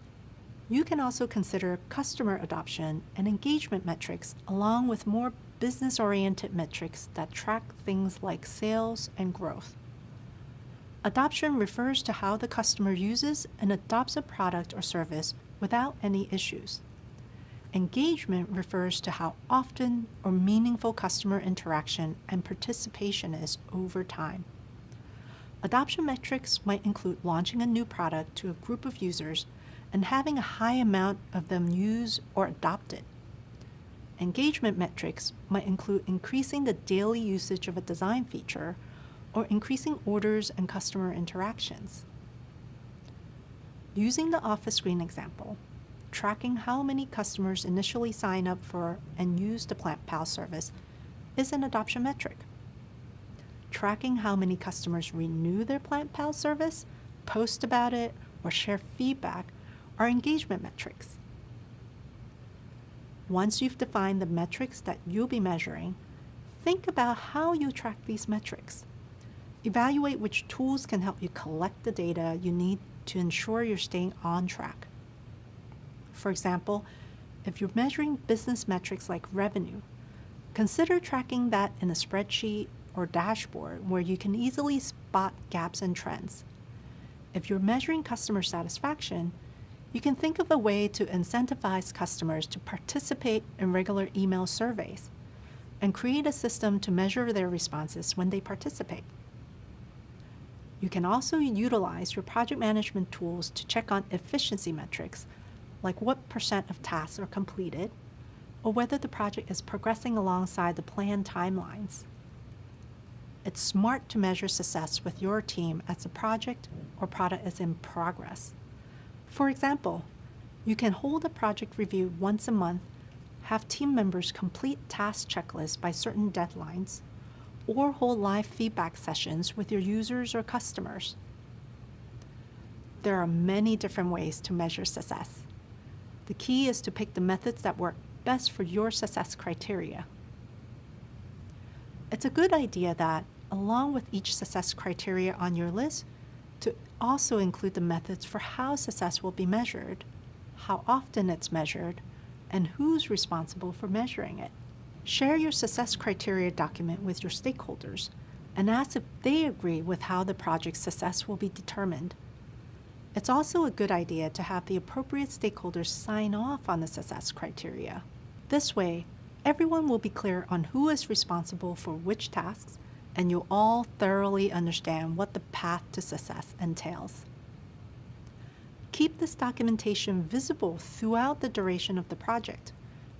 You can also consider customer adoption and engagement metrics along with more business-oriented metrics that track things like sales and growth. Adoption refers to how the customer uses and adopts a product or service without any issues. Engagement refers to how often or meaningful customer interaction and participation is over time. Adoption metrics might include launching a new product to a group of users and having a high amount of them use or adopt it. Engagement metrics might include increasing the daily usage of a design feature or increasing orders and customer interactions. Using the Office Screen example, tracking how many customers initially sign up for and use the Plant Pals service is an adoption metric. Tracking how many customers renew their Plant Pals service, post about it, or share feedback are engagement metrics. Once you've defined the metrics that you'll be measuring, think about how you track these metrics. Evaluate which tools can help you collect the data you need to ensure you're staying on track. For example, if you're measuring business metrics like revenue, consider tracking that in a spreadsheet or dashboard where you can easily spot gaps and trends. If you're measuring customer satisfaction, you can think of a way to incentivize customers to participate in regular email surveys and create a system to measure their responses when they participate. You can also utilize your project management tools to check on efficiency metrics, like what % of tasks are completed, or whether the project is progressing alongside the planned timelines. It's smart to measure success with your team as the project or product is in progress. For example, you can hold a project review once a month, have team members complete task checklists by certain deadlines, or hold live feedback sessions with your users or customers. There are many different ways to measure success. The key is to pick the methods that work best for your success criteria. It's a good idea that, along with each success criteria on your list, to also include the methods for how success will be measured, how often it's measured, and who's responsible for measuring it. Share your success criteria document with your stakeholders and ask if they agree with how the project's success will be determined. It's also a good idea to have the appropriate stakeholders sign off on the success criteria. This way, everyone will be clear on who is responsible for which tasks, and you'll all thoroughly understand what the path to success entails. Keep this documentation visible throughout the duration of the project,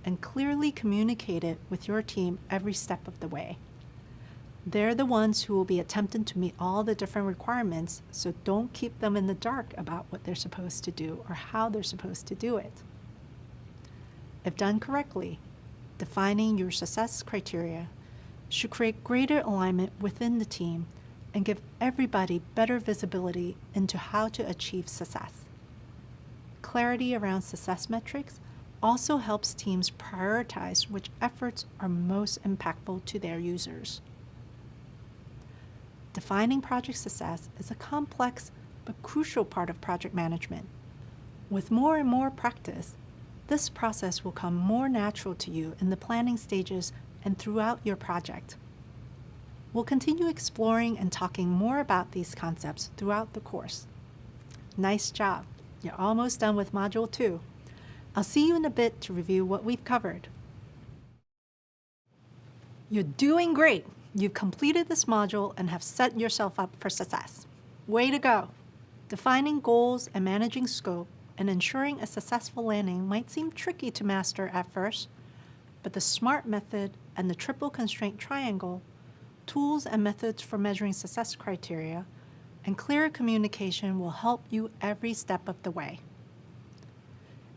and clearly communicate it with your team every step of the way. They're the ones who will be attempting to meet all the different requirements, so don't keep them in the dark about what they're supposed to do or how they're supposed to do it. If done correctly, defining your success criteria should create greater alignment within the team and give everybody better visibility into how to achieve success. Clarity around success metrics also helps teams prioritize which efforts are most impactful to their users. Defining project success is a complex but crucial part of project management. With more and more practice, this process will come more natural to you in the planning stages and throughout your project. We'll continue exploring and talking more about these concepts throughout the course. Nice job! You're almost done with Module 2. I'll see you in a bit to review what we've covered. You're doing great! You've completed this module and have set yourself up for success. Way to go! Defining goals and managing scope and ensuring a successful landing might seem tricky to master at first, but the SMART method and the triple constraint triangle, tools and methods for measuring success criteria, and clear communication will help you every step of the way.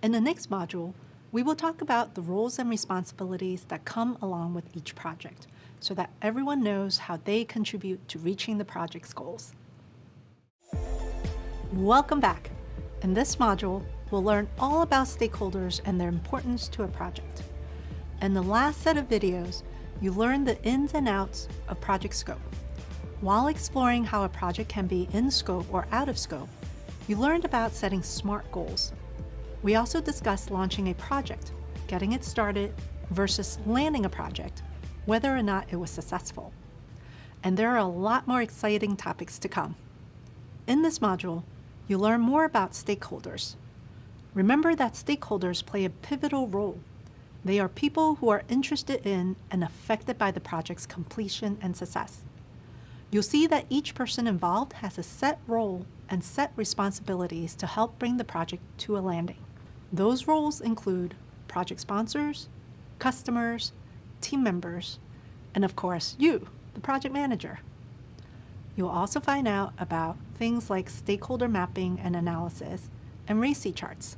In the next module, we will talk about the roles and responsibilities that come along with each project, so that everyone knows how they contribute to reaching the project's goals. Welcome back. In this module, we'll learn all about stakeholders and their importance to a project. In the last set of videos, you learned the ins and outs of project scope. While exploring how a project can be in scope or out of scope, you learned about setting SMART goals. We also discussed launching a project, getting it started, versus landing a project, whether or not it was successful. And there are a lot more exciting topics to come. In this module, you'll learn more about stakeholders. Remember that stakeholders play a pivotal role. They are people who are interested in and affected by the project's completion and success. You'll see that each person involved has a set role and set responsibilities to help bring the project to a landing. Those roles include project sponsors, customers, team members, and of course, you, the project manager. You'll also find out about things like stakeholder mapping and analysis and RACI charts.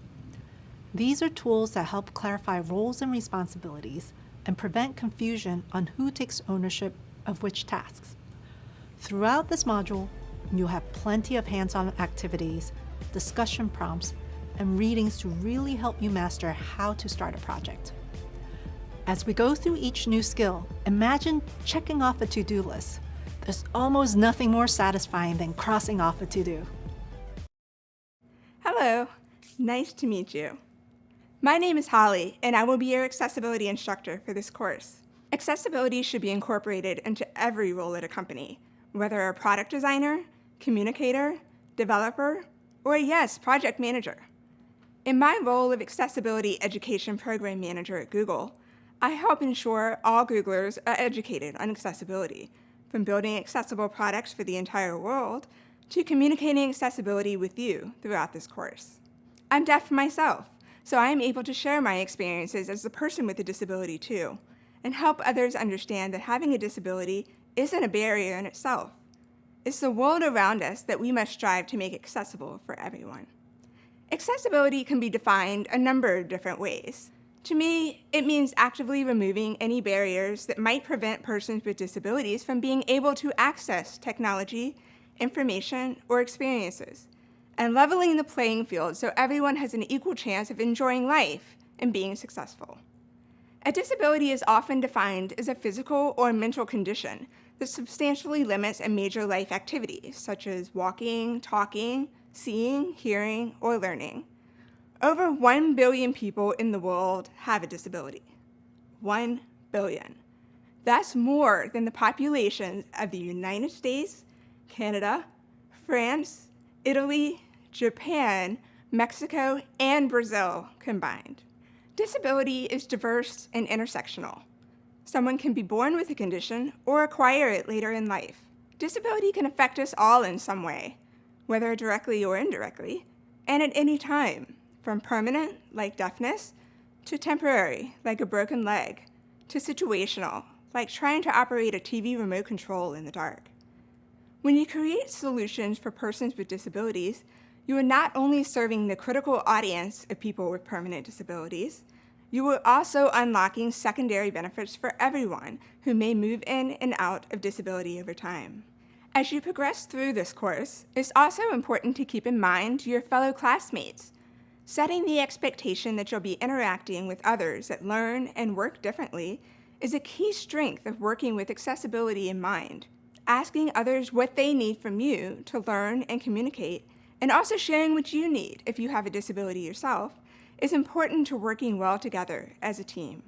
These are tools that help clarify roles and responsibilities and prevent confusion on who takes ownership of which tasks. Throughout this module, you'll have plenty of hands-on activities, discussion prompts, and readings to really help you master how to start a project. As we go through each new skill, imagine checking off a to-do list. There's almost nothing more satisfying than crossing off a to-do. Hello, nice to meet you. My name is Holly, and I will be your accessibility instructor for this course. Accessibility should be incorporated into every role at a company, whether a product designer, communicator, developer, or yes, project manager. In my role of Accessibility Education Program Manager at Google, I help ensure all Googlers are educated on accessibility, from building accessible products for the entire world to communicating accessibility with you throughout this course. I'm deaf myself, so I am able to share my experiences as a person with a disability too, and help others understand that having a disability isn't a barrier in itself. It's the world around us that we must strive to make accessible for everyone. Accessibility can be defined a number of different ways. To me, it means actively removing any barriers that might prevent persons with disabilities from being able to access technology, information, or experiences, and leveling the playing field so everyone has an equal chance of enjoying life and being successful. A disability is often defined as a physical or mental condition that substantially limits a major life activity, such as walking, talking, seeing, hearing, or learning. Over 1 billion people in the world have a disability. 1 billion. That's more than the populations of the United States, Canada, France, Italy, Japan, Mexico, and Brazil combined. Disability is diverse and intersectional. Someone can be born with a condition or acquire it later in life. Disability can affect us all in some way, whether directly or indirectly, and at any time, from permanent, like deafness, to temporary, like a broken leg, to situational, like trying to operate a TV remote control in the dark. When you create solutions for persons with disabilities, you are not only serving the critical audience of people with permanent disabilities, you are also unlocking secondary benefits for everyone who may move in and out of disability over time. As you progress through this course, it's also important to keep in mind your fellow classmates. Setting the expectation that you'll be interacting with others that learn and work differently is a key strength of working with accessibility in mind. Asking others what they need from you to learn and communicate, and also sharing what you need if you have a disability yourself, is important to working well together as a team.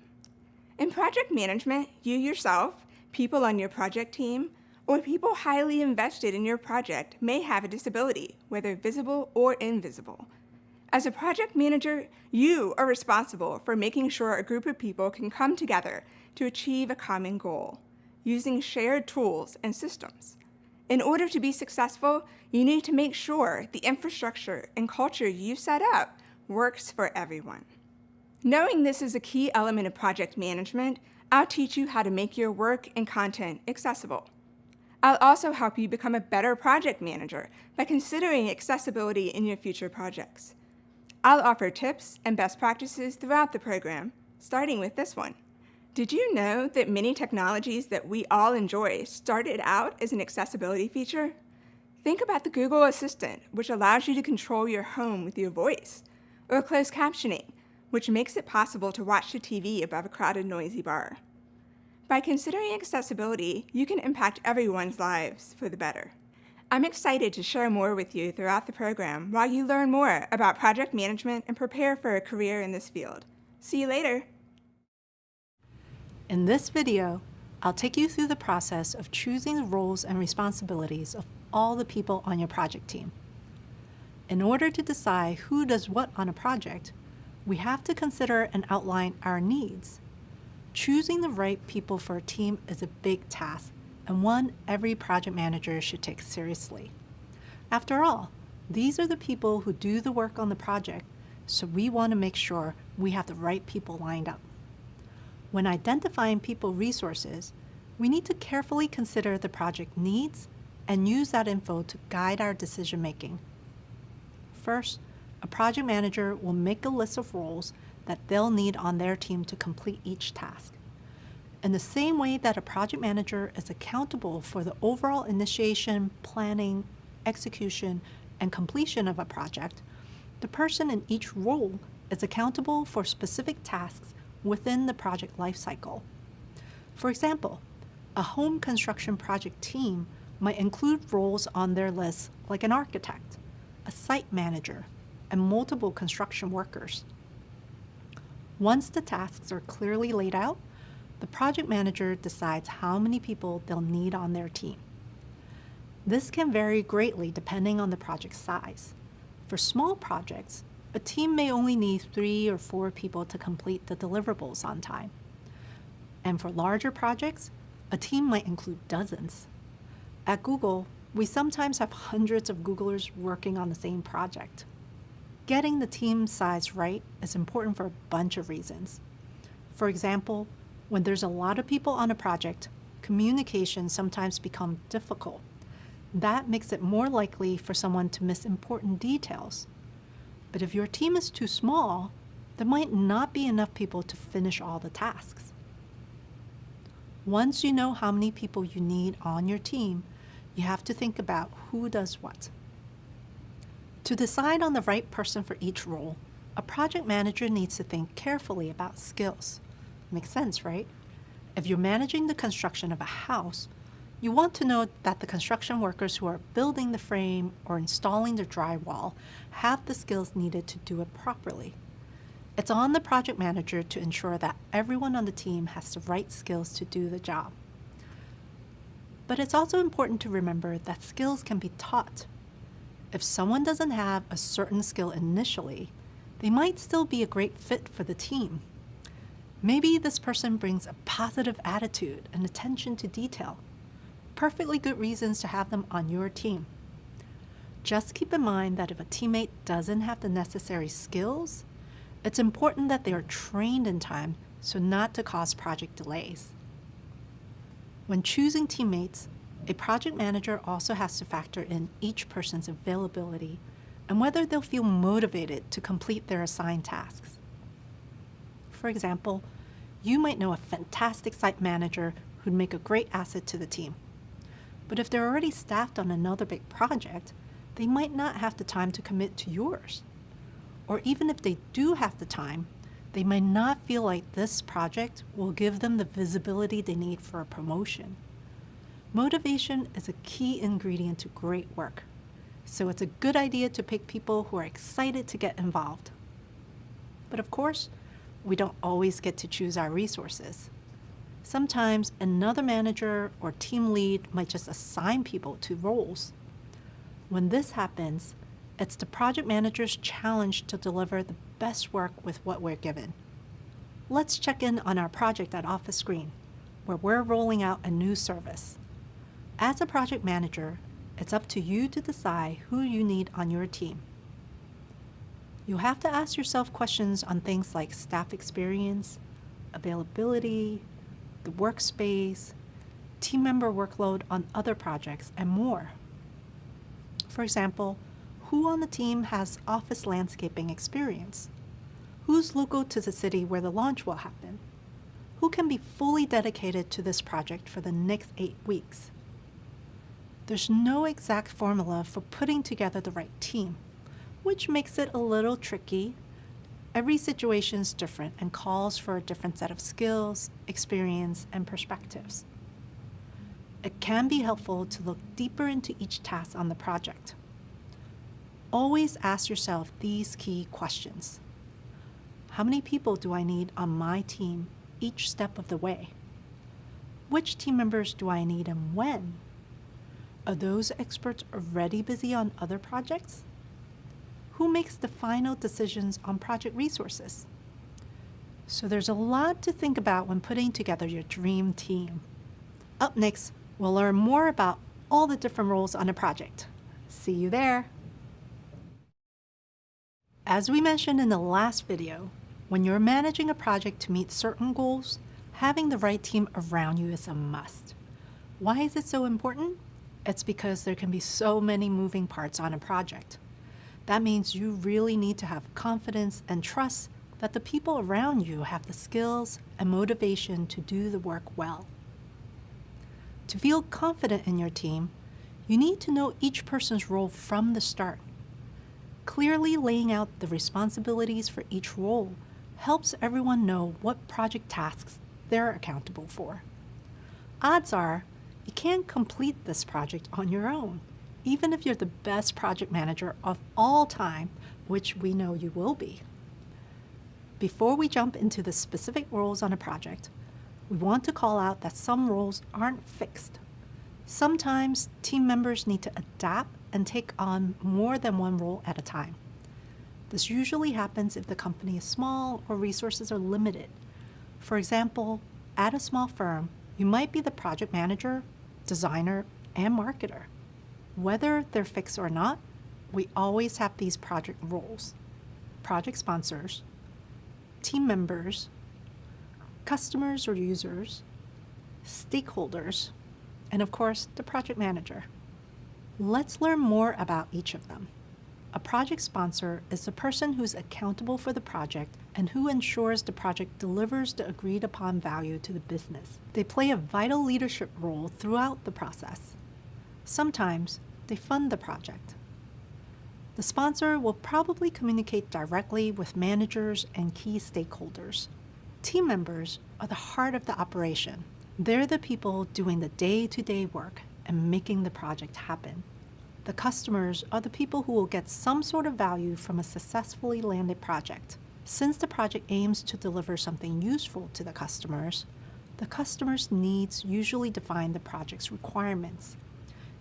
In project management, you yourself, people on your project team, or people highly invested in your project may have a disability, whether visible or invisible. As a project manager, you are responsible for making sure a group of people can come together to achieve a common goal, using shared tools and systems. In order to be successful, you need to make sure the infrastructure and culture you set up works for everyone. Knowing this is a key element of project management, I'll teach you how to make your work and content accessible. I'll also help you become a better project manager by considering accessibility in your future projects. I'll offer tips and best practices throughout the program, starting with this one. Did you know that many technologies that we all enjoy started out as an accessibility feature? Think about the Google Assistant, which allows you to control your home with your voice, or closed captioning, which makes it possible to watch the TV above a crowded, noisy bar. By considering accessibility, you can impact everyone's lives for the better. I'm excited to share more with you throughout the program while you learn more about project management and prepare for a career in this field. See you later. In this video, I'll take you through the process of choosing the roles and responsibilities of all the people on your project team. In order to decide who does what on a project, we have to consider and outline our needs. Choosing the right people for a team is a big task, and one every project manager should take seriously. After all, these are the people who do the work on the project, so we want to make sure we have the right people lined up. When identifying people resources, we need to carefully consider the project needs and use that info to guide our decision making. First, a project manager will make a list of roles that they'll need on their team to complete each task. In the same way that a project manager is accountable for the overall initiation, planning, execution, and completion of a project, the person in each role is accountable for specific tasks within the project lifecycle. For example, a home construction project team might include roles on their list like an architect, a site manager, and multiple construction workers. Once the tasks are clearly laid out, the project manager decides how many people they'll need on their team. This can vary greatly depending on the project size. For small projects, a team may only need 3 or 4 people to complete the deliverables on time. And for larger projects, a team might include dozens. At Google, we sometimes have hundreds of Googlers working on the same project. Getting the team size right is important for a bunch of reasons. For example, when there's a lot of people on a project, communication sometimes becomes difficult. That makes it more likely for someone to miss important details. But if your team is too small, there might not be enough people to finish all the tasks. Once you know how many people you need on your team, you have to think about who does what. To decide on the right person for each role, a project manager needs to think carefully about skills. Makes sense, right? If you're managing the construction of a house, you want to know that the construction workers who are building the frame or installing the drywall have the skills needed to do it properly. It's on the project manager to ensure that everyone on the team has the right skills to do the job. But it's also important to remember that skills can be taught. If someone doesn't have a certain skill initially, they might still be a great fit for the team. Maybe this person brings a positive attitude and attention to detail. Perfectly good reasons to have them on your team. Just keep in mind that if a teammate doesn't have the necessary skills, it's important that they are trained in time so not to cause project delays. When choosing teammates, a project manager also has to factor in each person's availability and whether they'll feel motivated to complete their assigned tasks. For example, you might know a fantastic site manager who'd make a great asset to the team. But if they're already staffed on another big project, they might not have the time to commit to yours. Or even if they do have the time, they might not feel like this project will give them the visibility they need for a promotion. Motivation is a key ingredient to great work, so it's a good idea to pick people who are excited to get involved. But of course, we don't always get to choose our resources. Sometimes another manager or team lead might just assign people to roles. When this happens, it's the project manager's challenge to deliver the best work with what we're given. Let's check in on our project at Office Screen, where we're rolling out a new service. As a project manager, it's up to you to decide who you need on your team. You'll have to ask yourself questions on things like staff experience, availability, the workspace, team member workload on other projects, and more. For example, who on the team has office landscaping experience? Who's local to the city where the launch will happen? Who can be fully dedicated to this project for the next 8 weeks? There's no exact formula for putting together the right team, which makes it a little tricky. Every situation is different and calls for a different set of skills, experience, and perspectives. It can be helpful to look deeper into each task on the project. Always ask yourself these key questions. How many people do I need on my team each step of the way? Which team members do I need and when? Are those experts already busy on other projects? Who makes the final decisions on project resources? So there's a lot to think about when putting together your dream team. Up next, we'll learn more about all the different roles on a project. See you there. As we mentioned in the last video, when you're managing a project to meet certain goals, having the right team around you is a must. Why is it so important? It's because there can be so many moving parts on a project. That means you really need to have confidence and trust that the people around you have the skills and motivation to do the work well. To feel confident in your team, you need to know each person's role from the start. Clearly laying out the responsibilities for each role helps everyone know what project tasks they're accountable for. Odds are, you can't complete this project on your own, even if you're the best project manager of all time, which we know you will be. Before we jump into the specific roles on a project, we want to call out that some roles aren't fixed. Sometimes team members need to adapt and take on more than one role at a time. This usually happens if the company is small or resources are limited. For example, at a small firm, you might be the project manager, designer, and marketer. Whether they're fixed or not, we always have these project roles: project sponsors, team members, customers or users, stakeholders, and of course, the project manager. Let's learn more about each of them. A project sponsor is the person who's accountable for the project and who ensures the project delivers the agreed upon value to the business. They play a vital leadership role throughout the process. Sometimes they fund the project. The sponsor will probably communicate directly with managers and key stakeholders. Team members are the heart of the operation. They're the people doing the day-to-day work and making the project happen. The customers are the people who will get some sort of value from a successfully landed project. Since the project aims to deliver something useful to the customer's needs usually define the project's requirements.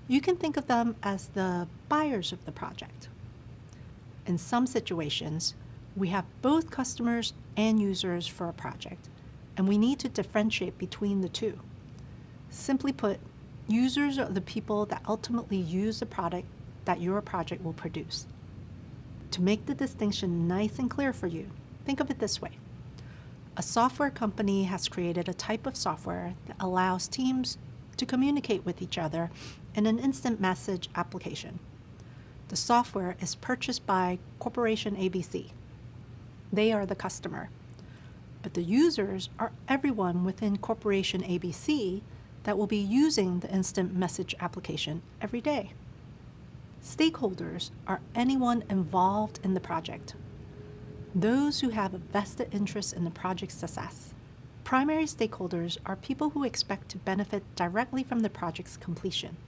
You can think of them as the buyers of the project. In some situations, we have both customers and users for a project, and we need to differentiate between the two. Simply put, users are the people that ultimately use the product that your project will produce. To make the distinction nice and clear for you, think of it this way. A software company has created a type of software that allows teams to communicate with each other in an instant message application. The software is purchased by Corporation ABC. They are the customer. But the users are everyone within Corporation ABC that will be using the instant message application every day. Stakeholders are anyone involved in the project, those who have a vested interest in the project's success. Primary stakeholders are people who expect to benefit directly from the project's completion,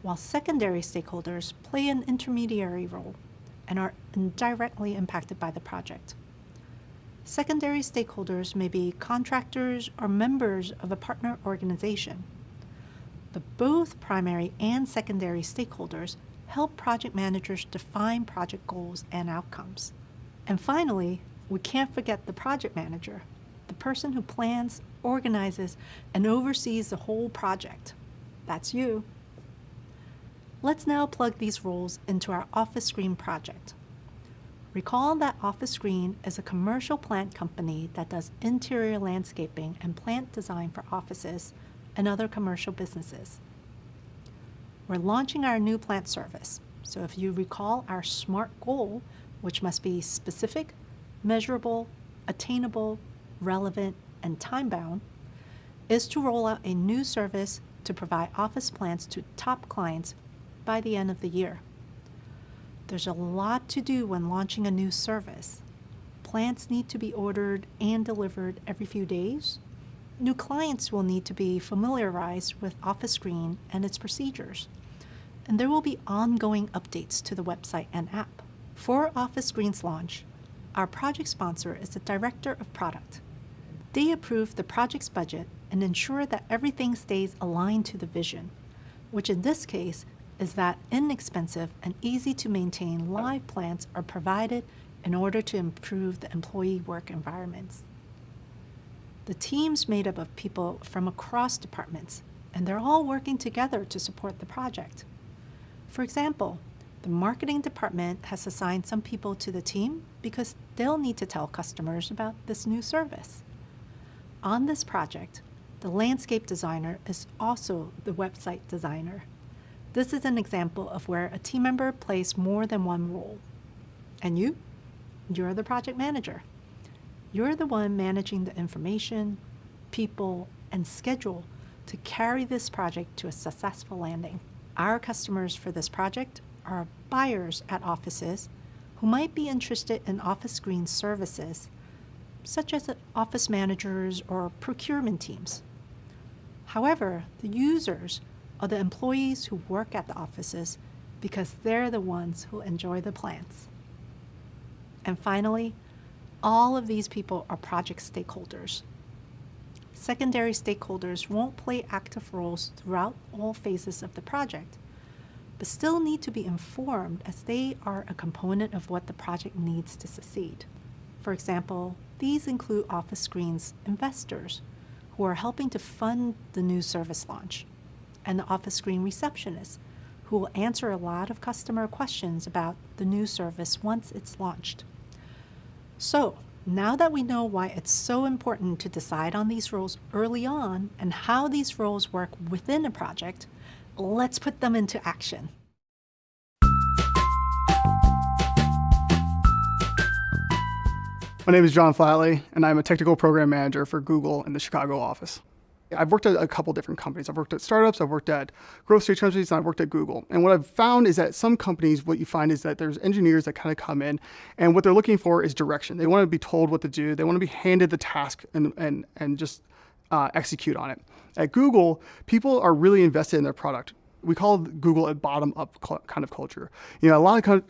while secondary stakeholders play an intermediary role and are indirectly impacted by the project. Secondary stakeholders may be contractors or members of a partner organization. But both primary and secondary stakeholders help project managers define project goals and outcomes. And finally, we can't forget the project manager, the person who plans, organizes, and oversees the whole project. That's you. Let's now plug these roles into our Office Screen project. Recall that Office Screen is a commercial plant company that does interior landscaping and plant design for offices and other commercial businesses. We're launching our new plant service, so if you recall our SMART goal, which must be specific, measurable, attainable, relevant, and time-bound, is to roll out a new service to provide office plants to top clients by the end of the year. There's a lot to do when launching a new service. Plants need to be ordered and delivered every few days. New clients will need to be familiarized with Office Screen and its procedures. And there will be ongoing updates to the website and app. For Office Screen's launch, our project sponsor is the Director of Product. They approve the project's budget and ensure that everything stays aligned to the vision, which in this case is that inexpensive and easy to maintain live plants are provided in order to improve the employee work environments. The team's made up of people from across departments, and they're all working together to support the project. For example, the marketing department has assigned some people to the team because they'll need to tell customers about this new service. On this project, the landscape designer is also the website designer. This is an example of where a team member plays more than one role. And you're the project manager. You're the one managing the information, people, and schedule to carry this project to a successful landing. Our customers for this project are buyers at offices who might be interested in Office Screen services, such as office managers or procurement teams. However, the users are the employees who work at the offices because they're the ones who enjoy the plants. And finally, all of these people are project stakeholders. Secondary stakeholders won't play active roles throughout all phases of the project, but still need to be informed as they are a component of what the project needs to succeed. For example, these include Office Screen's investors, who are helping to fund the new service launch, and the Office Screen receptionists, who will answer a lot of customer questions about the new service once it's launched. So, now that we know why it's so important to decide on these roles early on and how these roles work within a project, let's put them into action. My name is John Flatley, and I'm a technical program manager for Google in the Chicago office. I've worked at a couple different companies. I've worked at startups, I've worked at growth stage companies, and I've worked at Google. And what I've found is that some companies, what you find is that there's engineers that kind of come in, and what they're looking for is direction. They want to be told what to do. They want to be handed the task and just execute on it. At Google, people are really invested in their product. we call Google a bottom-up kind of culture. You know, a lot of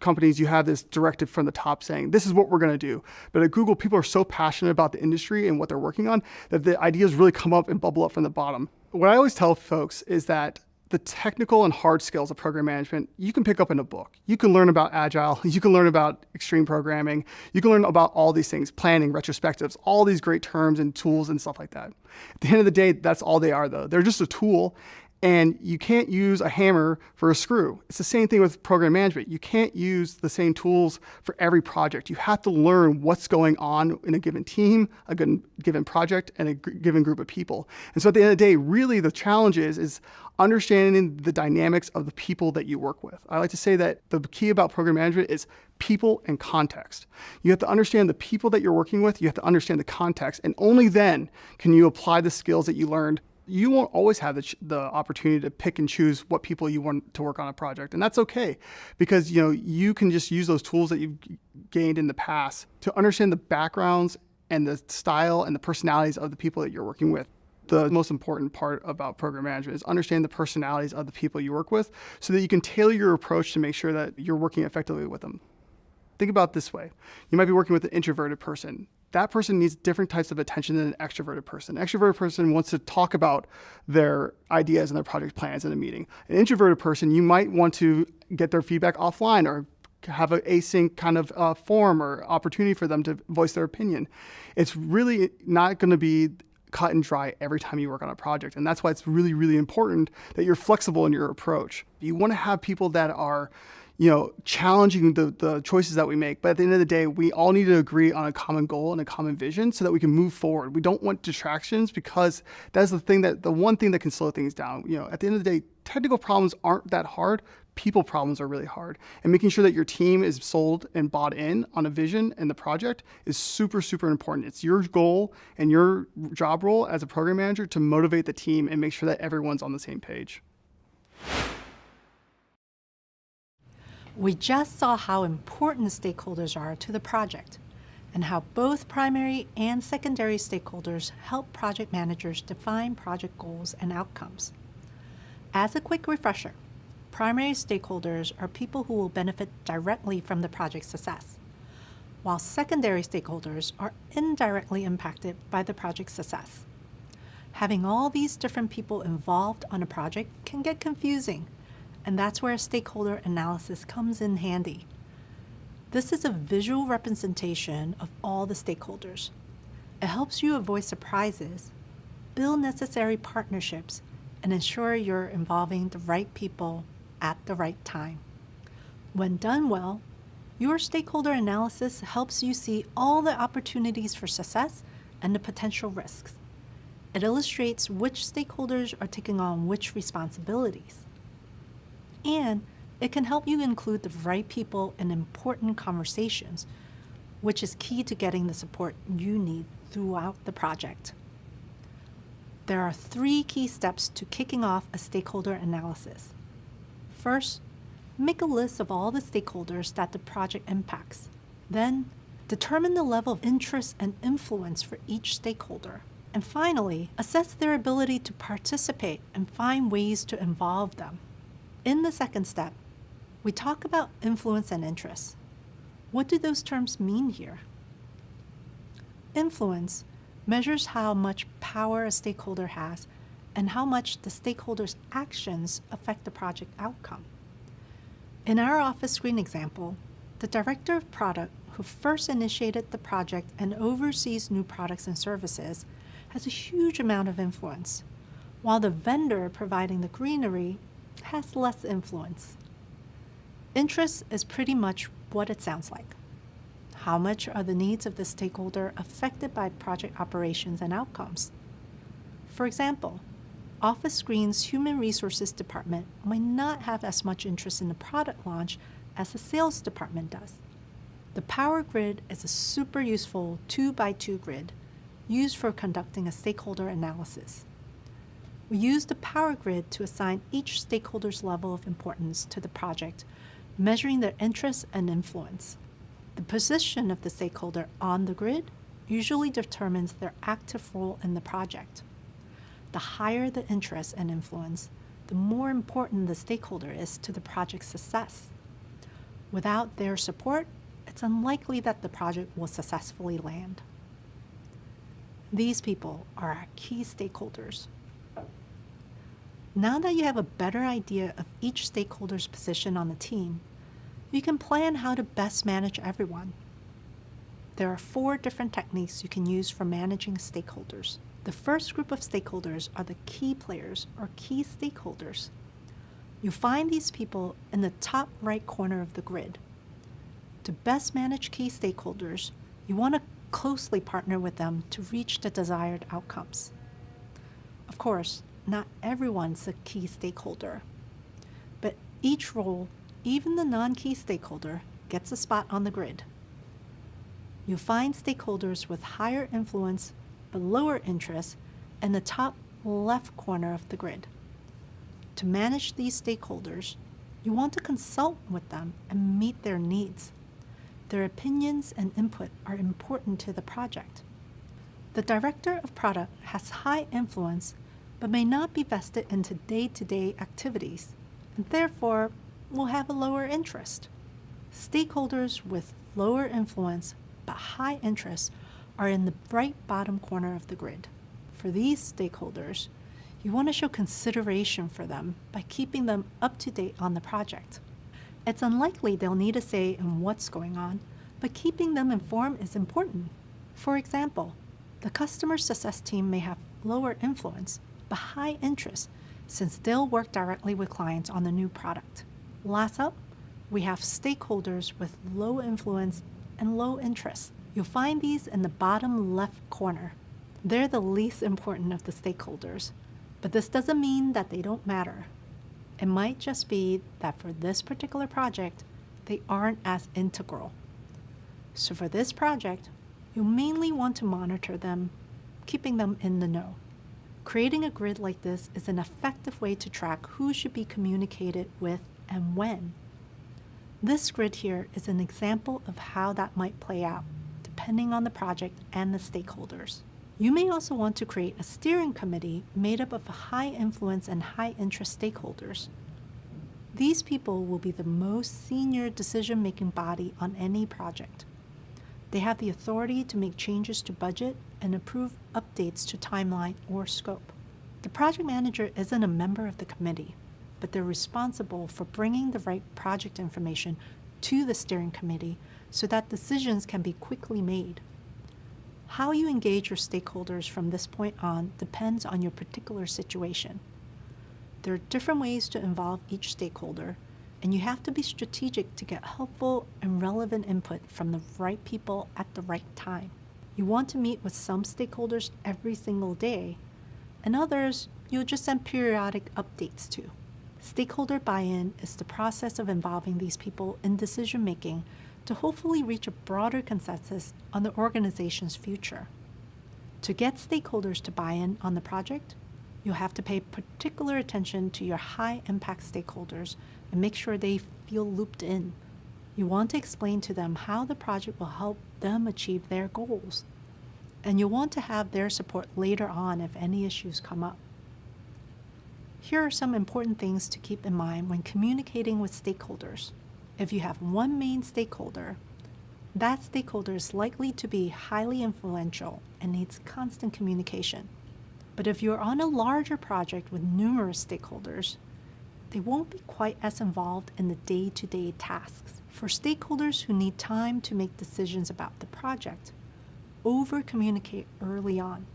companies, you have this directive from the top saying, this is what we're going to do. But at Google, people are so passionate about the industry and what they're working on that the ideas really come up and bubble up from the bottom. What I always tell folks is that the technical and hard skills of program management, you can pick up in a book. You can learn about Agile, you can learn about extreme programming, you can learn about all these things, planning, retrospectives, all these great terms and tools and stuff like that. At the end of the day, that's all they are though. They're just a tool, and you can't use a hammer for a screw. It's the same thing with program management. You can't use the same tools for every project. You have to learn what's going on in a given team, a given project, and a given group of people. And so at the end of the day, really the challenge is understanding the dynamics of the people that you work with. I like to say that the key about program management is people and context. You have to understand the people that you're working with, you have to understand the context, and only then can you apply the skills that you learned. You won't always have the opportunity to pick and choose what people you want to work on a project, and that's okay, because you can just use those tools that you've gained in the past to understand the backgrounds and the style and the personalities of the people that you're working with. The most important part about program management is understand the personalities of the people you work with so that you can tailor your approach to make sure that you're working effectively with them. Think about it this way. You might be working with an introverted person. That person needs different types of attention than an extroverted person. An extroverted person wants to talk about their ideas and their project plans in a meeting. An introverted person, you might want to get their feedback offline or have an async kind of forum or opportunity for them to voice their opinion. It's really not going to be cut and dry every time you work on a project. And that's why it's really, really important that you're flexible in your approach. You want to have people that are challenging the choices that we make. But at the end of the day, we all need to agree on a common goal and a common vision so that we can move forward. We don't want distractions, because that's the one thing that can slow things down. At the end of the day, technical problems aren't that hard. People problems are really hard. And making sure that your team is sold and bought in on a vision and the project is super, super important. It's your goal and your job role as a program manager to motivate the team and make sure that everyone's on the same page. We just saw how important stakeholders are to the project and how both primary and secondary stakeholders help project managers define project goals and outcomes. As a quick refresher, primary stakeholders are people who will benefit directly from the project's success, while secondary stakeholders are indirectly impacted by the project's success. Having all these different people involved on a project can get confusing, and that's where stakeholder analysis comes in handy. This is a visual representation of all the stakeholders. It helps you avoid surprises, build necessary partnerships, and ensure you're involving the right people at the right time. When done well, your stakeholder analysis helps you see all the opportunities for success and the potential risks. It illustrates which stakeholders are taking on which responsibilities. And it can help you include the right people in important conversations, which is key to getting the support you need throughout the project. There are 3 key steps to kicking off a stakeholder analysis. First, make a list of all the stakeholders that the project impacts. Then, determine the level of interest and influence for each stakeholder. And finally, assess their ability to participate and find ways to involve them. In the second step, we talk about influence and interest. What do those terms mean here? Influence measures how much power a stakeholder has and how much the stakeholder's actions affect the project outcome. In our office screen example, the director of product who first initiated the project and oversees new products and services has a huge amount of influence, while the vendor providing the greenery has less influence. Interest is pretty much what it sounds like. How much are the needs of the stakeholder affected by project operations and outcomes? For example, Office Screen's Human Resources Department might not have as much interest in the product launch as the sales department does. The Power Grid is a super useful 2x2 grid used for conducting a stakeholder analysis. We use the Power Grid to assign each stakeholder's level of importance to the project, measuring their interest and influence. The position of the stakeholder on the grid usually determines their active role in the project. The higher the interest and influence, the more important the stakeholder is to the project's success. Without their support, it's unlikely that the project will successfully land. These people are our key stakeholders. Now that you have a better idea of each stakeholder's position on the team, you can plan how to best manage everyone. There are 4 different techniques you can use for managing stakeholders. The first group of stakeholders are the key players or key stakeholders. You find these people in the top right corner of the grid. To best manage key stakeholders, you want to closely partner with them to reach the desired outcomes. Of course, not everyone's a key stakeholder, but each role, even the non-key stakeholder, gets a spot on the grid. You'll find stakeholders with higher influence but lower interest in the top left corner of the grid. To manage these stakeholders, you want to consult with them and meet their needs. Their opinions and input are important to the project. The director of product has high influence but may not be vested into day-to-day activities, and therefore will have a lower interest. Stakeholders with lower influence but high interest are in the right bottom corner of the grid. For these stakeholders, you want to show consideration for them by keeping them up to date on the project. It's unlikely they'll need a say in what's going on, but keeping them informed is important. For example, the customer success team may have lower influence but high interest since they'll work directly with clients on the new product. Last up, we have stakeholders with low influence and low interest. You'll find these in the bottom left corner. They're the least important of the stakeholders, but this doesn't mean that they don't matter. It might just be that for this particular project, they aren't as integral. So for this project, you mainly want to monitor them, keeping them in the know. Creating a grid like this is an effective way to track who should be communicated with and when. This grid here is an example of how that might play out, depending on the project and the stakeholders. You may also want to create a steering committee made up of high influence and high interest stakeholders. These people will be the most senior decision-making body on any project. They have the authority to make changes to budget and approve updates to timeline or scope. The project manager isn't a member of the committee, but they're responsible for bringing the right project information to the steering committee so that decisions can be quickly made. How you engage your stakeholders from this point on depends on your particular situation. There are different ways to involve each stakeholder, and you have to be strategic to get helpful and relevant input from the right people at the right time. You want to meet with some stakeholders every single day, and others you'll just send periodic updates to. Stakeholder buy-in is the process of involving these people in decision-making to hopefully reach a broader consensus on the organization's future. To get stakeholders to buy in on the project, you'll have to pay particular attention to your high-impact stakeholders and make sure they feel looped in. You want to explain to them how the project will help them achieve their goals, and you'll want to have their support later on if any issues come up. Here are some important things to keep in mind when communicating with stakeholders. If you have one main stakeholder, that stakeholder is likely to be highly influential and needs constant communication. But if you're on a larger project with numerous stakeholders, they won't be quite as involved in the day-to-day tasks. For stakeholders who need time to make decisions about the project, over-communicate early on.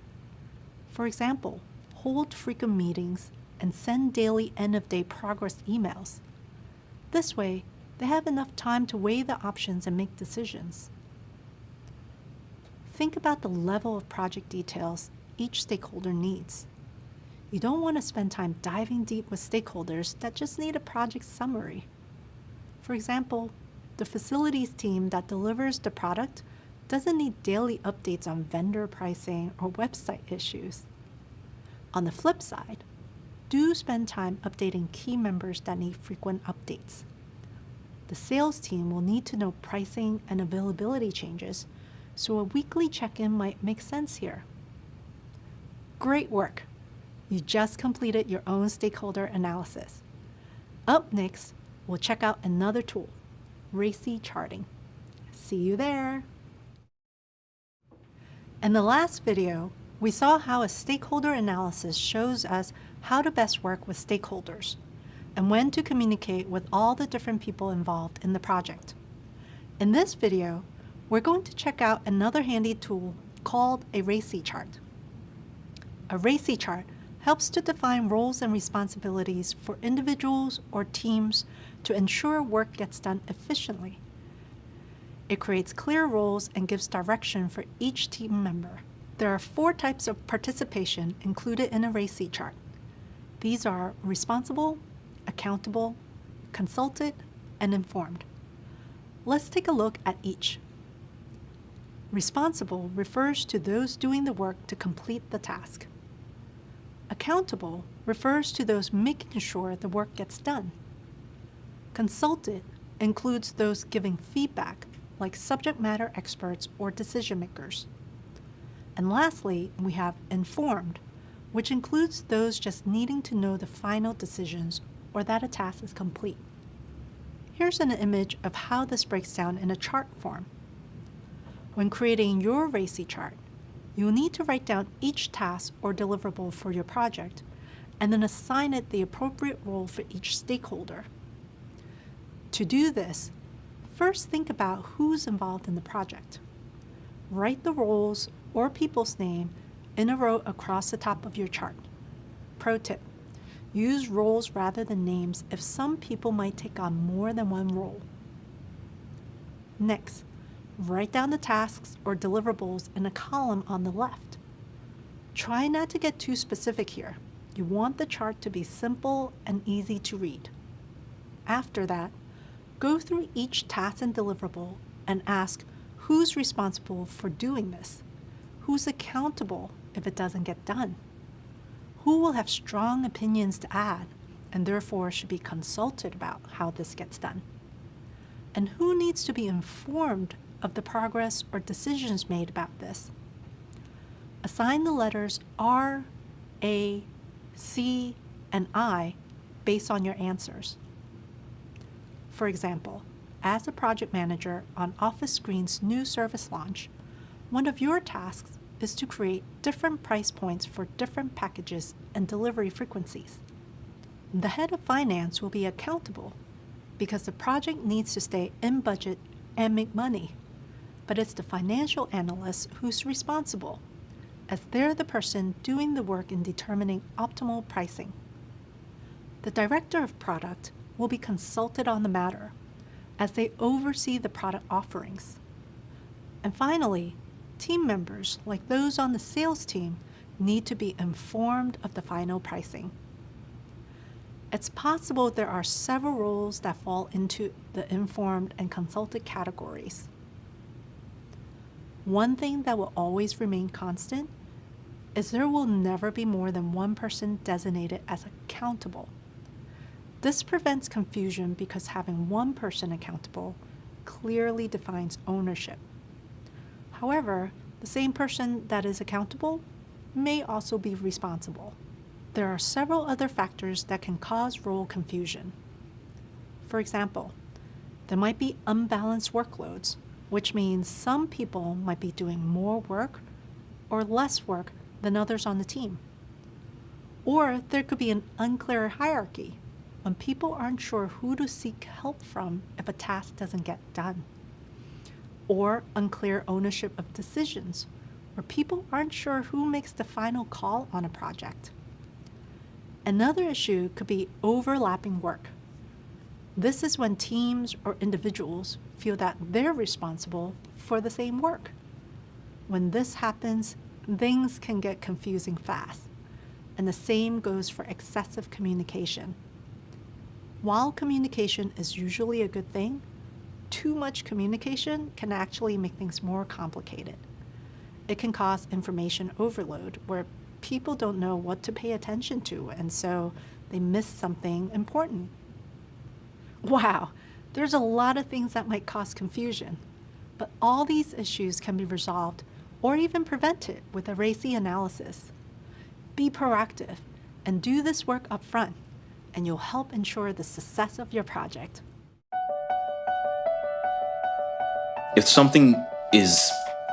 For example, hold frequent meetings and send daily end-of-day progress emails. This way, they have enough time to weigh the options and make decisions. Think about the level of project details each stakeholder needs. You don't want to spend time diving deep with stakeholders that just need a project summary. For example, the facilities team that delivers the product doesn't need daily updates on vendor pricing or website issues. On the flip side, do spend time updating key members that need frequent updates. The sales team will need to know pricing and availability changes, so a weekly check-in might make sense here. Great work! You just completed your own stakeholder analysis. Up next, we'll check out another tool, RACI charting. See you there. In the last video, we saw how a stakeholder analysis shows us how to best work with stakeholders and when to communicate with all the different people involved in the project. In this video, we're going to check out another handy tool called a RACI chart. A RACI chart helps to define roles and responsibilities for individuals or teams to ensure work gets done efficiently. It creates clear roles and gives direction for each team member. There are 4 types of participation included in a RACI chart. These are responsible, accountable, consulted, and informed. Let's take a look at each. Responsible refers to those doing the work to complete the task. Accountable refers to those making sure the work gets done. Consulted includes those giving feedback, like subject matter experts or decision makers. And lastly, we have informed, which includes those just needing to know the final decisions or that a task is complete. Here's an image of how this breaks down in a chart form. When creating your RACI chart, you'll need to write down each task or deliverable for your project and then assign it the appropriate role for each stakeholder. To do this, first think about who's involved in the project. Write the roles or people's name in a row across the top of your chart. Pro tip, use roles rather than names if some people might take on more than one role. Next, write down the tasks or deliverables in a column on the left. Try not to get too specific here. You want the chart to be simple and easy to read. After that, go through each task and deliverable and ask who's responsible for doing this, who's accountable if it doesn't get done, who will have strong opinions to add and therefore should be consulted about how this gets done, and who needs to be informed of the progress or decisions made about this. Assign the letters R, A, C, and I based on your answers. For example, as a project manager on Office Screen's new service launch, one of your tasks is to create different price points for different packages and delivery frequencies. The head of finance will be accountable because the project needs to stay in budget and make money, but it's the financial analyst who's responsible, as they're the person doing the work in determining optimal pricing. The director of product will be consulted on the matter, as they oversee the product offerings. And finally, team members, like those on the sales team, need to be informed of the final pricing. It's possible there are several roles that fall into the informed and consulted categories. One thing that will always remain constant is there will never be more than one person designated as accountable. This prevents confusion because having one person accountable clearly defines ownership. However, the same person that is accountable may also be responsible. There are several other factors that can cause role confusion. For example, there might be unbalanced workloads, which means some people might be doing more work or less work than others on the team. Or there could be an unclear hierarchy when people aren't sure who to seek help from if a task doesn't get done. Or unclear ownership of decisions, where people aren't sure who makes the final call on a project. Another issue could be overlapping work. This is when teams or individuals feel that they're responsible for the same work. When this happens, things can get confusing fast, and the same goes for excessive communication. While communication is usually a good thing, too much communication can actually make things more complicated. It can cause information overload where people don't know what to pay attention to, and so they miss something important. Wow, there's a lot of things that might cause confusion, but all these issues can be resolved or even prevented with a RACI analysis. Be proactive And do this work up front, and you'll help ensure the success of your project. If something is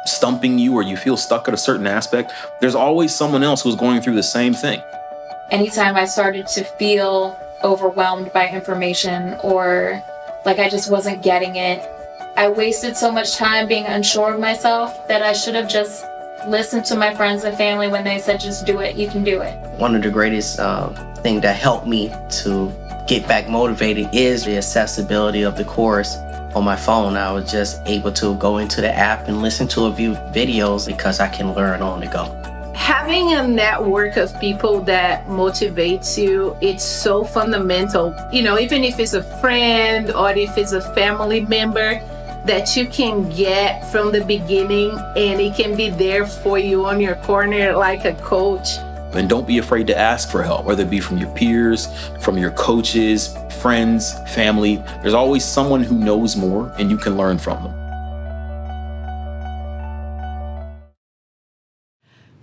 stumping you or you feel stuck at a certain aspect, there's always someone else who's going through the same thing. Anytime I started to feel overwhelmed by information or like I just wasn't getting it, I wasted so much time being unsure of myself that I should have just listened to my friends and family when they said, just do it, you can do it. One of the greatest things that helped me to get back motivated is the accessibility of the course on my phone. I was just able to go into the app and listen to a few videos because I can learn on the go. Having a network of people that motivates you, it's so fundamental. You know, even if it's a friend or if it's a family member that you can get from the beginning and it can be there for you on your corner like a coach. And don't be afraid to ask for help, whether it be from your peers, from your coaches, friends, family. There's always someone who knows more and you can learn from them.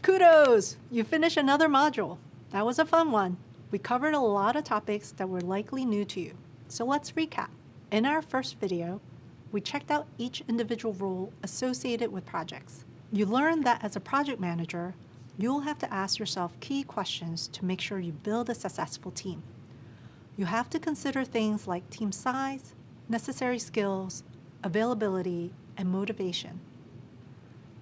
Kudos! You finished another module. That was a fun one. We covered a lot of topics that were likely new to you. So let's recap. In our first video, we checked out each individual role associated with projects. You learned that as a project manager, you'll have to ask yourself key questions to make sure you build a successful team. You have to consider things like team size, necessary skills, availability, and motivation.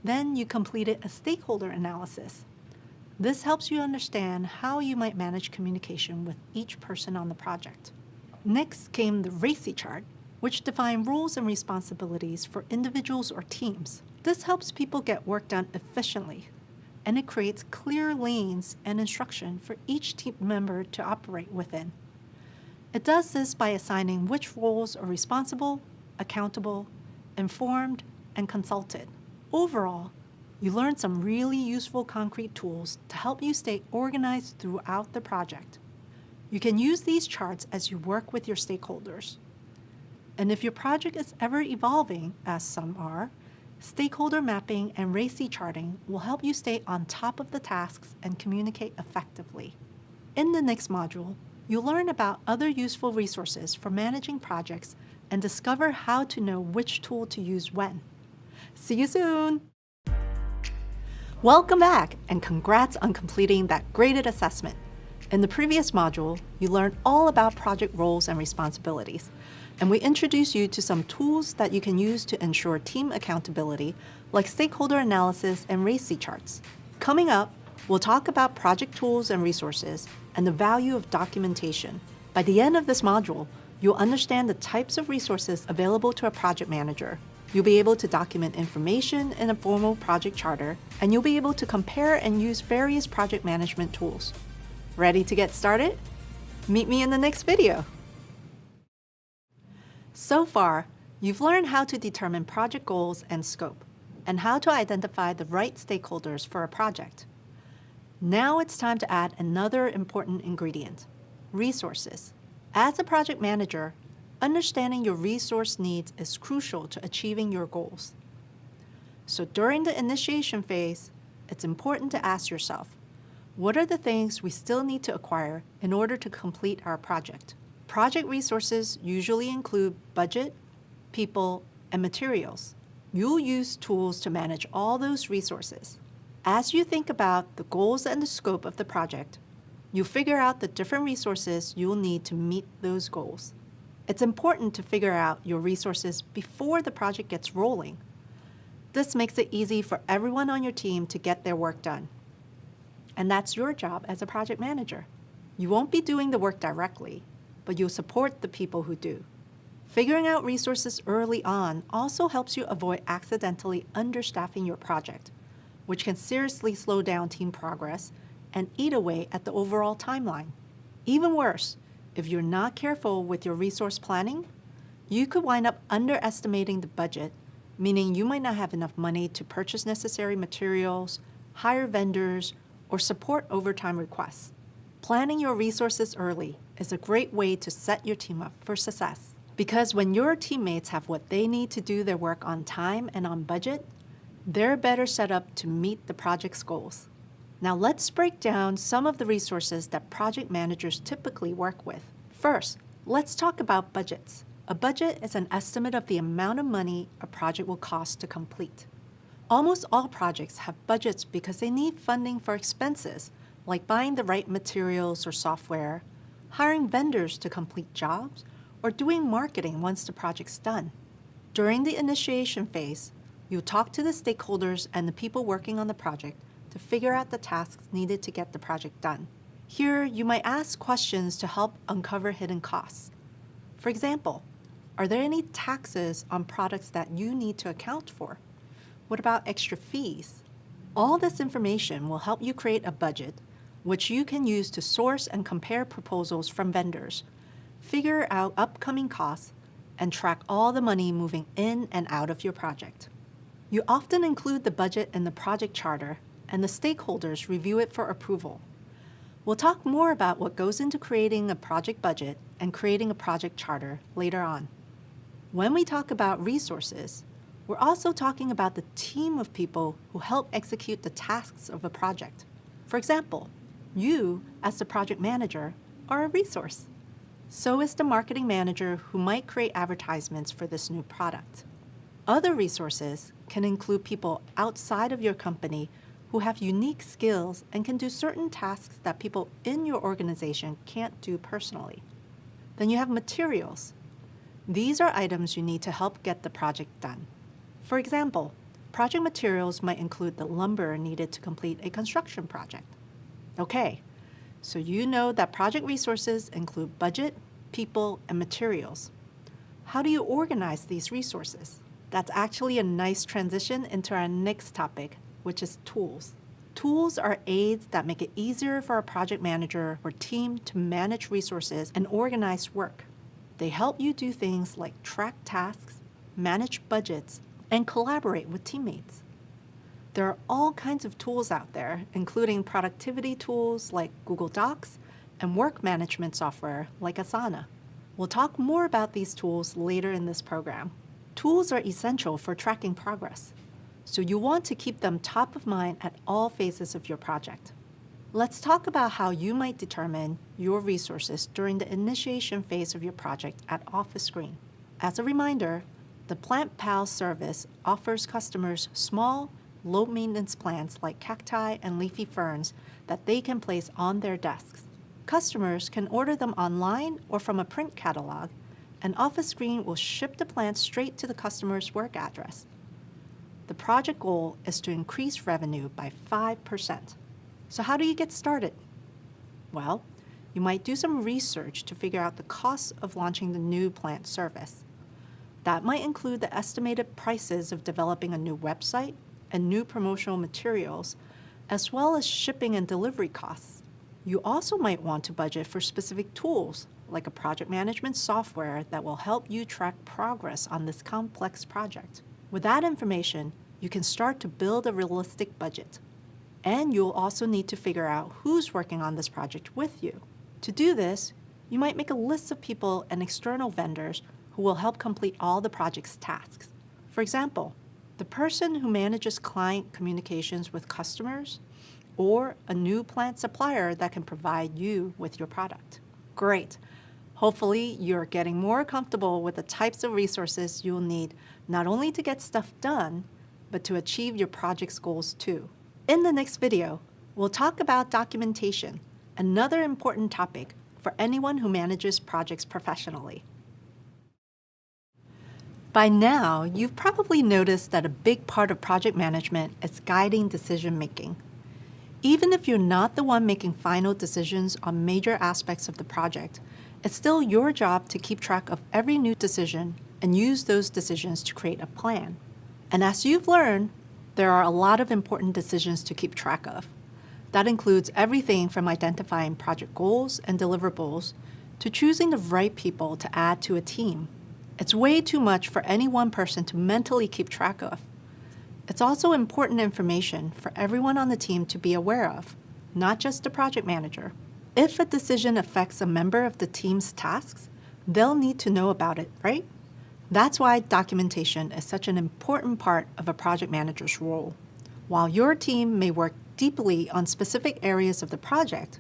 Then you completed a stakeholder analysis. This helps you understand how you might manage communication with each person on the project. Next came the RACI chart, which defined roles and responsibilities for individuals or teams. This helps people get work done efficiently, and it creates clear lanes and instruction for each team member to operate within. It does this by assigning which roles are responsible, accountable, informed, and consulted. Overall, you learned some really useful concrete tools to help you stay organized throughout the project. You can use these charts as you work with your stakeholders. And if your project is ever evolving, as some are, stakeholder mapping and RACI charting will help you stay on top of the tasks and communicate effectively. In the next module, you'll learn about other useful resources for managing projects and discover how to know which tool to use when. See you soon! Welcome back, and congrats on completing that graded assessment. In the previous module, you learned all about project roles and responsibilities, and we introduced you to some tools that you can use to ensure team accountability, like stakeholder analysis and RACI charts. Coming up, we'll talk about project tools and resources and the value of documentation. By the end of this module, you'll understand the types of resources available to a project manager. You'll be able to document information in a formal project charter, and you'll be able to compare and use various project management tools. Ready to get started? Meet me in the next video. So far, you've learned how to determine project goals and scope, and how to identify the right stakeholders for a project. Now it's time to add another important ingredient: resources. As a project manager, understanding your resource needs is crucial to achieving your goals. So during the initiation phase, it's important to ask yourself, what are the things we still need to acquire in order to complete our project? Project resources usually include budget, people, and materials. You'll use tools to manage all those resources. As you think about the goals and the scope of the project, you figure out the different resources you'll need to meet those goals. It's important to figure out your resources before the project gets rolling. This makes it easy for everyone on your team to get their work done. And that's your job as a project manager. You won't be doing the work directly, but you'll support the people who do. Figuring out resources early on also helps you avoid accidentally understaffing your project, which can seriously slow down team progress and eat away at the overall timeline. Even worse, if you're not careful with your resource planning, you could wind up underestimating the budget, meaning you might not have enough money to purchase necessary materials, hire vendors, or support overtime requests. Planning your resources early is a great way to set your team up for success. Because when your teammates have what they need to do their work on time and on budget, they're better set up to meet the project's goals. Now let's break down some of the resources that project managers typically work with. First, let's talk about budgets. A budget is an estimate of the amount of money a project will cost to complete. Almost all projects have budgets because they need funding for expenses, like buying the right materials or software, hiring vendors to complete jobs, or doing marketing once the project's done. During the initiation phase, you'll talk to the stakeholders and the people working on the project to figure out the tasks needed to get the project done. Here, you might ask questions to help uncover hidden costs. For example, are there any taxes on products that you need to account for? What about extra fees? All this information will help you create a budget, which you can use to source and compare proposals from vendors, figure out upcoming costs, and track all the money moving in and out of your project. You often include the budget in the project charter, and the stakeholders review it for approval. We'll talk more about what goes into creating a project budget and creating a project charter later on. When we talk about resources, we're also talking about the team of people who help execute the tasks of a project. For example, you, as the project manager, are a resource. So is the marketing manager who might create advertisements for this new product. Other resources can include people outside of your company who have unique skills and can do certain tasks that people in your organization can't do personally. Then you have materials. These are items you need to help get the project done. For example, project materials might include the lumber needed to complete a construction project. Okay, so you know that project resources include budget, people, and materials. How do you organize these resources? That's actually a nice transition into our next topic, which is tools. Tools are aids that make it easier for a project manager or team to manage resources and organize work. They help you do things like track tasks, manage budgets, and collaborate with teammates. There are all kinds of tools out there, including productivity tools like Google Docs and work management software like Asana. We'll talk more about these tools later in this program. Tools are essential for tracking progress, so you want to keep them top of mind at all phases of your project. Let's talk about how you might determine your resources during the initiation phase of your project at Office Green. As a reminder, the PlantPal service offers customers small, low-maintenance plants like cacti and leafy ferns that they can place on their desks. Customers can order them online or from a print catalog, and Office Green will ship the plants straight to the customer's work address. The project goal is to increase revenue by 5%. So how do you get started? Well, you might do some research to figure out the costs of launching the new plant service. That might include the estimated prices of developing a new website and new promotional materials, as well as shipping and delivery costs. You also might want to budget for specific tools, like a project management software that will help you track progress on this complex project. With that information, you can start to build a realistic budget. And you'll also need to figure out who's working on this project with you. To do this, you might make a list of people and external vendors who will help complete all the project's tasks. For example, the person who manages client communications with customers, or a new plant supplier that can provide you with your product. Great. Hopefully, you're getting more comfortable with the types of resources you'll need not only to get stuff done, but to achieve your project's goals too. In the next video, we'll talk about documentation, another important topic for anyone who manages projects professionally. By now, you've probably noticed that a big part of project management is guiding decision-making. Even if you're not the one making final decisions on major aspects of the project, it's still your job to keep track of every new decision and use those decisions to create a plan. And as you've learned, there are a lot of important decisions to keep track of. That includes everything from identifying project goals and deliverables to choosing the right people to add to a team. It's way too much for any one person to mentally keep track of. It's also important information for everyone on the team to be aware of, not just the project manager. If a decision affects a member of the team's tasks, they'll need to know about it, right? That's why documentation is such an important part of a project manager's role. While your team may work deeply on specific areas of the project,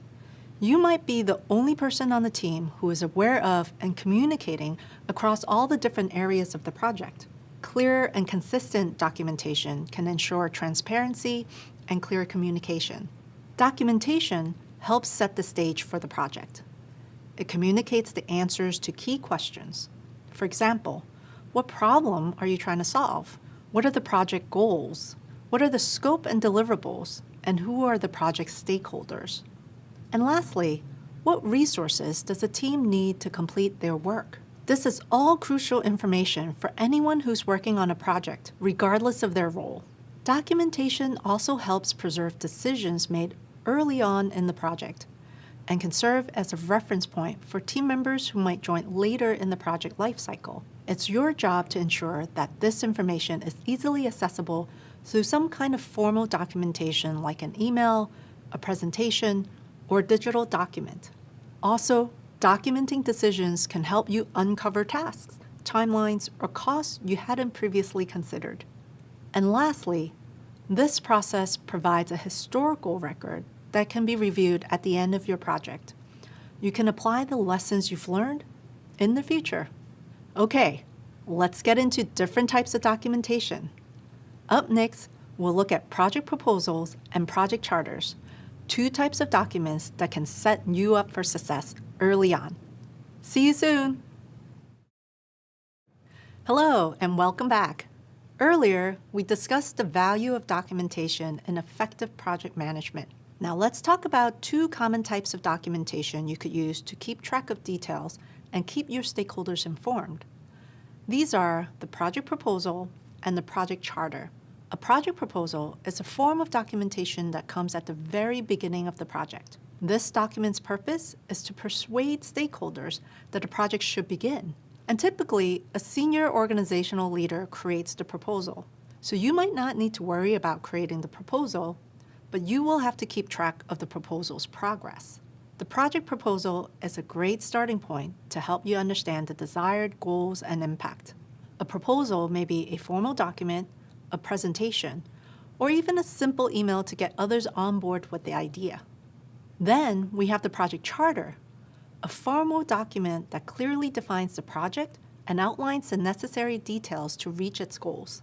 you might be the only person on the team who is aware of and communicating across all the different areas of the project. Clear and consistent documentation can ensure transparency and clear communication. Documentation helps set the stage for the project. It communicates the answers to key questions. For example, what problem are you trying to solve? What are the project goals? What are the scope and deliverables? And who are the project stakeholders? And lastly, what resources does the team need to complete their work? This is all crucial information for anyone who's working on a project, regardless of their role. Documentation also helps preserve decisions made early on in the project and can serve as a reference point for team members who might join later in the project lifecycle. It's your job to ensure that this information is easily accessible through some kind of formal documentation like an email, a presentation, or a digital document. Also, documenting decisions can help you uncover tasks, timelines, or costs you hadn't previously considered. And lastly, this process provides a historical record that can be reviewed at the end of your project. You can apply the lessons you've learned in the future. Okay, let's get into different types of documentation. Up next, we'll look at project proposals and project charters, two types of documents that can set you up for success early on. See you soon. Hello, and welcome back. Earlier, we discussed the value of documentation in effective project management. Now let's talk about two common types of documentation you could use to keep track of details and keep your stakeholders informed. These are the project proposal and the project charter. A project proposal is a form of documentation that comes at the very beginning of the project. This document's purpose is to persuade stakeholders that a project should begin. And typically, a senior organizational leader creates the proposal. So you might not need to worry about creating the proposal, but you will have to keep track of the proposal's progress. The project proposal is a great starting point to help you understand the desired goals and impact. A proposal may be a formal document, a presentation, or even a simple email to get others on board with the idea. Then we have the project charter, a formal document that clearly defines the project and outlines the necessary details to reach its goals.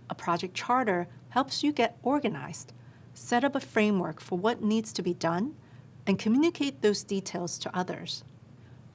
A project charter helps you get organized, set up a framework for what needs to be done, and communicate those details to others.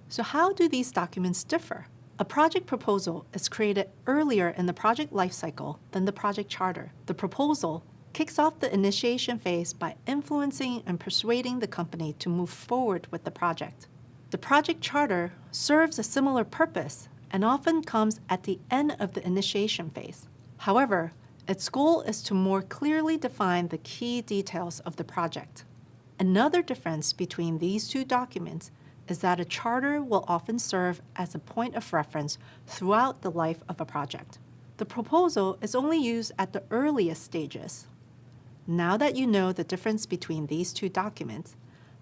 So how do these documents differ? A project proposal is created earlier in the project lifecycle than the project charter. The proposal kicks off the initiation phase by influencing and persuading the company to move forward with the project. The project charter serves a similar purpose and often comes at the end of the initiation phase. However, its goal is to more clearly define the key details of the project. Another difference between these two documents is that a charter will often serve as a point of reference throughout the life of a project. The proposal is only used at the earliest stages. Now that you know the difference between these two documents,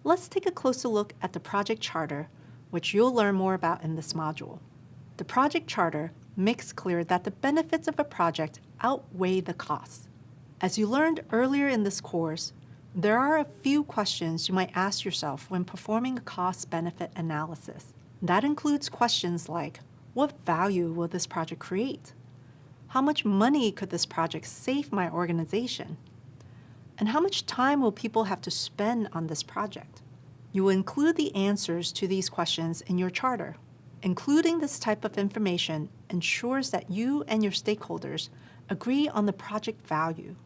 let's take a closer look at the project charter, which you'll learn more about in this module. The project charter makes clear that the benefits of a project outweigh the costs. As you learned earlier in this course, there are a few questions you might ask yourself when performing a cost-benefit analysis. That includes questions like, what value will this project create? How much money could this project save my organization? And how much time will people have to spend on this project? You will include the answers to these questions in your charter. Including this type of information ensures that you and your stakeholders agree on the project value.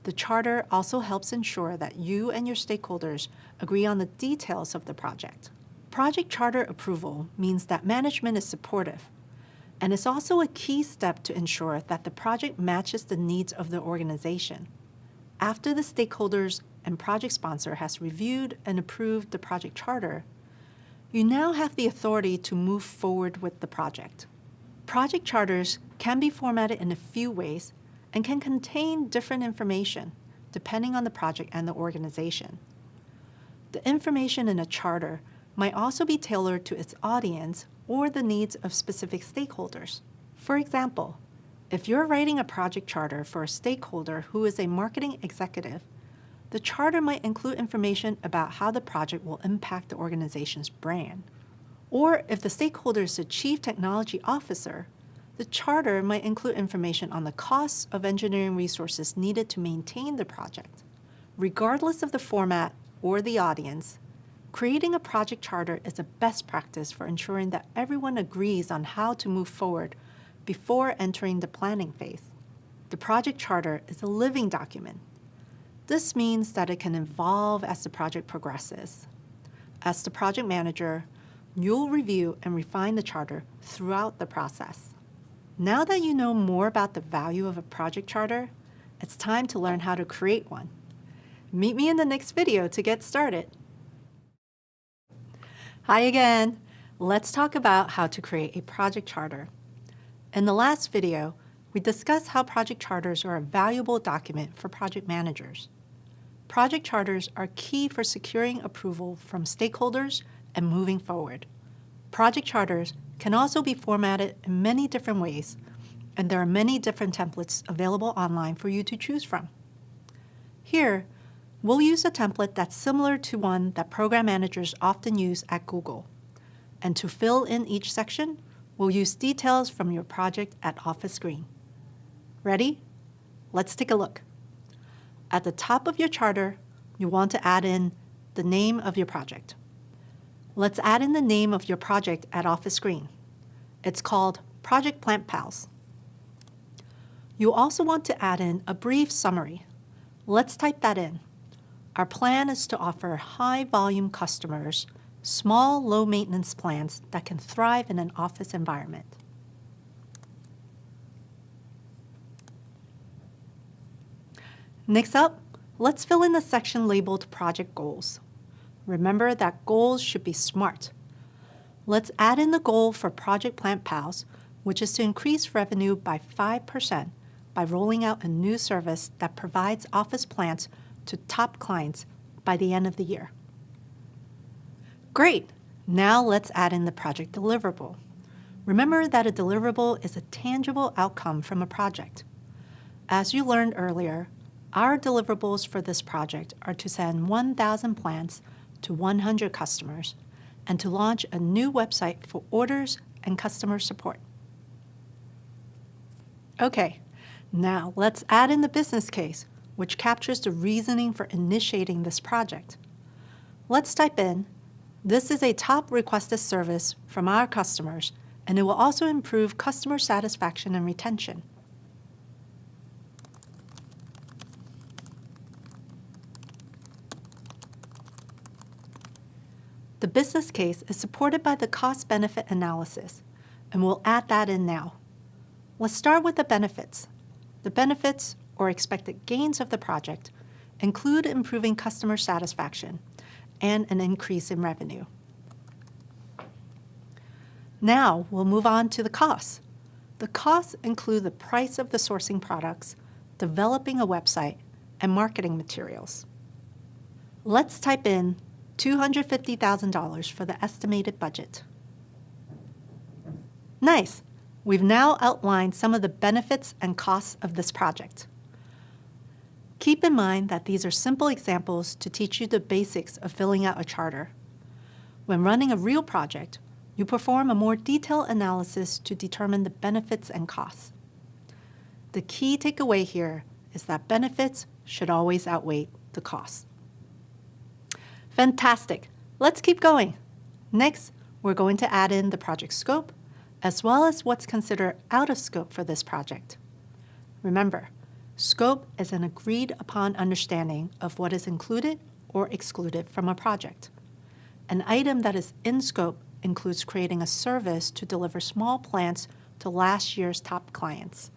The charter also helps ensure that you and your stakeholders agree on the details of the project. Project charter approval means that management is supportive, and it's also a key step to ensure that the project matches the needs of the organization. After the stakeholders and project sponsor has reviewed and approved the project charter, you now have the authority to move forward with the project. Project charters can be formatted in a few ways and can contain different information depending on the project and the organization. The information in a charter might also be tailored to its audience or the needs of specific stakeholders. For example, if you're writing a project charter for a stakeholder who is a marketing executive, The charter might include information about how the project will impact the organization's brand. Or if the stakeholder is the Chief Technology Officer, the charter might include information on the costs of engineering resources needed to maintain the project. Regardless of the format or the audience, creating a project charter is a best practice for ensuring that everyone agrees on how to move forward before entering the planning phase. The project charter is a living document. This means that it can evolve as the project progresses. As the project manager, you'll review and refine the charter throughout the process. Now that you know more about the value of a project charter, it's time to learn how to create one. Meet me in the next video to get started. Hi again. Let's talk about how to create a project charter. In the last video, we discussed how project charters are a valuable document for project managers. Project charters are key for securing approval from stakeholders and moving forward. Project charters can also be formatted in many different ways, and there are many different templates available online for you to choose from. Here, we'll use a template that's similar to one that program managers often use at Google. And to fill in each section, we'll use details from your project at Office Green. Ready? Let's take a look. At the top of your charter, you want to add in the name of your project. Let's add in the name of your project at Office Green. It's called Project Plant Pals. You also want to add in a brief summary. Let's type that in. Our plan is to offer high-volume customers small, low-maintenance plans that can thrive in an office environment. Next up, let's fill in the section labeled Project Goals. Remember that goals should be SMART. Let's add in the goal for Project Plant Pals, which is to increase revenue by 5% by rolling out a new service that provides office plants to top clients by the end of the year. Great! Now let's add in the project deliverable. Remember that a deliverable is a tangible outcome from a project. As you learned earlier, our deliverables for this project are to send 1,000 plants to 100 customers and to launch a new website for orders and customer support. Okay, now let's add in the business case, which captures the reasoning for initiating this project. Let's type in, this is a top requested service from our customers, and it will also improve customer satisfaction and retention. The business case is supported by the cost-benefit analysis, and we'll add that in now. Let's start with the benefits. The benefits, or expected gains of the project, include improving customer satisfaction and an increase in revenue. Now we'll move on to the costs. The costs include the price of the sourcing products, developing a website, and marketing materials. Let's type in $250,000 for the estimated budget. Nice! We've now outlined some of the benefits and costs of this project. Keep in mind that these are simple examples to teach you the basics of filling out a charter. When running a real project, you perform a more detailed analysis to determine the benefits and costs. The key takeaway here is that benefits should always outweigh the costs. Fantastic! Let's keep going. Next, we're going to add in the project scope, as well as what's considered out of scope for this project. Remember, scope is an agreed-upon understanding of what is included or excluded from a project. An item that is in scope includes creating a service to deliver small plants to last year's top clients.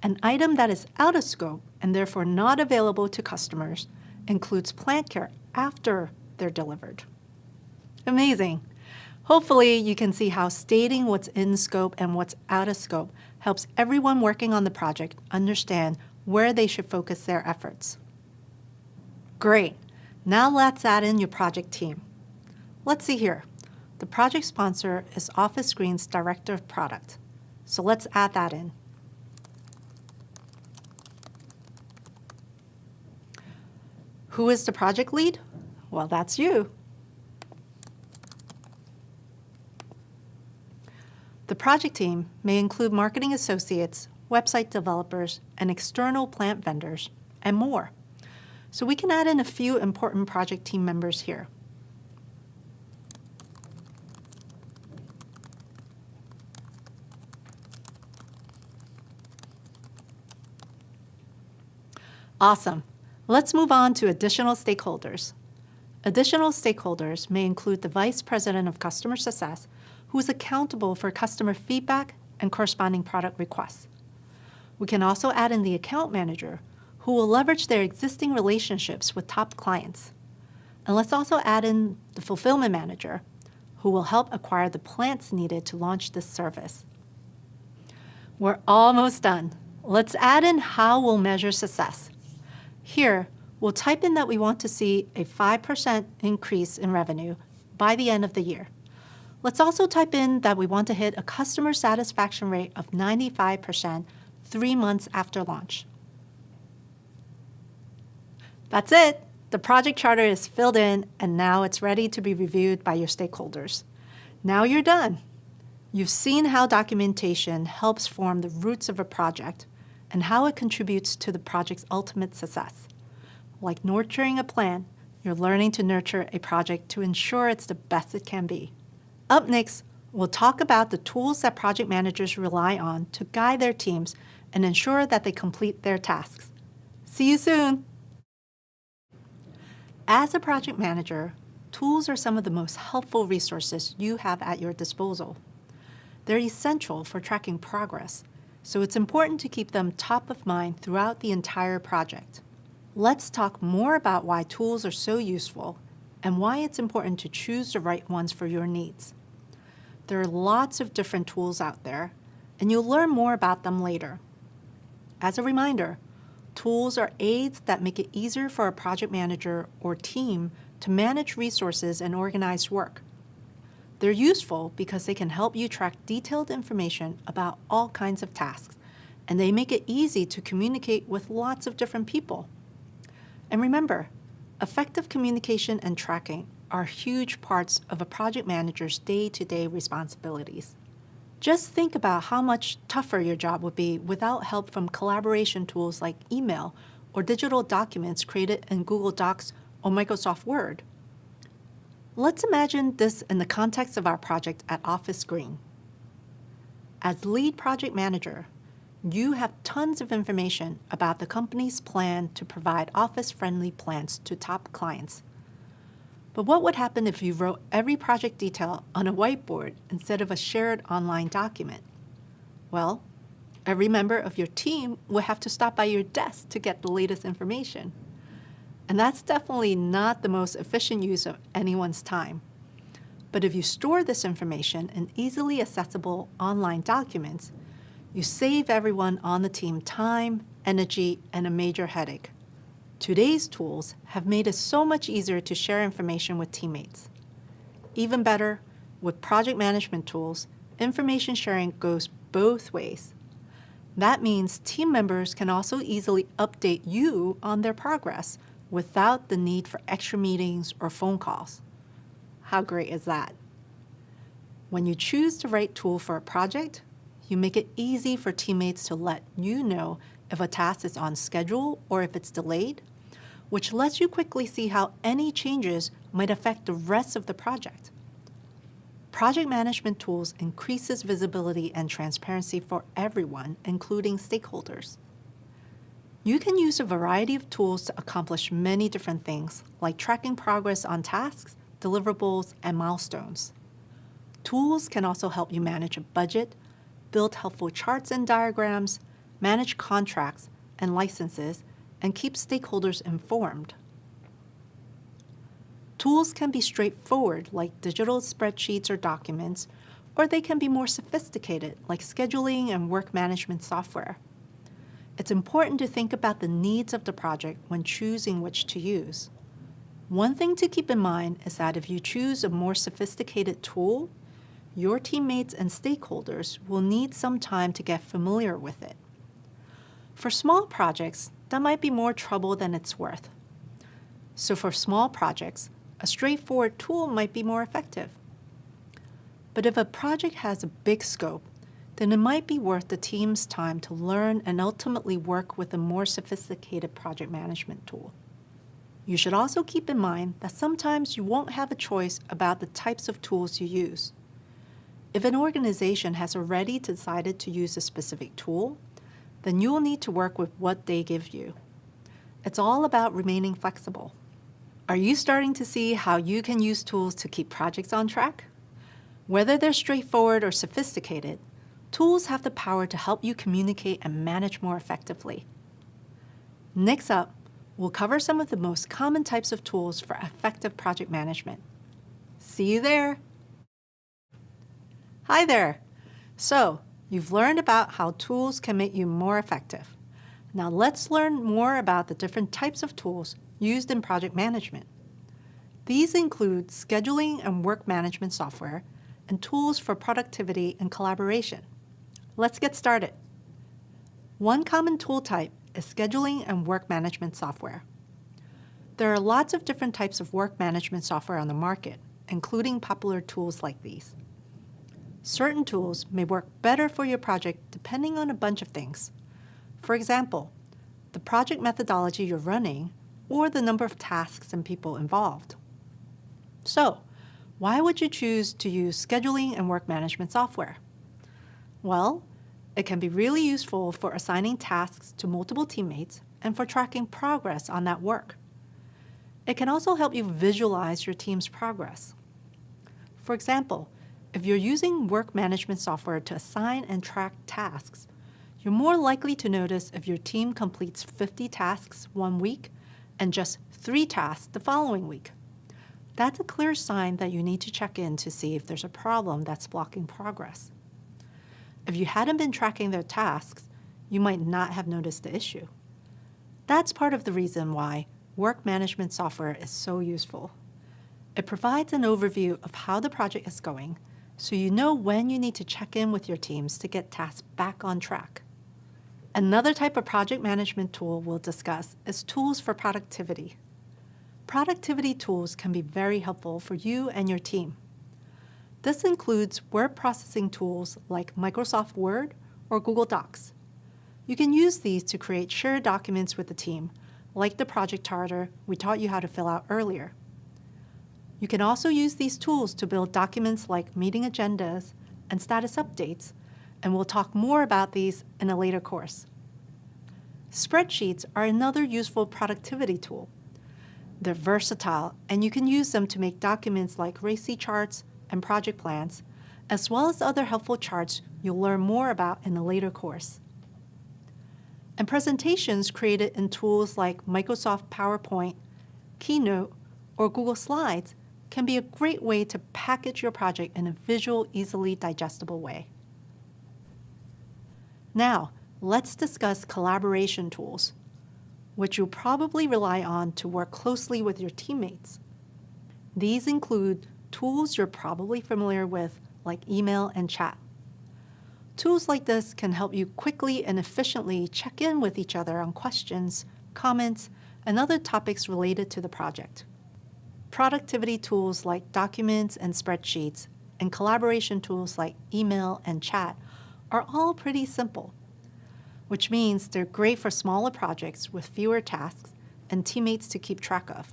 An item that is out of scope and therefore not available to customers includes plant care after they're delivered. Amazing! Hopefully you can see how stating what's in scope and what's out of scope helps everyone working on the project understand where they should focus their efforts. Great! Now let's add in your project team. Let's see here. The project sponsor is Office Green's Director of Product, so let's add that in. Who is the project lead? Well, that's you. The project team may include marketing associates, website developers, and external plant vendors, and more. So we can add in a few important project team members here. Awesome. Let's move on to additional stakeholders. Additional stakeholders may include the Vice President of Customer Success, who is accountable for customer feedback and corresponding product requests. We can also add in the account manager, who will leverage their existing relationships with top clients. And let's also add in the fulfillment manager, who will help acquire the plants needed to launch this service. We're almost done. Let's add in how we'll measure success. Here, we'll type in that we want to see a 5% increase in revenue by the end of the year. Let's also type in that we want to hit a customer satisfaction rate of 95% 3 months after launch. That's it. The project charter is filled in, and now it's ready to be reviewed by your stakeholders. Now you're done. You've seen how documentation helps form the roots of a project and how it contributes to the project's ultimate success. Like nurturing a plant, you're learning to nurture a project to ensure it's the best it can be. Up next, we'll talk about the tools that project managers rely on to guide their teams and ensure that they complete their tasks. See you soon! As a project manager, tools are some of the most helpful resources you have at your disposal. They're essential for tracking progress, so it's important to keep them top of mind throughout the entire project. Let's talk more about why tools are so useful and why it's important to choose the right ones for your needs. There are lots of different tools out there, and you'll learn more about them later. As a reminder, tools are aids that make it easier for a project manager or team to manage resources and organize work. They're useful because they can help you track detailed information about all kinds of tasks, and they make it easy to communicate with lots of different people. And remember, effective communication and tracking are huge parts of a project manager's day-to-day responsibilities. Just think about how much tougher your job would be without help from collaboration tools like email or digital documents created in Google Docs or Microsoft Word. Let's imagine this in the context of our project at Office Green. As lead project manager, you have tons of information about the company's plan to provide office-friendly plans to top clients. But what would happen if you wrote every project detail on a whiteboard instead of a shared online document? Well, every member of your team would have to stop by your desk to get the latest information. And that's definitely not the most efficient use of anyone's time. But if you store this information in easily accessible online documents, you save everyone on the team time, energy, and a major headache. Today's tools have made it so much easier to share information with teammates. Even better, with project management tools, information sharing goes both ways. That means team members can also easily update you on their progress without the need for extra meetings or phone calls. How great is that? When you choose the right tool for a project, you make it easy for teammates to let you know if a task is on schedule or if it's delayed, which lets you quickly see how any changes might affect the rest of the project. Project management tools increases visibility and transparency for everyone, including stakeholders. You can use a variety of tools to accomplish many different things, like tracking progress on tasks, deliverables, and milestones. Tools can also help you manage a budget, build helpful charts and diagrams, manage contracts and licenses, and keep stakeholders informed. Tools can be straightforward, like digital spreadsheets or documents, or they can be more sophisticated, like scheduling and work management software. It's important to think about the needs of the project when choosing which to use. One thing to keep in mind is that if you choose a more sophisticated tool, your teammates and stakeholders will need some time to get familiar with it. For small projects, that might be more trouble than it's worth. So for small projects, a straightforward tool might be more effective. But if a project has a big scope, then it might be worth the team's time to learn and ultimately work with a more sophisticated project management tool. You should also keep in mind that sometimes you won't have a choice about the types of tools you use. If an organization has already decided to use a specific tool, then you will need to work with what they give you. It's all about remaining flexible. Are you starting to see how you can use tools to keep projects on track? Whether they're straightforward or sophisticated, tools have the power to help you communicate and manage more effectively. Next up, we'll cover some of the most common types of tools for effective project management. See you there! Hi there! So, you've learned about how tools can make you more effective. Now let's learn more about the different types of tools used in project management. These include scheduling and work management software and tools for productivity and collaboration. Let's get started. One common tool type is scheduling and work management software. There are lots of different types of work management software on the market, including popular tools like these. Certain tools may work better for your project depending on a bunch of things. For example, the project methodology you're running or the number of tasks and people involved. So, why would you choose to use scheduling and work management software? Well, it can be really useful for assigning tasks to multiple teammates and for tracking progress on that work. It can also help you visualize your team's progress. For example, if you're using work management software to assign and track tasks, you're more likely to notice if your team completes 50 tasks one week and just 3 tasks the following week. That's a clear sign that you need to check in to see if there's a problem that's blocking progress. If you hadn't been tracking their tasks, you might not have noticed the issue. That's part of the reason why work management software is so useful. It provides an overview of how the project is going, so you know when you need to check in with your teams to get tasks back on track. Another type of project management tool we'll discuss is tools for productivity. Productivity tools can be very helpful for you and your team. This includes word processing tools like Microsoft Word or Google Docs. You can use these to create shared documents with the team, like the project charter we taught you how to fill out earlier. You can also use these tools to build documents like meeting agendas and status updates, and we'll talk more about these in a later course. Spreadsheets are another useful productivity tool. They're versatile, and you can use them to make documents like RACI charts and project plans, as well as other helpful charts you'll learn more about in a later course. And presentations created in tools like Microsoft PowerPoint, Keynote, or Google Slides can be a great way to package your project in a visual, easily digestible way. Now, let's discuss collaboration tools, which you'll probably rely on to work closely with your teammates. These include tools you're probably familiar with, like email and chat. Tools like this can help you quickly and efficiently check in with each other on questions, comments, and other topics related to the project. Productivity tools like documents and spreadsheets, and collaboration tools like email and chat are all pretty simple, which means they're great for smaller projects with fewer tasks and teammates to keep track of.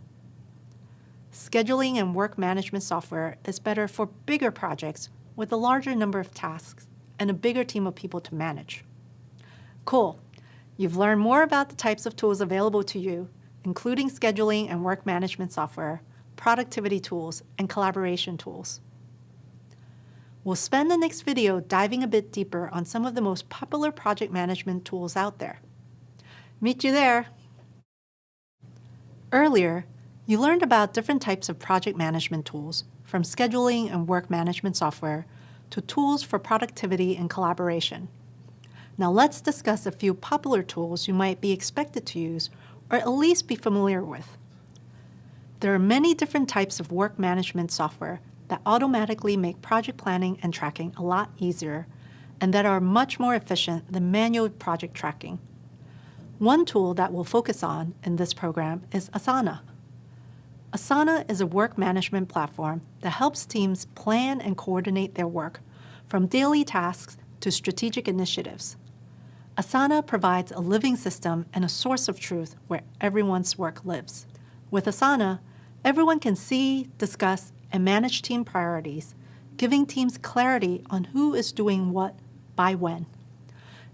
Scheduling and work management software is better for bigger projects with a larger number of tasks and a bigger team of people to manage. Cool. You've learned more about the types of tools available to you, including scheduling and work management software, productivity tools, and collaboration tools. We'll spend the next video diving a bit deeper on some of the most popular project management tools out there. Meet you there! Earlier, you learned about different types of project management tools, from scheduling and work management software to tools for productivity and collaboration. Now let's discuss a few popular tools you might be expected to use or at least be familiar with. There are many different types of work management software that automatically make project planning and tracking a lot easier and that are much more efficient than manual project tracking. One tool that we'll focus on in this program is Asana. Asana is a work management platform that helps teams plan and coordinate their work, from daily tasks to strategic initiatives. Asana provides a living system and a source of truth where everyone's work lives. With Asana, everyone can see, discuss, and manage team priorities, giving teams clarity on who is doing what by when.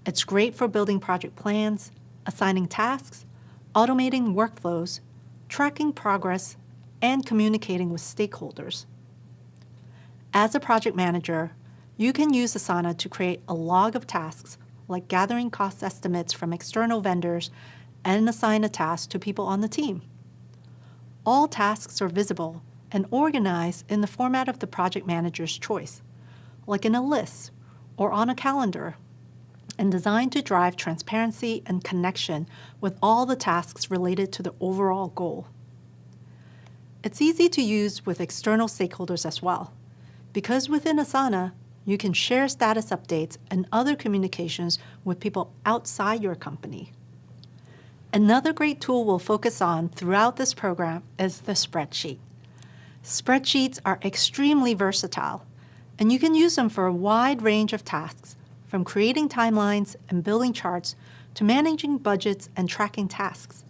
It's great for building project plans, assigning tasks, automating workflows, tracking progress, and communicating with stakeholders. As a project manager, you can use Asana to create a log of tasks, like gathering cost estimates from external vendors, and assign a task to people on the team. All tasks are visible and organized in the format of the project manager's choice, like in a list or on a calendar, and designed to drive transparency and connection with all the tasks related to the overall goal. It's easy to use with external stakeholders as well, because within Asana, you can share status updates and other communications with people outside your company. Another great tool we'll focus on throughout this program is the spreadsheet. Spreadsheets are extremely versatile, and you can use them for a wide range of tasks, from creating timelines and building charts to managing budgets and tracking tasks.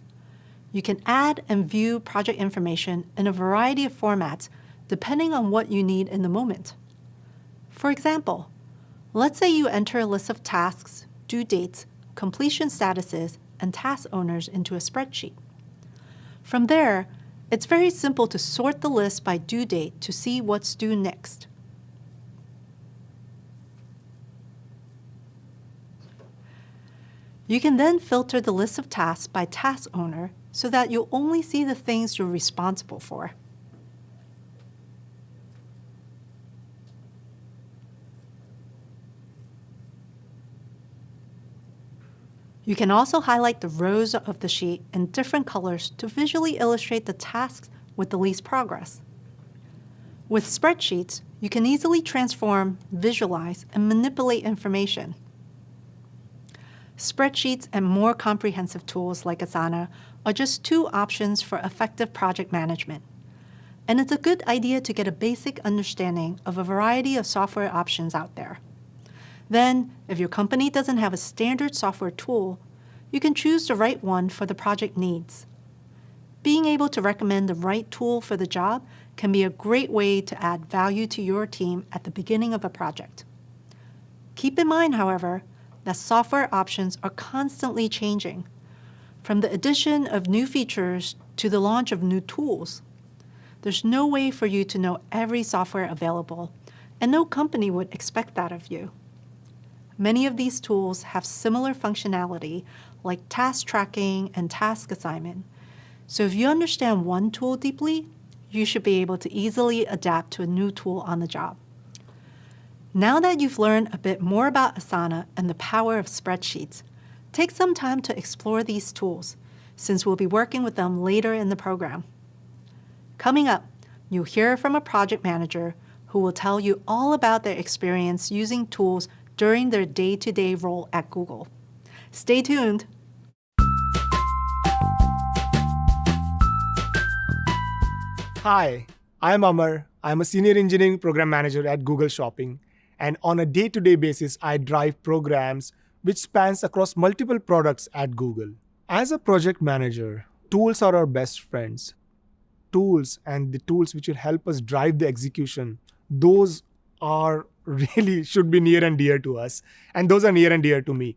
You can add and view project information in a variety of formats depending on what you need in the moment. For example, let's say you enter a list of tasks, due dates, completion statuses, and task owners into a spreadsheet. From there, it's very simple to sort the list by due date to see what's due next. You can then filter the list of tasks by task owner so that you'll only see the things you're responsible for. You can also highlight the rows of the sheet in different colors to visually illustrate the tasks with the least progress. With spreadsheets, you can easily transform, visualize, and manipulate information. Spreadsheets and more comprehensive tools like Asana are just two options for effective project management. And it's a good idea to get a basic understanding of a variety of software options out there. Then, if your company doesn't have a standard software tool, you can choose the right one for the project needs. Being able to recommend the right tool for the job can be a great way to add value to your team at the beginning of a project. Keep in mind, however, that software options are constantly changing, from the addition of new features to the launch of new tools. There's no way for you to know every software available, and no company would expect that of you. Many of these tools have similar functionality like task tracking and task assignment. So if you understand one tool deeply, you should be able to easily adapt to a new tool on the job. Now that you've learned a bit more about Asana and the power of spreadsheets, take some time to explore these tools, since we'll be working with them later in the program. Coming up, you'll hear from a project manager who will tell you all about their experience using tools during their day-to-day role at Google. Stay tuned. Hi, I'm Amar. I'm a senior engineering program manager at Google Shopping. And on a day-to-day basis, I drive programs which spans across multiple products at Google. As a project manager, tools are our best friends. Tools and the tools which will help us drive the execution, those are really should be near and dear to us. And those are near and dear to me.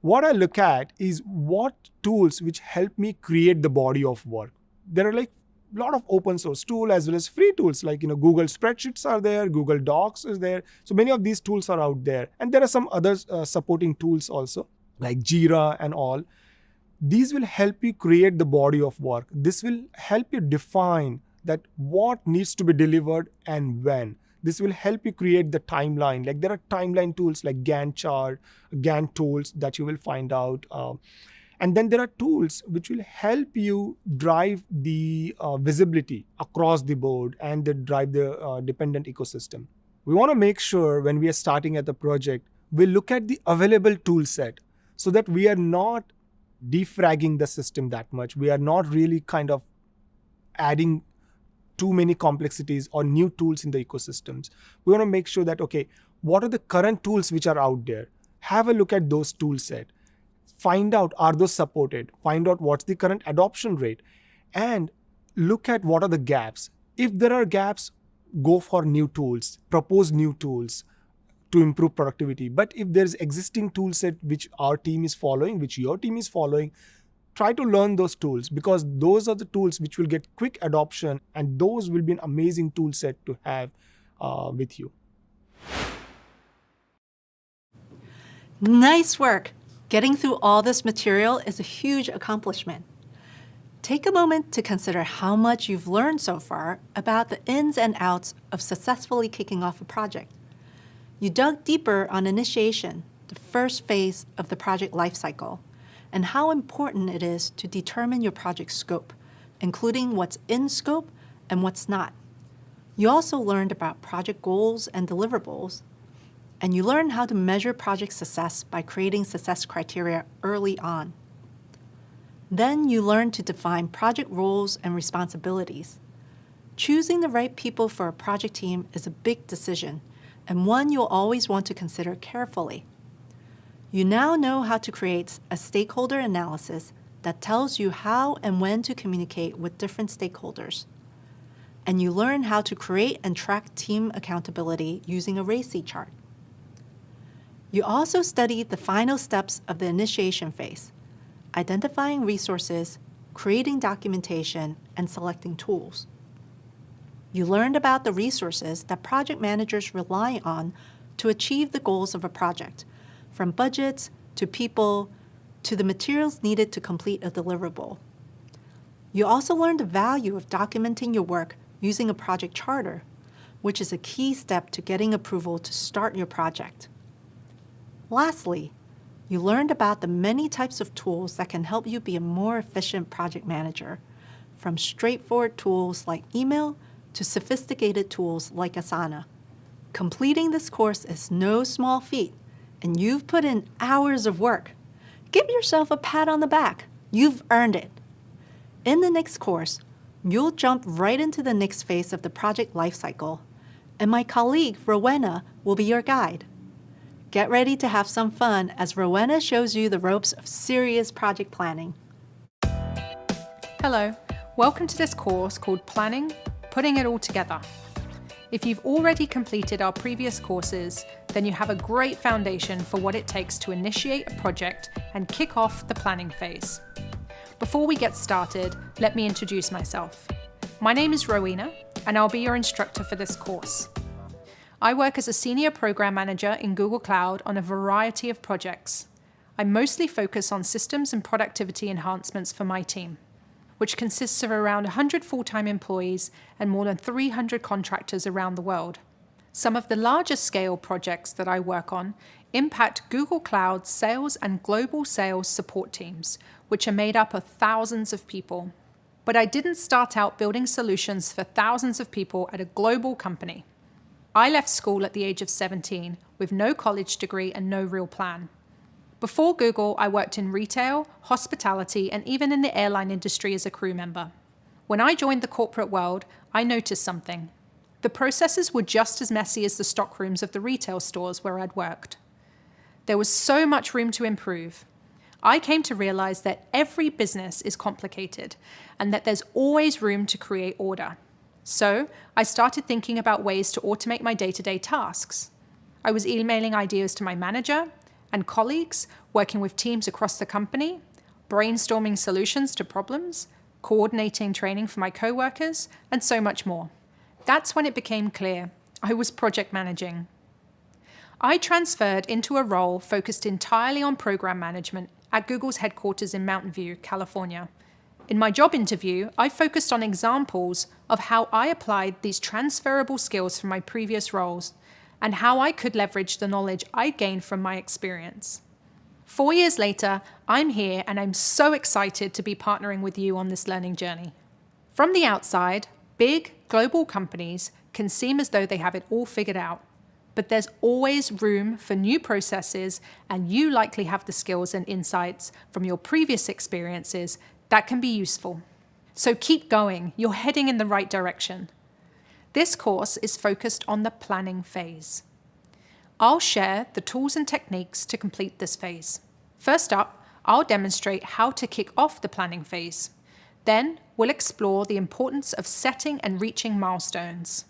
What I look at is what tools which help me create the body of work. There are like a lot of open source tools as well as free tools like Google Spreadsheets are there, Google Docs is there. So many of these tools are out there. And there are some other supporting tools also like Jira and all. These will help you create the body of work. This will help you define that what needs to be delivered and when. This will help you create the timeline. Like there are timeline tools like Gantt chart, Gantt tools that you will find out. And then there are tools which will help you drive the visibility across the board and drive the dependent ecosystem. We want to make sure when we are starting at the project, we look at the available tool set so that we are not defragging the system that much. We are not really kind of adding too many complexities or new tools in the ecosystems. We want to make sure that, okay, what are the current tools which are out there? Have a look at those tool set. Find out, are those supported? Find out what's the current adoption rate. And look at what are the gaps. If there are gaps, go for new tools, propose new tools to improve productivity. But if there's existing tool set which our team is following, which your team is following, try to learn those tools, because those are the tools which will get quick adoption, and those will be an amazing tool set to have with you. Nice work! Getting through all this material is a huge accomplishment. Take a moment to consider how much you've learned so far about the ins and outs of successfully kicking off a project. You dug deeper on initiation, the first phase of the project lifecycle, and how important it is to determine your project scope, including what's in scope and what's not. You also learned about project goals and deliverables, and you learned how to measure project success by creating success criteria early on. Then you learned to define project roles and responsibilities. Choosing the right people for a project team is a big decision, and one you'll always want to consider carefully. You now know how to create a stakeholder analysis that tells you how and when to communicate with different stakeholders. And you learn how to create and track team accountability using a RACI chart. You also studied the final steps of the initiation phase, identifying resources, creating documentation, and selecting tools. You learned about the resources that project managers rely on to achieve the goals of a project, from budgets to people to the materials needed to complete a deliverable. You also learned the value of documenting your work using a project charter, which is a key step to getting approval to start your project. Lastly, you learned about the many types of tools that can help you be a more efficient project manager, from straightforward tools like email to sophisticated tools like Asana. Completing this course is no small feat, and you've put in hours of work. Give yourself a pat on the back. You've earned it. In the next course, you'll jump right into the next phase of the project lifecycle, and my colleague, Rowena, will be your guide. Get ready to have some fun as Rowena shows you the ropes of serious project planning. Hello, welcome to this course called Planning, Putting It All Together. If you've already completed our previous courses, then you have a great foundation for what it takes to initiate a project and kick off the planning phase. Before we get started, let me introduce myself. My name is Rowena, and I'll be your instructor for this course. I work as a senior program manager in Google Cloud on a variety of projects. I mostly focus on systems and productivity enhancements for my team, which consists of around 100 full-time employees and more than 300 contractors around the world. Some of the largest scale projects that I work on impact Google Cloud sales and global sales support teams, which are made up of thousands of people. But I didn't start out building solutions for thousands of people at a global company. I left school at the age of 17 with no college degree and no real plan. Before Google, I worked in retail, hospitality, and even in the airline industry as a crew member. When I joined the corporate world, I noticed something. The processes were just as messy as the stockrooms of the retail stores where I'd worked. There was so much room to improve. I came to realize that every business is complicated and that there's always room to create order. So I started thinking about ways to automate my day-to-day tasks. I was emailing ideas to my manager and colleagues, working with teams across the company, brainstorming solutions to problems, coordinating training for my coworkers, and so much more. That's when it became clear I was project managing. I transferred into a role focused entirely on program management at Google's headquarters in Mountain View, California. In my job interview, I focused on examples of how I applied these transferable skills from my previous roles and how I could leverage the knowledge I gained from my experience. 4 years later, I'm here and I'm so excited to be partnering with you on this learning journey. From the outside, big global companies can seem as though they have it all figured out, but there's always room for new processes, and you likely have the skills and insights from your previous experiences that can be useful. So keep going, you're heading in the right direction. This course is focused on the planning phase. I'll share the tools and techniques to complete this phase. First up, I'll demonstrate how to kick off the planning phase. Then we'll explore the importance of setting and reaching milestones.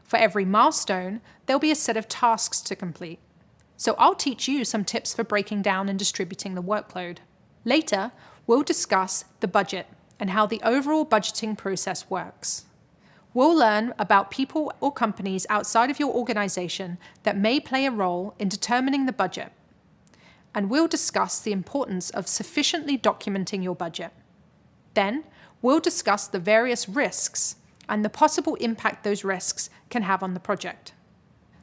For every milestone, there'll be a set of tasks to complete. So I'll teach you some tips for breaking down and distributing the workload. Later, we'll discuss the budget and how the overall budgeting process works. We'll learn about people or companies outside of your organization that may play a role in determining the budget. And we'll discuss the importance of sufficiently documenting your budget. Then, we'll discuss the various risks and the possible impact those risks can have on the project.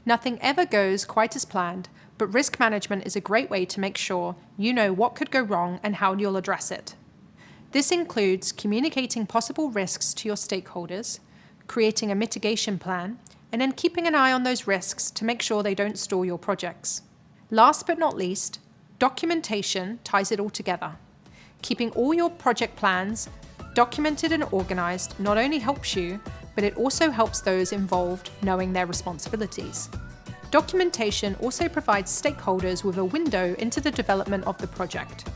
Nothing ever goes quite as planned, but risk management is a great way to make sure you know what could go wrong and how you'll address it. This includes communicating possible risks to your stakeholders, creating a mitigation plan, and then keeping an eye on those risks to make sure they don't stall your projects. Last but not least, documentation ties it all together. Keeping all your project plans documented and organized not only helps you, but it also helps those involved knowing their responsibilities. Documentation also provides stakeholders with a window into the development of the project.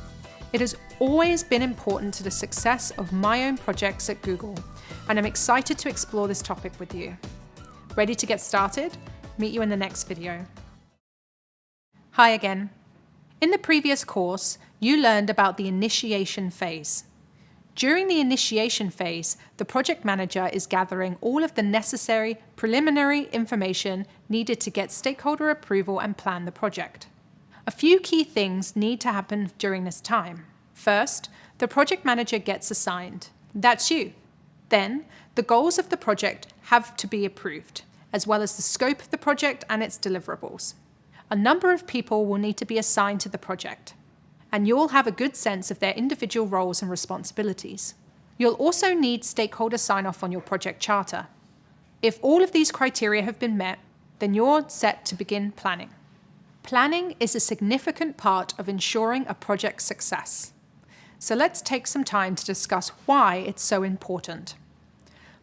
It has always been important to the success of my own projects at Google, and I'm excited to explore this topic with you. Ready to get started? Meet you in the next video. Hi again. In the previous course, you learned about the initiation phase. During the initiation phase, the project manager is gathering all of the necessary preliminary information needed to get stakeholder approval and plan the project. A few key things need to happen during this time. First, the project manager gets assigned. That's you. Then, the goals of the project have to be approved, as well as the scope of the project and its deliverables. A number of people will need to be assigned to the project, and you'll have a good sense of their individual roles and responsibilities. You'll also need stakeholder sign-off on your project charter. If all of these criteria have been met, then you're set to begin planning. Planning is a significant part of ensuring a project's success. So let's take some time to discuss why it's so important.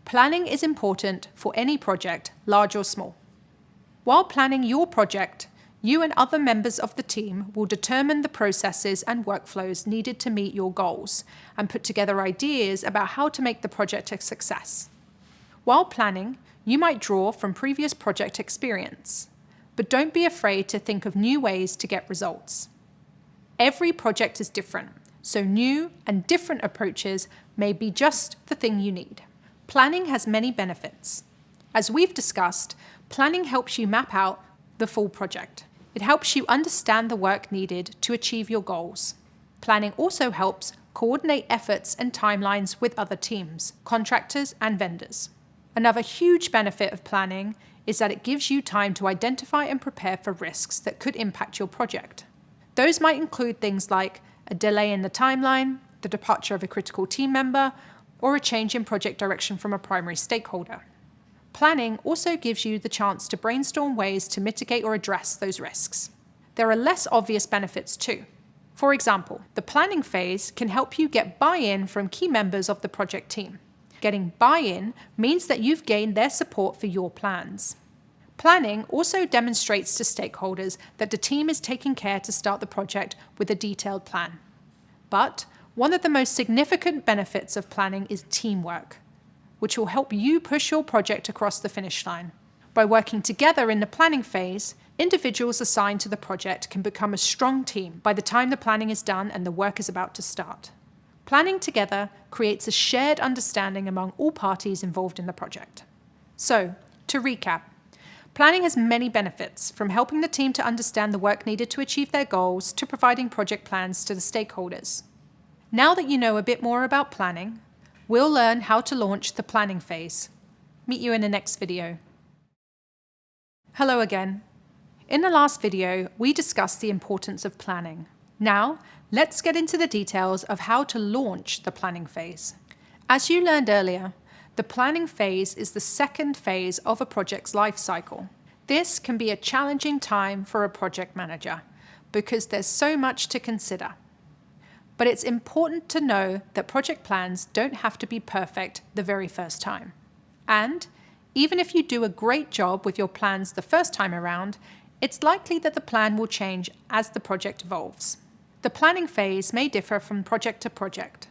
Planning is important for any project, large or small. While planning your project, you and other members of the team will determine the processes and workflows needed to meet your goals and put together ideas about how to make the project a success. While planning, you might draw from previous project experience, but don't be afraid to think of new ways to get results. Every project is different, so new and different approaches may be just the thing you need. Planning has many benefits. As we've discussed, planning helps you map out the full project. It helps you understand the work needed to achieve your goals. Planning also helps coordinate efforts and timelines with other teams, contractors, and vendors. Another huge benefit of planning is that it gives you time to identify and prepare for risks that could impact your project. Those might include things like a delay in the timeline, the departure of a critical team member, or a change in project direction from a primary stakeholder. Planning also gives you the chance to brainstorm ways to mitigate or address those risks. There are less obvious benefits too. For example, the planning phase can help you get buy-in from key members of the project team. Getting buy-in means that you've gained their support for your plans. Planning also demonstrates to stakeholders that the team is taking care to start the project with a detailed plan. But one of the most significant benefits of planning is teamwork, which will help you push your project across the finish line. By working together in the planning phase, individuals assigned to the project can become a strong team by the time the planning is done and the work is about to start. Planning together creates a shared understanding among all parties involved in the project. So, to recap, planning has many benefits, from helping the team to understand the work needed to achieve their goals to providing project plans to the stakeholders. Now that you know a bit more about planning, we'll learn how to launch the planning phase. Meet you in the next video. Hello again. In the last video, we discussed the importance of planning. Now, let's get into the details of how to launch the planning phase. As you learned earlier, the planning phase is the second phase of a project's life cycle. This can be a challenging time for a project manager because there's so much to consider. But it's important to know that project plans don't have to be perfect the very first time. And even if you do a great job with your plans the first time around, it's likely that the plan will change as the project evolves. The planning phase may differ from project to project,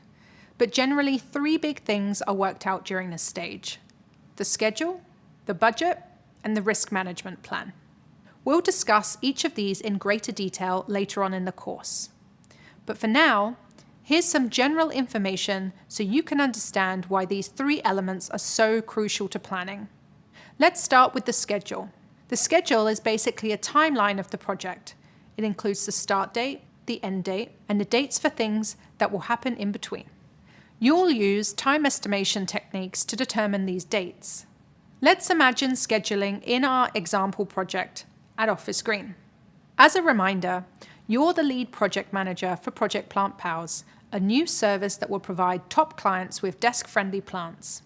but generally 3 big things are worked out during this stage: the schedule, the budget, and the risk management plan. We'll discuss each of these in greater detail later on in the course. But for now, here's some general information so you can understand why these 3 elements are so crucial to planning. Let's start with the schedule. The schedule is basically a timeline of the project. It includes the start date, the end date, and the dates for things that will happen in between. You'll use time estimation techniques to determine these dates. Let's imagine scheduling in our example project at Office Green. As a reminder, you're the lead project manager for Project Plant Pals, a new service that will provide top clients with desk-friendly plants.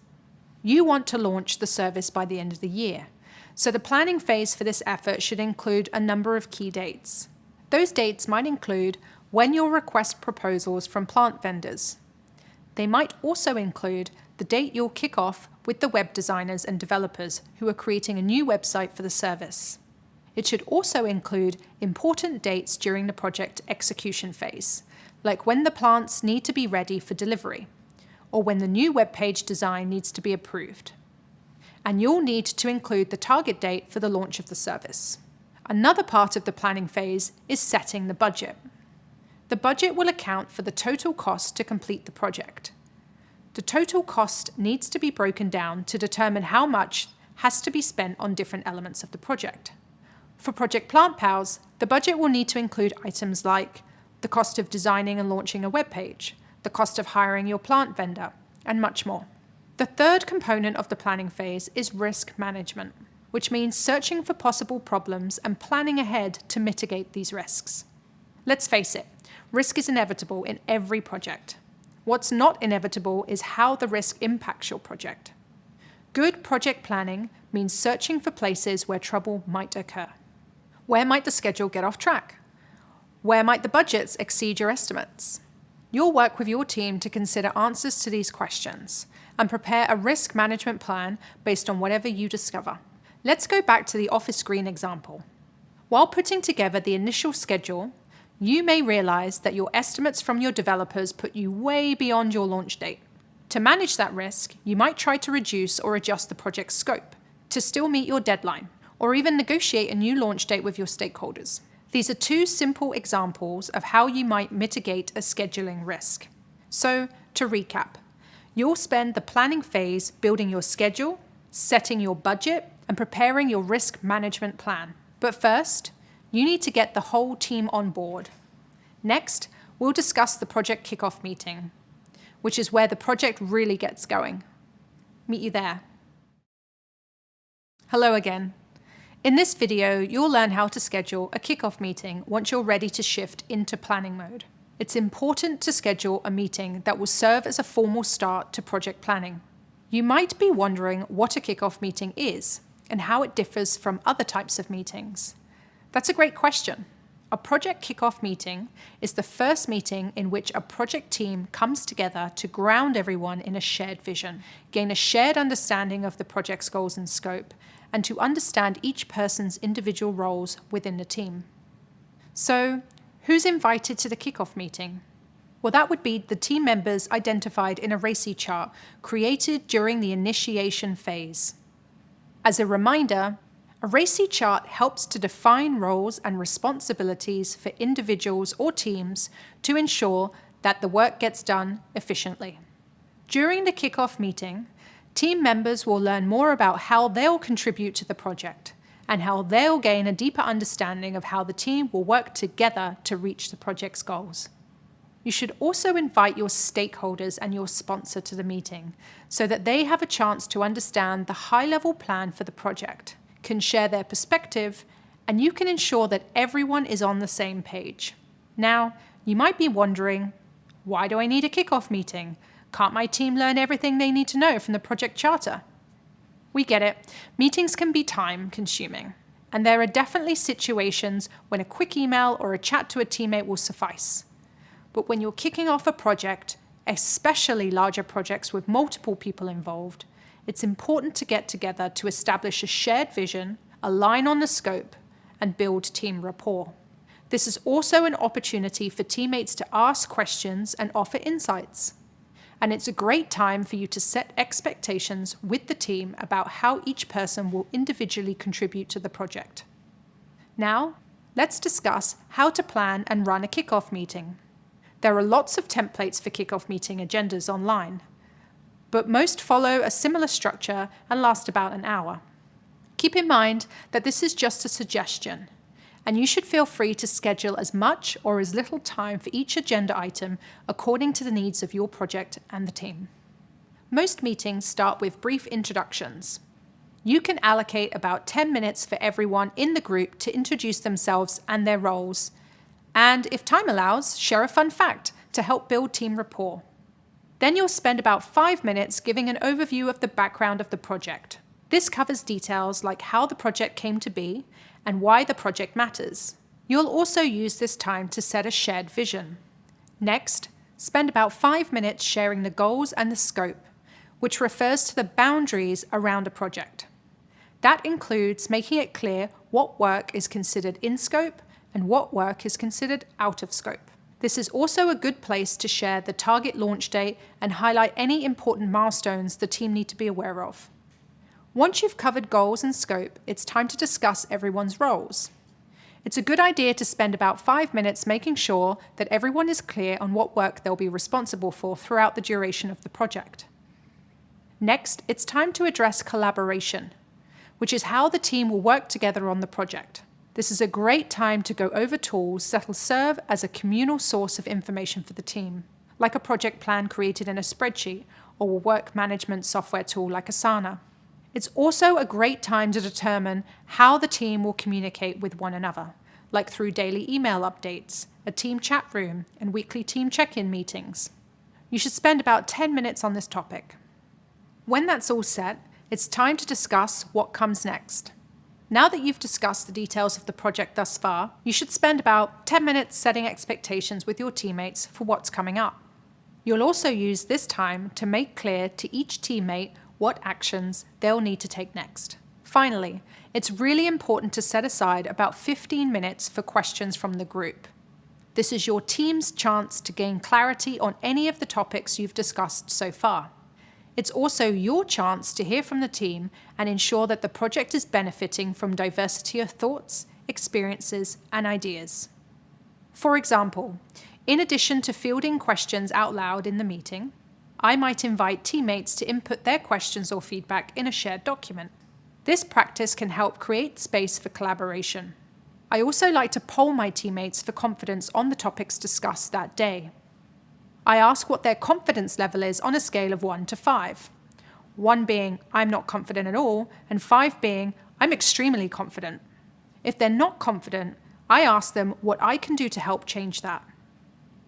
You want to launch the service by the end of the year, so the planning phase for this effort should include a number of key dates. Those dates might include when you'll request proposals from plant vendors. They might also include the date you'll kick off with the web designers and developers who are creating a new website for the service. It should also include important dates during the project execution phase, like when the plants need to be ready for delivery, or when the new web page design needs to be approved. And you'll need to include the target date for the launch of the service. Another part of the planning phase is setting the budget. The budget will account for the total cost to complete the project. The total cost needs to be broken down to determine how much has to be spent on different elements of the project. For Project Plant Pals, the budget will need to include items like the cost of designing and launching a web page, the cost of hiring your plant vendor, and much more. The third component of the planning phase is risk management, which means searching for possible problems and planning ahead to mitigate these risks. Let's face it, risk is inevitable in every project. What's not inevitable is how the risk impacts your project. Good project planning means searching for places where trouble might occur. Where might the schedule get off track? Where might the budgets exceed your estimates? You'll work with your team to consider answers to these questions and prepare a risk management plan based on whatever you discover. Let's go back to the Office Green example. While putting together the initial schedule, you may realize that your estimates from your developers put you way beyond your launch date. To manage that risk, you might try to reduce or adjust the project scope to still meet your deadline, or even negotiate a new launch date with your stakeholders. These are 2 simple examples of how you might mitigate a scheduling risk. So, to recap, you'll spend the planning phase building your schedule, setting your budget, and preparing your risk management plan. But first, you need to get the whole team on board. Next, we'll discuss the project kickoff meeting, which is where the project really gets going. Meet you there. Hello again. In this video, you'll learn how to schedule a kickoff meeting once you're ready to shift into planning mode. It's important to schedule a meeting that will serve as a formal start to project planning. You might be wondering what a kickoff meeting is and how it differs from other types of meetings. That's a great question. A project kickoff meeting is the first meeting in which a project team comes together to ground everyone in a shared vision, gain a shared understanding of the project's goals and scope, and to understand each person's individual roles within the team. So, who's invited to the kickoff meeting? Well, that would be the team members identified in a RACI chart created during the initiation phase. As a reminder, a RACI chart helps to define roles and responsibilities for individuals or teams to ensure that the work gets done efficiently. During the kickoff meeting, team members will learn more about how they'll contribute to the project and how they'll gain a deeper understanding of how the team will work together to reach the project's goals. You should also invite your stakeholders and your sponsor to the meeting so that they have a chance to understand the high-level plan for the project, can share their perspective, and you can ensure that everyone is on the same page. Now, you might be wondering, why do I need a kickoff meeting? Can't my team learn everything they need to know from the project charter? We get it. Meetings can be time-consuming, and there are definitely situations when a quick email or a chat to a teammate will suffice. But when you're kicking off a project, especially larger projects with multiple people involved, it's important to get together to establish a shared vision, align on the scope, and build team rapport. This is also an opportunity for teammates to ask questions and offer insights. And it's a great time for you to set expectations with the team about how each person will individually contribute to the project. Now, let's discuss how to plan and run a kickoff meeting. There are lots of templates for kickoff meeting agendas online, but most follow a similar structure and last about an hour. Keep in mind that this is just a suggestion, and you should feel free to schedule as much or as little time for each agenda item according to the needs of your project and the team. Most meetings start with brief introductions. You can allocate about 10 minutes for everyone in the group to introduce themselves and their roles, and if time allows, share a fun fact to help build team rapport. Then you'll spend about 5 minutes giving an overview of the background of the project. This covers details like how the project came to be and why the project matters. You'll also use this time to set a shared vision. Next, spend about 5 minutes sharing the goals and the scope, which refers to the boundaries around a project. That includes making it clear what work is considered in scope and what work is considered out of scope. This is also a good place to share the target launch date and highlight any important milestones the team need to be aware of. Once you've covered goals and scope, it's time to discuss everyone's roles. It's a good idea to spend about 5 minutes making sure that everyone is clear on what work they'll be responsible for throughout the duration of the project. Next, it's time to address collaboration, which is how the team will work together on the project. This is a great time to go over tools that will serve as a communal source of information for the team, like a project plan created in a spreadsheet or a work management software tool like Asana. It's also a great time to determine how the team will communicate with one another, like through daily email updates, a team chat room, and weekly team check-in meetings. You should spend about 10 minutes on this topic. When that's all set, it's time to discuss what comes next. Now that you've discussed the details of the project thus far, you should spend about 10 minutes setting expectations with your teammates for what's coming up. You'll also use this time to make clear to each teammate what actions they'll need to take next. Finally, it's really important to set aside about 15 minutes for questions from the group. This is your team's chance to gain clarity on any of the topics you've discussed so far. It's also your chance to hear from the team and ensure that the project is benefiting from diversity of thoughts, experiences, and ideas. For example, in addition to fielding questions out loud in the meeting, I might invite teammates to input their questions or feedback in a shared document. This practice can help create space for collaboration. I also like to poll my teammates for confidence on the topics discussed that day. I ask what their confidence level is on a scale of 1 to 5. 1 being, I'm not confident at all, and 5 being, I'm extremely confident. If they're not confident, I ask them what I can do to help change that.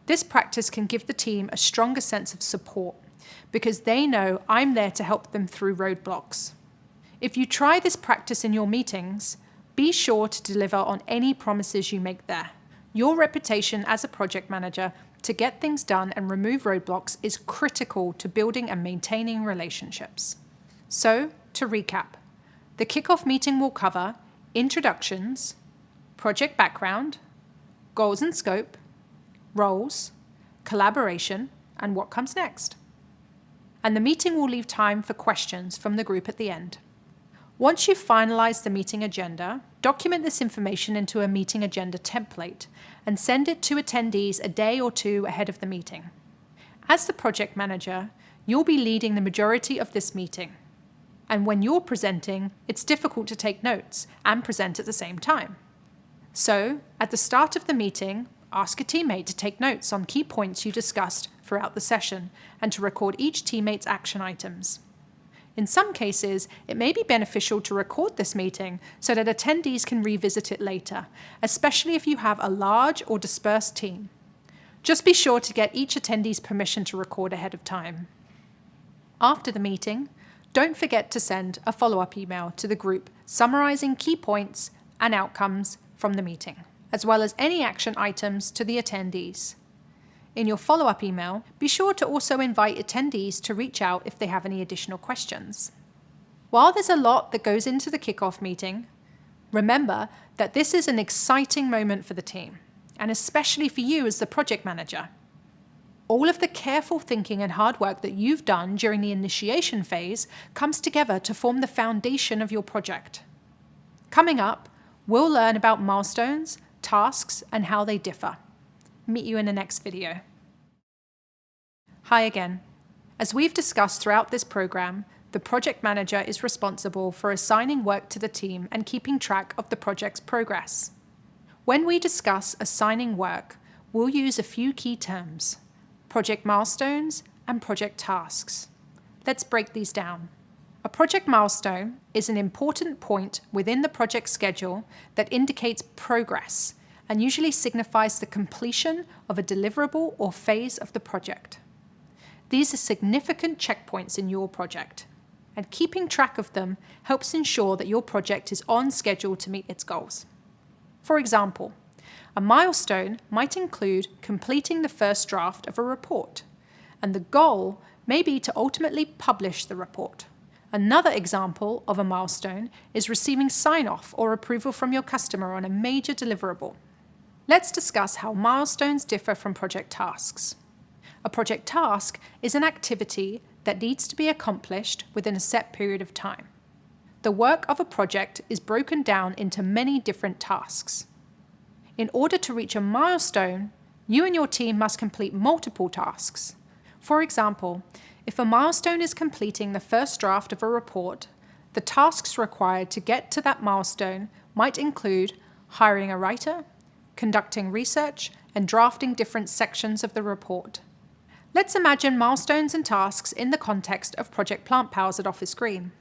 This practice can give the team a stronger sense of support because they know I'm there to help them through roadblocks. If you try this practice in your meetings, be sure to deliver on any promises you make there. Your reputation as a project manager to get things done and remove roadblocks is critical to building and maintaining relationships. So, to recap, the kickoff meeting will cover introductions, project background, goals and scope, roles, collaboration, and what comes next. And the meeting will leave time for questions from the group at the end. Once you've finalized the meeting agenda, document this information into a meeting agenda template and send it to attendees a day or two ahead of the meeting. As the project manager, you'll be leading the majority of this meeting. And when you're presenting, it's difficult to take notes and present at the same time. So, at the start of the meeting, ask a teammate to take notes on key points you discussed throughout the session and to record each teammate's action items. In some cases, it may be beneficial to record this meeting so that attendees can revisit it later, especially if you have a large or dispersed team. Just be sure to get each attendee's permission to record ahead of time. After the meeting, don't forget to send a follow-up email to the group summarizing key points and outcomes from the meeting, as well as any action items to the attendees. In your follow-up email, be sure to also invite attendees to reach out if they have any additional questions. While there's a lot that goes into the kickoff meeting, remember that this is an exciting moment for the team, and especially for you as the project manager. All of the careful thinking and hard work that you've done during the initiation phase comes together to form the foundation of your project. Coming up, we'll learn about milestones, tasks, and how they differ. Meet you in the next video. Hi again. As we've discussed throughout this program, the project manager is responsible for assigning work to the team and keeping track of the project's progress. When we discuss assigning work, we'll use a few key terms: project milestones and project tasks. Let's break these down. A project milestone is an important point within the project schedule that indicates progress and usually signifies the completion of a deliverable or phase of the project. These are significant checkpoints in your project, and keeping track of them helps ensure that your project is on schedule to meet its goals. For example, a milestone might include completing the first draft of a report, and the goal may be to ultimately publish the report. Another example of a milestone is receiving sign-off or approval from your customer on a major deliverable. Let's discuss how milestones differ from project tasks. A project task is an activity that needs to be accomplished within a set period of time. The work of a project is broken down into many different tasks. In order to reach a milestone, you and your team must complete multiple tasks. For example, if a milestone is completing the first draft of a report, the tasks required to get to that milestone might include hiring a writer, conducting research, and drafting different sections of the report. Let's imagine milestones and tasks in the context of Project Plant Pals at Office Green.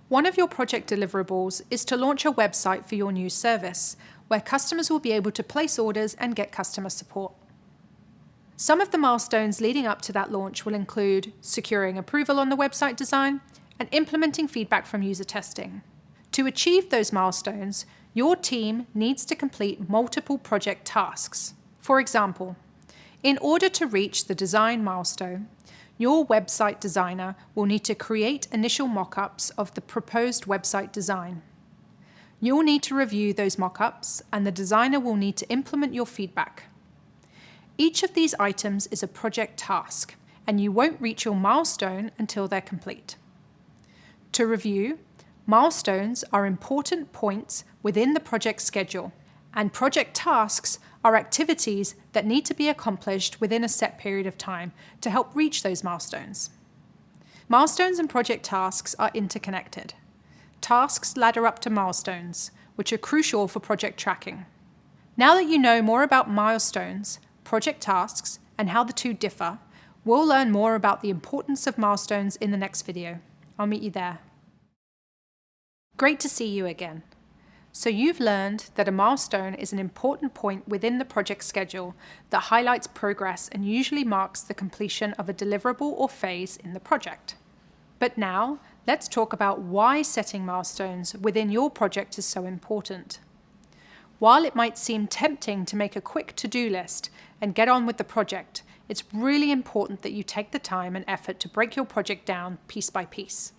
One of your project deliverables is to launch a website for your new service, where customers will be able to place orders and get customer support. Some of the milestones leading up to that launch will include securing approval on the website design and implementing feedback from user testing. To achieve those milestones, your team needs to complete multiple project tasks. For example, in order to reach the design milestone, your website designer will need to create initial mock-ups of the proposed website design. You'll need to review those mock-ups, and the designer will need to implement your feedback. Each of these items is a project task, and you won't reach your milestone until they're complete. To review, milestones are important points within the project schedule, and project tasks are activities that need to be accomplished within a set period of time to help reach those milestones. Milestones and project tasks are interconnected. Tasks ladder up to milestones, which are crucial for project tracking. Now that you know more about milestones, project tasks, and how the two differ, we'll learn more about the importance of milestones in the next video. I'll meet you there. Great to see you again. So you've learned that a milestone is an important point within the project schedule that highlights progress and usually marks the completion of a deliverable or phase in the project. But now, let's talk about why setting milestones within your project is so important. While it might seem tempting to make a quick to-do list and get on with the project, it's really important that you take the time and effort to break your project down piece by piece.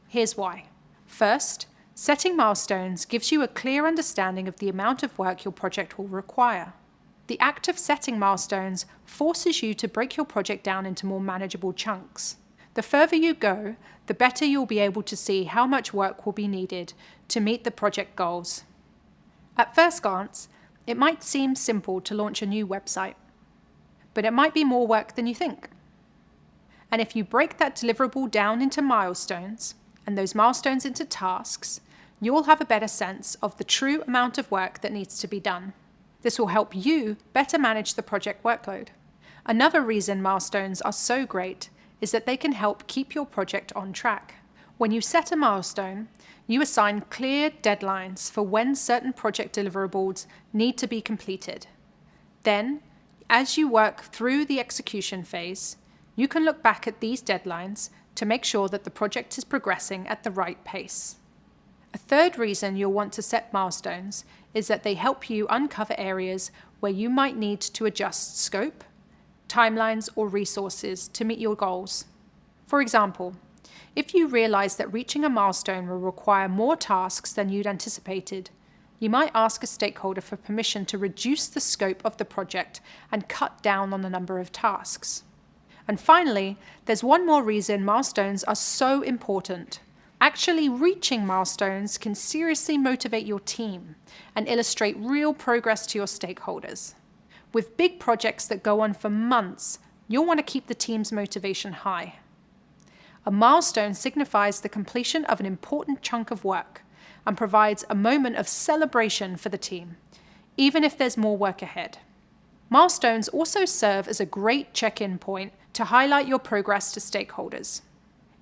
Here's why. First, setting milestones gives you a clear understanding of the amount of work your project will require. The act of setting milestones forces you to break your project down into more manageable chunks. The further you go, the better you'll be able to see how much work will be needed to meet the project goals. At first glance, it might seem simple to launch a new website, but it might be more work than you think. And if you break that deliverable down into milestones, and those milestones into tasks, you'll have a better sense of the true amount of work that needs to be done. This will help you better manage the project workload. Another reason milestones are so great is that they can help keep your project on track. When you set a milestone, you assign clear deadlines for when certain project deliverables need to be completed. Then, as you work through the execution phase, you can look back at these deadlines to make sure that the project is progressing at the right pace. A third reason you'll want to set milestones is that they help you uncover areas where you might need to adjust scope, timelines, or resources to meet your goals. For example, if you realize that reaching a milestone will require more tasks than you'd anticipated, you might ask a stakeholder for permission to reduce the scope of the project and cut down on the number of tasks. And finally, there's one more reason milestones are so important. Actually reaching milestones can seriously motivate your team and illustrate real progress to your stakeholders. With big projects that go on for months, you'll want to keep the team's motivation high. A milestone signifies the completion of an important chunk of work and provides a moment of celebration for the team, even if there's more work ahead. Milestones also serve as a great check-in point to highlight your progress to stakeholders.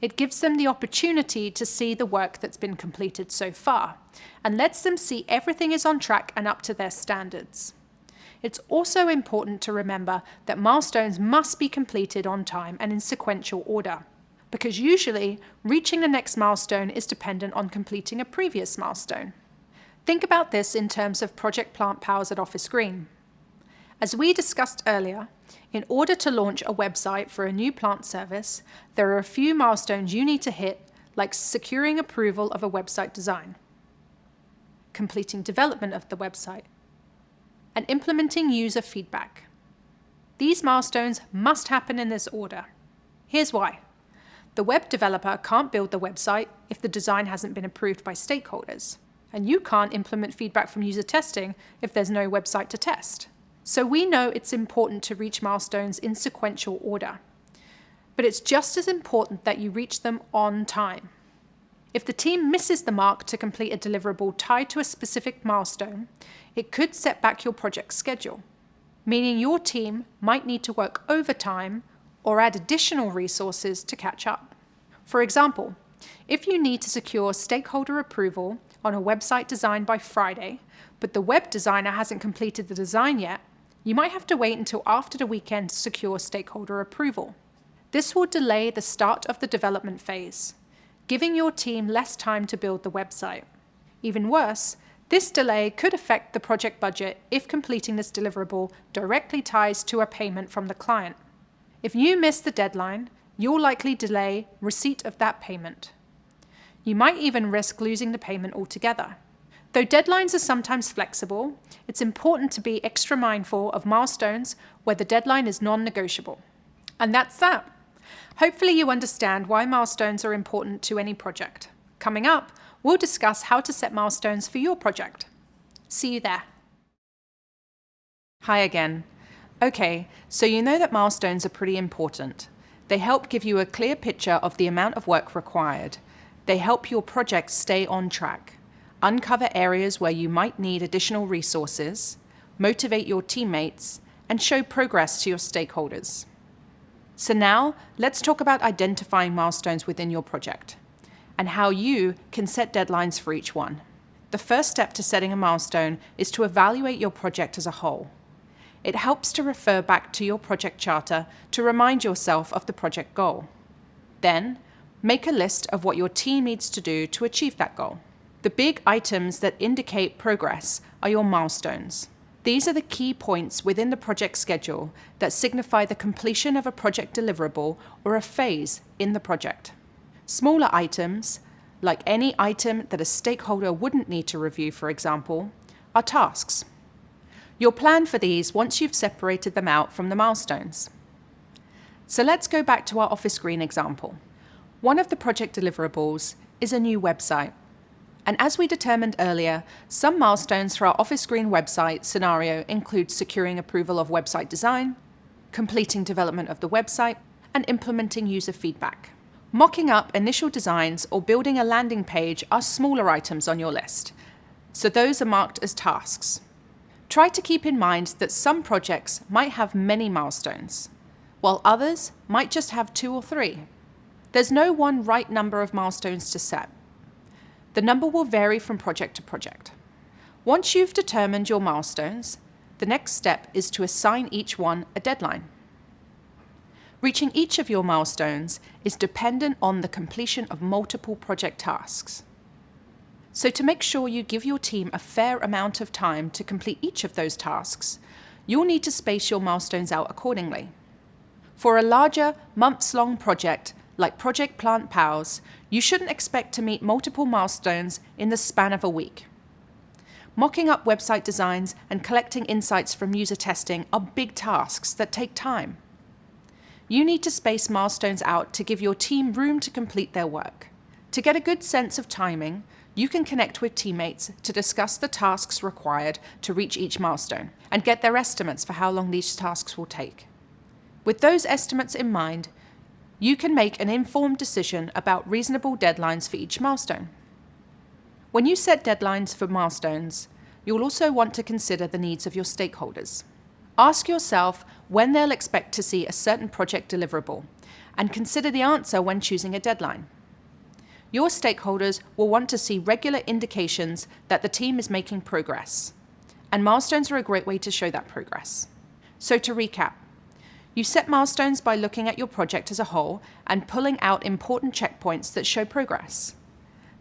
It gives them the opportunity to see the work that's been completed so far and lets them see everything is on track and up to their standards. It's also important to remember that milestones must be completed on time and in sequential order, because usually reaching the next milestone is dependent on completing a previous milestone. Think about this in terms of Project Plant Pals at Office Green. As we discussed earlier, in order to launch a website for a new plant service, there are a few milestones you need to hit, like securing approval of a website design, completing development of the website, and implementing user feedback. These milestones must happen in this order. Here's why. The web developer can't build the website if the design hasn't been approved by stakeholders, and you can't implement feedback from user testing if there's no website to test. So we know it's important to reach milestones in sequential order, but it's just as important that you reach them on time. If the team misses the mark to complete a deliverable tied to a specific milestone, it could set back your project schedule, meaning your team might need to work overtime or add additional resources to catch up. For example, if you need to secure stakeholder approval on a website design by Friday, but the web designer hasn't completed the design yet, you might have to wait until after the weekend to secure stakeholder approval. This will delay the start of the development phase, giving your team less time to build the website. Even worse, this delay could affect the project budget if completing this deliverable directly ties to a payment from the client. If you miss the deadline, you'll likely delay receipt of that payment. You might even risk losing the payment altogether. Though deadlines are sometimes flexible, it's important to be extra mindful of milestones where the deadline is non-negotiable. And that's that. Hopefully you understand why milestones are important to any project. Coming up, we'll discuss how to set milestones for your project. See you there. Hi again. Okay, so you know that milestones are pretty important. They help give you a clear picture of the amount of work required. They help your project stay on track, uncover areas where you might need additional resources, motivate your teammates, and show progress to your stakeholders. So now, let's talk about identifying milestones within your project and how you can set deadlines for each one. The first step to setting a milestone is to evaluate your project as a whole. It helps to refer back to your project charter to remind yourself of the project goal. Then, make a list of what your team needs to do to achieve that goal. The big items that indicate progress are your milestones. These are the key points within the project schedule that signify the completion of a project deliverable or a phase in the project. Smaller items, like any item that a stakeholder wouldn't need to review, for example, are tasks. You'll plan for these once you've separated them out from the milestones. So let's go back to our Office Green example. One of the project deliverables is a new website. And as we determined earlier, some milestones for our Office Green website scenario include securing approval of website design, completing development of the website, and implementing user feedback. Mocking up initial designs or building a landing page are smaller items on your list, so those are marked as tasks. Try to keep in mind that some projects might have many milestones, while others might just have 2 or 3. There's no one right number of milestones to set. The number will vary from project to project. Once you've determined your milestones, the next step is to assign each one a deadline. Reaching each of your milestones is dependent on the completion of multiple project tasks. So to make sure you give your team a fair amount of time to complete each of those tasks, you'll need to space your milestones out accordingly. For a larger, months-long project like Project Plant Pals, you shouldn't expect to meet multiple milestones in the span of a week. Mocking up website designs and collecting insights from user testing are big tasks that take time. You need to space milestones out to give your team room to complete their work. To get a good sense of timing, you can connect with teammates to discuss the tasks required to reach each milestone and get their estimates for how long these tasks will take. With those estimates in mind, you can make an informed decision about reasonable deadlines for each milestone. When you set deadlines for milestones, you'll also want to consider the needs of your stakeholders. Ask yourself when they'll expect to see a certain project deliverable, and consider the answer when choosing a deadline. Your stakeholders will want to see regular indications that the team is making progress, and milestones are a great way to show that progress. So to recap, you set milestones by looking at your project as a whole and pulling out important checkpoints that show progress.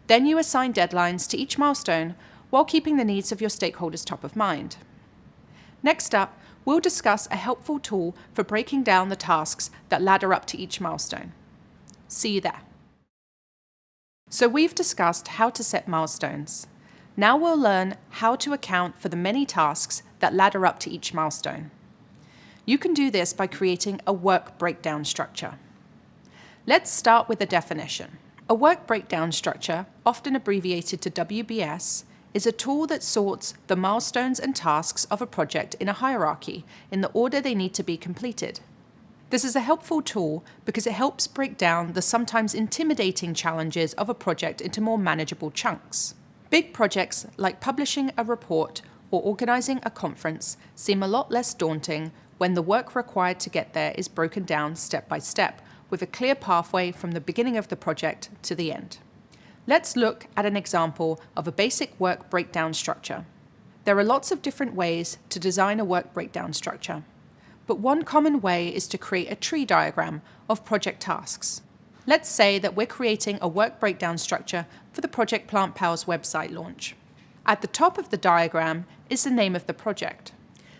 Then you assign deadlines to each milestone while keeping the needs of your stakeholders top of mind. Next up, we'll discuss a helpful tool for breaking down the tasks that ladder up to each milestone. See you there. So we've discussed how to set milestones. Now we'll learn how to account for the many tasks that ladder up to each milestone. You can do this by creating a work breakdown structure. Let's start with a definition. A work breakdown structure, often abbreviated to WBS, is a tool that sorts the milestones and tasks of a project in a hierarchy in the order they need to be completed. This is a helpful tool because it helps break down the sometimes intimidating challenges of a project into more manageable chunks. Big projects like publishing a report or organizing a conference seem a lot less daunting when the work required to get there is broken down step by step, with a clear pathway from the beginning of the project to the end. Let's look at an example of a basic work breakdown structure. There are lots of different ways to design a work breakdown structure, but one common way is to create a tree diagram of project tasks. Let's say that we're creating a work breakdown structure for the Project Plant Pals website launch. At the top of the diagram is the name of the project.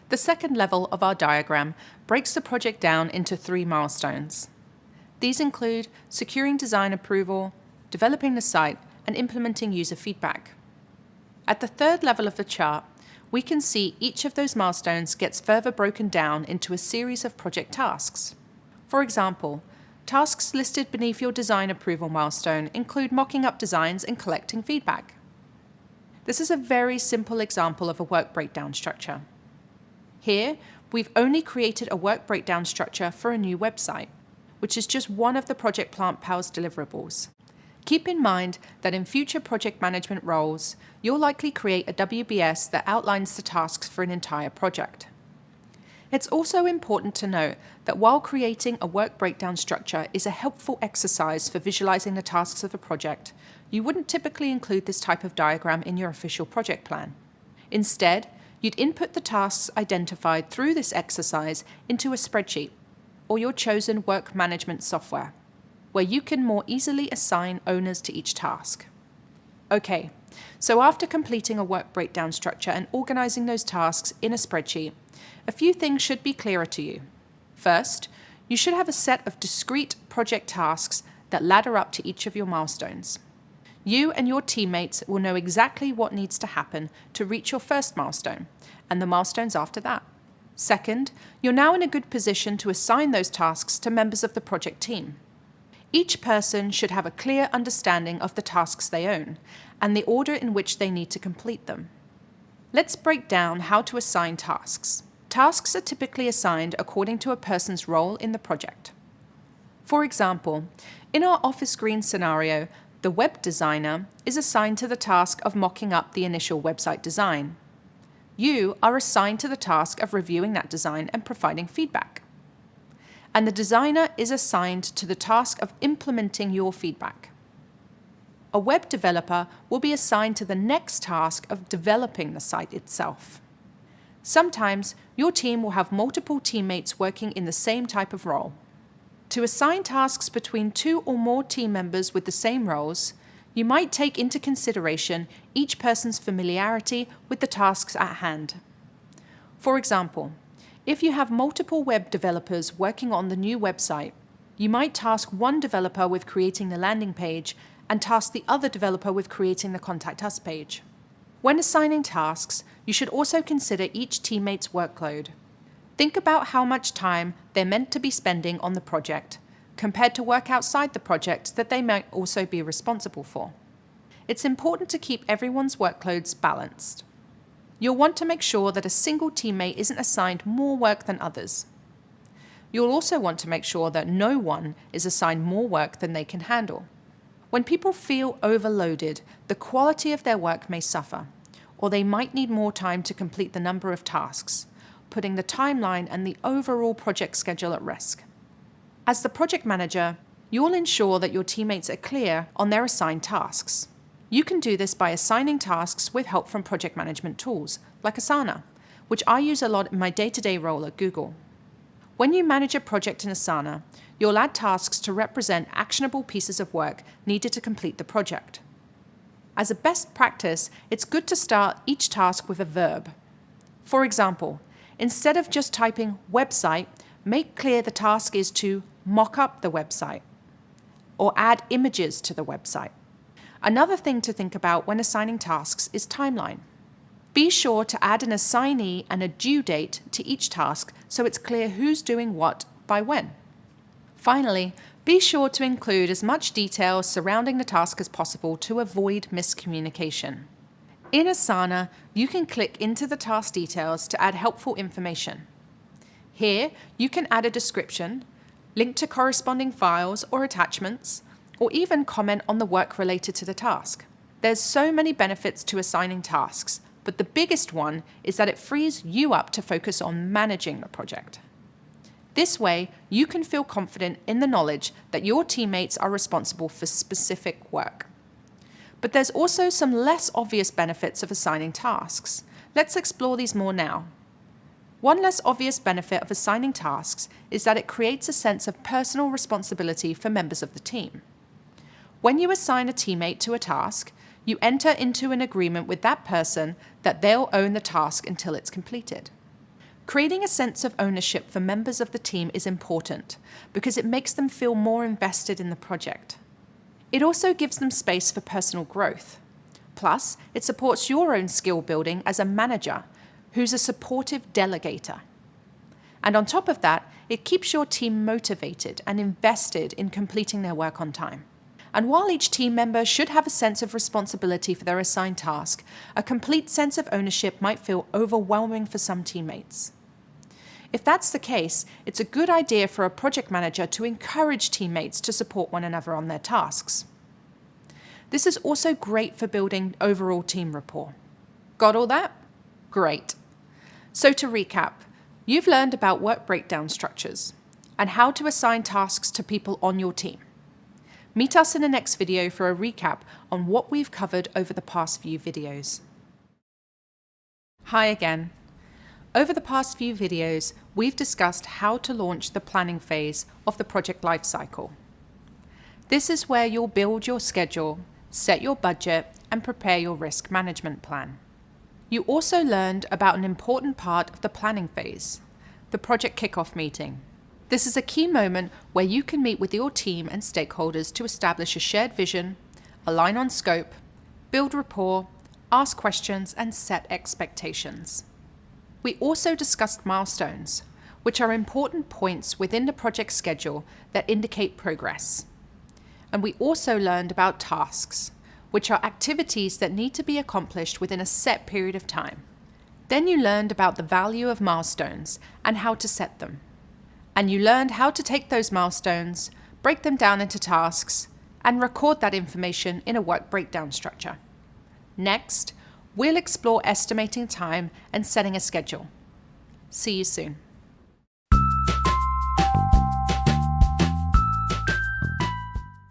The second level of our diagram breaks the project down into 3 milestones. These include securing design approval, developing the site, and implementing user feedback. At the third level of the chart, we can see each of those milestones gets further broken down into a series of project tasks. For example, tasks listed beneath your design approval milestone include mocking up designs and collecting feedback. This is a very simple example of a work breakdown structure. Here, we've only created a work breakdown structure for a new website, which is just one of the Project Plant Pals deliverables. Keep in mind that in future project management roles, you'll likely create a WBS that outlines the tasks for an entire project. It's also important to note that while creating a work breakdown structure is a helpful exercise for visualizing the tasks of a project, you wouldn't typically include this type of diagram in your official project plan. Instead, you'd input the tasks identified through this exercise into a spreadsheet or your chosen work management software, where you can more easily assign owners to each task. Okay, so after completing a work breakdown structure and organizing those tasks in a spreadsheet, a few things should be clearer to you. First, you should have a set of discrete project tasks that ladder up to each of your milestones. You and your teammates will know exactly what needs to happen to reach your first milestone, and the milestones after that. Second, you're now in a good position to assign those tasks to members of the project team. Each person should have a clear understanding of the tasks they own, and the order in which they need to complete them. Let's break down how to assign tasks. Tasks are typically assigned according to a person's role in the project. For example, in our Office Green scenario, the web designer is assigned to the task of mocking up the initial website design. You are assigned to the task of reviewing that design and providing feedback. And the designer is assigned to the task of implementing your feedback. A web developer will be assigned to the next task of developing the site itself. Sometimes your team will have multiple teammates working in the same type of role. To assign tasks between 2 or more team members with the same roles, you might take into consideration each person's familiarity with the tasks at hand. For example, If you have multiple web developers working on the new website, you might task one developer with creating the landing page and task the other developer with creating the Contact Us page. When assigning tasks, you should also consider each teammate's workload. Think about how much time they're meant to be spending on the project, compared to work outside the project that they might also be responsible for. It's important to keep everyone's workloads balanced. You'll want to make sure that a single teammate isn't assigned more work than others. You'll also want to make sure that no one is assigned more work than they can handle. When people feel overloaded, the quality of their work may suffer, or they might need more time to complete the number of tasks, putting the timeline and the overall project schedule at risk. As the project manager, you'll ensure that your teammates are clear on their assigned tasks. You can do this by assigning tasks with help from project management tools, like Asana, which I use a lot in my day-to-day role at Google. When you manage a project in Asana, you'll add tasks to represent actionable pieces of work needed to complete the project. As a best practice, it's good to start each task with a verb. For example, instead of just typing website, make clear the task is to mock up the website or add images to the website. Another thing to think about when assigning tasks is timeline. Be sure to add an assignee and a due date to each task so it's clear who's doing what by when. Finally, be sure to include as much detail surrounding the task as possible to avoid miscommunication. In Asana, you can click into the task details to add helpful information. Here, you can add a description, link to corresponding files or attachments, or even comment on the work related to the task. There's so many benefits to assigning tasks, but the biggest one is that it frees you up to focus on managing the project. This way, you can feel confident in the knowledge that your teammates are responsible for specific work. But there's also some less obvious benefits of assigning tasks. Let's explore these more now. One less obvious benefit of assigning tasks is that it creates a sense of personal responsibility for members of the team. When you assign a teammate to a task, you enter into an agreement with that person that they'll own the task until it's completed. Creating a sense of ownership for members of the team is important because it makes them feel more invested in the project. It also gives them space for personal growth. Plus, it supports your own skill building as a manager who's a supportive delegator. And on top of that, it keeps your team motivated and invested in completing their work on time. And while each team member should have a sense of responsibility for their assigned task, a complete sense of ownership might feel overwhelming for some teammates. If that's the case, it's a good idea for a project manager to encourage teammates to support one another on their tasks. This is also great for building overall team rapport. Got all that? Great. So to recap, you've learned about work breakdown structures and how to assign tasks to people on your team. Meet us in the next video for a recap on what we've covered over the past few videos. Hi again. Over the past few videos, we've discussed how to launch the planning phase of the project lifecycle. This is where you'll build your schedule, set your budget, and prepare your risk management plan. You also learned about an important part of the planning phase, the project kickoff meeting. This is a key moment where you can meet with your team and stakeholders to establish a shared vision, align on scope, build rapport, ask questions, and set expectations. We also discussed milestones, which are important points within the project schedule that indicate progress. And we also learned about tasks, which are activities that need to be accomplished within a set period of time. Then you learned about the value of milestones and how to set them. And you learned how to take those milestones, break them down into tasks, and record that information in a work breakdown structure. Next, we'll explore estimating time and setting a schedule. See you soon.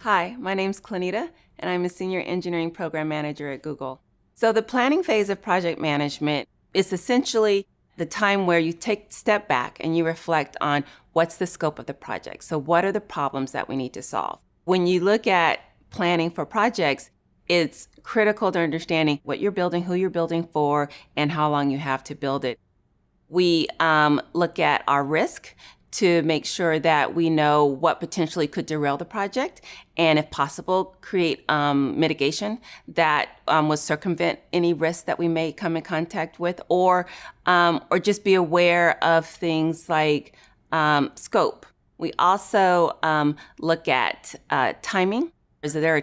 Hi, my name's Clenita, and I'm a Senior Engineering Program Manager at Google. So the planning phase of project management is essentially the time where you take a step back and you reflect on what's the scope of the project. So what are the problems that we need to solve? When you look at planning for projects, it's critical to understanding what you're building, who you're building for, and how long you have to build it. We look at our risk to make sure that we know what potentially could derail the project, and if possible, create mitigation that would circumvent any risks that we may come in contact with, or just be aware of things like scope. We also look at timing. Is there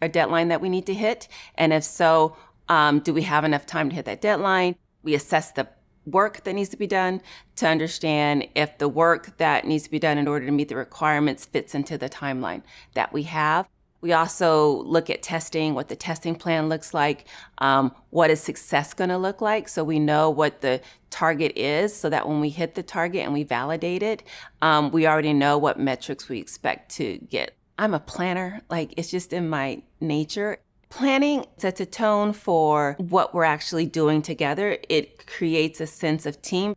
a deadline that we need to hit? And if so, do we have enough time to hit that deadline? We assess the work that needs to be done to understand if the work that needs to be done in order to meet the requirements fits into the timeline that we have. We also look at testing, what the testing plan looks like, what is success going to look like, so we know what the target is, so that when we hit the target and we validate it, we already know what metrics we expect to get. I'm a planner, it's just in my nature. Planning sets a tone for what we're actually doing together. It creates a sense of team.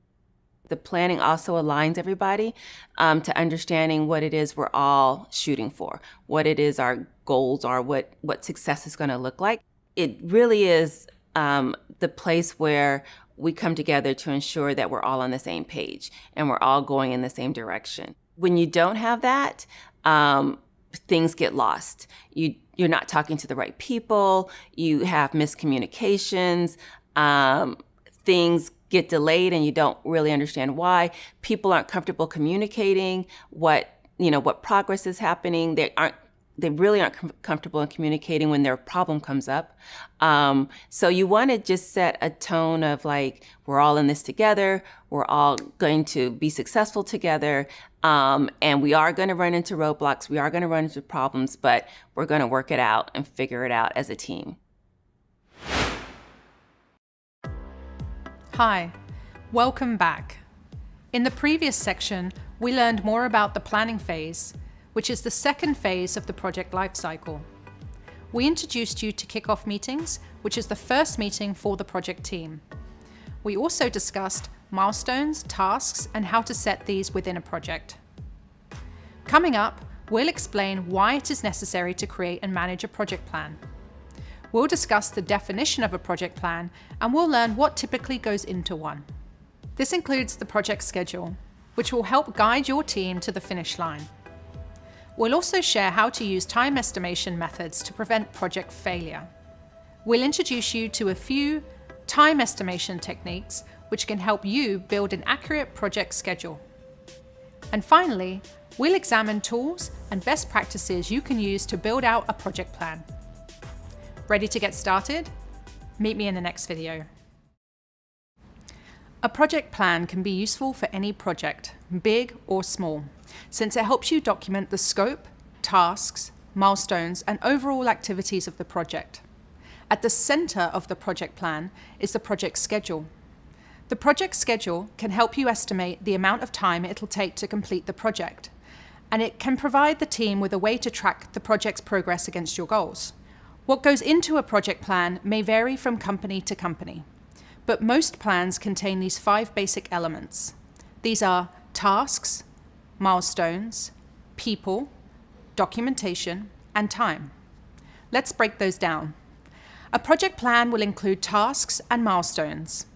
The planning also aligns everybody to understanding what it is we're all shooting for, what it is our goals are, what success is going to look like. It really is the place where we come together to ensure that we're all on the same page and we're all going in the same direction. When you don't have that, things get lost. You're not talking to the right people. You have miscommunications. Things get delayed and you don't really understand why. People aren't comfortable communicating what progress is happening. They really aren't comfortable in communicating when their problem comes up. So you want to just set a tone of we're all in this together. We're all going to be successful together. And we are going to run into roadblocks. We are going to run into problems, but we're going to work it out and figure it out as a team. Hi, welcome back. In the previous section, we learned more about the planning phase, which is the second phase of the project lifecycle. We introduced you to kickoff meetings, which is the first meeting for the project team. We also discussed milestones, tasks, and how to set these within a project. Coming up, we'll explain why it is necessary to create and manage a project plan. We'll discuss the definition of a project plan, and we'll learn what typically goes into one. This includes the project schedule, which will help guide your team to the finish line. We'll also share how to use time estimation methods to prevent project failure. We'll introduce you to a few time estimation techniques which can help you build an accurate project schedule. And finally, we'll examine tools and best practices you can use to build out a project plan. Ready to get started? Meet me in the next video. A project plan can be useful for any project, big or small, since it helps you document the scope, tasks, milestones, and overall activities of the project. At the center of the project plan is the project schedule. The project schedule can help you estimate the amount of time it'll take to complete the project, and it can provide the team with a way to track the project's progress against your goals. What goes into a project plan may vary from company to company, but most plans contain these 5 basic elements. These are tasks, milestones, people, documentation, and time. Let's break those down. A project plan will include tasks and milestones.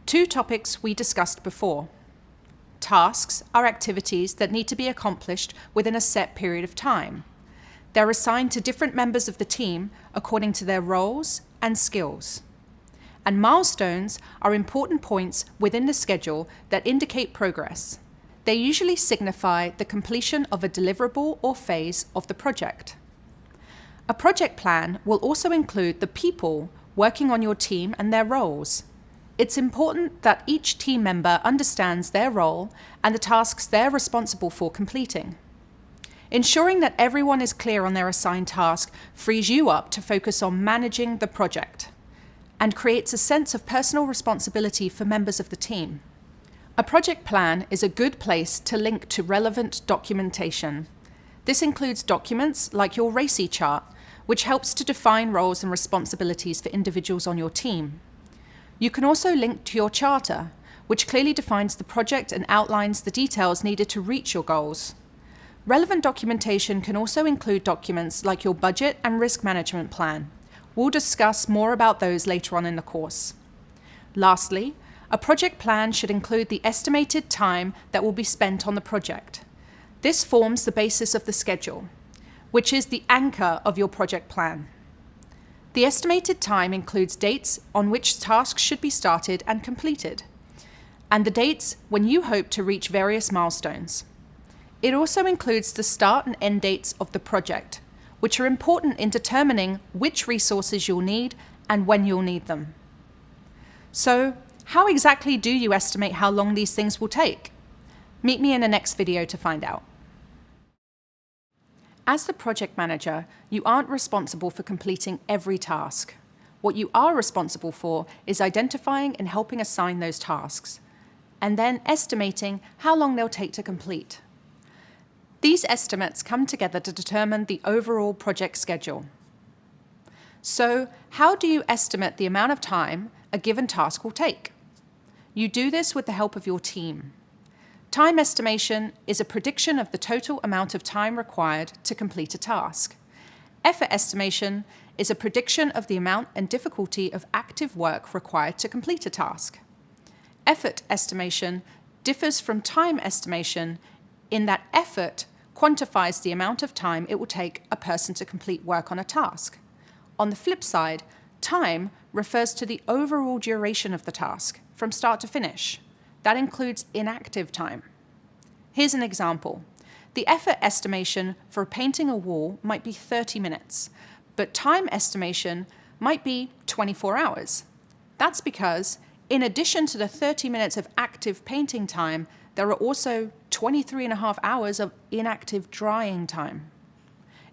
2 topics we discussed before. Tasks are activities that need to be accomplished within a set period of time. They're assigned to different members of the team according to their roles and skills. And milestones are important points within the schedule that indicate progress. They usually signify the completion of a deliverable or phase of the project. A project plan will also include the people working on your team and their roles. It's important that each team member understands their role and the tasks they're responsible for completing. Ensuring that everyone is clear on their assigned task frees you up to focus on managing the project and creates a sense of personal responsibility for members of the team. A project plan is a good place to link to relevant documentation. This includes documents like your RACI chart, which helps to define roles and responsibilities for individuals on your team. You can also link to your charter, which clearly defines the project and outlines the details needed to reach your goals. Relevant documentation can also include documents like your budget and risk management plan. We'll discuss more about those later on in the course. Lastly, A project plan should include the estimated time that will be spent on the project. This forms the basis of the schedule, which is the anchor of your project plan. The estimated time includes dates on which tasks should be started and completed, and the dates when you hope to reach various milestones. It also includes the start and end dates of the project, which are important in determining which resources you'll need and when you'll need them. So, how exactly do you estimate how long these things will take? Meet me in the next video to find out. As the project manager, you aren't responsible for completing every task. What you are responsible for is identifying and helping assign those tasks, and then estimating how long they'll take to complete. These estimates come together to determine the overall project schedule. So, how do you estimate the amount of time a given task will take? You do this with the help of your team. Time estimation is a prediction of the total amount of time required to complete a task. Effort estimation is a prediction of the amount and difficulty of active work required to complete a task. Effort estimation differs from time estimation in that effort quantifies the amount of time it will take a person to complete work on a task. On the flip side, time refers to the overall duration of the task, from start to finish. That includes inactive time. Here's an example. The effort estimation for painting a wall might be 30 minutes, but time estimation might be 24 hours. That's because, in addition to the 30 minutes of active painting time, there are also 23.5 hours of inactive drying time.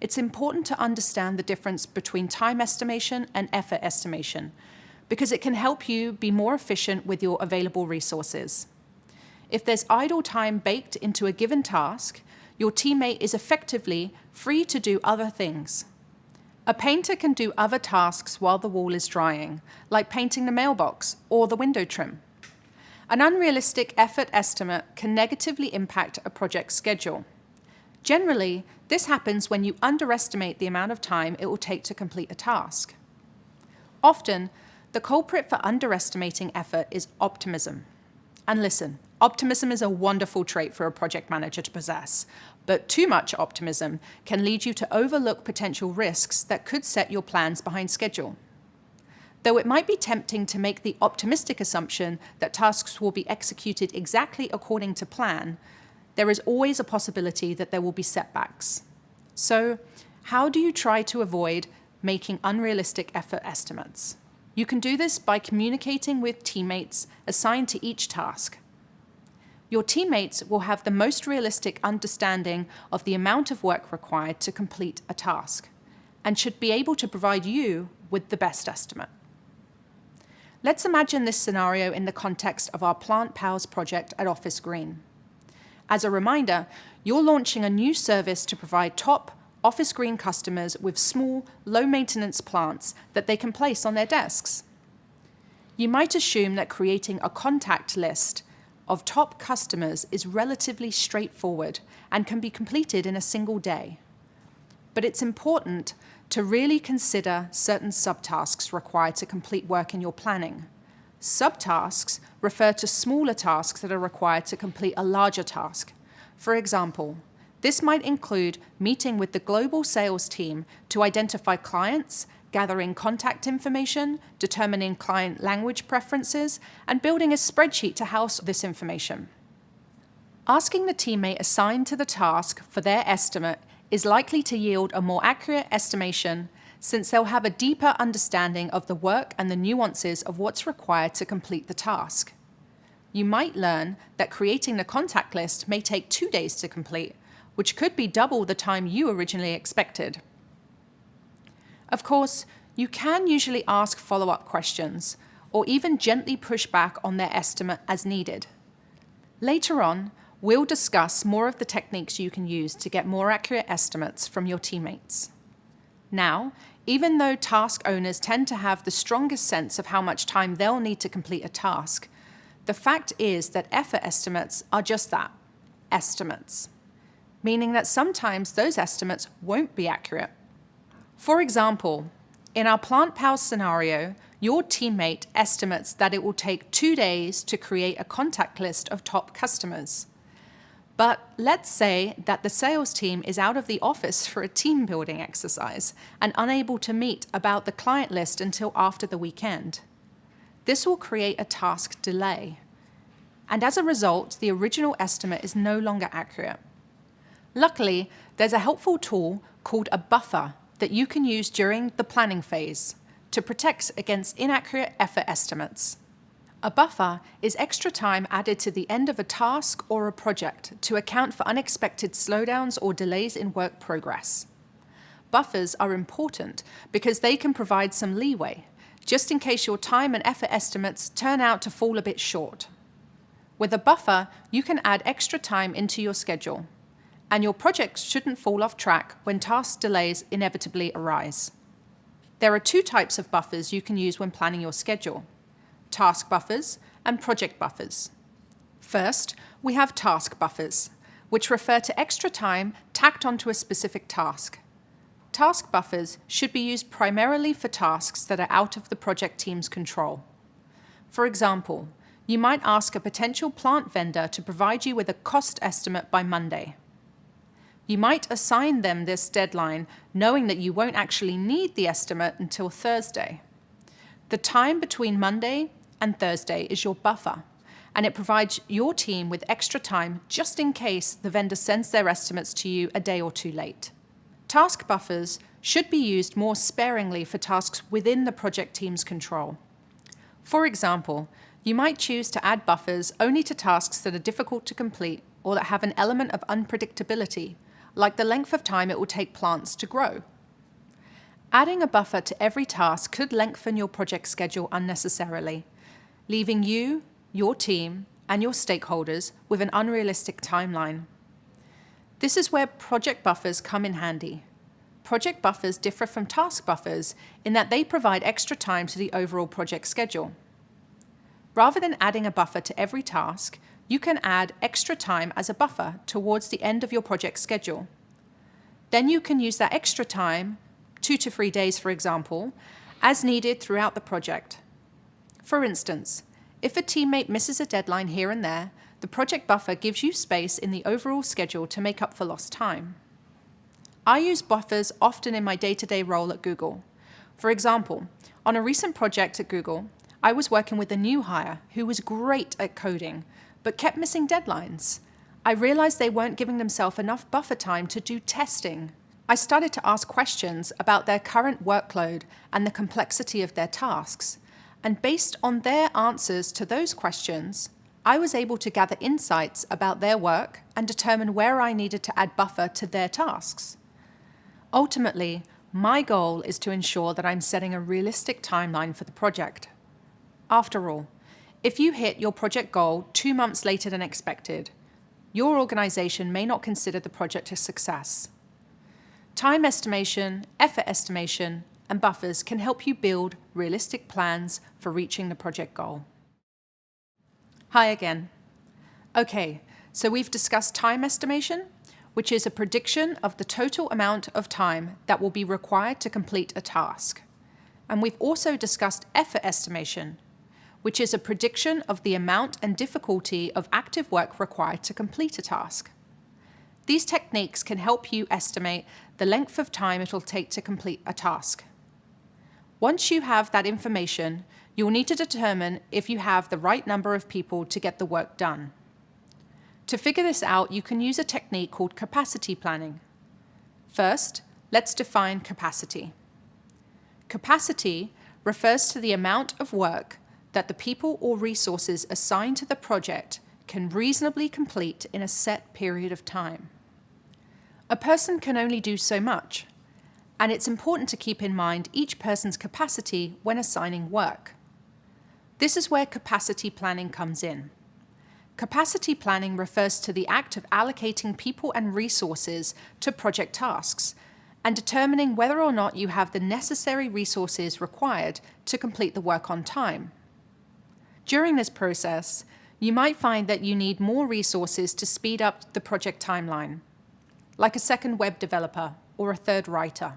It's important to understand the difference between time estimation and effort estimation, because it can help you be more efficient with your available resources. If there's idle time baked into a given task, your teammate is effectively free to do other things. A painter can do other tasks while the wall is drying, like painting the mailbox or the window trim. An unrealistic effort estimate can negatively impact a project schedule. Generally, this happens when you underestimate the amount of time it will take to complete a task. Often, the culprit for underestimating effort is optimism. And listen, optimism is a wonderful trait for a project manager to possess, but too much optimism can lead you to overlook potential risks that could set your plans behind schedule. Though it might be tempting to make the optimistic assumption that tasks will be executed exactly according to plan, there is always a possibility that there will be setbacks. So, how do you try to avoid making unrealistic effort estimates? You can do this by communicating with teammates assigned to each task. Your teammates will have the most realistic understanding of the amount of work required to complete a task, and should be able to provide you with the best estimate. Let's imagine this scenario in the context of our Plant Pals project at Office Green. As a reminder, you're launching a new service to provide top Office Green customers with small, low-maintenance plants that they can place on their desks. You might assume that creating a contact list of top customers is relatively straightforward and can be completed in a single day. But it's important to really consider certain subtasks required to complete work in your planning. Subtasks refer to smaller tasks that are required to complete a larger task. For example, this might include meeting with the global sales team to identify clients, gathering contact information, determining client language preferences, and building a spreadsheet to house this information. Asking the teammate assigned to the task for their estimate is likely to yield a more accurate estimation, since they'll have a deeper understanding of the work and the nuances of what's required to complete the task. You might learn that creating the contact list may take 2 days to complete, which could be double the time you originally expected. Of course, you can usually ask follow-up questions, or even gently push back on their estimate as needed. Later on, we'll discuss more of the techniques you can use to get more accurate estimates from your teammates. Now, even though task owners tend to have the strongest sense of how much time they'll need to complete a task, the fact is that effort estimates are just that, estimates, meaning that sometimes those estimates won't be accurate. For example, In our plant pals scenario, your teammate estimates that it will take 2 days to create a contact list of top customers. But let's say that the sales team is out of the office for a team building exercise and unable to meet about the client list until after the weekend. This will create a task delay. And as a result, the original estimate is no longer accurate. Luckily, there's a helpful tool called a buffer that you can use during the planning phase to protect against inaccurate effort estimates. A buffer is extra time added to the end of a task or a project to account for unexpected slowdowns or delays in work progress. Buffers are important because they can provide some leeway, just in case your time and effort estimates turn out to fall a bit short. With a buffer, you can add extra time into your schedule, and your project shouldn't fall off track when task delays inevitably arise. There are 2 types of buffers you can use when planning your schedule: task buffers and project buffers. First, we have task buffers, which refer to extra time tacked onto a specific task. Task buffers should be used primarily for tasks that are out of the project team's control. For example, you might ask a potential plant vendor to provide you with a cost estimate by Monday. You might assign them this deadline knowing that you won't actually need the estimate until Thursday. The time between Monday and Thursday is your buffer, and it provides your team with extra time just in case the vendor sends their estimates to you a day or 2 late. Task buffers should be used more sparingly for tasks within the project team's control. For example, you might choose to add buffers only to tasks that are difficult to complete or that have an element of unpredictability, like the length of time it will take plants to grow. Adding a buffer to every task could lengthen your project schedule unnecessarily, leaving you, your team, and your stakeholders with an unrealistic timeline. This is where project buffers come in handy. Project buffers differ from task buffers in that they provide extra time to the overall project schedule. Rather than adding a buffer to every task, you can add extra time as a buffer towards the end of your project schedule. Then you can use that extra time, 2 to 3 days for example, as needed throughout the project. For instance, if a teammate misses a deadline here and there, the project buffer gives you space in the overall schedule to make up for lost time. I use buffers often in my day-to-day role at Google. For example, on a recent project at Google, I was working with a new hire who was great at coding, but kept missing deadlines. I realized they weren't giving themselves enough buffer time to do testing. I started to ask questions about their current workload and the complexity of their tasks. And based on their answers to those questions, I was able to gather insights about their work and determine where I needed to add buffer to their tasks. Ultimately, my goal is to ensure that I'm setting a realistic timeline for the project. After all, if you hit your project goal 2 months later than expected, your organization may not consider the project a success. Time estimation, effort estimation, and buffers can help you build realistic plans for reaching the project goal. Hi again. Okay, so we've discussed time estimation, which is a prediction of the total amount of time that will be required to complete a task. And we've also discussed effort estimation, which is a prediction of the amount and difficulty of active work required to complete a task. These techniques can help you estimate the length of time it will take to complete a task. Once you have that information, you'll need to determine if you have the right number of people to get the work done. To figure this out, you can use a technique called capacity planning. First, let's define capacity. Capacity refers to the amount of work that the people or resources assigned to the project can reasonably complete in a set period of time. A person can only do so much, and it's important to keep in mind each person's capacity when assigning work. This is where capacity planning comes in. Capacity planning refers to the act of allocating people and resources to project tasks and determining whether or not you have the necessary resources required to complete the work on time. During this process, you might find that you need more resources to speed up the project timeline, like a second web developer or a third writer.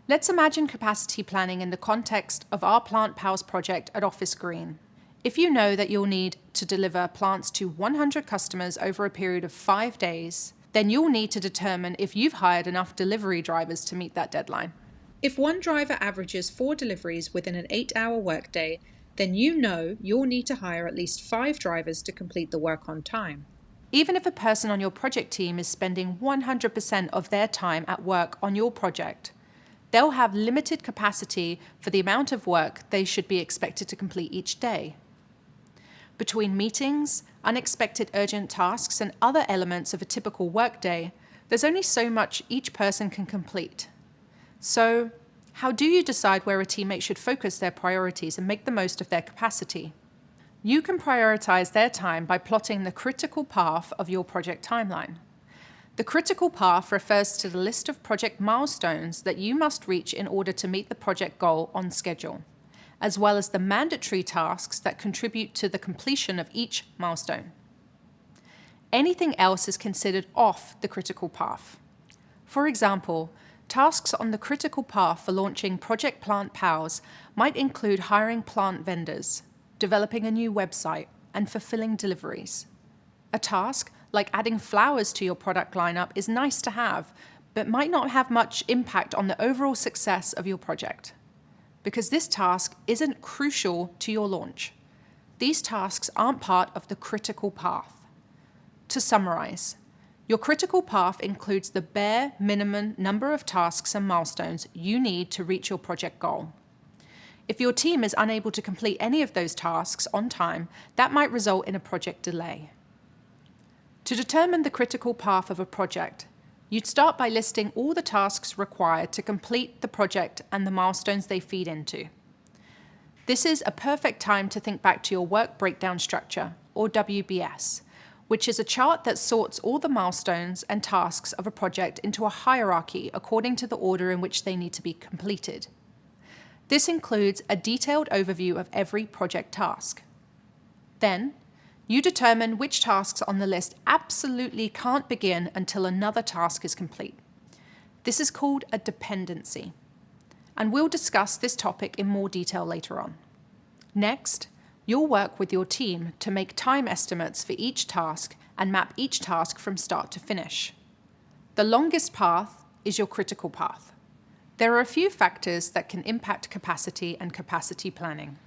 Let's imagine capacity planning in the context of our Plant Pals project at Office Green. If you know that you'll need to deliver plants to 100 customers over a period of 5 days, then you'll need to determine if you've hired enough delivery drivers to meet that deadline. If one driver averages 4 deliveries within an 8-hour workday, then you know you'll need to hire at least 5 drivers to complete the work on time. Even if a person on your project team is spending 100% of their time at work on your project, they'll have limited capacity for the amount of work they should be expected to complete each day. Between meetings, unexpected urgent tasks, and other elements of a typical workday, there's only so much each person can complete. So, how do you decide where a teammate should focus their priorities and make the most of their capacity? You can prioritize their time by plotting the critical path of your project timeline. The critical path refers to the list of project milestones that you must reach in order to meet the project goal on schedule, as well as the mandatory tasks that contribute to the completion of each milestone. Anything else is considered off the critical path. For example, tasks on the critical path for launching Project Plant Pals might include hiring plant vendors, developing a new website, and fulfilling deliveries. A task like adding flowers to your product lineup is nice to have, but might not have much impact on the overall success of your project, because this task isn't crucial to your launch. These tasks aren't part of the critical path. To summarize, your critical path includes the bare minimum number of tasks and milestones you need to reach your project goal. If your team is unable to complete any of those tasks on time, that might result in a project delay. To determine the critical path of a project, you'd start by listing all the tasks required to complete the project and the milestones they feed into. This is a perfect time to think back to your work breakdown structure, or WBS, which is a chart that sorts all the milestones and tasks of a project into a hierarchy according to the order in which they need to be completed. This includes a detailed overview of every project task. Then, you determine which tasks on the list absolutely can't begin until another task is complete. This is called a dependency, and we'll discuss this topic in more detail later on. Next, you'll work with your team to make time estimates for each task and map each task from start to finish. The longest path is your critical path. There are a few factors that can impact capacity and capacity planning.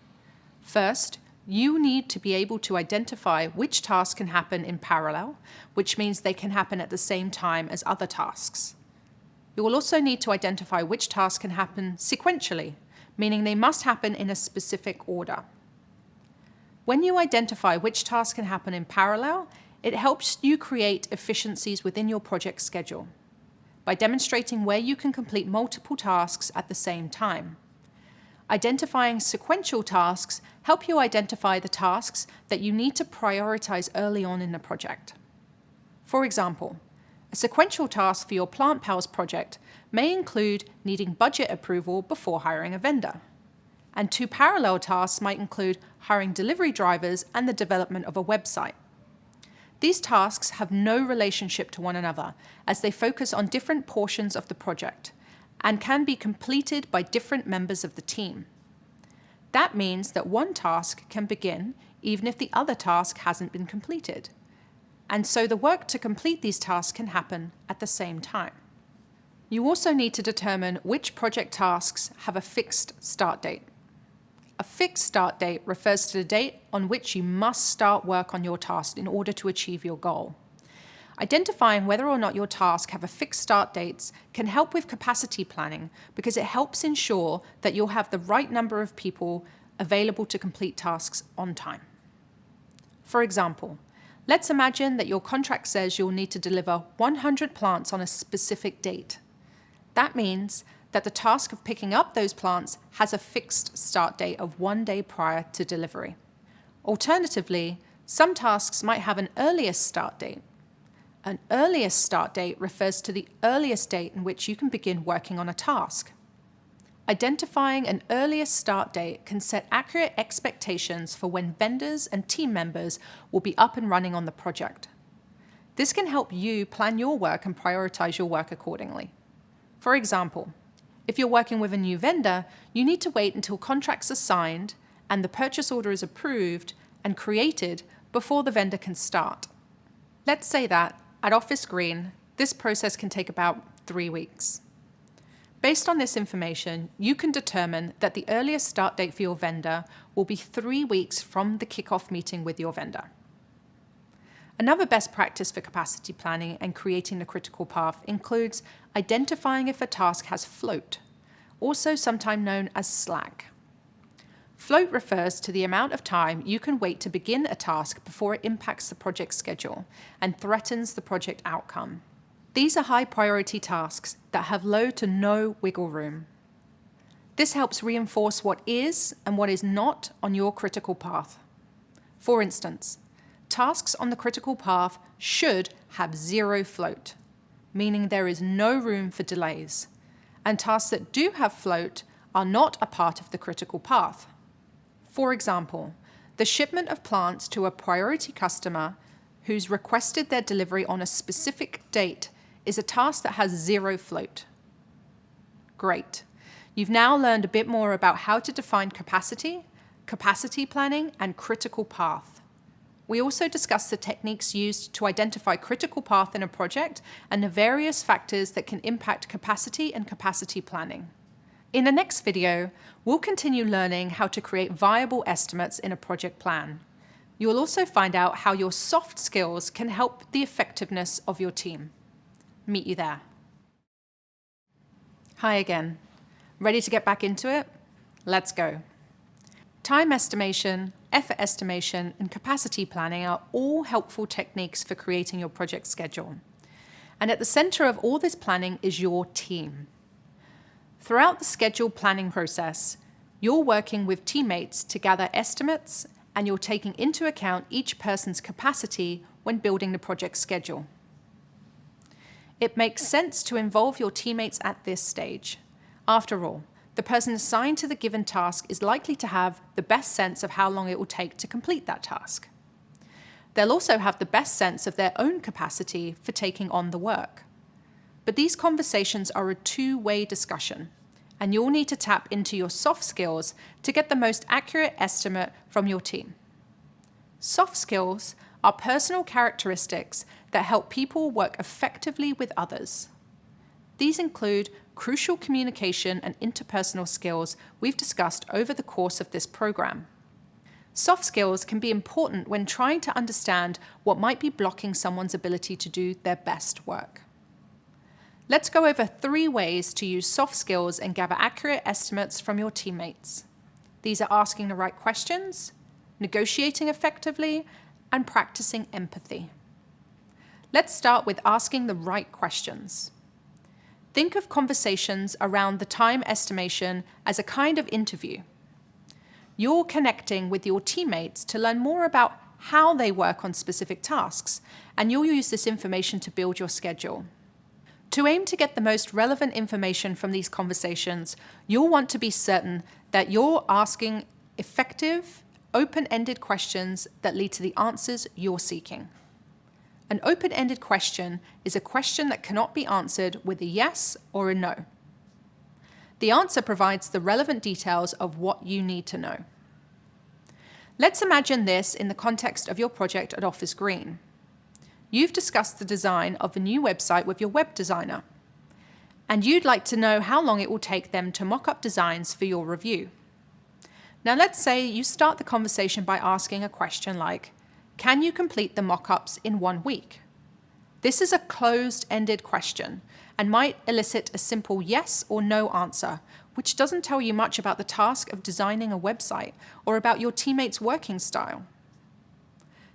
First, you need to be able to identify which tasks can happen in parallel, which means they can happen at the same time as other tasks. You will also need to identify which tasks can happen sequentially, meaning they must happen in a specific order. When you identify which tasks can happen in parallel, it helps you create efficiencies within your project schedule by demonstrating where you can complete multiple tasks at the same time. Identifying sequential tasks help you identify the tasks that you need to prioritize early on in the project. For example, a sequential task for your Plant Pals project may include needing budget approval before hiring a vendor. And 2 parallel tasks might include hiring delivery drivers and the development of a website. These tasks have no relationship to one another, as they focus on different portions of the project and can be completed by different members of the team. That means that one task can begin even if the other task hasn't been completed. And so the work to complete these tasks can happen at the same time. You also need to determine which project tasks have a fixed start date. A fixed start date refers to the date on which you must start work on your task in order to achieve your goal. Identifying whether or not your tasks have a fixed start dates can help with capacity planning because it helps ensure that you'll have the right number of people available to complete tasks on time. For example, let's imagine that your contract says you'll need to deliver 100 plants on a specific date. That means that the task of picking up those plants has a fixed start date of 1 day prior to delivery. Alternatively, some tasks might have an earliest start date. An earliest start date refers to the earliest date in which you can begin working on a task. Identifying an earliest start date can set accurate expectations for when vendors and team members will be up and running on the project. This can help you plan your work and prioritize your work accordingly. For example, If you're working with a new vendor, you need to wait until contracts are signed and the purchase order is approved and created before the vendor can start. Let's say that, at Office Green, this process can take about 3 weeks. Based on this information, you can determine that the earliest start date for your vendor will be 3 weeks from the kickoff meeting with your vendor. Another best practice for capacity planning and creating the critical path includes identifying if a task has float, also sometimes known as slack. Float refers to the amount of time you can wait to begin a task before it impacts the project schedule and threatens the project outcome. These are high priority tasks that have low to no wiggle room. This helps reinforce what is and what is not on your critical path. For instance, tasks on the critical path should have 0 float, meaning there is no room for delays, and tasks that do have float are not a part of the critical path. For example, the shipment of plants to a priority customer who's requested their delivery on a specific date is a task that has 0 float. Great. You've now learned a bit more about how to define capacity, capacity planning, and critical path. We also discussed the techniques used to identify critical path in a project and the various factors that can impact capacity and capacity planning. In the next video, we'll continue learning how to create viable estimates in a project plan. You'll also find out how your soft skills can help the effectiveness of your team. Meet you there. Hi again. Ready to get back into it? Let's go. Time estimation, effort estimation, and capacity planning are all helpful techniques for creating your project schedule. And at the center of all this planning is your team. Throughout the schedule planning process, you're working with teammates to gather estimates, and you're taking into account each person's capacity when building the project schedule. It makes sense to involve your teammates at this stage. After all, the person assigned to the given task is likely to have the best sense of how long it will take to complete that task. They'll also have the best sense of their own capacity for taking on the work. But these conversations are a two-way discussion, and you'll need to tap into your soft skills to get the most accurate estimate from your team. Soft skills are personal characteristics that help people work effectively with others. These include crucial communication and interpersonal skills we've discussed over the course of this program. Soft skills can be important when trying to understand what might be blocking someone's ability to do their best work. Let's go over 3 ways to use soft skills and gather accurate estimates from your teammates. These are asking the right questions, negotiating effectively, and practicing empathy. Let's start with asking the right questions. Think of conversations around the time estimation as a kind of interview. You're connecting with your teammates to learn more about how they work on specific tasks, and you'll use this information to build your schedule. To aim to get the most relevant information from these conversations, you'll want to be certain that you're asking effective, open-ended questions that lead to the answers you're seeking. An open-ended question is a question that cannot be answered with a yes or a no. The answer provides the relevant details of what you need to know. Let's imagine this in the context of your project at Office Green. You've discussed the design of a new website with your web designer, and you'd like to know how long it will take them to mock up designs for your review. Now let's say you start the conversation by asking a question like, can you complete the mock-ups in 1 week? This is a closed-ended question and might elicit a simple yes or no answer, which doesn't tell you much about the task of designing a website or about your teammates' working style.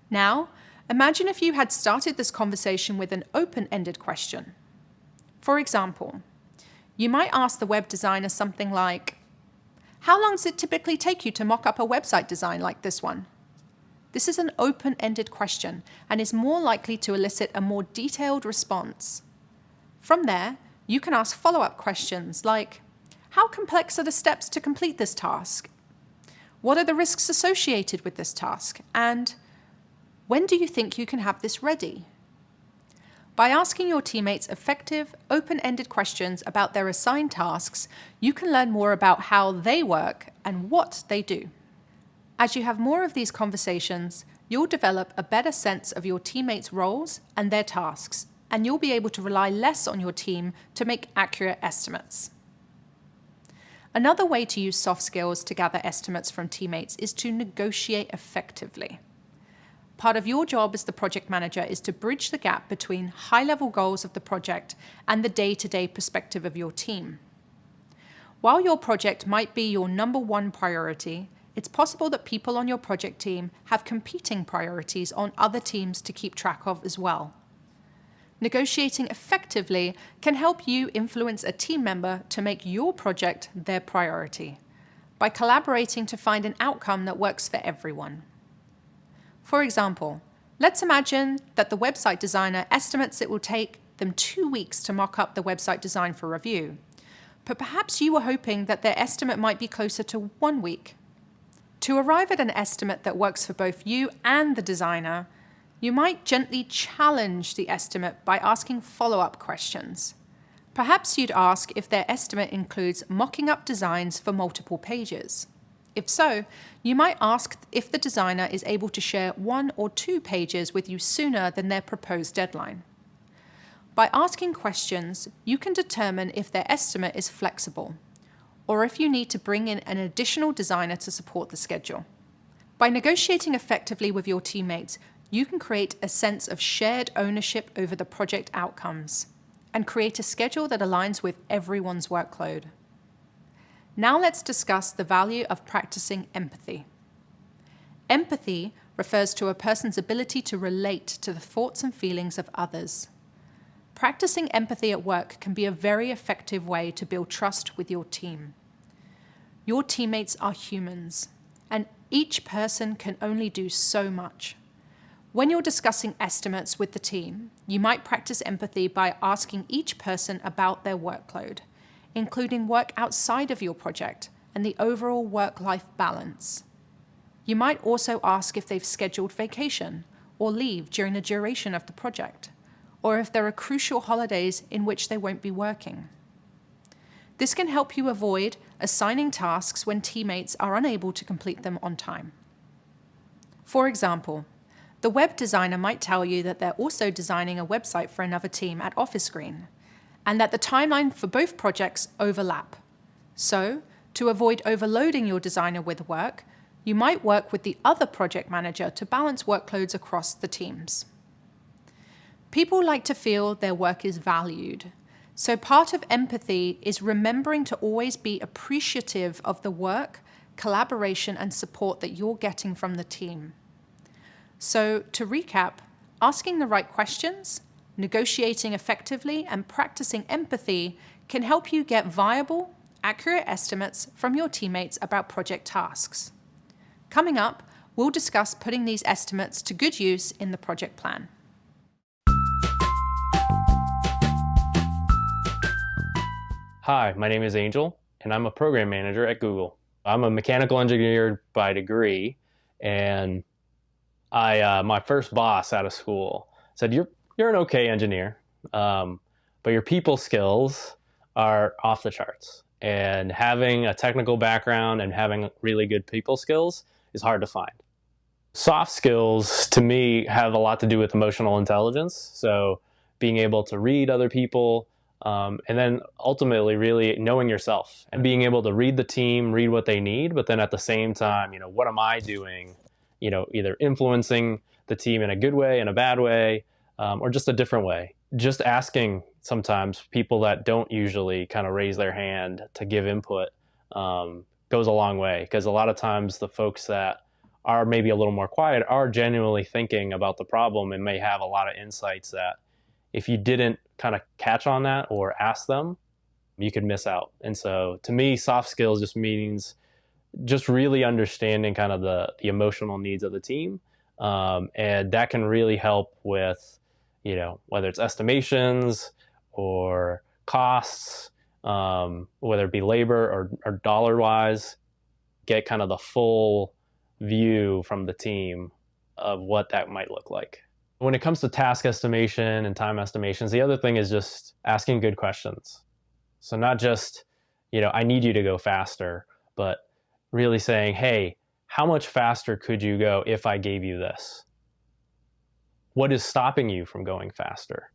Now, imagine if you had started this conversation with an open-ended question. For example, you might ask the web designer something like, how long does it typically take you to mock up a website design like this one? This is an open-ended question and is more likely to elicit a more detailed response. From there, you can ask follow-up questions like, how complex are the steps to complete this task? What are the risks associated with this task? And when do you think you can have this ready? By asking your teammates effective, open-ended questions about their assigned tasks, you can learn more about how they work and what they do. As you have more of these conversations, you'll develop a better sense of your teammates' roles and their tasks, and you'll be able to rely less on your team to make accurate estimates. Another way to use soft skills to gather estimates from teammates is to negotiate effectively. Part of your job as the project manager is to bridge the gap between high-level goals of the project and the day-to-day perspective of your team. While your project might be your number one priority, it's possible that people on your project team have competing priorities on other teams to keep track of as well. Negotiating effectively can help you influence a team member to make your project their priority by collaborating to find an outcome that works for everyone. For example, let's imagine that the website designer estimates it will take them 2 weeks to mock up the website design for review, but perhaps you were hoping that their estimate might be closer to 1 week. To arrive at an estimate that works for both you and the designer, you might gently challenge the estimate by asking follow-up questions. Perhaps you'd ask if their estimate includes mocking up designs for multiple pages. If so, you might ask if the designer is able to share 1 or 2 pages with you sooner than their proposed deadline. By asking questions, you can determine if their estimate is flexible, or if you need to bring in an additional designer to support the schedule. By negotiating effectively with your teammates, you can create a sense of shared ownership over the project outcomes and create a schedule that aligns with everyone's workload. Now let's discuss the value of practicing empathy. Empathy refers to a person's ability to relate to the thoughts and feelings of others. Practicing empathy at work can be a very effective way to build trust with your team. Your teammates are humans, and each person can only do so much. When you're discussing estimates with the team, you might practice empathy by asking each person about their workload, including work outside of your project and the overall work-life balance. You might also ask if they've scheduled vacation or leave during the duration of the project, or if there are crucial holidays in which they won't be working. This can help you avoid assigning tasks when teammates are unable to complete them on time. For example, the web designer might tell you that they're also designing a website for another team at Office Green, and that the timeline for both projects overlap. So, to avoid overloading your designer with work, you might work with the other project manager to balance workloads across the teams. People like to feel their work is valued, so part of empathy is remembering to always be appreciative of the work, collaboration, and support that you're getting from the team. So, to recap, asking the right questions, negotiating effectively, and practicing empathy can help you get viable, accurate estimates from your teammates about project tasks. Coming up, we'll discuss putting these estimates to good use in the project plan. Hi, my name is Angel, and I'm a program manager at Google. I'm a mechanical engineer by degree, and my first boss out of school said, you're an okay engineer, but your people skills are off the charts. And having a technical background and having really good people skills is hard to find. Soft skills, to me, have a lot to do with emotional intelligence. So being able to read other people, and then ultimately really knowing yourself and being able to read the team, read what they need, but then at the same time, what am I doing? Either influencing the team in a good way, in a bad way, or just a different way. Just asking sometimes people that don't usually kind of raise their hand to give input goes a long way, because a lot of times the folks that are maybe a little more quiet are genuinely thinking about the problem and may have a lot of insights that if you didn't kind of catch on that or ask them, you could miss out. And so to me, soft skills just means just really understanding kind of the emotional needs of the team. And that can really help with, whether it's estimations or costs, whether it be labor or dollar wise, get kind of the full view from the team of what that might look like. When it comes to task estimation and time estimations, the other thing is just asking good questions. So not just, I need you to go faster, but really saying, hey, how much faster could you go if I gave you this? What is stopping you from going faster?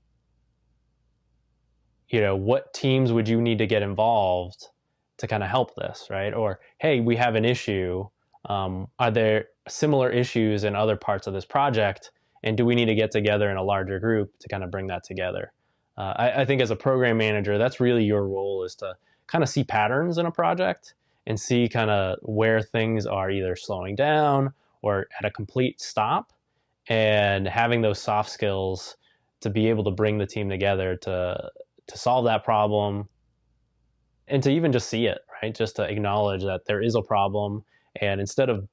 What teams would you need to get involved to kind of help this, right? Or, hey, we have an issue. Are there similar issues in other parts of this project? And do we need to get together in a larger group to kind of bring that together? I think as a program manager, that's really your role, is to kind of see patterns in a project and see kind of where things are either slowing down or at a complete stop, and having those soft skills to be able to bring the team together to solve that problem, and to even just see it, right? Just to acknowledge that there is a problem, and instead of,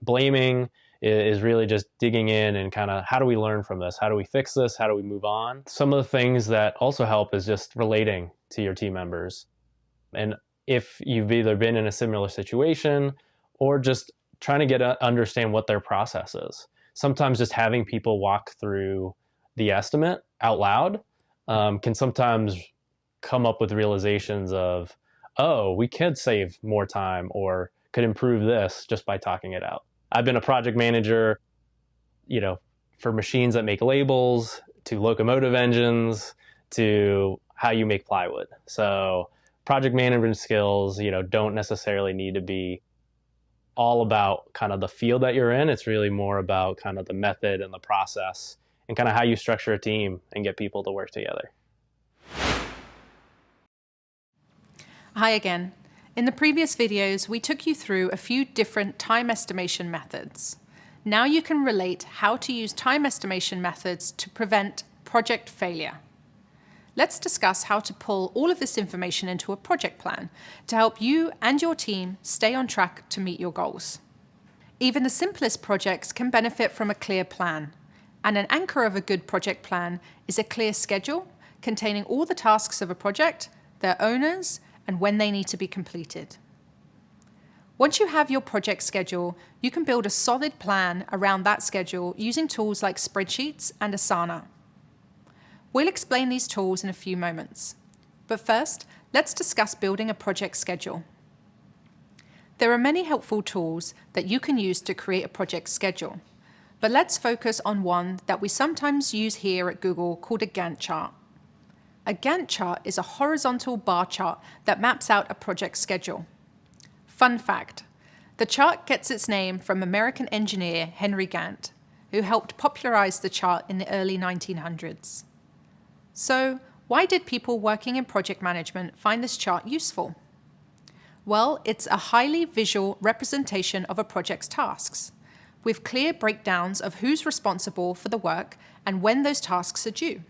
blaming, is really just digging in and kind of, how do we learn from this? How do we fix this? How do we move on? Some of the things that also help is just relating to your team members. And if you've either been in a similar situation or just trying to understand what their process is. Sometimes just having people walk through the estimate out loud can sometimes come up with realizations of, oh, we could save more time or could improve this just by talking it out. I've been a project manager, for machines that make labels, to locomotive engines, to how you make plywood. So project management skills, don't necessarily need to be all about kind of the field that you're in. It's really more about kind of the method and the process and kind of how you structure a team and get people to work together. Hi again. In the previous videos, we took you through a few different time estimation methods. Now you can relate how to use time estimation methods to prevent project failure. Let's discuss how to pull all of this information into a project plan to help you and your team stay on track to meet your goals. Even the simplest projects can benefit from a clear plan, and an anchor of a good project plan is a clear schedule containing all the tasks of a project, their owners, and when they need to be completed. Once you have your project schedule, you can build a solid plan around that schedule using tools like spreadsheets and Asana. We'll explain these tools in a few moments. But first, let's discuss building a project schedule. There are many helpful tools that you can use to create a project schedule, but let's focus on one that we sometimes use here at Google called a Gantt chart. A Gantt chart is a horizontal bar chart that maps out a project schedule. Fun fact, the chart gets its name from American engineer Henry Gantt, who helped popularize the chart in the early 1900s. So, why did people working in project management find this chart useful? Well, it's a highly visual representation of a project's tasks, with clear breakdowns of who's responsible for the work and when those tasks are due.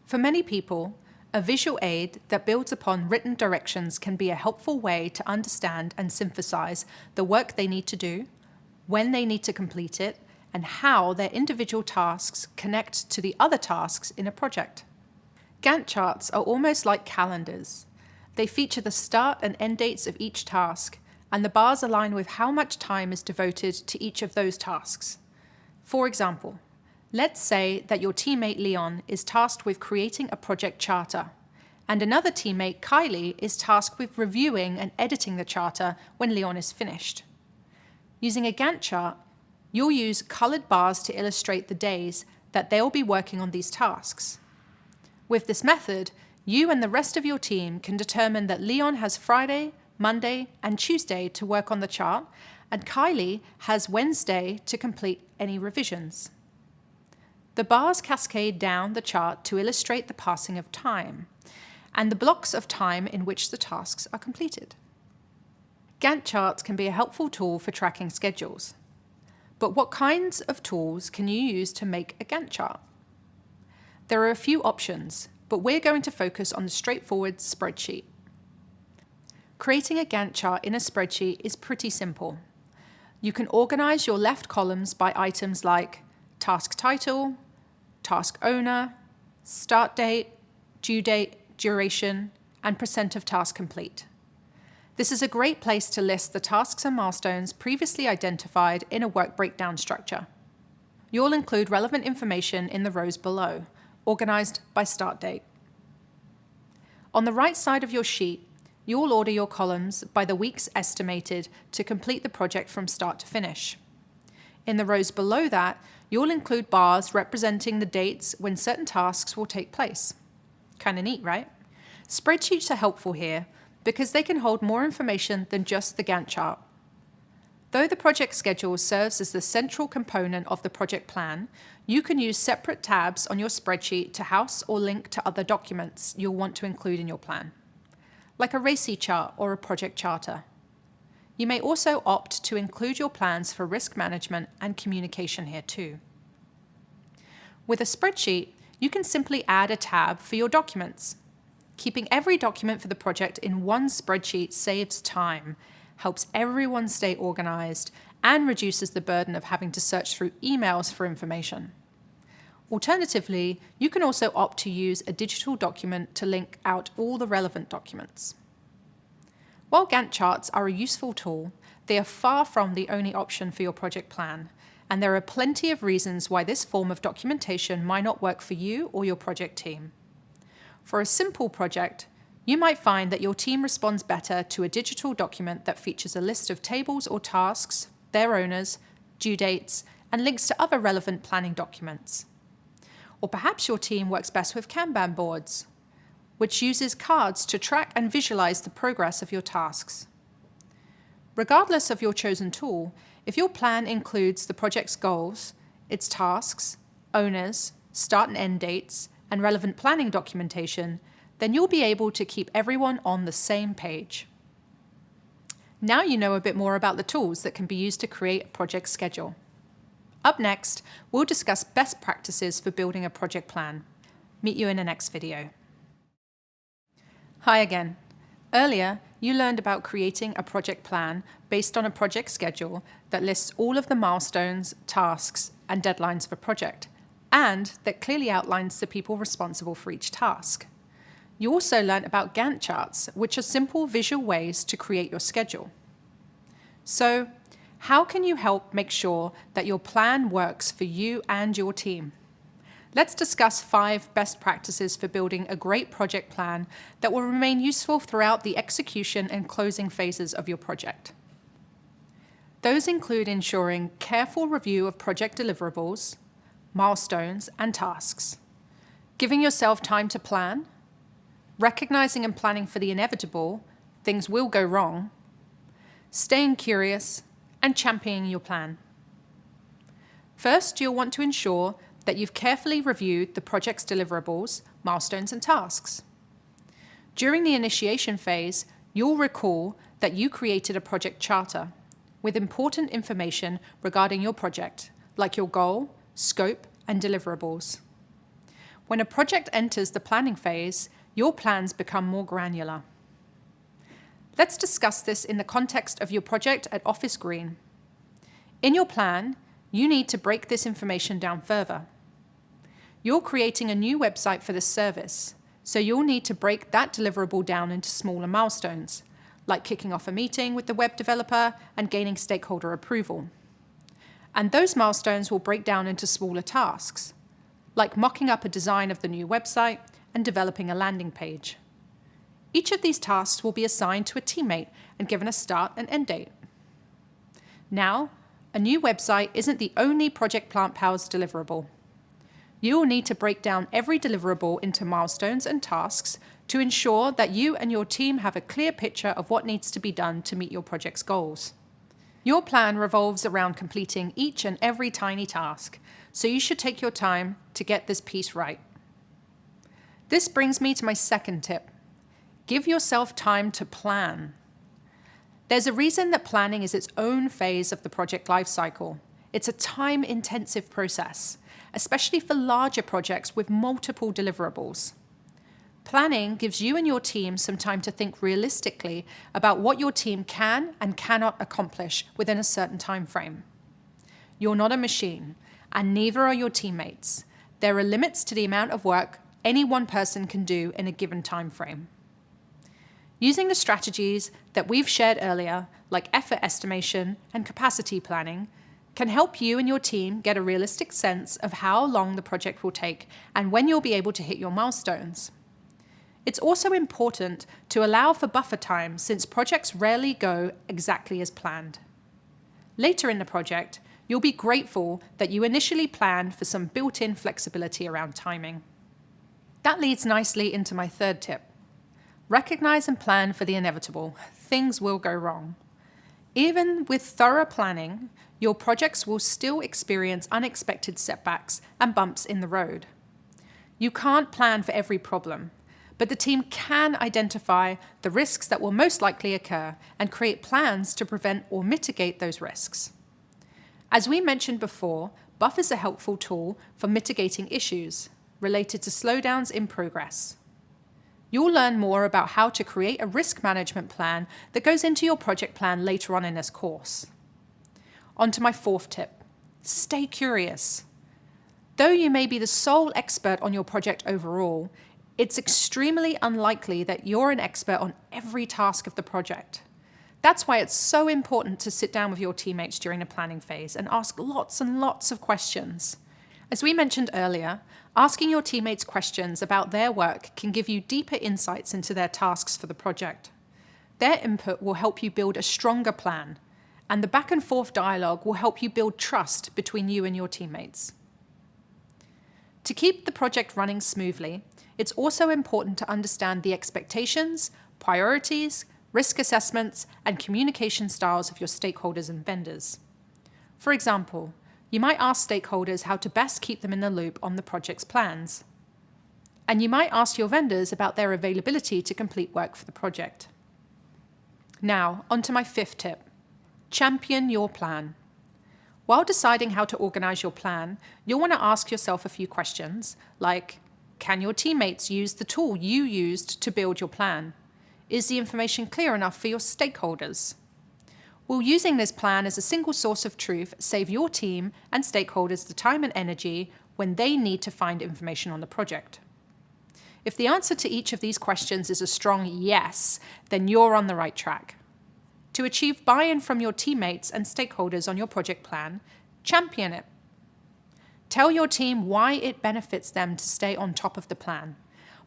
For many people, a visual aid that builds upon written directions can be a helpful way to understand and synthesize the work they need to do, when they need to complete it, and how their individual tasks connect to the other tasks in a project. Gantt charts are almost like calendars. They feature the start and end dates of each task, and the bars align with how much time is devoted to each of those tasks. For example, let's say that your teammate Leon is tasked with creating a project charter, and another teammate, Kylie, is tasked with reviewing and editing the charter when Leon is finished. Using a Gantt chart, you'll use colored bars to illustrate the days that they'll be working on these tasks. With this method, you and the rest of your team can determine that Leon has Friday, Monday, and Tuesday to work on the chart, and Kylie has Wednesday to complete any revisions. The bars cascade down the chart to illustrate the passing of time, and the blocks of time in which the tasks are completed. Gantt charts can be a helpful tool for tracking schedules. But what kinds of tools can you use to make a Gantt chart? There are a few options, but we're going to focus on the straightforward spreadsheet. Creating a Gantt chart in a spreadsheet is pretty simple. You can organize your left columns by items like task title, task owner, start date, due date, duration, and % of task complete. This is a great place to list the tasks and milestones previously identified in a work breakdown structure. you'll include relevant information in the rows below, organized by start date. On the right side of your sheet, you'll order your columns by the weeks estimated to complete the project from start to finish. In the rows below that, you'll include bars representing the dates when certain tasks will take place. Kind of neat, right? Spreadsheets are helpful here because they can hold more information than just the Gantt chart. Though the project schedule serves as the central component of the project plan, you can use separate tabs on your spreadsheet to house or link to other documents you'll want to include in your plan, like a RACI chart or a project charter. You may also opt to include your plans for risk management and communication here too. With a spreadsheet, you can simply add a tab for your documents. Keeping every document for the project in one spreadsheet saves time, helps everyone stay organized, and reduces the burden of having to search through emails for information. Alternatively, you can also opt to use a digital document to link out all the relevant documents. While Gantt charts are a useful tool, they are far from the only option for your project plan, and there are plenty of reasons why this form of documentation might not work for you or your project team. For a simple project, you might find that your team responds better to a digital document that features a list of tables or tasks, their owners, due dates, and links to other relevant planning documents. Or perhaps your team works best with Kanban boards, which uses cards to track and visualize the progress of your tasks. Regardless of your chosen tool, if your plan includes the project's goals, its tasks, owners, start and end dates, and relevant planning documentation, then you'll be able to keep everyone on the same page. Now you know a bit more about the tools that can be used to create a project schedule. Up next, we'll discuss best practices for building a project plan. Meet you in the next video. Hi again. Earlier, you learned about creating a project plan based on a project schedule that lists all of the milestones, tasks, and deadlines of a project, and that clearly outlines the people responsible for each task. You also learned about Gantt charts, which are simple visual ways to create your schedule. So, how can you help make sure that your plan works for you and your team? Let's discuss 5 best practices for building a great project plan that will remain useful throughout the execution and closing phases of your project. Those include ensuring careful review of project deliverables, milestones, and tasks, giving yourself time to plan, recognizing and planning for the inevitable, things will go wrong, staying curious, and championing your plan. First, you'll want to ensure that you've carefully reviewed the project's deliverables, milestones, and tasks. During the initiation phase, you'll recall that you created a project charter with important information regarding your project, like your goal, scope, and deliverables. When a project enters the planning phase, your plans become more granular. Let's discuss this in the context of your project at Office Green. In your plan, you need to break this information down further. You're creating a new website for this service, so you'll need to break that deliverable down into smaller milestones, like kicking off a meeting with the web developer and gaining stakeholder approval. And those milestones will break down into smaller tasks, like mocking up a design of the new website and developing a landing page. Each of these tasks will be assigned to a teammate and given a start and end date. Now, a new website isn't the only Project PlantPower's deliverable. You will need to break down every deliverable into milestones and tasks to ensure that you and your team have a clear picture of what needs to be done to meet your project's goals. Your plan revolves around completing each and every tiny task, so you should take your time to get this piece right. This brings me to my second tip. Give yourself time to plan. There's a reason that planning is its own phase of the project lifecycle. It's a time-intensive process, especially for larger projects with multiple deliverables. Planning gives you and your team some time to think realistically about what your team can and cannot accomplish within a certain time frame. You're not a machine, and neither are your teammates. There are limits to the amount of work any one person can do in a given time frame. Using the strategies that we've shared earlier, like effort estimation and capacity planning, can help you and your team get a realistic sense of how long the project will take and when you'll be able to hit your milestones. It's also important to allow for buffer time since projects rarely go exactly as planned. Later in the project, you'll be grateful that you initially planned for some built-in flexibility around timing. That leads nicely into my third tip. Recognize and plan for the inevitable. Things will go wrong. Even with thorough planning, your projects will still experience unexpected setbacks and bumps in the road. You can't plan for every problem, but the team can identify the risks that will most likely occur and create plans to prevent or mitigate those risks. As we mentioned before, buffers are a helpful tool for mitigating issues related to slowdowns in progress. You'll learn more about how to create a risk management plan that goes into your project plan later on in this course. On to my fourth tip. Stay curious. Though you may be the sole expert on your project overall, it's extremely unlikely that you're an expert on every task of the project. That's why it's so important to sit down with your teammates during the planning phase and ask lots and lots of questions. As we mentioned earlier, asking your teammates questions about their work can give you deeper insights into their tasks for the project. Their input will help you build a stronger plan, and the back and forth dialogue will help you build trust between you and your teammates. To keep the project running smoothly, it's also important to understand the expectations, priorities, risk assessments, and communication styles of your stakeholders and vendors. For example, you might ask stakeholders how to best keep them in the loop on the project's plans. And you might ask your vendors about their availability to complete work for the project. Now, on to my fifth tip. Champion your plan. While deciding how to organize your plan, you'll want to ask yourself a few questions, like, can your teammates use the tool you used to build your plan? Is the information clear enough for your stakeholders? Will using this plan as a single source of truth save your team and stakeholders the time and energy when they need to find information on the project? If the answer to each of these questions is a strong yes, then you're on the right track. To achieve buy-in from your teammates and stakeholders on your project plan, champion it. Tell your team why it benefits them to stay on top of the plan.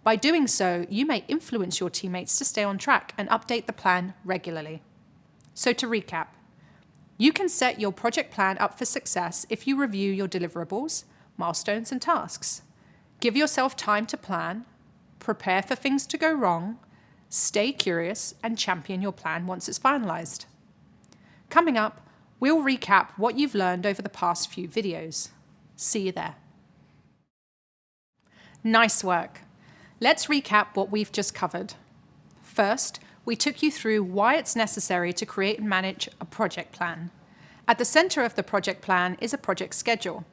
By doing so, you may influence your teammates to stay on track and update the plan regularly. So to recap, you can set your project plan up for success if you review your deliverables, milestones, and tasks. Give yourself time to plan, prepare for things to go wrong, stay curious, and champion your plan once it's finalized. Coming up, we'll recap what you've learned over the past few videos. See you there. Nice work. Let's recap what we've just covered. First, we took you through why it's necessary to create and manage a project plan. At the center of the project plan is a project schedule,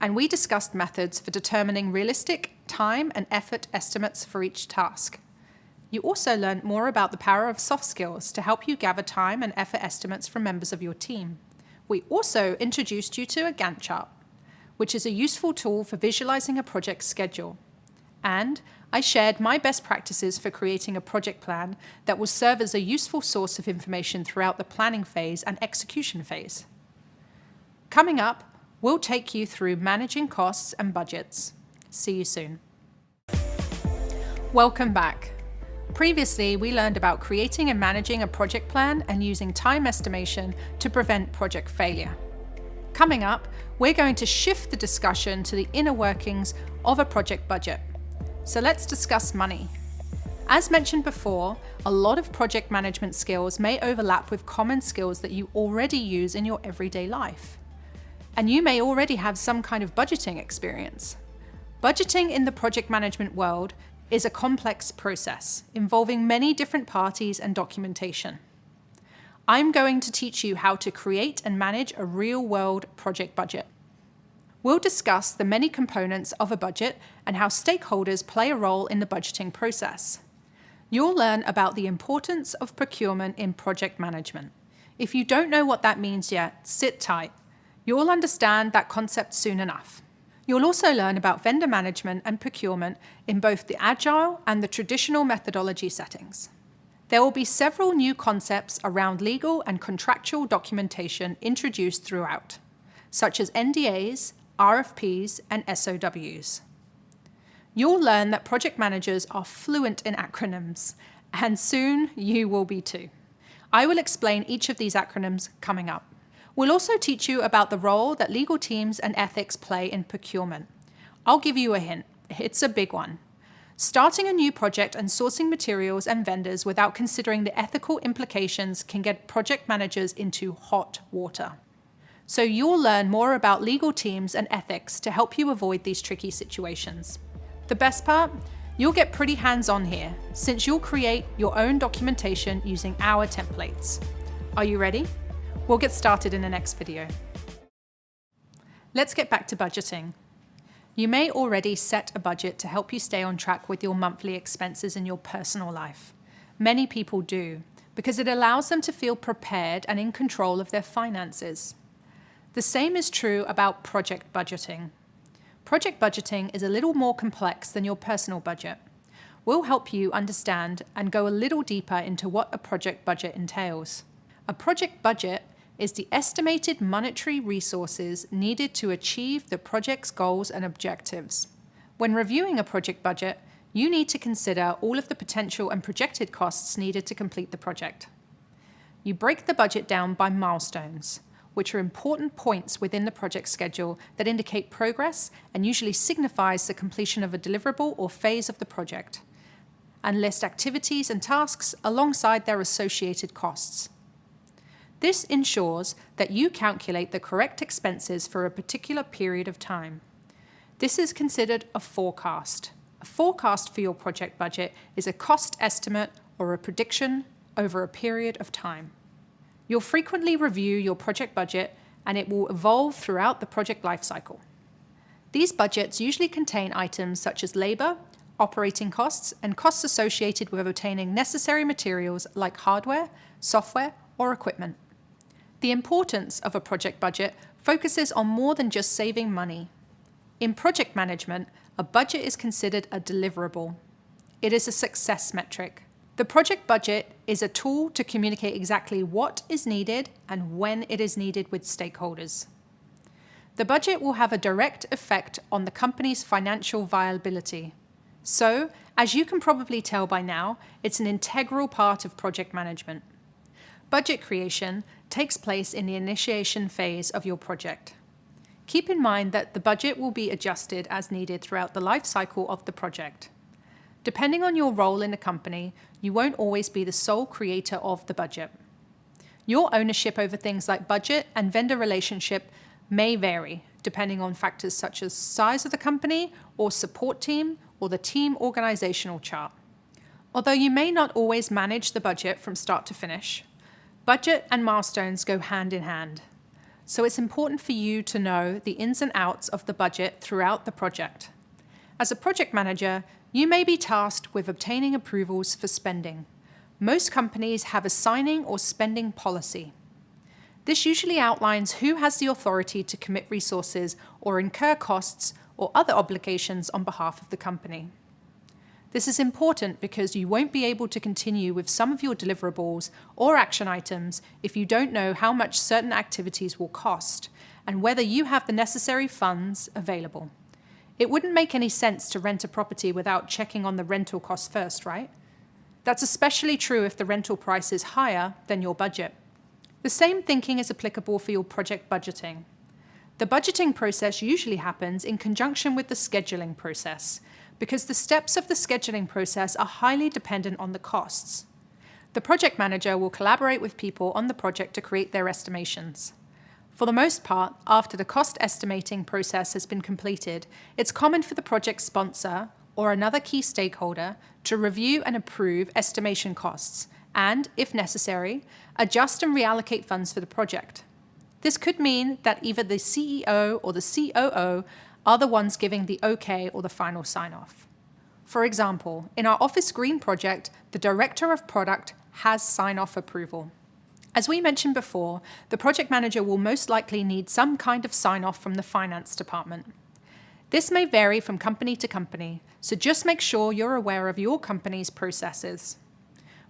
and we discussed methods for determining realistic time and effort estimates for each task. You also learned more about the power of soft skills to help you gather time and effort estimates from members of your team. We also introduced you to a Gantt chart, which is a useful tool for visualizing a project schedule. And I shared my best practices for creating a project plan that will serve as a useful source of information throughout the planning phase and execution phase. Coming up, we'll take you through managing costs and budgets. See you soon. Welcome back. Previously, we learned about creating and managing a project plan and using time estimation to prevent project failure. Coming up, we're going to shift the discussion to the inner workings of a project budget. So let's discuss money. As mentioned before, a lot of project management skills may overlap with common skills that you already use in your everyday life. And you may already have some kind of budgeting experience. Budgeting in the project management world is a complex process involving many different parties and documentation. I'm going to teach you how to create and manage a real-world project budget. We'll discuss the many components of a budget and how stakeholders play a role in the budgeting process. You'll learn about the importance of procurement in project management. If you don't know what that means yet, sit tight. You'll understand that concept soon enough. You'll also learn about vendor management and procurement in both the agile and the traditional methodology settings. There will be several new concepts around legal and contractual documentation introduced throughout. such as NDAs, RFPs, and SOWs. You'll learn that project managers are fluent in acronyms, and soon you will be too. I will explain each of these acronyms coming up. We'll also teach you about the role that legal teams and ethics play in procurement. I'll give you a hint. It's a big one. Starting a new project and sourcing materials and vendors without considering the ethical implications can get project managers into hot water. So you'll learn more about legal teams and ethics to help you avoid these tricky situations. The best part? You'll get pretty hands-on here, since you'll create your own documentation using our templates. Are you ready? We'll get started in the next video. Let's get back to budgeting. You may already set a budget to help you stay on track with your monthly expenses in your personal life. Many people do, because it allows them to feel prepared and in control of their finances. The same is true about project budgeting. Project budgeting is a little more complex than your personal budget. We'll help you understand and go a little deeper into what a project budget entails. A project budget is the estimated monetary resources needed to achieve the project's goals and objectives. When reviewing a project budget, you need to consider all of the potential and projected costs needed to complete the project. You break the budget down by milestones, which are important points within the project schedule that indicate progress and usually signifies the completion of a deliverable or phase of the project, and list activities and tasks alongside their associated costs. This ensures that you calculate the correct expenses for a particular period of time. This is considered a forecast. A forecast for your project budget is a cost estimate or a prediction over a period of time. You'll frequently review your project budget, and it will evolve throughout the project lifecycle. These budgets usually contain items such as labor, operating costs, and costs associated with obtaining necessary materials like hardware, software, or equipment. The importance of a project budget focuses on more than just saving money. In project management, a budget is considered a deliverable. It is a success metric. The project budget is a tool to communicate exactly what is needed and when it is needed with stakeholders. The budget will have a direct effect on the company's financial viability. So, as you can probably tell by now, it's an integral part of project management. Budget creation takes place in the initiation phase of your project. Keep in mind that the budget will be adjusted as needed throughout the life cycle of the project. Depending on your role in the company, you won't always be the sole creator of the budget. Your ownership over things like budget and vendor relationship may vary, depending on factors such as size of the company or support team or the team organizational chart. Although you may not always manage the budget from start to finish, budget and milestones go hand in hand. So it's important for you to know the ins and outs of the budget throughout the project. As a project manager, you may be tasked with obtaining approvals for spending. Most companies have a signing or spending policy. This usually outlines who has the authority to commit resources or incur costs or other obligations on behalf of the company. This is important because you won't be able to continue with some of your deliverables or action items if you don't know how much certain activities will cost and whether you have the necessary funds available. It wouldn't make any sense to rent a property without checking on the rental costs first, right? That's especially true if the rental price is higher than your budget. The same thinking is applicable for your project budgeting. The budgeting process usually happens in conjunction with the scheduling process, because the steps of the scheduling process are highly dependent on the costs. The project manager will collaborate with people on the project to create their estimations. For the most part, after the cost estimating process has been completed, it's common for the project sponsor or another key stakeholder to review and approve estimation costs and, if necessary, adjust and reallocate funds for the project. This could mean that either the CEO or the COO are the ones giving the okay or the final sign-off. For example, in our Office Green project, the Director of Product has sign-off approval. As we mentioned before, the project manager will most likely need some kind of sign-off from the finance department. This may vary from company to company, so just make sure you're aware of your company's processes.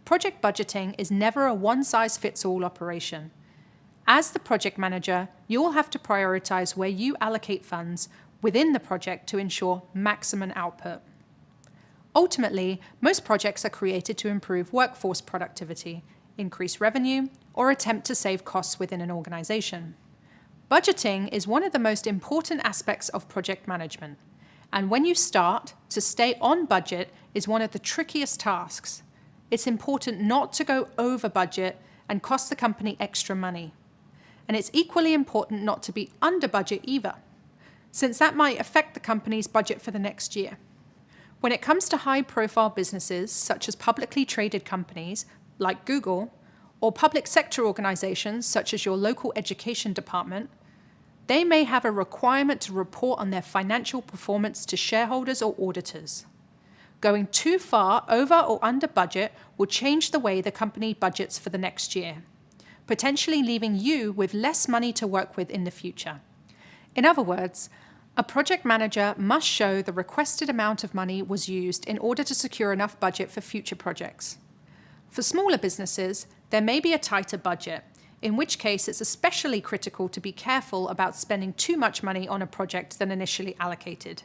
Project budgeting is never a one-size-fits-all operation. As the project manager, you'll have to prioritize where you allocate funds within the project to ensure maximum output. Ultimately, most projects are created to improve workforce productivity, increase revenue, or attempt to save costs within an organization. Budgeting is one of the most important aspects of project management, and when you start, to stay on budget is one of the trickiest tasks. It's important not to go over budget and cost the company extra money. And it's equally important not to be under budget either, since that might affect the company's budget for the next year. When it comes to high-profile businesses, such as publicly traded companies like Google, or public sector organizations such as your local education department, they may have a requirement to report on their financial performance to shareholders or auditors. Going too far over or under budget will change the way the company budgets for the next year, potentially leaving you with less money to work with in the future. In other words, a project manager must show the requested amount of money was used in order to secure enough budget for future projects. For smaller businesses, there may be a tighter budget, in which case it's especially critical to be careful about spending too much money on a project than initially allocated.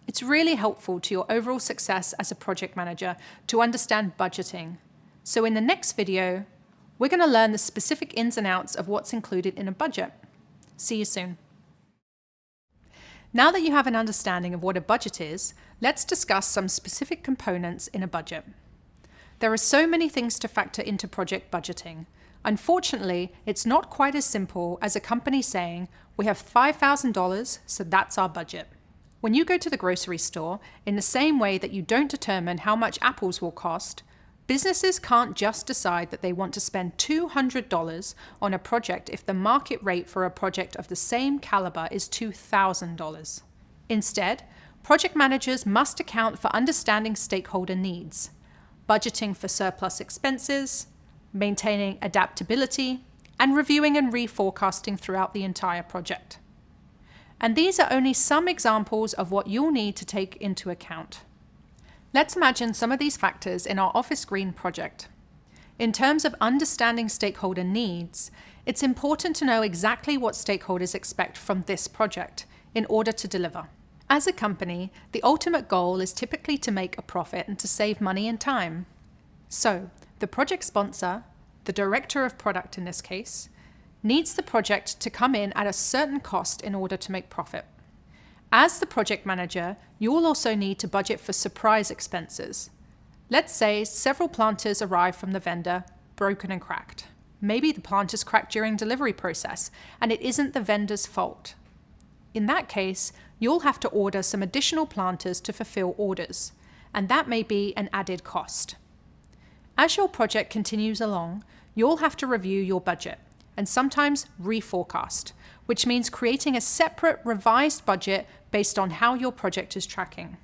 It's really helpful to your overall success as a project manager to understand budgeting. So in the next video, we're going to learn the specific ins and outs of what's included in a budget. See you soon. Now that you have an understanding of what a budget is, let's discuss some specific components in a budget. There are so many things to factor into project budgeting. Unfortunately, it's not quite as simple as a company saying, we have $5,000, so that's our budget. When you go to the grocery store, in the same way that you don't determine how much apples will cost, businesses can't just decide that they want to spend $200 on a project if the market rate for a project of the same caliber is $2,000. Instead, project managers must account for understanding stakeholder needs, budgeting for surplus expenses, maintaining adaptability, and reviewing and reforecasting throughout the entire project. And these are only some examples of what you'll need to take into account. Let's imagine some of these factors in our Office Green project. In terms of understanding stakeholder needs, it's important to know exactly what stakeholders expect from this project in order to deliver. As a company, the ultimate goal is typically to make a profit and to save money and time. So, the project sponsor, the director of product in this case, needs the project to come in at a certain cost in order to make profit. As the project manager, you will also need to budget for surprise expenses. Let's say several planters arrive from the vendor, broken and cracked. Maybe the plant is cracked during delivery process, and it isn't the vendor's fault. In that case, you'll have to order some additional planters to fulfill orders, and that may be an added cost. As your project continues along, you'll have to review your budget, and sometimes reforecast, which means creating a separate revised budget based on how your project is tracking.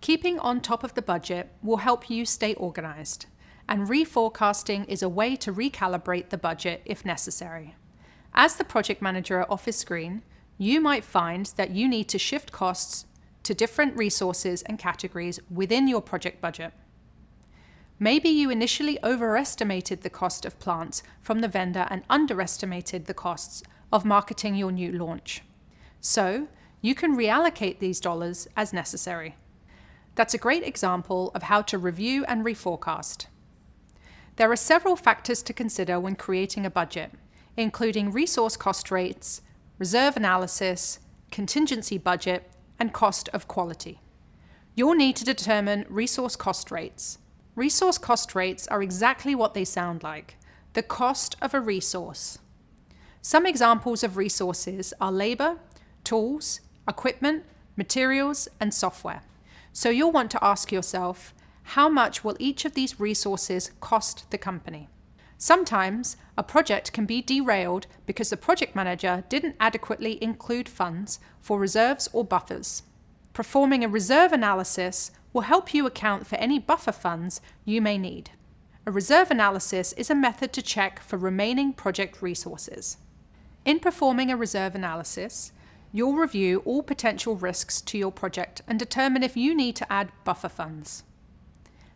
Keeping on top of the budget will help you stay organized, and reforecasting is a way to recalibrate the budget if necessary. As the project manager at Office Green, you might find that you need to shift costs to different resources and categories within your project budget. Maybe you initially overestimated the cost of plants from the vendor and underestimated the costs of marketing your new launch. So, you can reallocate these dollars as necessary. That's a great example of how to review and reforecast. There are several factors to consider when creating a budget, including resource cost rates, reserve analysis, contingency budget, and cost of quality. You'll need to determine resource cost rates. Resource cost rates are exactly what they sound like, the cost of a resource. Some examples of resources are labor, tools, equipment, materials, and software. So you'll want to ask yourself, how much will each of these resources cost the company? Sometimes a project can be derailed because the project manager didn't adequately include funds for reserves or buffers. Performing a reserve analysis will help you account for any buffer funds you may need. A reserve analysis is a method to check for remaining project resources. In performing a reserve analysis, you'll review all potential risks to your project and determine if you need to add buffer funds.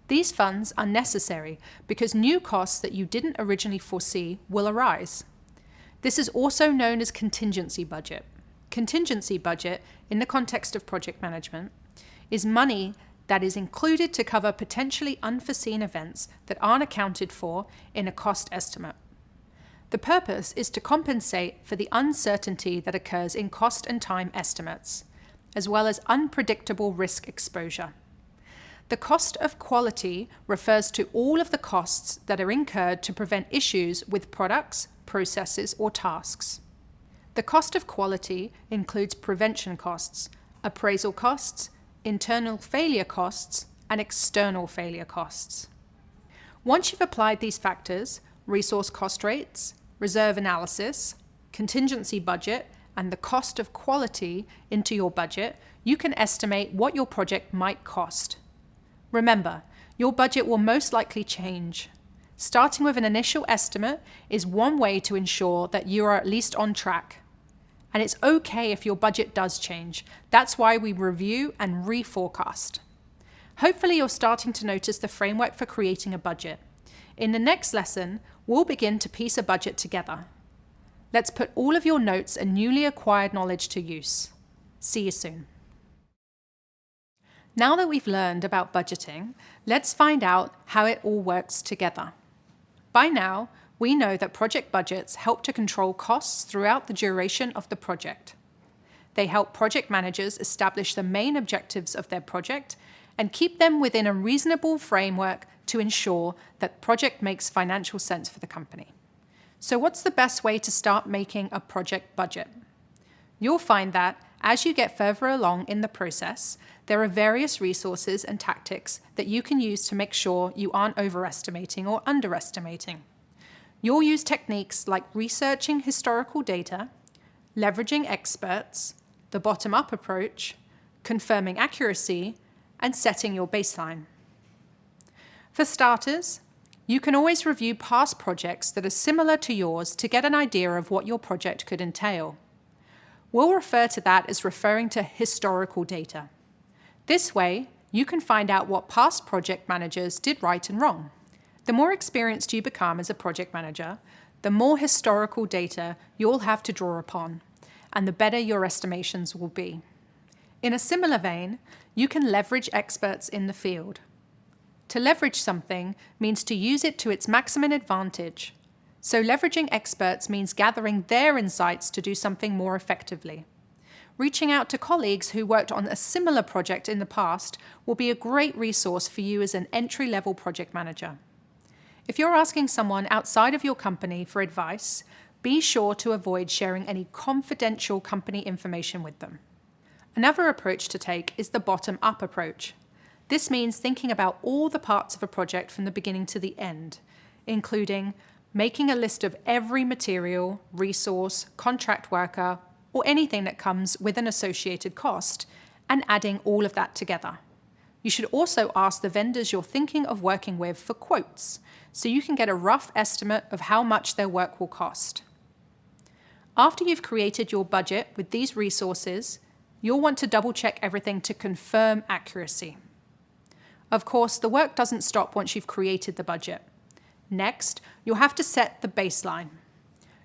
These funds are necessary because new costs that you didn't originally foresee will arise. This is also known as contingency budget. Contingency budget, in the context of project management, is money that is included to cover potentially unforeseen events that aren't accounted for in a cost estimate. The purpose is to compensate for the uncertainty that occurs in cost and time estimates, as well as unpredictable risk exposure. The cost of quality refers to all of the costs that are incurred to prevent issues with products, processes, or tasks. The cost of quality includes prevention costs, appraisal costs, internal failure costs, and external failure costs. Once you've applied these factors, resource cost rates, reserve analysis, contingency budget, and the cost of quality into your budget, you can estimate what your project might cost. Remember, your budget will most likely change. Starting with an initial estimate is one way to ensure that you are at least on track. And it's okay if your budget does change. That's why we review and reforecast. Hopefully you're starting to notice the framework for creating a budget. In the next lesson, we'll begin to piece a budget together. Let's put all of your notes and newly acquired knowledge to use. See you soon. Now that we've learned about budgeting, let's find out how it all works together. By now, we know that project budgets help to control costs throughout the duration of the project. They help project managers establish the main objectives of their project and keep them within a reasonable framework to ensure that the project makes financial sense for the company. So what's the best way to start making a project budget? You'll find that as you get further along in the process, there are various resources and tactics that you can use to make sure you aren't overestimating or underestimating. You'll use techniques like researching historical data, leveraging experts, the bottom-up approach, confirming accuracy, and setting your baseline. For starters, you can always review past projects that are similar to yours to get an idea of what your project could entail. We'll refer to that as referring to historical data. This way, you can find out what past project managers did right and wrong. The more experienced you become as a project manager, the more historical data you'll have to draw upon, and the better your estimations will be. In a similar vein, you can leverage experts in the field. To leverage something means to use it to its maximum advantage. So leveraging experts means gathering their insights to do something more effectively. Reaching out to colleagues who worked on a similar project in the past will be a great resource for you as an entry-level project manager. If you're asking someone outside of your company for advice, be sure to avoid sharing any confidential company information with them. Another approach to take is the bottom-up approach. This means thinking about all the parts of a project from the beginning to the end, including making a list of every material, resource, contract worker, or anything that comes with an associated cost, and adding all of that together. You should also ask the vendors you're thinking of working with for quotes, so you can get a rough estimate of how much their work will cost. After you've created your budget with these resources, you'll want to double-check everything to confirm accuracy. Of course, the work doesn't stop once you've created the budget. Next, you'll have to set the baseline.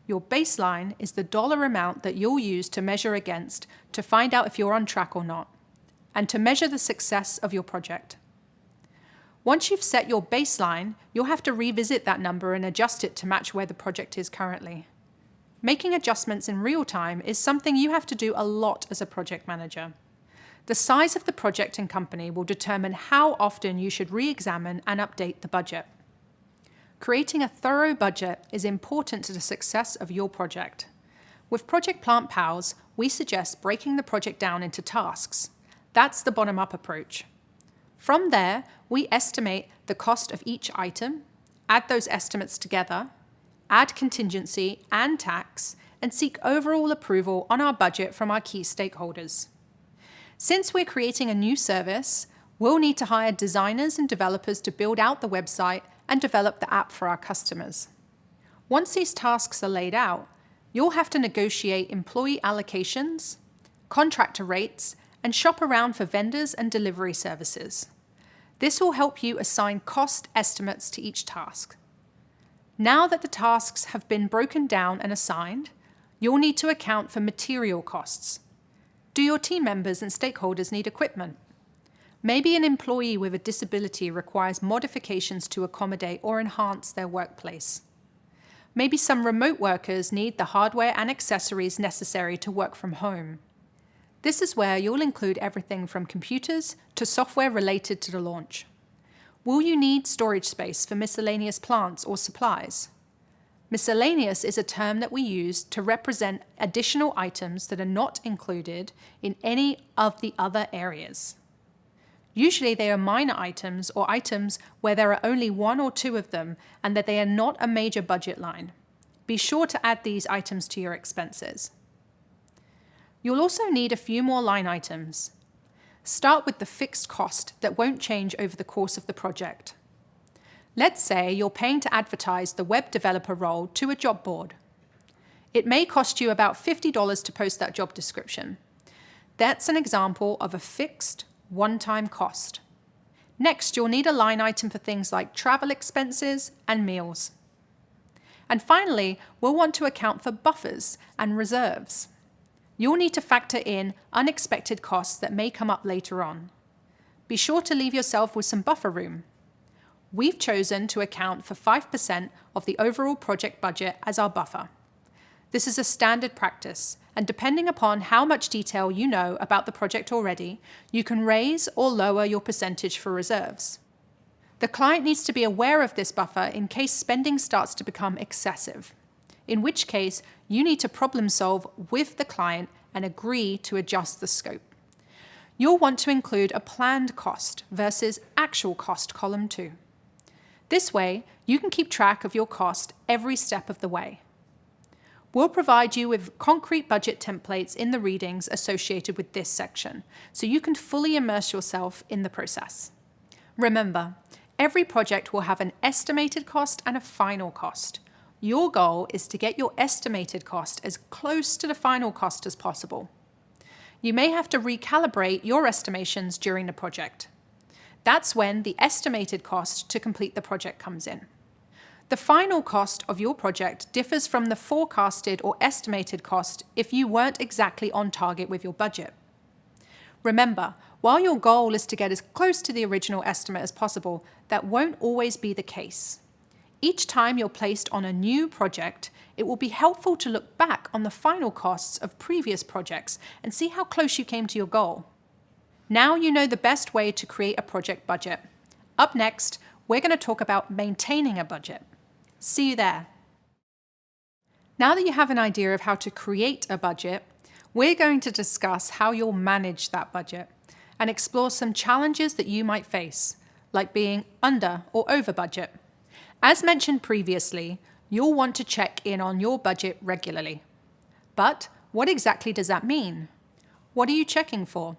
Your baseline is the dollar amount that you'll use to measure against to find out if you're on track or not, and to measure the success of your project. Once you've set your baseline, you'll have to revisit that number and adjust it to match where the project is currently. Making adjustments in real time is something you have to do a lot as a project manager. The size of the project and company will determine how often you should re-examine and update the budget. Creating a thorough budget is important to the success of your project. With Project Plant Pals, we suggest breaking the project down into tasks. That's the bottom-up approach. From there, we estimate the cost of each item, add those estimates together, add contingency and tax, and seek overall approval on our budget from our key stakeholders. Since we're creating a new service, we'll need to hire designers and developers to build out the website and develop the app for our customers. Once these tasks are laid out, you'll have to negotiate employee allocations, contractor rates, and shop around for vendors and delivery services. This will help you assign cost estimates to each task. Now that the tasks have been broken down and assigned, you'll need to account for material costs. Do your team members and stakeholders need equipment? Maybe an employee with a disability requires modifications to accommodate or enhance their workplace. Maybe some remote workers need the hardware and accessories necessary to work from home. This is where you'll include everything from computers to software related to the launch. Will you need storage space for miscellaneous plants or supplies? Miscellaneous is a term that we use to represent additional items that are not included in any of the other areas. Usually they are minor items or items where there are only one or two of them and that they are not a major budget line. Be sure to add these items to your expenses. You'll also need a few more line items. Start with the fixed cost that won't change over the course of the project. Let's say you're paying to advertise the web developer role to a job board. It may cost you about $50 to post that job description. That's an example of a fixed, one-time cost. Next, you'll need a line item for things like travel expenses and meals. And finally, we'll want to account for buffers and reserves. You'll need to factor in unexpected costs that may come up later on. Be sure to leave yourself with some buffer room. We've chosen to account for 5% of the overall project budget as our buffer. This is a standard practice, and depending upon how much detail you know about the project already, you can raise or lower your percentage for reserves. The client needs to be aware of this buffer in case spending starts to become excessive, in which case you need to problem solve with the client and agree to adjust the scope. You'll want to include a planned cost versus actual cost column too. This way, you can keep track of your cost every step of the way. We'll provide you with concrete budget templates in the readings associated with this section, so you can fully immerse yourself in the process. Remember, every project will have an estimated cost and a final cost. Your goal is to get your estimated cost as close to the final cost as possible. You may have to recalibrate your estimations during the project. That's when the estimated cost to complete the project comes in. The final cost of your project differs from the forecasted or estimated cost if you weren't exactly on target with your budget. Remember, while your goal is to get as close to the original estimate as possible, that won't always be the case. Each time you're placed on a new project, it will be helpful to look back on the final costs of previous projects and see how close you came to your goal. Now you know the best way to create a project budget. Up next, we're going to talk about maintaining a budget. See you there. Now that you have an idea of how to create a budget, we're going to discuss how you'll manage that budget and explore some challenges that you might face, like being under or over budget. As mentioned previously, you'll want to check in on your budget regularly. But what exactly does that mean? What are you checking for?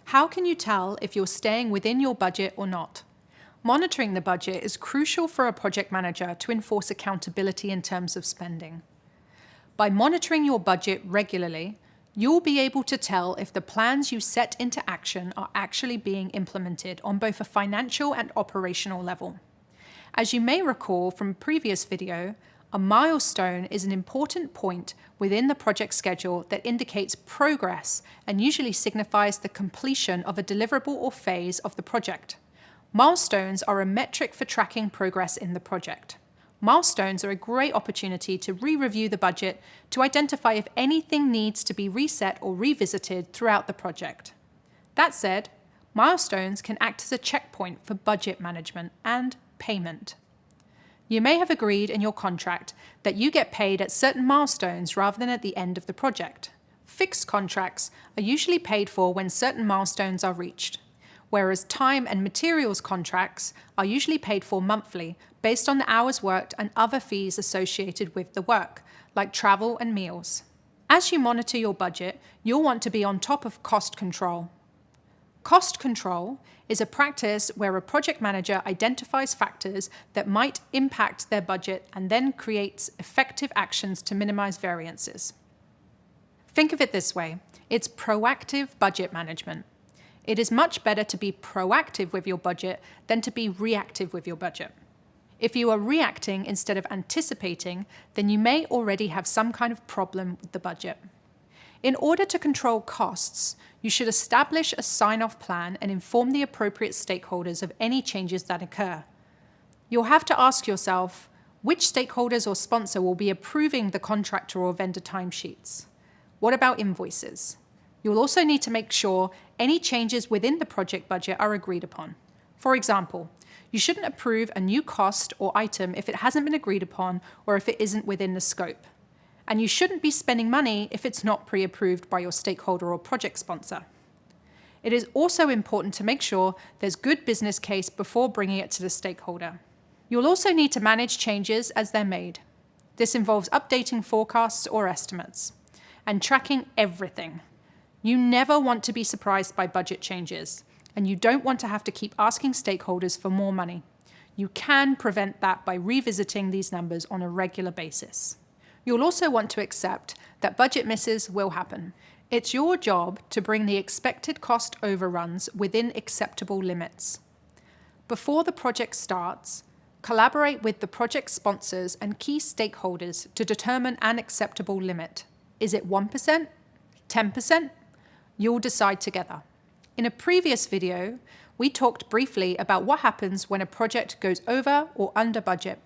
How can you tell if you're staying within your budget or not? Monitoring the budget is crucial for a project manager to enforce accountability in terms of spending. By monitoring your budget regularly, you'll be able to tell if the plans you set into action are actually being implemented on both a financial and operational level. As you may recall from a previous video, a milestone is an important point within the project schedule that indicates progress and usually signifies the completion of a deliverable or phase of the project. Milestones are a metric for tracking progress in the project. Milestones are a great opportunity to re-review the budget to identify if anything needs to be reset or revisited throughout the project. That said, milestones can act as a checkpoint for budget management and payment. You may have agreed in your contract that you get paid at certain milestones rather than at the end of the project. Fixed contracts are usually paid for when certain milestones are reached, whereas time and materials contracts are usually paid for monthly based on the hours worked and other fees associated with the work, like travel and meals. As you monitor your budget, you'll want to be on top of cost control. Cost control is a practice where a project manager identifies factors that might impact their budget and then creates effective actions to minimize variances. Think of it this way: it's proactive budget management. It is much better to be proactive with your budget than to be reactive with your budget. If you are reacting instead of anticipating, then you may already have some kind of problem with the budget. In order to control costs, you should establish a sign-off plan and inform the appropriate stakeholders of any changes that occur. You'll have to ask yourself, which stakeholders or sponsor will be approving the contractor or vendor timesheets? What about invoices? You'll also need to make sure any changes within the project budget are agreed upon. For example, you shouldn't approve a new cost or item if it hasn't been agreed upon or if it isn't within the scope. And you shouldn't be spending money if it's not pre-approved by your stakeholder or project sponsor. It is also important to make sure there's good business case before bringing it to the stakeholder. You'll also need to manage changes as they're made. This involves updating forecasts or estimates and tracking everything. You never want to be surprised by budget changes, and you don't want to have to keep asking stakeholders for more money. You can prevent that by revisiting these numbers on a regular basis. You'll also want to accept that budget misses will happen. It's your job to bring the expected cost overruns within acceptable limits. Before the project starts, collaborate with the project sponsors and key stakeholders to determine an acceptable limit. Is it 1%? 10%? You'll decide together. In a previous video, we talked briefly about what happens when a project goes over or under budget.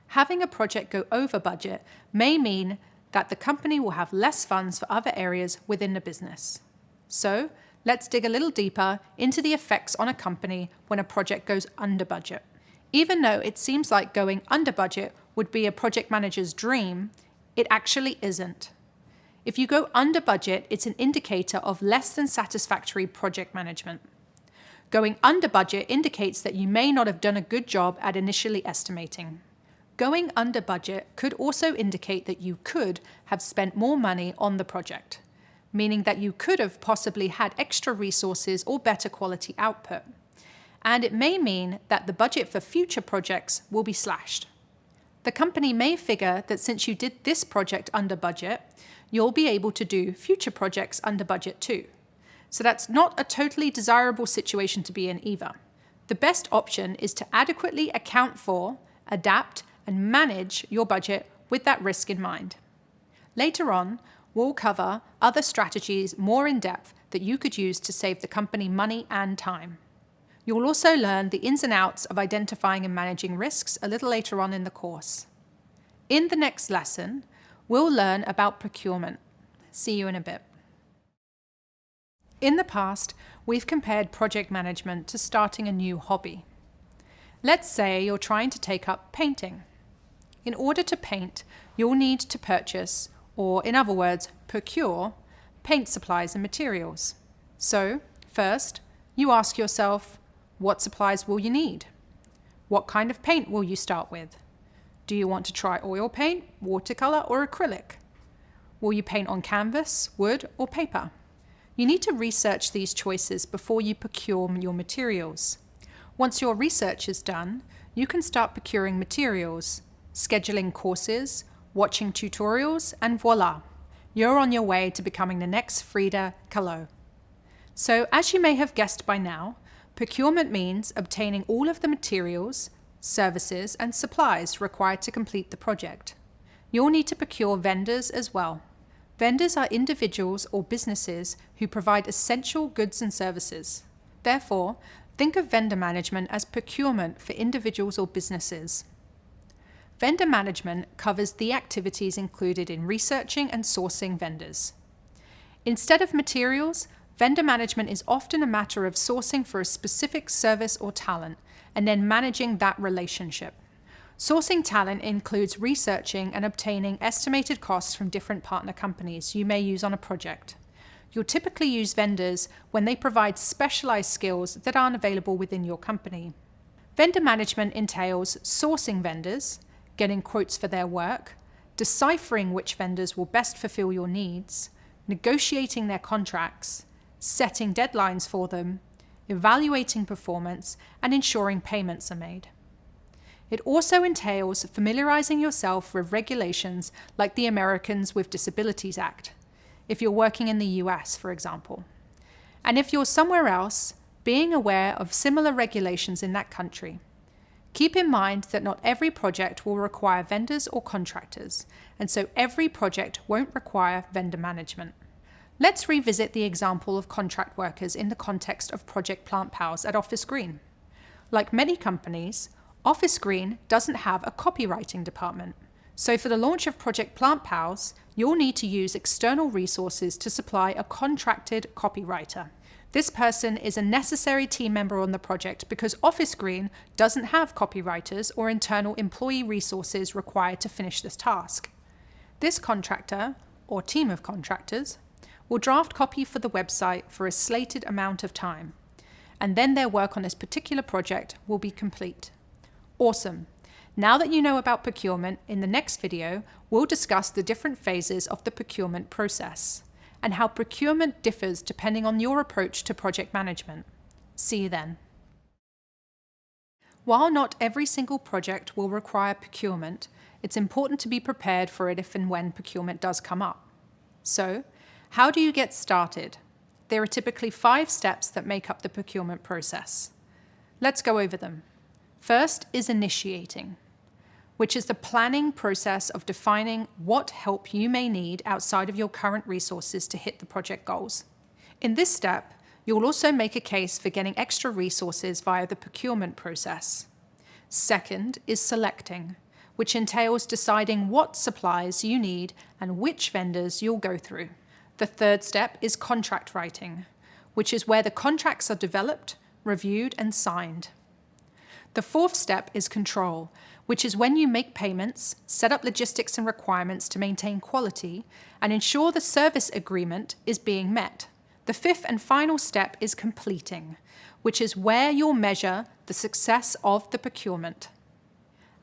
Having a project go over budget may mean that the company will have less funds for other areas within the business. So, let's dig a little deeper into the effects on a company when a project goes under budget. Even though it seems like going under budget would be a project manager's dream, it actually isn't. If you go under budget, it's an indicator of less than satisfactory project management. Going under budget indicates that you may not have done a good job at initially estimating. Going under budget could also indicate that you could have spent more money on the project, meaning that you could have possibly had extra resources or better quality output. And it may mean that the budget for future projects will be slashed. The company may figure that since you did this project under budget, you'll be able to do future projects under budget too. So that's not a totally desirable situation to be in either. The best option is to adequately account for, adapt, and manage your budget with that risk in mind. Later on, we'll cover other strategies more in depth that you could use to save the company money and time. You'll also learn the ins and outs of identifying and managing risks a little later on in the course. In the next lesson, we'll learn about procurement. See you in a bit. In the past, we've compared project management to starting a new hobby. Let's say you're trying to take up painting. In order to paint, you'll need to purchase, or in other words, procure, paint supplies and materials. So, first, you ask yourself, what supplies will you need? What kind of paint will you start with? Do you want to try oil paint, watercolor, or acrylic? Will you paint on canvas, wood, or paper? You need to research these choices before you procure your materials. Once your research is done, you can start procuring materials, scheduling courses, watching tutorials, and voila, you're on your way to becoming the next Frida Kahlo. So, as you may have guessed by now, procurement means obtaining all of the materials, services, and supplies required to complete the project. You'll need to procure vendors as well. Vendors are individuals or businesses who provide essential goods and services. Therefore, think of vendor management as procurement for individuals or businesses. Vendor management covers the activities included in researching and sourcing vendors. Instead of materials, vendor management is often a matter of sourcing for a specific service or talent and then managing that relationship. Sourcing talent includes researching and obtaining estimated costs from different partner companies you may use on a project. You'll typically use vendors when they provide specialized skills that aren't available within your company. Vendor management entails sourcing vendors, getting quotes for their work, deciphering which vendors will best fulfill your needs, negotiating their contracts, setting deadlines for them, evaluating performance, and ensuring payments are made. It also entails familiarizing yourself with regulations like the Americans with Disabilities Act, if you're working in the US, for example. And if you're somewhere else, being aware of similar regulations in that country. Keep in mind that not every project will require vendors or contractors, and so every project won't require vendor management. Let's revisit the example of contract workers in the context of Project Plant Pals at Office Green. Like many companies, Office Green doesn't have a copywriting department. So for the launch of Project Plant Pals, you'll need to use external resources to supply a contracted copywriter. This person is a necessary team member on the project because Office Green doesn't have copywriters or internal employee resources required to finish this task. This contractor, or team of contractors, will draft copy for the website for a slated amount of time, and then their work on this particular project will be complete. Awesome. Now that you know about procurement, in the next video, we'll discuss the different phases of the procurement process and how procurement differs depending on your approach to project management. See you then. While not every single project will require procurement, it's important to be prepared for it if and when procurement does come up. So, how do you get started? There are typically 5 steps that make up the procurement process. Let's go over them. First is initiating, which is the planning process of defining what help you may need outside of your current resources to hit the project goals. In this step, you'll also make a case for getting extra resources via the procurement process. Second is selecting, which entails deciding what supplies you need and which vendors you'll go through. The third step is contract writing, which is where the contracts are developed, reviewed, and signed. The fourth step is control, which is when you make payments, set up logistics and requirements to maintain quality, and ensure the service agreement is being met. The fifth and final step is completing, which is where you'll measure the success of the procurement.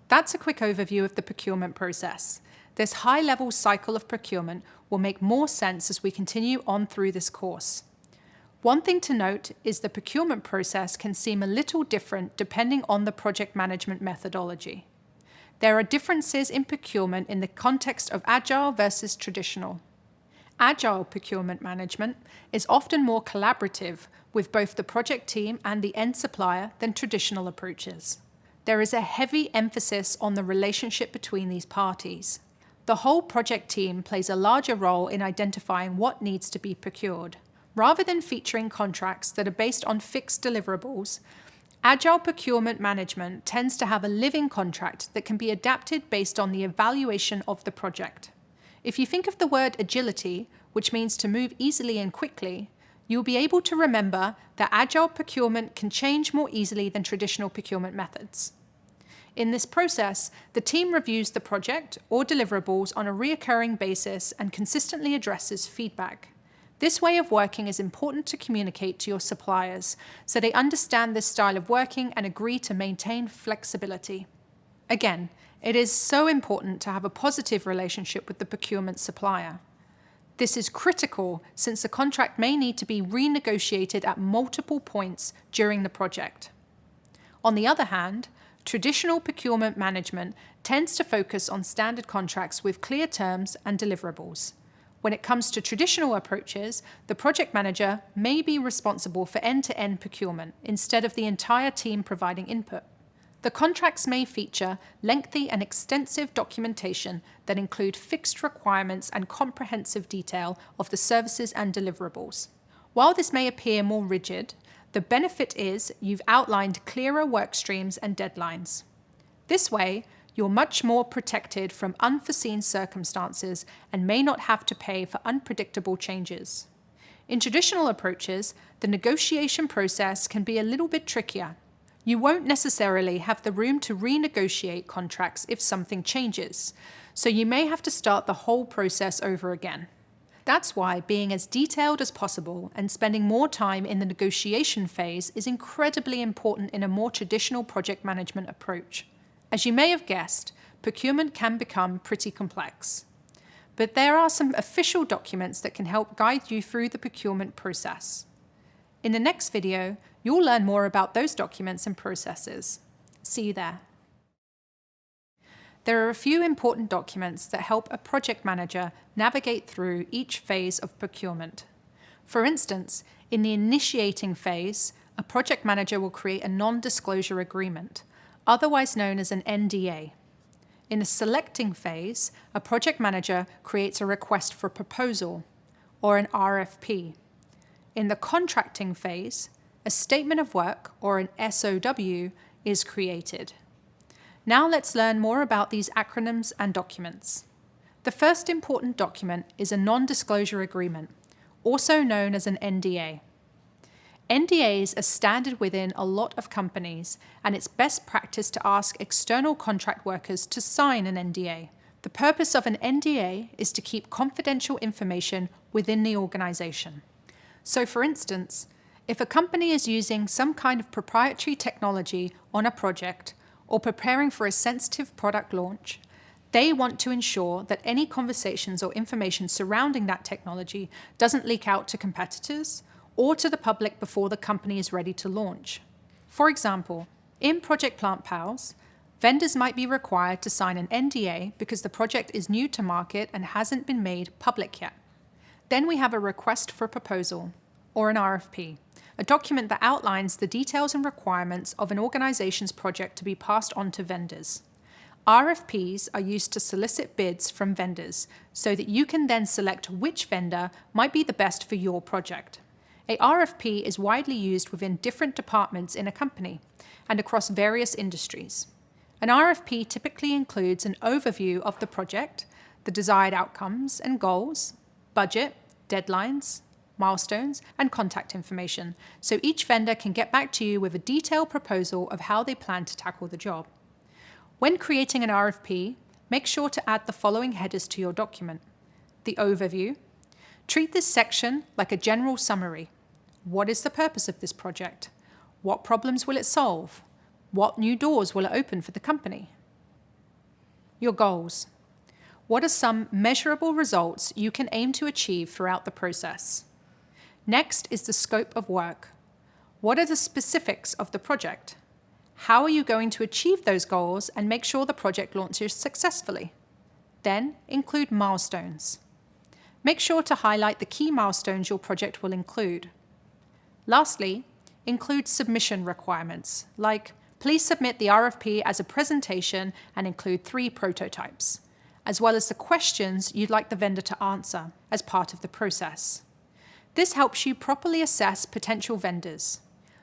That's a quick overview of the procurement process. This high-level cycle of procurement will make more sense as we continue on through this course. One thing to note is the procurement process can seem a little different depending on the project management methodology. There are differences in procurement in the context of agile versus traditional. Agile procurement management is often more collaborative with both the project team and the end supplier than traditional approaches. There is a heavy emphasis on the relationship between these parties. The whole project team plays a larger role in identifying what needs to be procured. Rather than featuring contracts that are based on fixed deliverables, agile procurement management tends to have a living contract that can be adapted based on the evaluation of the project. If you think of the word agility, which means to move easily and quickly, you'll be able to remember that agile procurement can change more easily than traditional procurement methods. In this process, the team reviews the project or deliverables on a recurring basis and consistently addresses feedback. This way of working is important to communicate to your suppliers so they understand this style of working and agree to maintain flexibility. Again, it is so important to have a positive relationship with the procurement supplier. This is critical since the contract may need to be renegotiated at multiple points during the project. On the other hand, traditional procurement management tends to focus on standard contracts with clear terms and deliverables. When it comes to traditional approaches, the project manager may be responsible for end-to-end procurement instead of the entire team providing input. The contracts may feature lengthy and extensive documentation that include fixed requirements and comprehensive detail of the services and deliverables. While this may appear more rigid, the benefit is you've outlined clearer work streams and deadlines. This way, you're much more protected from unforeseen circumstances and may not have to pay for unpredictable changes. In traditional approaches, the negotiation process can be a little bit trickier. You won't necessarily have the room to renegotiate contracts if something changes, so you may have to start the whole process over again. That's why being as detailed as possible and spending more time in the negotiation phase is incredibly important in a more traditional project management approach. As you may have guessed, procurement can become pretty complex. But there are some official documents that can help guide you through the procurement process. In the next video, you'll learn more about those documents and processes. See you there. There are a few important documents that help a project manager navigate through each phase of procurement. For instance, in the initiating phase, a project manager will create a non-disclosure agreement. otherwise known as an NDA. In the selecting phase, a project manager creates a request for proposal, or an RFP. In the contracting phase, a statement of work, or an SOW, is created. Now let's learn more about these acronyms and documents. The first important document is a non-disclosure agreement, also known as an NDA. NDAs are standard within a lot of companies, and it's best practice to ask external contract workers to sign an NDA. The purpose of an NDA is to keep confidential information within the organization. So for instance, if a company is using some kind of proprietary technology on a project or preparing for a sensitive product launch, they want to ensure that any conversations or information surrounding that technology doesn't leak out to competitors or to the public before the company is ready to launch. For example, in Project Plant Pals, vendors might be required to sign an NDA because the project is new to market and hasn't been made public yet. Then we have a request for proposal, or an RFP, a document that outlines the details and requirements of an organization's project to be passed on to vendors. RFPs are used to solicit bids from vendors so that you can then select which vendor might be the best for your project. A RFP is widely used within different departments in a company and across various industries. An RFP typically includes an overview of the project, the desired outcomes and goals, budget, deadlines, milestones, and contact information, so each vendor can get back to you with a detailed proposal of how they plan to tackle the job. When creating an RFP, make sure to add the following headers to your document. The overview. Treat this section like a general summary. What is the purpose of this project? What problems will it solve? What new doors will it open for the company? Your goals. What are some measurable results you can aim to achieve throughout the process? Next is the scope of work. What are the specifics of the project? How are you going to achieve those goals and make sure the project launches successfully? Then include milestones. Make sure to highlight the key milestones your project will include. Lastly, include submission requirements, like please submit the RFP as a presentation and include 3 prototypes, as well as the questions you'd like the vendor to answer as part of the process. This helps you properly assess potential vendors.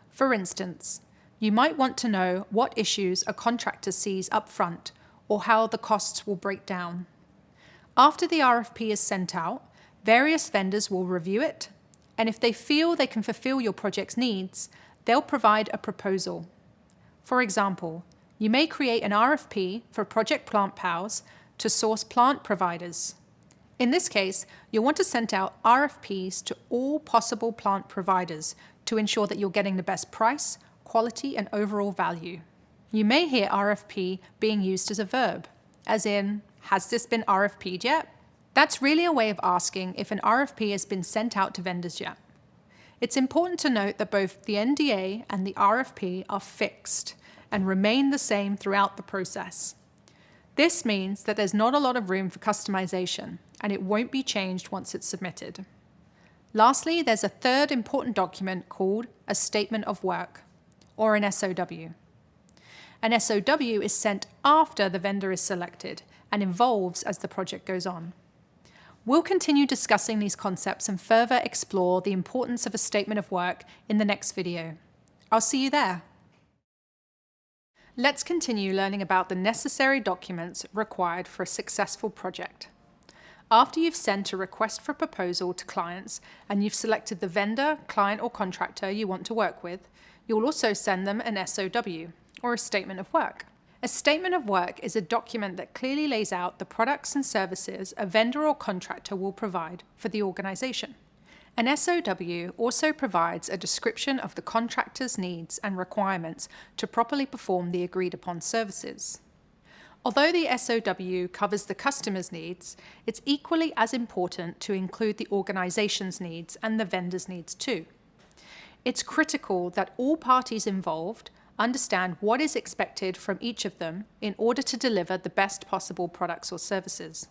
For instance, you might want to know what issues a contractor sees up front or how the costs will break down. After the RFP is sent out, various vendors will review it, and if they feel they can fulfill your project's needs, they'll provide a proposal. For example, you may create an RFP for Project Plant Pals to source plant providers. In this case, you'll want to send out RFPs to all possible plant providers to ensure that you're getting the best price, quality, and overall value. You may hear RFP being used as a verb, as in, has this been RFP'd yet? That's really a way of asking if an RFP has been sent out to vendors yet. It's important to note that both the NDA and the RFP are fixed and remain the same throughout the process. This means that there's not a lot of room for customization, and it won't be changed once it's submitted. Lastly, there's a third important document called a Statement of Work, or an SOW. An SOW is sent after the vendor is selected and evolves as the project goes on. We'll continue discussing these concepts and further explore the importance of a statement of work in the next video. I'll see you there. Let's continue learning about the necessary documents required for a successful project. After you've sent a request for proposal to clients and you've selected the vendor, client, or contractor you want to work with, you'll also send them an SOW, or a statement of work. A statement of work is a document that clearly lays out the products and services a vendor or contractor will provide for the organization. An SOW also provides a description of the contractor's needs and requirements to properly perform the agreed-upon services. Although the SOW covers the customer's needs, it's equally as important to include the organization's needs and the vendor's needs too. It's critical that all parties involved understand what is expected from each of them in order to deliver the best possible products or services.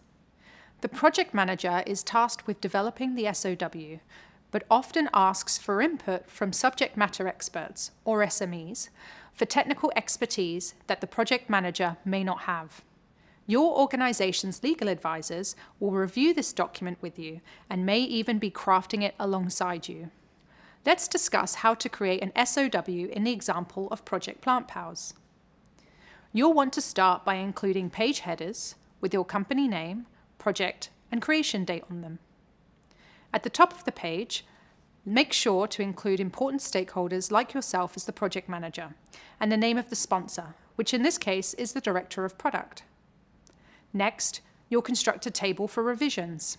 The project manager is tasked with developing the SOW, but often asks for input from subject matter experts, or SMEs, for technical expertise that the project manager may not have. Your organization's legal advisors will review this document with you and may even be crafting it alongside you. Let's discuss how to create an SOW in the example of Project PlantPals. You'll want to start by including page headers with your company name, project, and creation date on them. At the top of the page, make sure to include important stakeholders like yourself as the project manager, and the name of the sponsor, which in this case is the director of product. Next, you'll construct a table for revisions.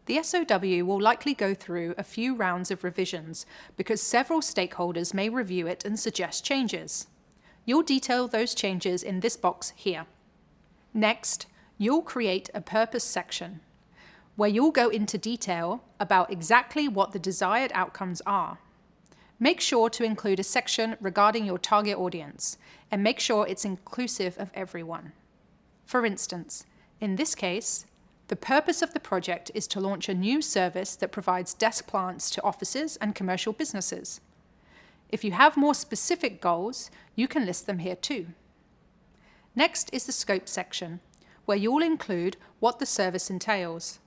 The SOW will likely go through a few rounds of revisions because several stakeholders may review it and suggest changes. You'll detail those changes in this box here. Next, you'll create a purpose section where you'll go into detail about exactly what the desired outcomes are. Make sure to include a section regarding your target audience and make sure it's inclusive of everyone. For instance, in this case, the purpose of the project is to launch a new service that provides desk plants to offices and commercial businesses. If you have more specific goals, you can list them here too. Next is the scope section, where you'll include what the service entails.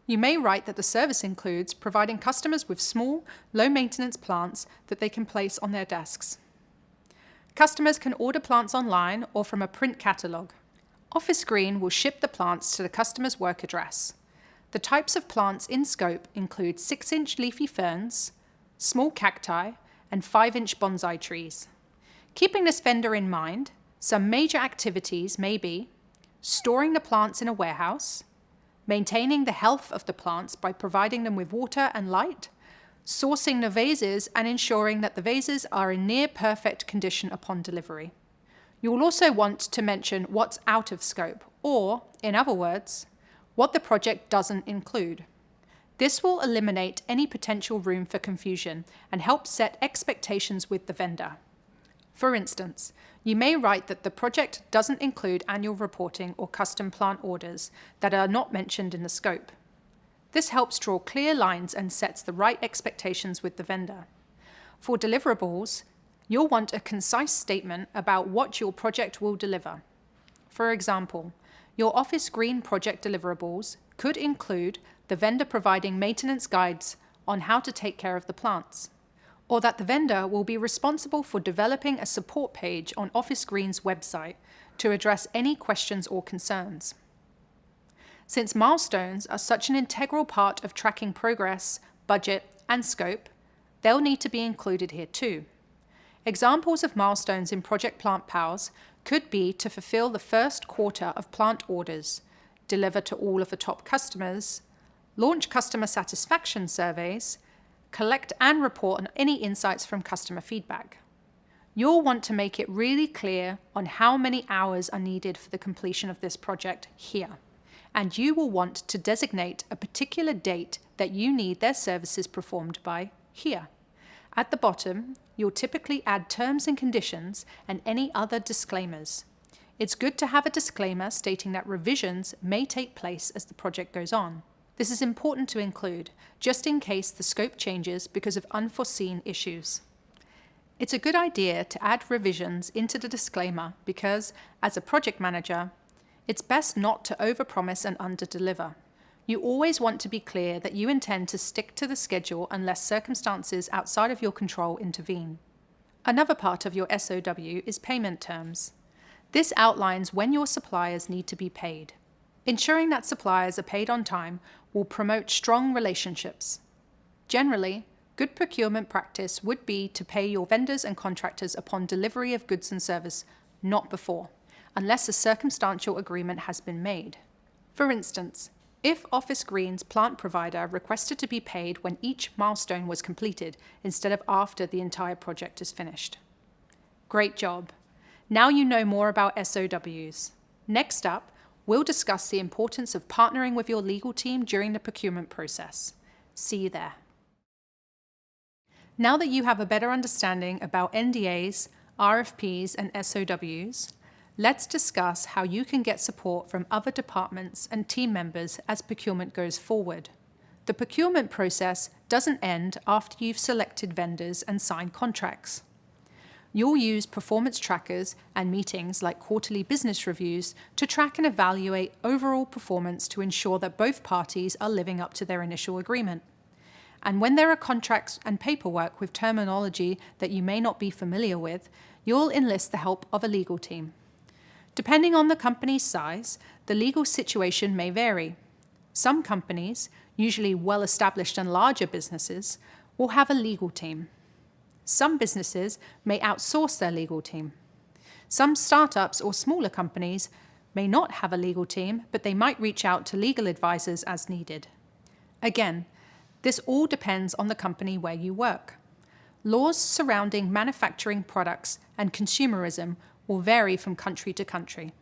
You may write that the service includes providing customers with small, low-maintenance plants that they can place on their desks. Customers can order plants online or from a print catalogue. Office Green will ship the plants to the customer's work address. The types of plants in scope include 6-inch leafy ferns, small cacti, and 5-inch bonsai trees. Keeping this vendor in mind, some major activities may be storing the plants in a warehouse, maintaining the health of the plants by providing them with water and light, sourcing the vases and ensuring that the vases are in near perfect condition upon delivery. You will also want to mention what's out of scope, or, in other words, what the project doesn't include. This will eliminate any potential room for confusion and help set expectations with the vendor. For instance, you may write that the project doesn't include annual reporting or custom plant orders that are not mentioned in the scope. This helps draw clear lines and sets the right expectations with the vendor. For deliverables, you'll want a concise statement about what your project will deliver. For example, your Office Green project deliverables could include the vendor providing maintenance guides on how to take care of the plants, or that the vendor will be responsible for developing a support page on Office Green's website to address any questions or concerns. Since milestones are such an integral part of tracking progress, budget, and scope, they'll need to be included here too. Examples of milestones in Project PlantPals could be to fulfill the first quarter of plant orders, deliver to all of the top customers, launch customer satisfaction surveys, collect and report on any insights from customer feedback. You'll want to make it really clear on how many hours are needed for the completion of this project here, and you will want to designate a particular date that you need their services performed by here. At the bottom, you'll typically add terms and conditions and any other disclaimers. It's good to have a disclaimer stating that revisions may take place as the project goes on. This is important to include, just in case the scope changes because of unforeseen issues. It's a good idea to add revisions into the disclaimer because, as a project manager, it's best not to overpromise and underdeliver. You always want to be clear that you intend to stick to the schedule unless circumstances outside of your control intervene. Another part of your SOW is payment terms. This outlines when your suppliers need to be paid. Ensuring that suppliers are paid on time will promote strong relationships. Generally, good procurement practice would be to pay your vendors and contractors upon delivery of goods and service, not before, unless a circumstantial agreement has been made. For instance, if Office Green's plant provider requested to be paid when each milestone was completed instead of after the entire project is finished. Great job. Now you know more about SOWs. Next up, we'll discuss the importance of partnering with your legal team during the procurement process. See you there. Now that you have a better understanding about NDAs, RFPs, and SOWs, let's discuss how you can get support from other departments and team members as procurement goes forward. The procurement process doesn't end after you've selected vendors and signed contracts. You'll use performance trackers and meetings like quarterly business reviews to track and evaluate overall performance to ensure that both parties are living up to their initial agreement. And when there are contracts and paperwork with terminology that you may not be familiar with, you'll enlist the help of a legal team. Depending on the company's size, the legal situation may vary. Some companies, usually well-established and larger businesses, will have a legal team. Some businesses may outsource their legal team. Some startups or smaller companies may not have a legal team, but they might reach out to legal advisors as needed. Again, this all depends on the company where you work. Laws surrounding manufacturing products and consumerism will vary from country to country.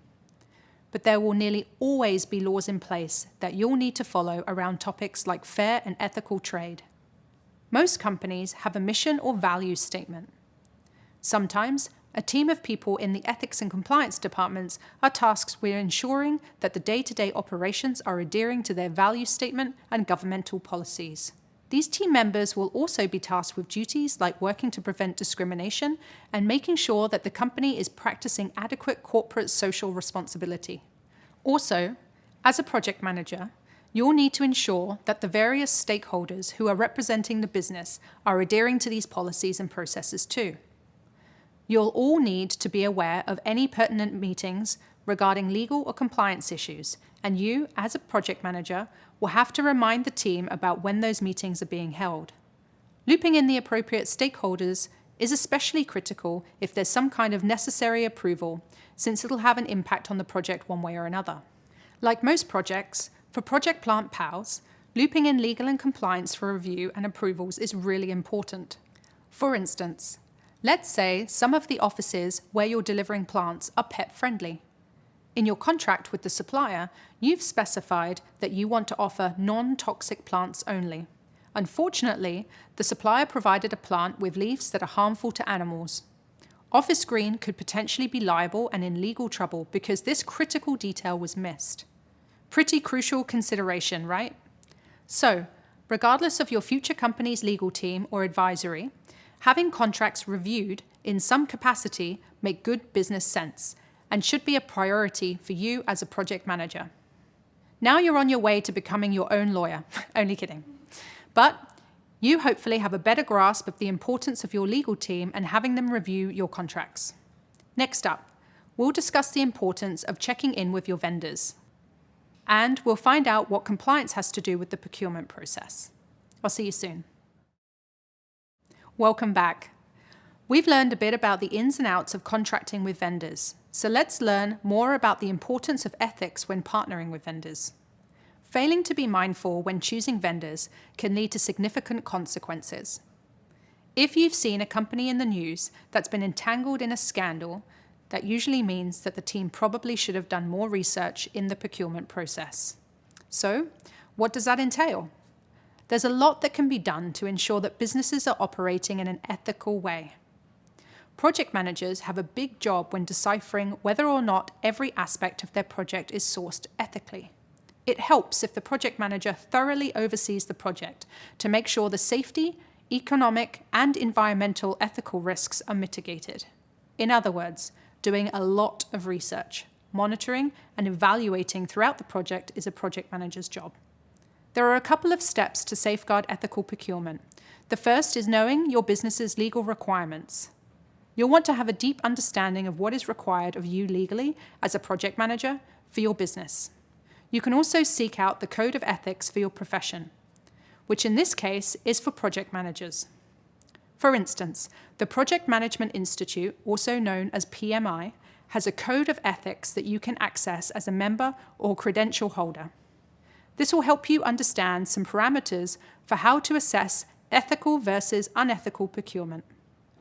But there will nearly always be laws in place that you'll need to follow around topics like fair and ethical trade. Most companies have a mission or values statement. Sometimes, a team of people in the ethics and compliance departments are tasked with ensuring that the day-to-day operations are adhering to their value statement and governmental policies. These team members will also be tasked with duties like working to prevent discrimination and making sure that the company is practicing adequate corporate social responsibility. Also, as a project manager, you'll need to ensure that the various stakeholders who are representing the business are adhering to these policies and processes too. You'll all need to be aware of any pertinent meetings regarding legal or compliance issues, and you, as a project manager, will have to remind the team about when those meetings are being held. Looping in the appropriate stakeholders is especially critical if there's some kind of necessary approval, since it'll have an impact on the project one way or another. Like most projects, for Project Plant Pals, looping in legal and compliance for review and approvals is really important. For instance, let's say some of the offices where you're delivering plants are pet-friendly. In your contract with the supplier, you've specified that you want to offer non-toxic plants only. Unfortunately, the supplier provided a plant with leaves that are harmful to animals. Office Green could potentially be liable and in legal trouble because this critical detail was missed. Pretty crucial consideration, right? So, regardless of your future company's legal team or advisory, having contracts reviewed in some capacity make good business sense and should be a priority for you as a project manager. Now you're on your way to becoming your own lawyer. Only kidding. But you hopefully have a better grasp of the importance of your legal team and having them review your contracts. Next up, we'll discuss the importance of checking in with your vendors. And we'll find out what compliance has to do with the procurement process. I'll see you soon. Welcome back. We've learned a bit about the ins and outs of contracting with vendors, so let's learn more about the importance of ethics when partnering with vendors. Failing to be mindful when choosing vendors can lead to significant consequences. If you've seen a company in the news that's been entangled in a scandal, that usually means that the team probably should have done more research in the procurement process. So, what does that entail? There's a lot that can be done to ensure that businesses are operating in an ethical way. Project managers have a big job when deciphering whether or not every aspect of their project is sourced ethically. It helps if the project manager thoroughly oversees the project to make sure the safety, economic, and environmental ethical risks are mitigated. In other words, doing a lot of research, monitoring, and evaluating throughout the project is a project manager's job. There are a couple of steps to safeguard ethical procurement. The first is knowing your business's legal requirements. You'll want to have a deep understanding of what is required of you legally as a project manager for your business. You can also seek out the code of ethics for your profession, which in this case is for project managers. For instance, the Project Management Institute, also known as PMI, has a code of ethics that you can access as a member or credential holder. This will help you understand some parameters for how to assess ethical versus unethical procurement.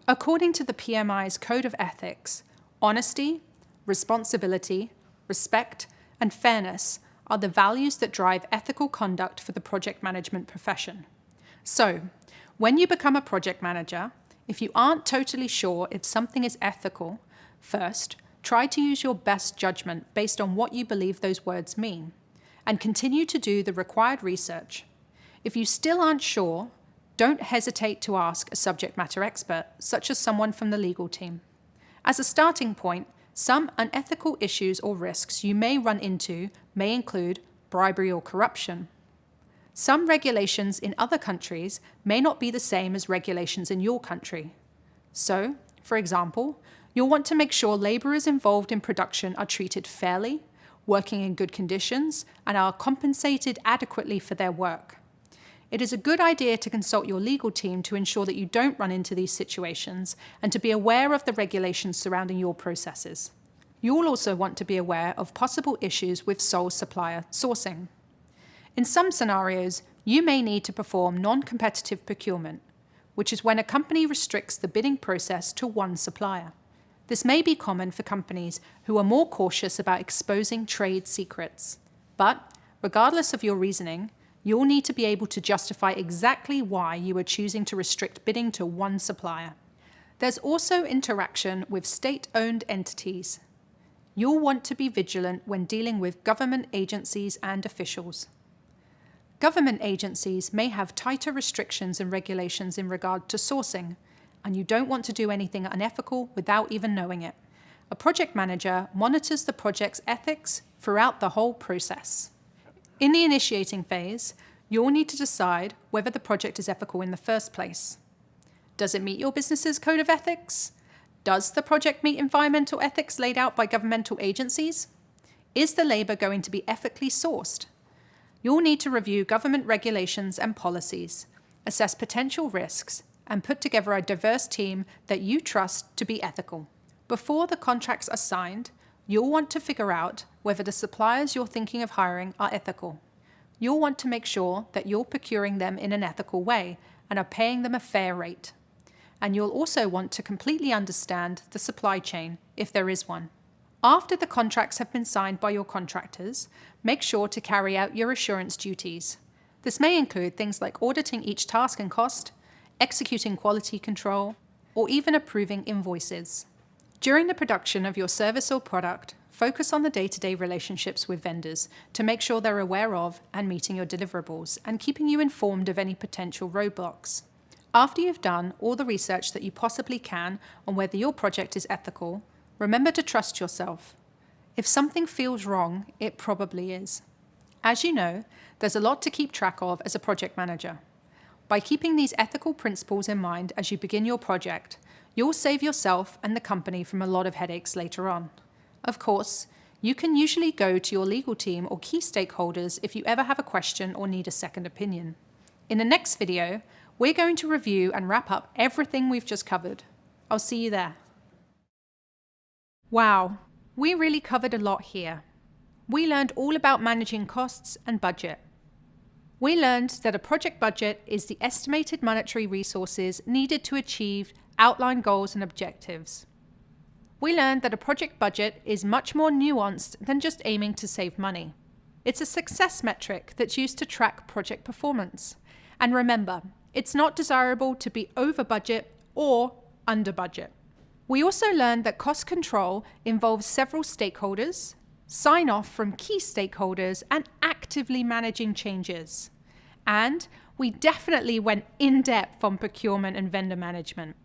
According to the PMI's Code of Ethics, honesty, responsibility, respect, and fairness are the values that drive ethical conduct for the project management profession. So, when you become a project manager, if you aren't totally sure if something is ethical, first, try to use your best judgment based on what you believe those words mean, and continue to do the required research. If you still aren't sure, Don't hesitate to ask a subject matter expert, such as someone from the legal team. As a starting point, some unethical issues or risks you may run into may include bribery or corruption. Some regulations in other countries may not be the same as regulations in your country. So, for example, you'll want to make sure laborers involved in production are treated fairly, working in good conditions, and are compensated adequately for their work. It is a good idea to consult your legal team to ensure that you don't run into these situations and to be aware of the regulations surrounding your processes. You'll also want to be aware of possible issues with sole supplier sourcing. In some scenarios, you may need to perform non-competitive procurement, which is when a company restricts the bidding process to one supplier. This may be common for companies who are more cautious about exposing trade secrets. But, regardless of your reasoning, you'll need to be able to justify exactly why you are choosing to restrict bidding to one supplier. There's also interaction with state-owned entities. You'll want to be vigilant when dealing with government agencies and officials. Government agencies may have tighter restrictions and regulations in regard to sourcing, and you don't want to do anything unethical without even knowing it. A project manager monitors the project's ethics throughout the whole process. In the initiating phase, you'll need to decide whether the project is ethical in the first place. Does it meet your business's code of ethics? Does the project meet environmental ethics laid out by governmental agencies? Is the labor going to be ethically sourced? You'll need to review government regulations and policies, assess potential risks, and put together a diverse team that you trust to be ethical. Before the contracts are signed, you'll want to figure out whether the suppliers you're thinking of hiring are ethical. You'll want to make sure that you're procuring them in an ethical way and are paying them a fair rate. And you'll also want to completely understand the supply chain, if there is one. After the contracts have been signed by your contractors, make sure to carry out your assurance duties. This may include things like auditing each task and cost, executing quality control, or even approving invoices. During the production of your service or product, focus on the day-to-day relationships with vendors to make sure they're aware of and meeting your deliverables and keeping you informed of any potential roadblocks. After you've done all the research that you possibly can on whether your project is ethical, remember to trust yourself. If something feels wrong, it probably is. As you know, there's a lot to keep track of as a project manager. By keeping these ethical principles in mind as you begin your project, you'll save yourself and the company from a lot of headaches later on. Of course, you can usually go to your legal team or key stakeholders if you ever have a question or need a second opinion. In the next video, we're going to review and wrap up everything we've just covered. I'll see you there. Wow, we really covered a lot here. We learned all about managing costs and budget. We learned that a project budget is the estimated monetary resources needed to achieve outlined goals and objectives. We learned that a project budget is much more nuanced than just aiming to save money. It's a success metric that's used to track project performance. And remember, it's not desirable to be over budget or under budget. We also learned that cost control involves several stakeholders, sign-off from key stakeholders, and actively managing changes. And we definitely went in-depth on procurement and vendor management,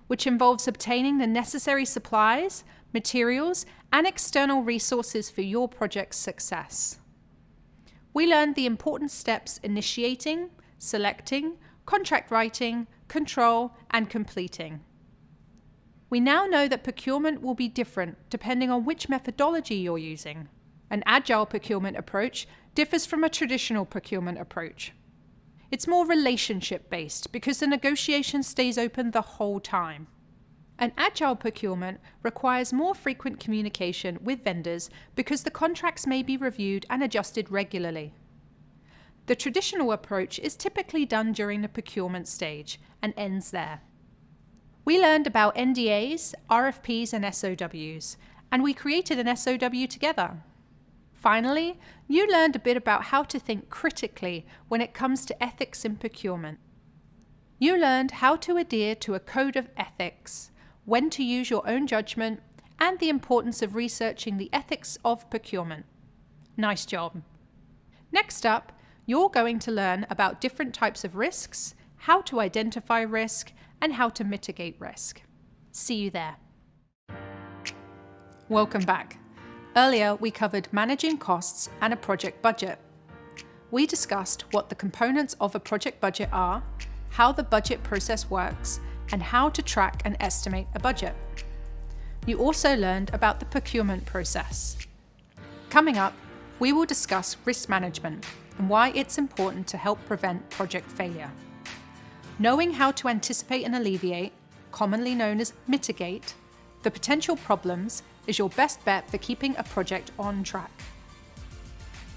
which involves obtaining the necessary supplies, materials, and external resources for your project's success. We learned the important steps initiating, selecting, contract writing, control, and completing. We now know that procurement will be different depending on which methodology you're using. An agile procurement approach differs from a traditional procurement approach. It's more relationship-based because the negotiation stays open the whole time. An agile procurement requires more frequent communication with vendors because the contracts may be reviewed and adjusted regularly. The traditional approach is typically done during the procurement stage and ends there. We learned about NDAs, RFPs, and SOWs, and we created an SOW together. Finally, you learned a bit about how to think critically when it comes to ethics in procurement. You learned how to adhere to a code of ethics, when to use your own judgment, and the importance of researching the ethics of procurement. Nice job. Next up, you're going to learn about different types of risks, how to identify risk, and how to mitigate risk. See you there. Welcome back. Earlier, we covered managing costs and a project budget. We discussed what the components of a project budget are, how the budget process works, and how to track and estimate a budget. You also learned about the procurement process. Coming up, we will discuss risk management and why it's important to help prevent project failure. Knowing how to anticipate and alleviate, commonly known as mitigate, the potential problems is your best bet for keeping a project on track.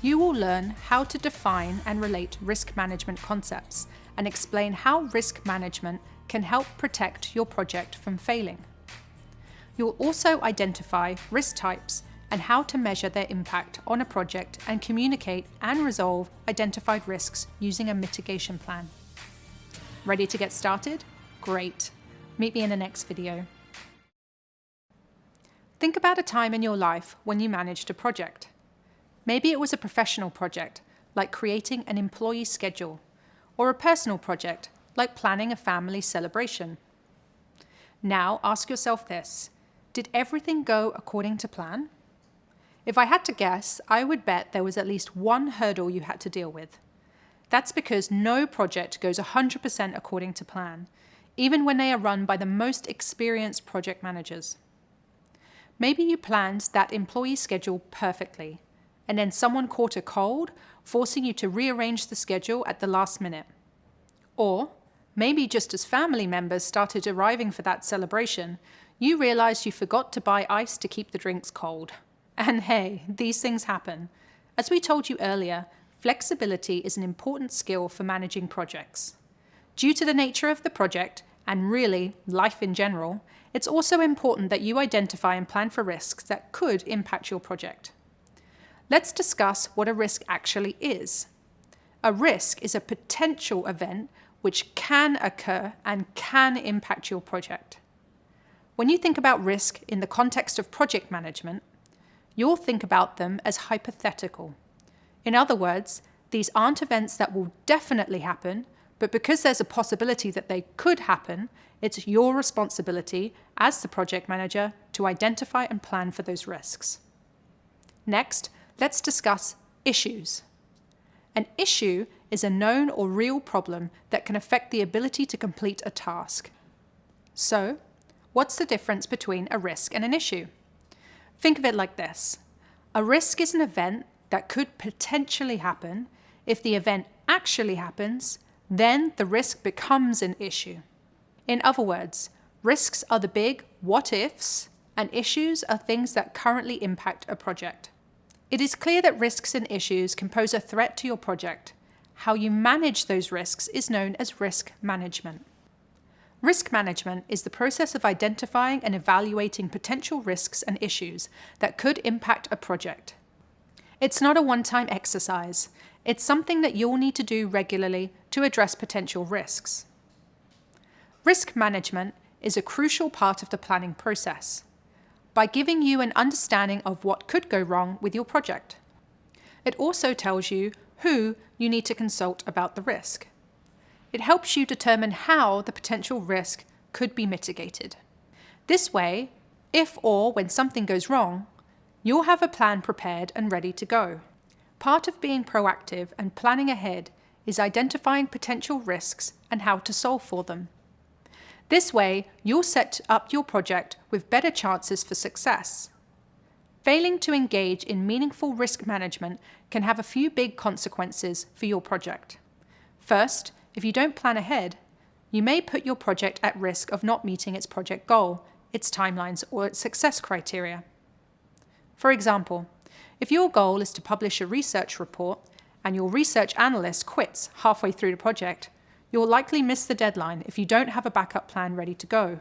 You will learn how to define and relate risk management concepts and explain how risk management can help protect your project from failing. You'll also identify risk types and how to measure their impact on a project and communicate and resolve identified risks using a mitigation plan. Ready to get started? Great. Meet me in the next video. Think about a time in your life when you managed a project. Maybe it was a professional project, like creating an employee schedule, or a personal project, like planning a family celebration. Now ask yourself this: did everything go according to plan? If I had to guess, I would bet there was at least one hurdle you had to deal with. That's because no project goes 100% according to plan, even when they are run by the most experienced project managers. Maybe you planned that employee schedule perfectly, and then someone caught a cold, forcing you to rearrange the schedule at the last minute. Or maybe just as family members started arriving for that celebration, you realized you forgot to buy ice to keep the drinks cold. And hey, these things happen. As we told you earlier, flexibility is an important skill for managing projects. Due to the nature of the project, and really life in general, it's also important that you identify and plan for risks that could impact your project. Let's discuss what a risk actually is. A risk is a potential event which can occur and can impact your project. When you think about risk in the context of project management, you'll think about them as hypothetical. In other words, these aren't events that will definitely happen, but because there's a possibility that they could happen, it's your responsibility as the project manager to identify and plan for those risks. Next, let's discuss issues. An issue is a known or real problem that can affect the ability to complete a task. So, what's the difference between a risk and an issue? Think of it like this. A risk is an event that could potentially happen. If the event actually happens, then the risk becomes an issue. In other words, risks are the big what-ifs, and issues are things that currently impact a project. It is clear that risks and issues can pose a threat to your project. How you manage those risks is known as risk management. Risk management is the process of identifying and evaluating potential risks and issues that could impact a project. It's not a one-time exercise. It's something that you'll need to do regularly to address potential risks. Risk management is a crucial part of the planning process by giving you an understanding of what could go wrong with your project. It also tells you who you need to consult about the risk. It helps you determine how the potential risk could be mitigated. This way, if or when something goes wrong, you'll have a plan prepared and ready to go. Part of being proactive and planning ahead is identifying potential risks and how to solve for them. This way, you'll set up your project with better chances for success. Failing to engage in meaningful risk management can have a few big consequences for your project. First, if you don't plan ahead, you may put your project at risk of not meeting its project goal, its timelines, or its success criteria. For example, if your goal is to publish a research report and your research analyst quits halfway through the project, you'll likely miss the deadline if you don't have a backup plan ready to go.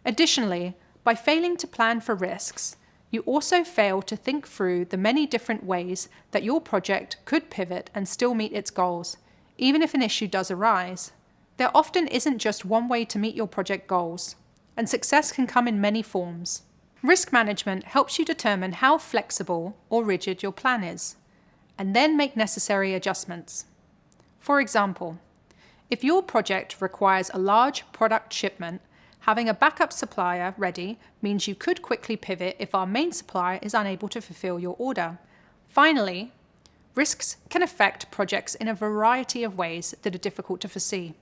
Additionally, by failing to plan for risks, you also fail to think through the many different ways that your project could pivot and still meet its goals, even if an issue does arise. There often isn't just one way to meet your project goals, and success can come in many forms. Risk management helps you determine how flexible or rigid your plan is, and then make necessary adjustments. For example, If your project requires a large product shipment, having a backup supplier ready means you could quickly pivot if our main supplier is unable to fulfill your order. Finally, risks can affect projects in a variety of ways that are difficult to foresee.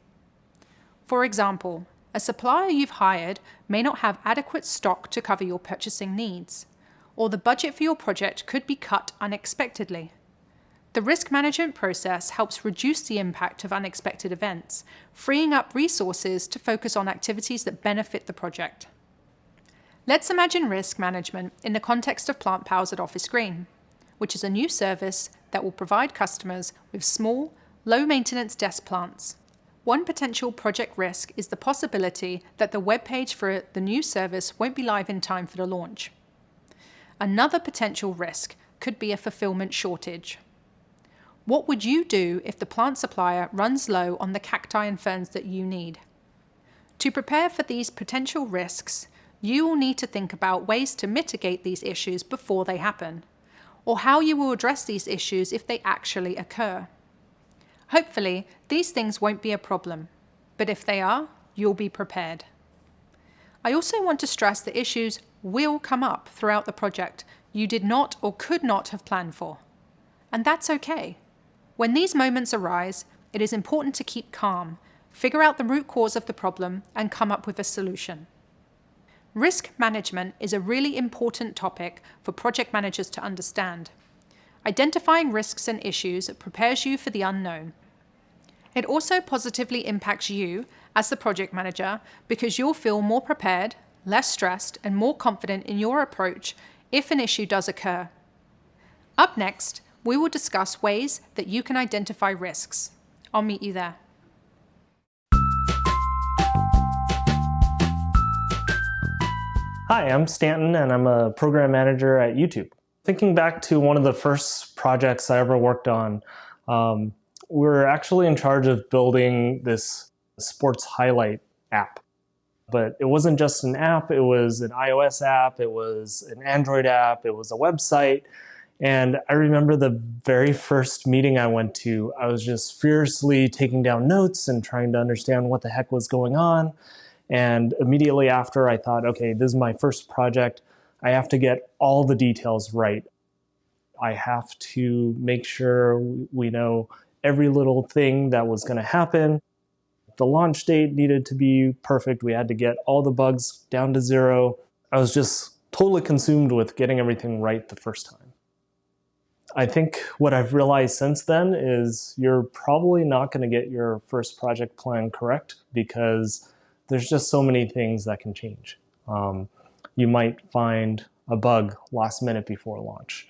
For example, a supplier you've hired may not have adequate stock to cover your purchasing needs, or the budget for your project could be cut unexpectedly. The risk management process helps reduce the impact of unexpected events, freeing up resources to focus on activities that benefit the project. Let's imagine risk management in the context of PlantPals at Office Green, which is a new service that will provide customers with small, low-maintenance desk plants. One potential project risk is the possibility that the web page for the new service won't be live in time for the launch. Another potential risk could be a fulfillment shortage. What would you do if the plant supplier runs low on the cacti and ferns that you need? To prepare for these potential risks, you will need to think about ways to mitigate these issues before they happen, or how you will address these issues if they actually occur. Hopefully, these things won't be a problem, but if they are, you'll be prepared. I also want to stress that issues will come up throughout the project you did not or could not have planned for. And that's okay. When these moments arise, it is important to keep calm, figure out the root cause of the problem, and come up with a solution. Risk management is a really important topic for project managers to understand. Identifying risks and issues prepares you for the unknown. It also positively impacts you as the project manager because you'll feel more prepared, less stressed, and more confident in your approach if an issue does occur. Up next, we will discuss ways that you can identify risks. I'll meet you there. Hi, I'm Stanton, and I'm a program manager at YouTube. Thinking back to one of the first projects I ever worked on, we were actually in charge of building this sports highlight app. But it wasn't just an app, it was an iOS app, it was an Android app, it was a website. And I remember the very first meeting I went to, I was just fiercely taking down notes and trying to understand what the heck was going on. And immediately after, I thought, okay, this is my first project. I have to get all the details right. I have to make sure we know every little thing that was going to happen. The launch date needed to be perfect. We had to get all the bugs down to zero. I was just totally consumed with getting everything right the first time. I think what I've realized since then is you're probably not going to get your first project plan correct because there's just so many things that can change. You might find a bug last minute before launch.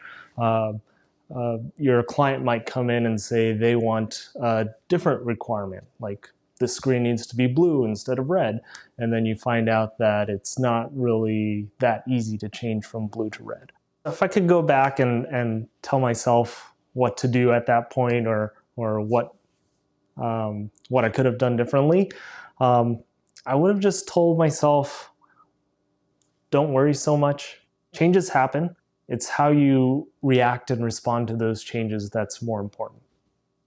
Your client might come in and say they want a different requirement, like the screen needs to be blue instead of red. And then you find out that it's not really that easy to change from blue to red. If I could go back and tell myself what to do at that point or what I could have done differently, I would have just told myself, don't worry so much. Changes happen. It's how you react and respond to those changes that's more important.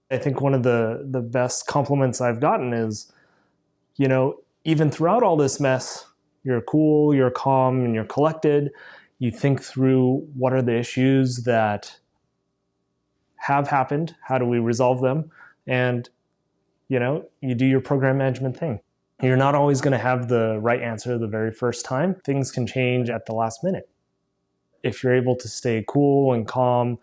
I think one of the best compliments I've gotten is, even throughout all this mess, you're cool, you're calm, and you're collected. You think through what are the issues that have happened, how do we resolve them, and you do your program management thing. You're not always going to have the right answer the very first time. Things can change at the last minute. If you're able to stay cool and calm,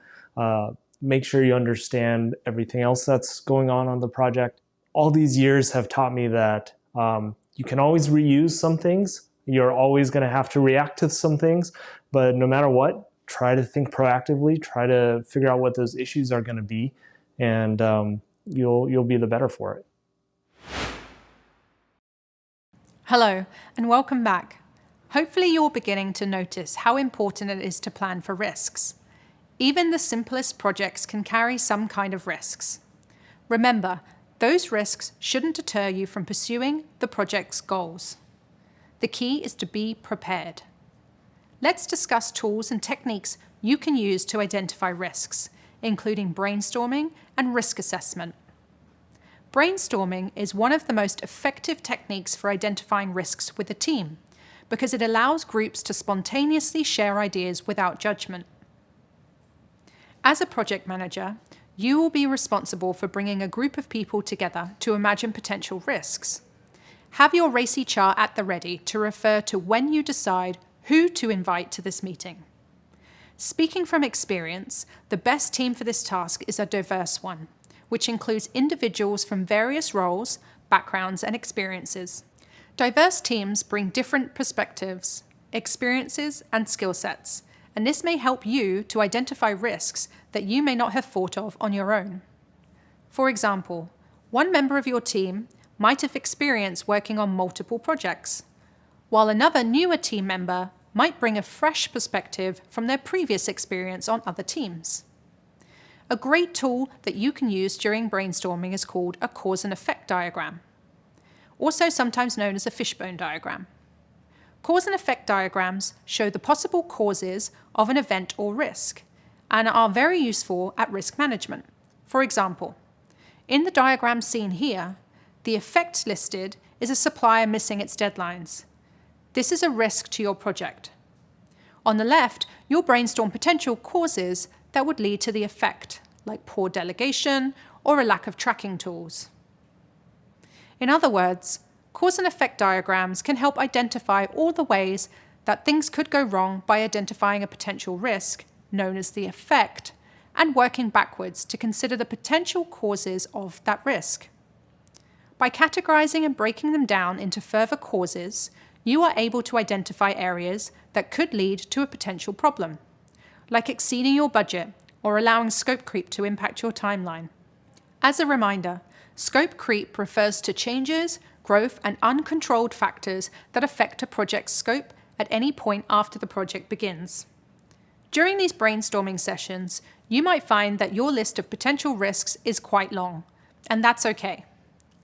make sure you understand everything else that's going on the project. All these years have taught me that you can always reuse some things. You're always going to have to react to some things, but no matter what, try to think proactively, try to figure out what those issues are going to be, and you'll be the better for it. Hello, and welcome back. Hopefully you're beginning to notice how important it is to plan for risks. Even the simplest projects can carry some kind of risks. Remember, those risks shouldn't deter you from pursuing the project's goals. The key is to be prepared. Let's discuss tools and techniques you can use to identify risks, including brainstorming and risk assessment. Brainstorming is one of the most effective techniques for identifying risks with a team because it allows groups to spontaneously share ideas without judgment. As a project manager, you will be responsible for bringing a group of people together to imagine potential risks. Have your RACI chart at the ready to refer to when you decide who to invite to this meeting. Speaking from experience, the best team for this task is a diverse one, which includes individuals from various roles, backgrounds, and experiences. Diverse teams bring different perspectives, experiences, and skill sets, and this may help you to identify risks that you may not have thought of on your own. For example, one member of your team might have experience working on multiple projects, while another newer team member might bring a fresh perspective from their previous experience on other teams. A great tool that you can use during brainstorming is called a cause and effect diagram, also sometimes known as a fishbone diagram. Cause and effect diagrams show the possible causes of an event or risk and are very useful at risk management. For example, in the diagram seen here, the effect listed is a supplier missing its deadlines. This is a risk to your project. On the left, you'll brainstorm potential causes that would lead to the effect, like poor delegation or a lack of tracking tools. In other words, cause and effect diagrams can help identify all the ways that things could go wrong by identifying a potential risk, known as the effect, and working backwards to consider the potential causes of that risk. By categorizing and breaking them down into further causes, you are able to identify areas that could lead to a potential problem, like exceeding your budget or allowing scope creep to impact your timeline. As a reminder, scope creep refers to changes, growth, and uncontrolled factors that affect a project's scope at any point after the project begins. During these brainstorming sessions, you might find that your list of potential risks is quite long, and that's okay.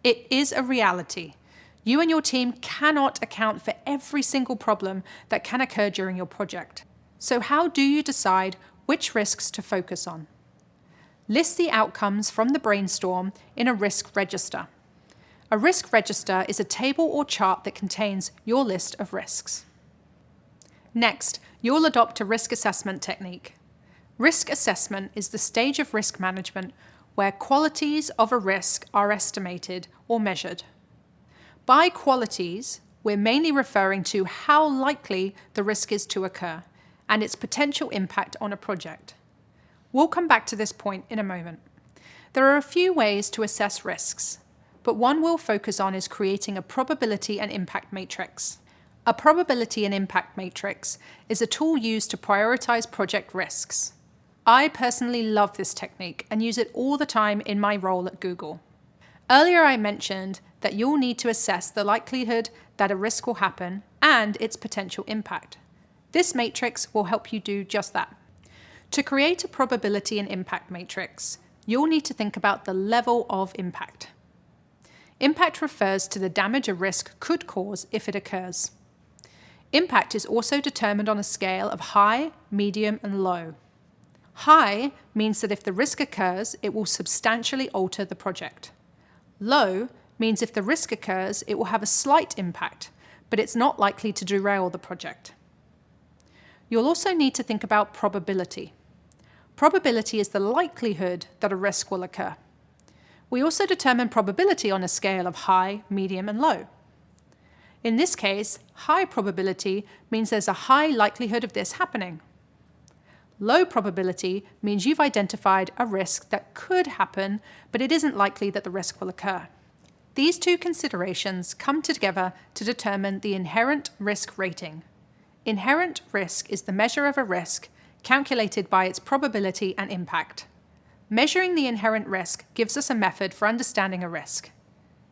It is a reality. You and your team cannot account for every single problem that can occur during your project. So how do you decide which risks to focus on? List the outcomes from the brainstorm in a risk register. A risk register is a table or chart that contains your list of risks. Next, you'll adopt a risk assessment technique. Risk assessment is the stage of risk management where qualities of a risk are estimated or measured. By qualities, we're mainly referring to how likely the risk is to occur and its potential impact on a project. We'll come back to this point in a moment. There are a few ways to assess risks, but one we'll focus on is creating a probability and impact matrix. A probability and impact matrix is a tool used to prioritize project risks. I personally love this technique and use it all the time in my role at Google. Earlier I mentioned that you'll need to assess the likelihood that a risk will happen and its potential impact. This matrix will help you do just that. To create a probability and impact matrix, you'll need to think about the level of impact. Impact refers to the damage a risk could cause if it occurs. Impact is also determined on a scale of high, medium, and low. High means that if the risk occurs, it will substantially alter the project. Low means if the risk occurs, it will have a slight impact, but it's not likely to derail the project. You'll also need to think about probability. Probability is the likelihood that a risk will occur. We also determine probability on a scale of high, medium, and low. In this case, high probability means there's a high likelihood of this happening. Low probability means you've identified a risk that could happen, but it isn't likely that the risk will occur. These two considerations come together to determine the inherent risk rating. Inherent risk is the measure of a risk calculated by its probability and impact. Measuring the inherent risk gives us a method for understanding a risk.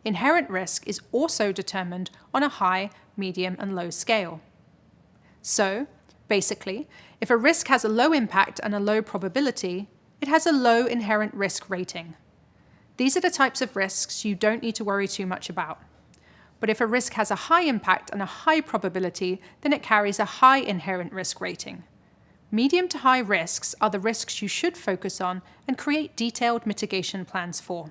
Inherent risk is also determined on a high, medium, and low scale. So, basically, if a risk has a low impact and a low probability, it has a low inherent risk rating. These are the types of risks you don't need to worry too much about. But if a risk has a high impact and a high probability, then it carries a high inherent risk rating. Medium to high risks are the risks you should focus on and create detailed mitigation plans for.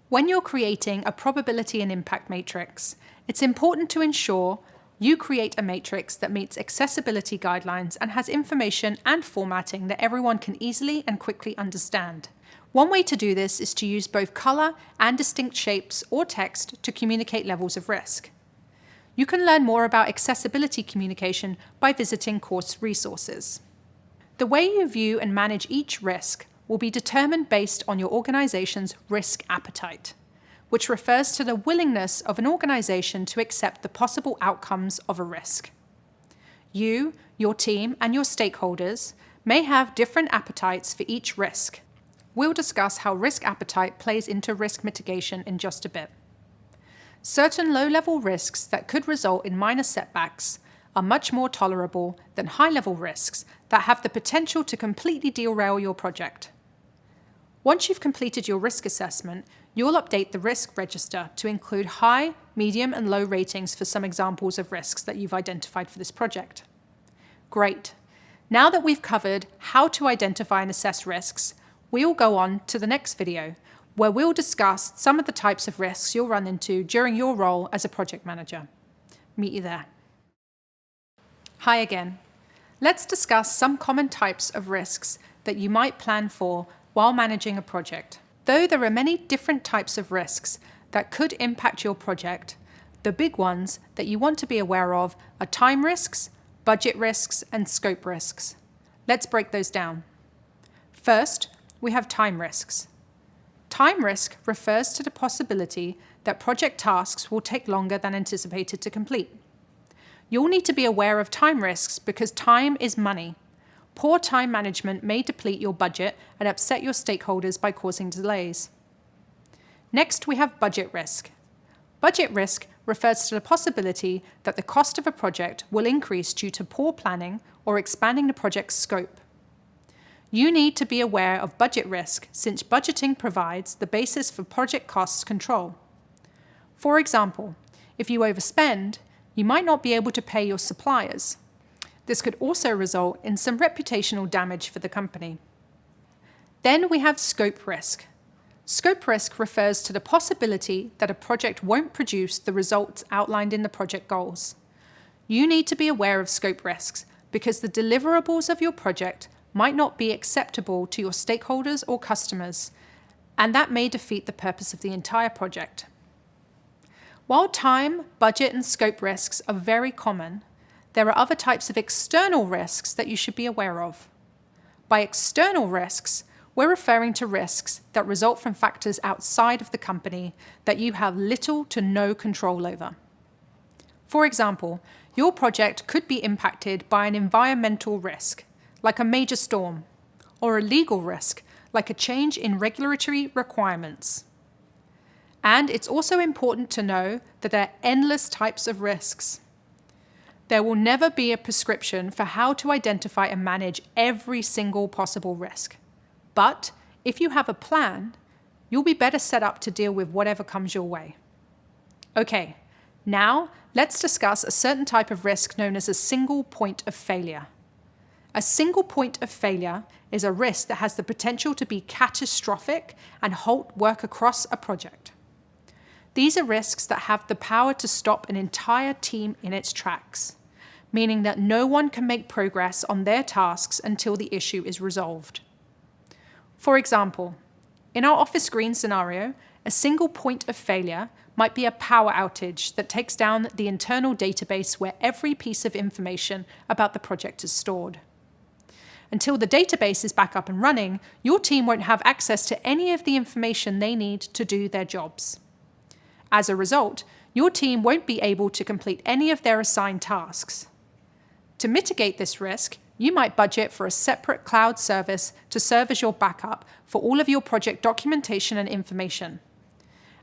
When you're creating a probability and impact matrix, it's important to ensure you create a matrix that meets accessibility guidelines and has information and formatting that everyone can easily and quickly understand. One way to do this is to use both color and distinct shapes or text to communicate levels of risk. You can learn more about accessibility communication by visiting course resources. The way you view and manage each risk will be determined based on your organization's risk appetite, which refers to the willingness of an organization to accept the possible outcomes of a risk. You, your team, and your stakeholders may have different appetites for each risk. We'll discuss how risk appetite plays into risk mitigation in just a bit. Certain low-level risks that could result in minor setbacks are much more tolerable than high-level risks that have the potential to completely derail your project. Once you've completed your risk assessment, you'll update the risk register to include high, medium, and low ratings for some examples of risks that you've identified for this project. Great. Now that we've covered how to identify and assess risks, we'll go on to the next video, where we'll discuss some of the types of risks you'll run into during your role as a project manager. Meet you there. Hi again. Let's discuss some common types of risks that you might plan for while managing a project. Though there are many different types of risks that could impact your project, the big ones that you want to be aware of are time risks, budget risks, and scope risks. Let's break those down. First, we have time risks. Time risk refers to the possibility that project tasks will take longer than anticipated to complete. You'll need to be aware of time risks because time is money. Poor time management may deplete your budget and upset your stakeholders by causing delays. Next, we have budget risk. Budget risk refers to the possibility that the cost of a project will increase due to poor planning or expanding the project's scope. You need to be aware of budget risk since budgeting provides the basis for project cost control. For example, if you overspend, you might not be able to pay your suppliers. This could also result in some reputational damage for the company. Then we have scope risk. Scope risk refers to the possibility that a project won't produce the results outlined in the project goals. You need to be aware of scope risks because the deliverables of your project might not be acceptable to your stakeholders or customers, and that may defeat the purpose of the entire project. While time, budget, and scope risks are very common, there are other types of external risks that you should be aware of. By external risks, we're referring to risks that result from factors outside of the company that you have little to no control over. For example, your project could be impacted by an environmental risk, like a major storm, or a legal risk, like a change in regulatory requirements. And it's also important to know that there are endless types of risks. There will never be a prescription for how to identify and manage every single possible risk. But if you have a plan, you'll be better set up to deal with whatever comes your way. Okay, now let's discuss a certain type of risk known as a single point of failure. A single point of failure is a risk that has the potential to be catastrophic and halt work across a project. These are risks that have the power to stop an entire team in its tracks, meaning that no one can make progress on their tasks until the issue is resolved. For example, in our Office Green scenario, a single point of failure might be a power outage that takes down the internal database where every piece of information about the project is stored. Until the database is back up and running, your team won't have access to any of the information they need to do their jobs. As a result, your team won't be able to complete any of their assigned tasks. To mitigate this risk, you might budget for a separate cloud service to serve as your backup for all of your project documentation and information.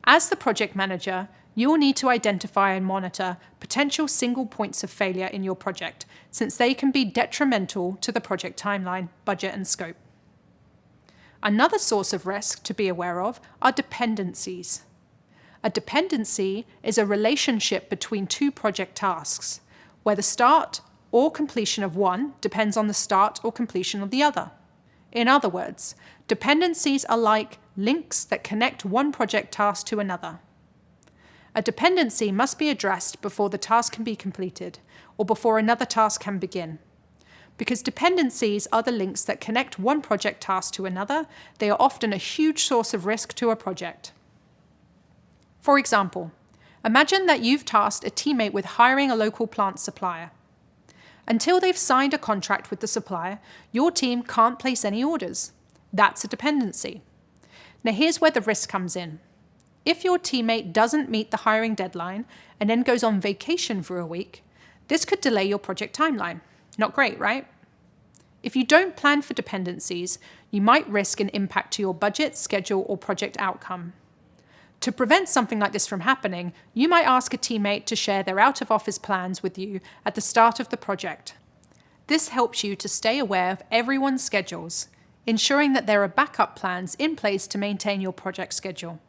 As the project manager, you will need to identify and monitor potential single points of failure in your project, since they can be detrimental to the project timeline, budget, and scope. Another source of risk to be aware of are dependencies. A dependency is a relationship between two project tasks, where the start or completion of one depends on the start or completion of the other. In other words, dependencies are like links that connect one project task to another. A dependency must be addressed before the task can be completed or before another task can begin. Because dependencies are the links that connect one project task to another, they are often a huge source of risk to a project. For example, imagine that you've tasked a teammate with hiring a local plant supplier. Until they've signed a contract with the supplier, your team can't place any orders. That's a dependency. Now here's where the risk comes in. If your teammate doesn't meet the hiring deadline and then goes on vacation for a week, this could delay your project timeline. Not great, right? If you don't plan for dependencies, you might risk an impact to your budget, schedule, or project outcome. To prevent something like this from happening, you might ask a teammate to share their out-of-office plans with you at the start of the project. This helps you to stay aware of everyone's schedules, ensuring that there are backup plans in place to maintain your project schedule.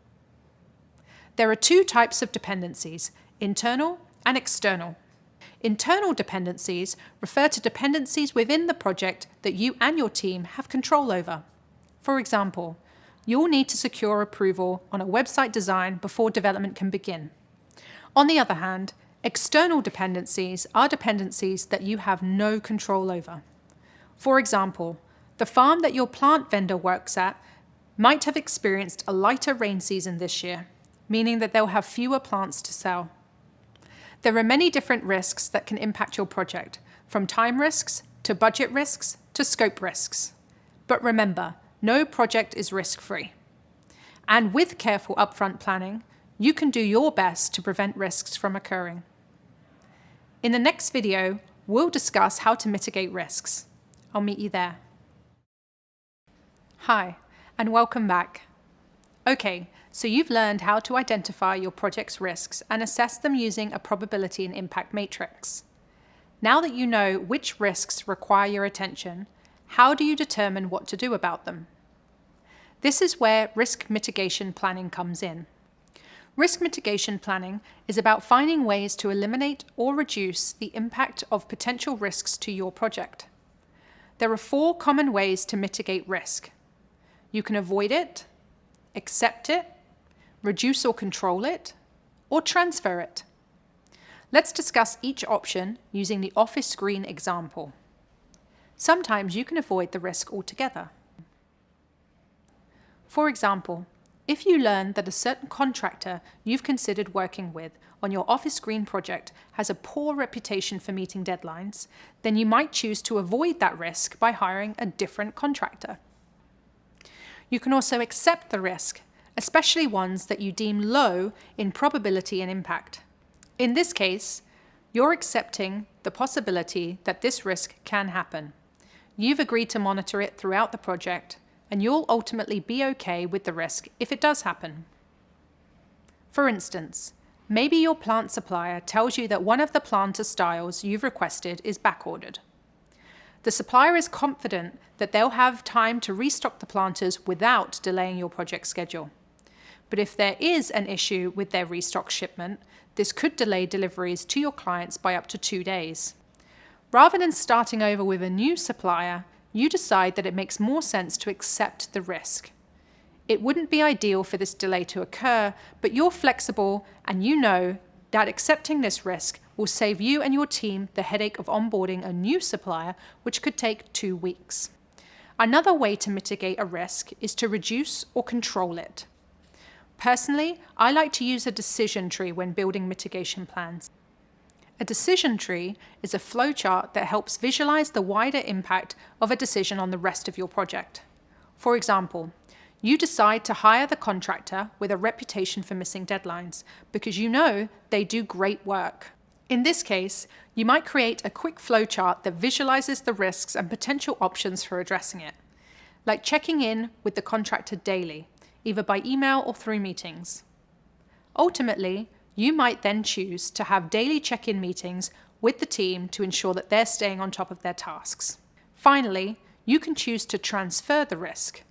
There are two types of dependencies, internal and external. Internal dependencies refer to dependencies within the project that you and your team have control over. For example, you'll need to secure approval on a website design before development can begin. On the other hand, external dependencies are dependencies that you have no control over. For example, the farm that your plant vendor works at might have experienced a lighter rain season this year, meaning that they'll have fewer plants to sell. There are many different risks that can impact your project, from time risks to budget risks to scope risks. But remember, no project is risk-free. And with careful upfront planning, you can do your best to prevent risks from occurring. In the next video, we'll discuss how to mitigate risks. I'll meet you there. Hi, and welcome back. Okay, so you've learned how to identify your project's risks and assess them using a probability and impact matrix. Now that you know which risks require your attention, how do you determine what to do about them? This is where risk mitigation planning comes in. Risk mitigation planning is about finding ways to eliminate or reduce the impact of potential risks to your project. There are 4 common ways to mitigate risk. You can avoid it, accept it, reduce or control it, or transfer it. Let's discuss each option using the office screen example. Sometimes you can avoid the risk altogether. For example, if you learn that a certain contractor you've considered working with on your office green project has a poor reputation for meeting deadlines, then you might choose to avoid that risk by hiring a different contractor. You can also accept the risk, especially ones that you deem low in probability and impact. In this case, you're accepting the possibility that this risk can happen. You've agreed to monitor it throughout the project, and you'll ultimately be okay with the risk if it does happen. For instance, maybe your plant supplier tells you that one of the planter styles you've requested is backordered. The supplier is confident that they'll have time to restock the planters without delaying your project schedule. But if there is an issue with their restock shipment, this could delay deliveries to your clients by up to 2 days. Rather than starting over with a new supplier, you decide that it makes more sense to accept the risk. It wouldn't be ideal for this delay to occur, but you're flexible and you know that accepting this risk will save you and your team the headache of onboarding a new supplier, which could take 2 weeks. Another way to mitigate a risk is to reduce or control it. Personally, I like to use a decision tree when building mitigation plans. A decision tree is a flowchart that helps visualize the wider impact of a decision on the rest of your project. For example, you decide to hire the contractor with a reputation for missing deadlines because you know they do great work. In this case, you might create a quick flowchart that visualizes the risks and potential options for addressing it, like checking in with the contractor daily, either by email or through meetings. Ultimately, you might then choose to have daily check-in meetings with the team to ensure that they're staying on top of their tasks. Finally, you can choose to transfer the risk.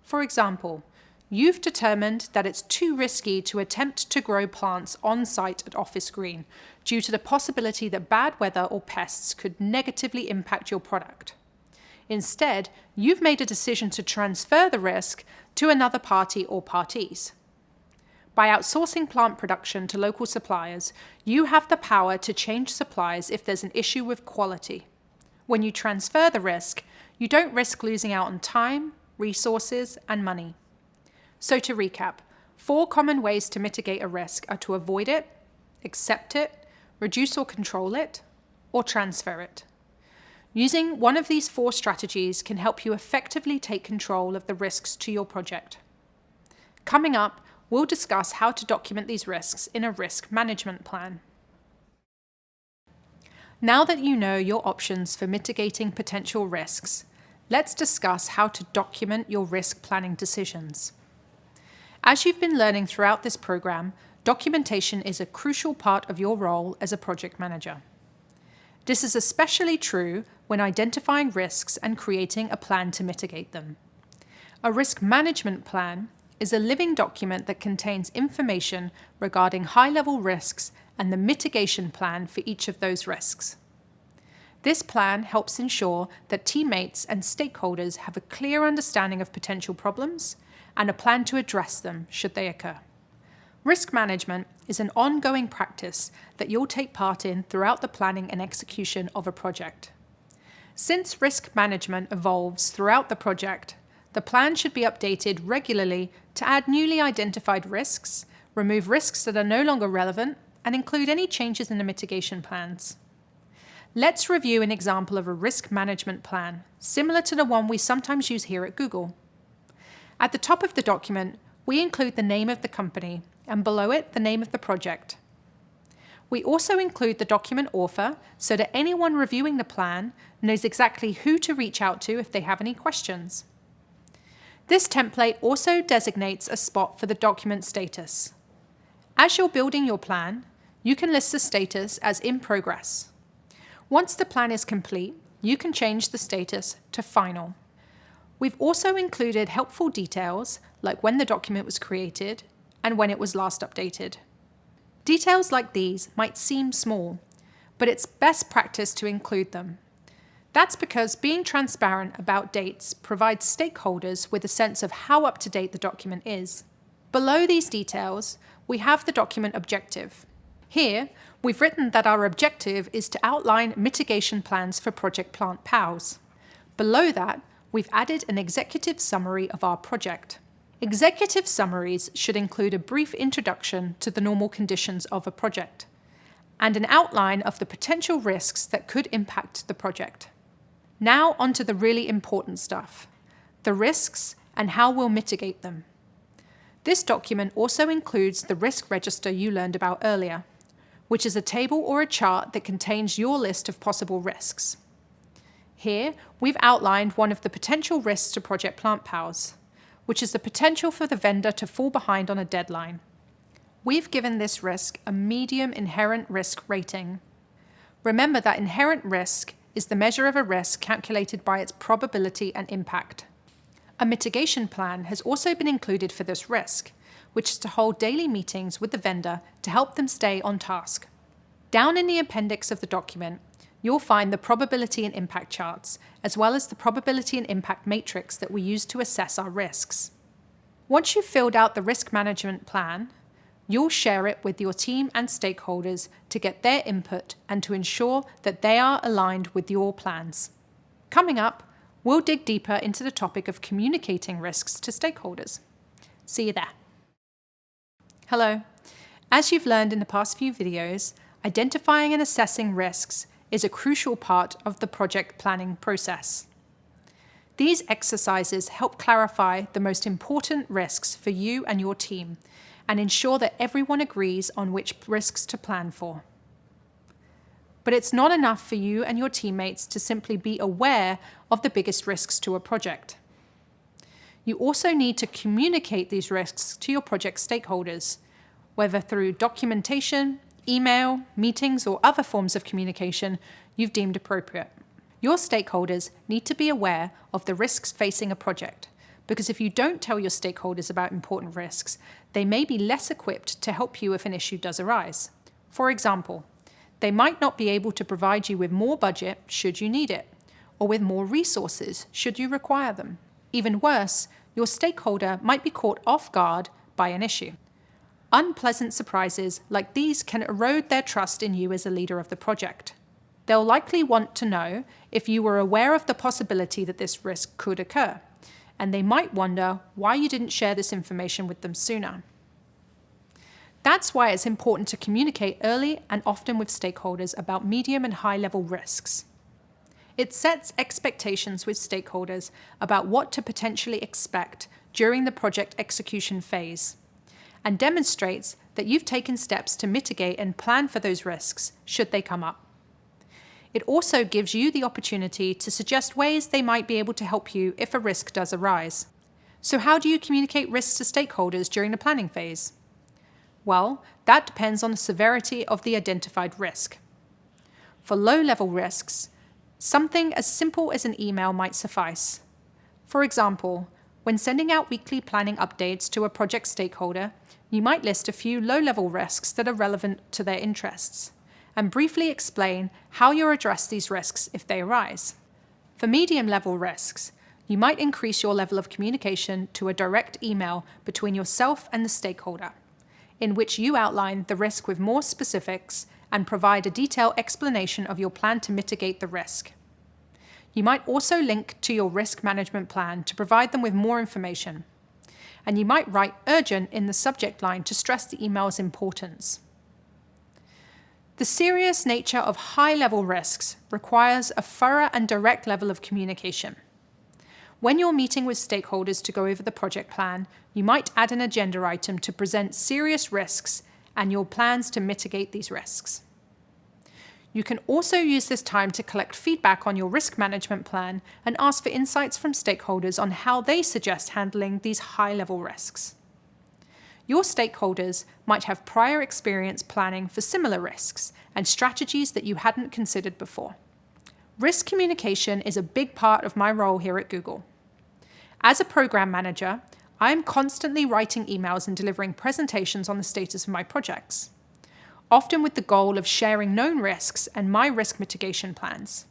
For example, you've determined that it's too risky to attempt to grow plants on site at Office Green due to the possibility that bad weather or pests could negatively impact your product. Instead, you've made a decision to transfer the risk to another party or parties. By outsourcing plant production to local suppliers, you have the power to change supplies if there's an issue with quality. When you transfer the risk, you don't risk losing out on time, resources, and money. So to recap, 4 common ways to mitigate a risk are to avoid it, accept it, reduce or control it, or transfer it. Using one of these 4 strategies can help you effectively take control of the risks to your project. Coming up, we'll discuss how to document these risks in a risk management plan. Now that you know your options for mitigating potential risks, let's discuss how to document your risk planning decisions. As you've been learning throughout this program, documentation is a crucial part of your role as a project manager. This is especially true when identifying risks and creating a plan to mitigate them. A risk management plan is a living document that contains information regarding high-level risks and the mitigation plan for each of those risks. This plan helps ensure that teammates and stakeholders have a clear understanding of potential problems and a plan to address them should they occur. Risk management is an ongoing practice that you'll take part in throughout the planning and execution of a project. Since risk management evolves throughout the project, the plan should be updated regularly to add newly identified risks, remove risks that are no longer relevant, and include any changes in the mitigation plans. Let's review an example of a risk management plan, similar to the one we sometimes use here at Google. At the top of the document, we include the name of the company, and below it, the name of the project. We also include the document author so that anyone reviewing the plan knows exactly who to reach out to if they have any questions. This template also designates a spot for the document status. As you're building your plan, you can list the status as in progress. Once the plan is complete, you can change the status to final. We've also included helpful details like when the document was created and when it was last updated. Details like these might seem small, but it's best practice to include them. That's because being transparent about dates provides stakeholders with a sense of how up-to-date the document is. Below these details, we have the document objective. Here, we've written that our objective is to outline mitigation plans for Project Plant POWs. Below that, we've added an executive summary of our project. Executive summaries should include a brief introduction to the normal conditions of a project and an outline of the potential risks that could impact the project. Now onto the really important stuff, the risks and how we'll mitigate them. This document also includes the risk register you learned about earlier, which is a table or a chart that contains your list of possible risks. Here, we've outlined one of the potential risks to Project Plant POWs, which is the potential for the vendor to fall behind on a deadline. We've given this risk a medium inherent risk rating. Remember that inherent risk is the measure of a risk calculated by its probability and impact. A mitigation plan has also been included for this risk, which is to hold daily meetings with the vendor to help them stay on task. Down in the appendix of the document, you'll find the probability and impact charts, as well as the probability and impact matrix that we use to assess our risks. Once you've filled out the risk management plan, you'll share it with your team and stakeholders to get their input and to ensure that they are aligned with your plans. Coming up, we'll dig deeper into the topic of communicating risks to stakeholders. See you there. Hello. As you've learned in the past few videos, identifying and assessing risks is a crucial part of the project planning process. These exercises help clarify the most important risks for you and your team and ensure that everyone agrees on which risks to plan for. But it's not enough for you and your teammates to simply be aware of the biggest risks to a project. You also need to communicate these risks to your project stakeholders, whether through documentation, email, meetings, or other forms of communication you've deemed appropriate. Your stakeholders need to be aware of the risks facing a project, because if you don't tell your stakeholders about important risks, they may be less equipped to help you if an issue does arise. For example, they might not be able to provide you with more budget should you need it, or with more resources should you require them. Even worse, your stakeholder might be caught off guard by an issue. Unpleasant surprises like these can erode their trust in you as a leader of the project. They'll likely want to know if you were aware of the possibility that this risk could occur, and they might wonder why you didn't share this information with them sooner. That's why it's important to communicate early and often with stakeholders about medium and high-level risks. It sets expectations with stakeholders about what to potentially expect during the project execution phase, and demonstrates that you've taken steps to mitigate and plan for those risks should they come up. It also gives you the opportunity to suggest ways they might be able to help you if a risk does arise. So how do you communicate risks to stakeholders during the planning phase? Well, that depends on the severity of the identified risk. For low-level risks, something as simple as an email might suffice. For example, when sending out weekly planning updates to a project stakeholder, you might list a few low-level risks that are relevant to their interests, and briefly explain how you'll address these risks if they arise. For medium-level risks, you might increase your level of communication to a direct email between yourself and the stakeholder, in which you outline the risk with more specifics and provide a detailed explanation of your plan to mitigate the risk. You might also link to your risk management plan to provide them with more information. And you might write urgent in the subject line to stress the email's importance. The serious nature of high-level risks requires a thorough and direct level of communication. When you're meeting with stakeholders to go over the project plan, you might add an agenda item to present serious risks and your plans to mitigate these risks. You can also use this time to collect feedback on your risk management plan and ask for insights from stakeholders on how they suggest handling these high-level risks. Your stakeholders might have prior experience planning for similar risks and strategies that you hadn't considered before. Risk communication is a big part of my role here at Google. As a program manager, I am constantly writing emails and delivering presentations on the status of my projects, often with the goal of sharing known risks and my risk mitigation plans.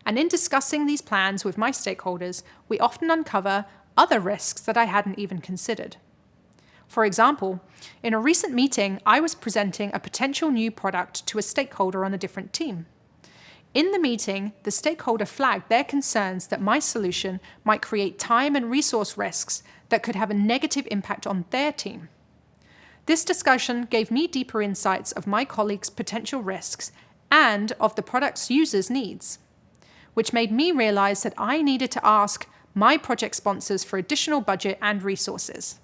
And in discussing these plans with my stakeholders, we often uncover other risks that I hadn't even considered. For example, in a recent meeting, I was presenting a potential new product to a stakeholder on a different team. In the meeting, the stakeholder flagged their concerns that my solution might create time and resource risks that could have a negative impact on their team. This discussion gave me deeper insights of my colleagues' potential risks and of the product's users' needs, which made me realize that I needed to ask my project sponsors for additional budget and resources.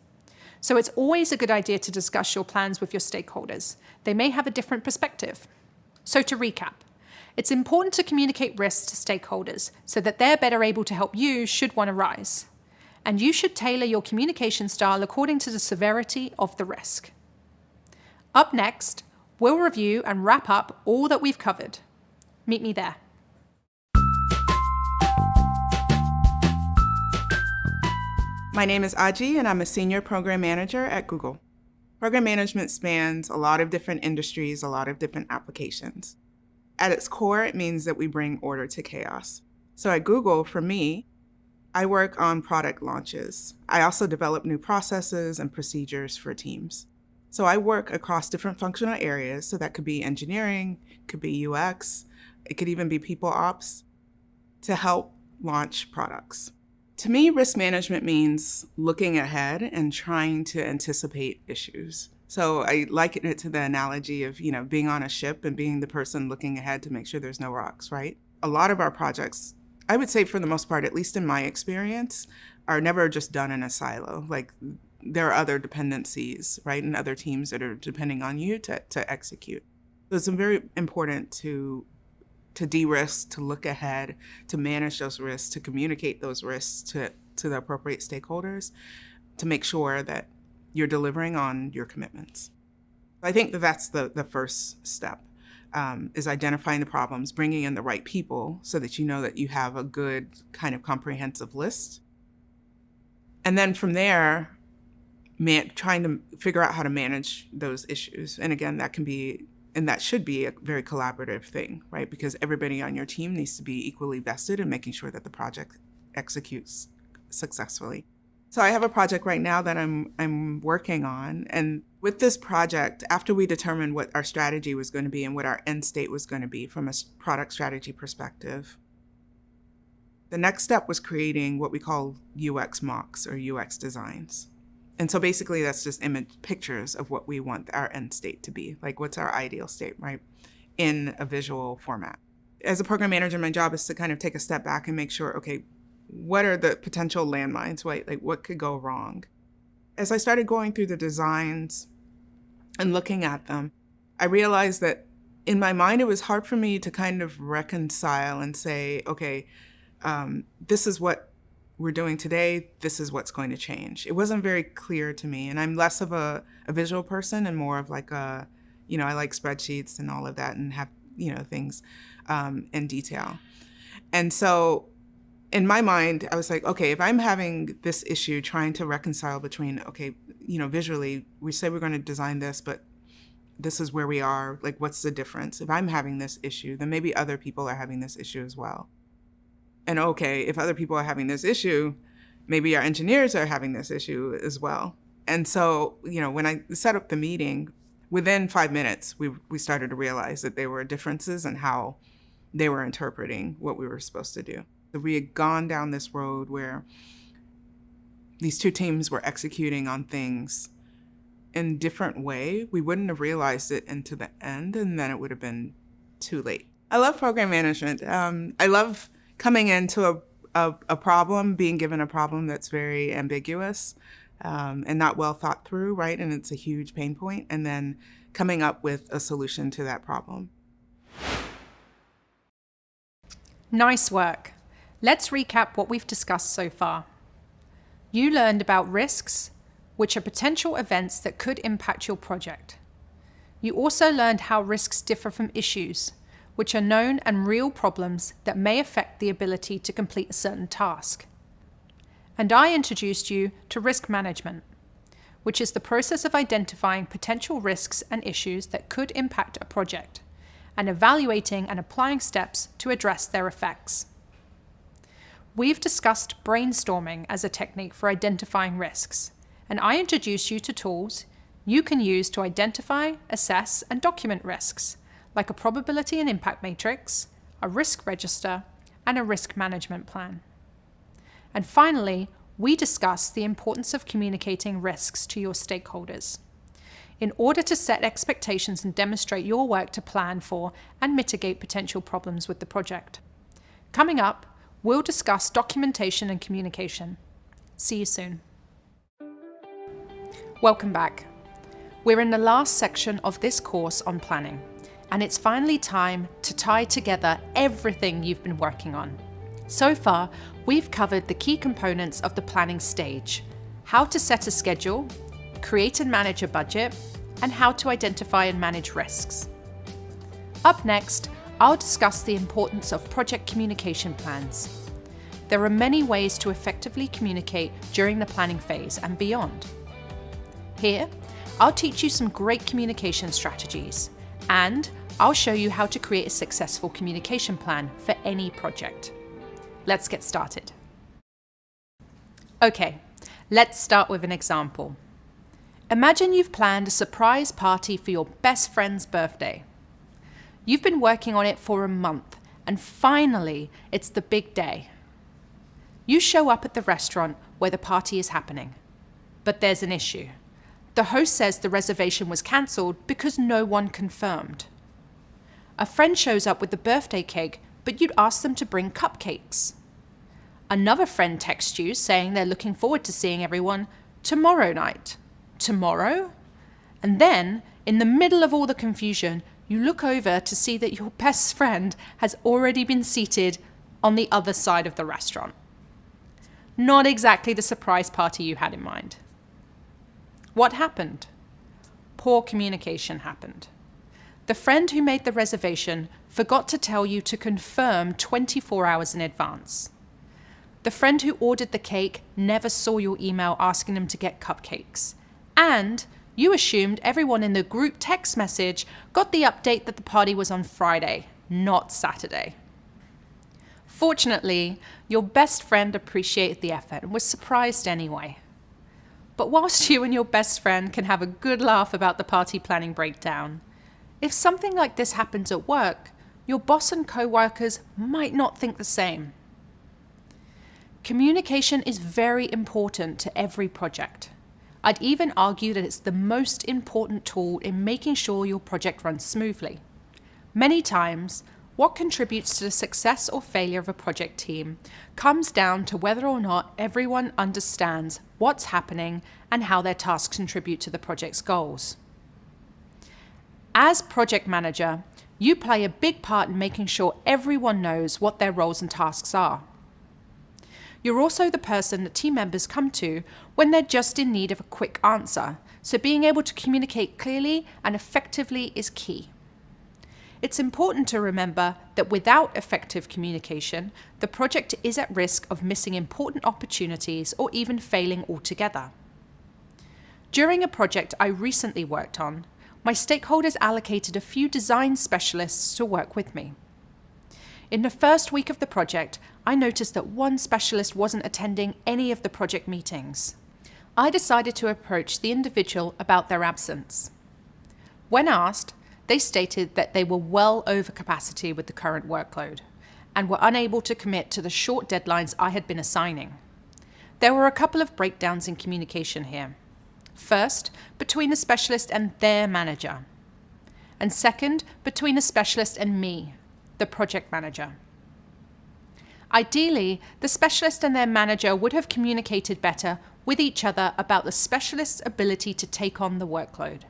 So it's always a good idea to discuss your plans with your stakeholders. They may have a different perspective. So to recap, it's important to communicate risks to stakeholders so that they're better able to help you should one arise. And you should tailor your communication style according to the severity of the risk. Up next, we'll review and wrap up all that we've covered. Meet me there. My name is Aji, and I'm a senior program manager at Google. Program management spans a lot of different industries, a lot of different applications. At its core, it means that we bring order to chaos. So at Google, for me, I work on product launches. I also develop new processes and procedures for teams. So I work across different functional areas. So that could be engineering, could be UX, it could even be people ops to help launch products. To me, risk management means looking ahead and trying to anticipate issues. So I liken it to the analogy of, being on a ship and being the person looking ahead to make sure there's no rocks, right? A lot of our projects, I would say for the most part, at least in my experience, are never just done in a silo. Like there are other dependencies, right? And other teams that are depending on you to execute. So it's very important to de-risk, to look ahead, to manage those risks, to communicate those risks to the appropriate stakeholders, to make sure that you're delivering on your commitments. I think that's the first step, is identifying the problems, bringing in the right people so that you know that you have a good kind of comprehensive list. And then from there, trying to figure out how to manage those issues. And again, that can be And that should be a very collaborative thing, right? Because everybody on your team needs to be equally vested in making sure that the project executes successfully. So I have a project right now that I'm working on. And with this project, after we determined what our strategy was going to be and what our end state was going to be from a product strategy perspective, the next step was creating what we call UX mocks or UX designs. And so basically that's just pictures of what we want our end state to be, like what's our ideal state, right, in a visual format. As a program manager, my job is to kind of take a step back and make sure, okay, what are the potential landmines, right? Like what could go wrong? As I started going through the designs and looking at them, I realized that in my mind, it was hard for me to kind of reconcile and say, okay, this is what we're doing today, this is what's going to change. It wasn't very clear to me. And I'm less of a visual person and more of like I like spreadsheets and all of that and have, things in detail. And so in my mind, I was like, okay, if I'm having this issue trying to reconcile between, okay, visually, we say we're going to design this, but this is where we are, like, what's the difference? If I'm having this issue, then maybe other people are having this issue as well. And okay, if other people are having this issue, maybe our engineers are having this issue as well. And so, when I set up the meeting, within 5 minutes, we started to realize that there were differences in how they were interpreting what we were supposed to do. So we had gone down this road where these two teams were executing on things in different way. We wouldn't have realized it into the end, and then it would have been too late. I love program management. I love coming into a problem, being given a problem that's very ambiguous and not well thought through, right? And it's a huge pain point, and then coming up with a solution to that problem. Nice work. Let's recap what we've discussed so far. You learned about risks, which are potential events that could impact your project. You also learned how risks differ from issues, which are known and real problems that may affect the ability to complete a certain task. And I introduced you to risk management, which is the process of identifying potential risks and issues that could impact a project, and evaluating and applying steps to address their effects. We've discussed brainstorming as a technique for identifying risks, and I introduced you to tools you can use to identify, assess, and document risks, like a probability and impact matrix, a risk register, and a risk management plan. And finally, we discussed the importance of communicating risks to your stakeholders in order to set expectations and demonstrate your work to plan for and mitigate potential problems with the project. Coming up, we'll discuss documentation and communication. See you soon. Welcome back. We're in the last section of this course on planning, and it's finally time to tie together everything you've been working on. So far, we've covered the key components of the planning stage: how to set a schedule, create and manage a budget, and how to identify and manage risks. Up next, I'll discuss the importance of project communication plans. There are many ways to effectively communicate during the planning phase and beyond. Here, I'll teach you some great communication strategies, and I'll show you how to create a successful communication plan for any project. Let's get started. Okay, let's start with an example. Imagine you've planned a surprise party for your best friend's birthday. You've been working on it for a month, and finally, it's the big day. You show up at the restaurant where the party is happening, but there's an issue. The host says the reservation was cancelled because no one confirmed. A friend shows up with the birthday cake, but you'd asked them to bring cupcakes. Another friend texts you saying they're looking forward to seeing everyone tomorrow night. Tomorrow? And then, in the middle of all the confusion, you look over to see that your best friend has already been seated on the other side of the restaurant. Not exactly the surprise party you had in mind. What happened? Poor communication happened. The friend who made the reservation forgot to tell you to confirm 24 hours in advance. The friend who ordered the cake never saw your email asking them to get cupcakes. And You assumed everyone in the group text message got the update that the party was on Friday, not Saturday. Fortunately, your best friend appreciated the effort and was surprised anyway. But whilst you and your best friend can have a good laugh about the party planning breakdown, if something like this happens at work, your boss and co-workers might not think the same. Communication is very important to every project. I'd even argue that it's the most important tool in making sure your project runs smoothly. Many times, what contributes to the success or failure of a project team comes down to whether or not everyone understands what's happening and how their tasks contribute to the project's goals. As project manager, you play a big part in making sure everyone knows what their roles and tasks are. You're also the person that team members come to when they're just in need of a quick answer, so being able to communicate clearly and effectively is key. It's important to remember that without effective communication, the project is at risk of missing important opportunities or even failing altogether. During a project I recently worked on, my stakeholders allocated a few design specialists to work with me. In the first week of the project, I noticed that one specialist wasn't attending any of the project meetings. I decided to approach the individual about their absence. When asked, they stated that they were well over capacity with the current workload and were unable to commit to the short deadlines I had been assigning. There were a couple of breakdowns in communication here. First, between the specialist and their manager. And second, between the specialist and me, the project manager. Ideally, the specialist and their manager would have communicated better with each other about the specialist's ability to take on the workload.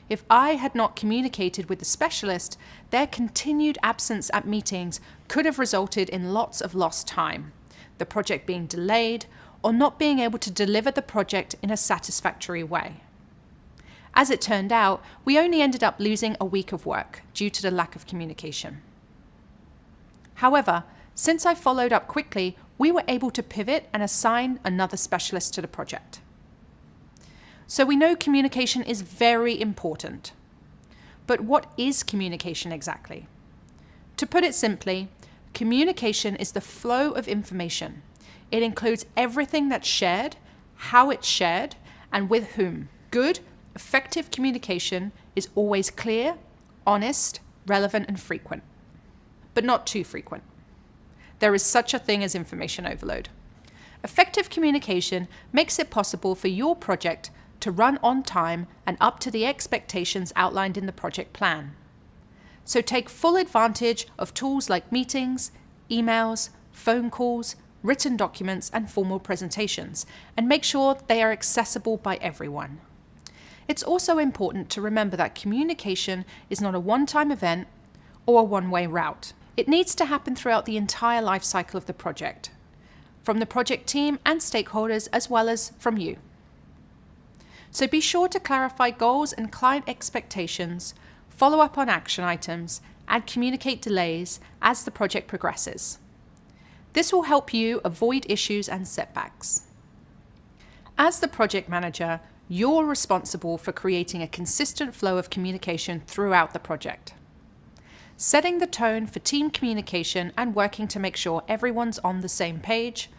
If I had not communicated with the specialist, their continued absence at meetings could have resulted in lots of lost time, the project being delayed, or not being able to deliver the project in a satisfactory way. As it turned out, we only ended up losing a week of work due to the lack of communication. However, since I followed up quickly, we were able to pivot and assign another specialist to the project. So we know communication is very important. But what is communication exactly? To put it simply, communication is the flow of information. It includes everything that's shared, how it's shared, and with whom. Good, effective communication is always clear, honest, relevant, and frequent. But not too frequent. There is such a thing as information overload. Effective communication makes it possible for your project to run on time and up to the expectations outlined in the project plan. So take full advantage of tools like meetings, emails, phone calls, written documents, and formal presentations, and make sure they are accessible by everyone. It's also important to remember that communication is not a one-time event or a one-way route. It needs to happen throughout the entire life cycle of the project, from the project team and stakeholders, as well as from you. So be sure to clarify goals and client expectations, follow up on action items, and communicate delays as the project progresses. This will help you avoid issues and setbacks. As the project manager, you're responsible for creating a consistent flow of communication throughout the project. Setting the tone for team communication and working to make sure everyone's on the same page,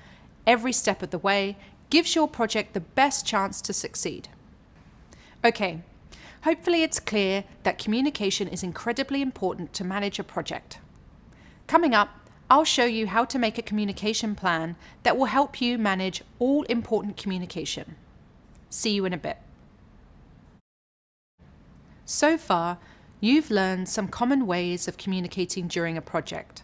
every step of the way, gives your project the best chance to succeed. Okay, hopefully it's clear that communication is incredibly important to manage a project. Coming up, I'll show you how to make a communication plan that will help you manage all important communication. See you in a bit. So far, you've learned some common ways of communicating during a project.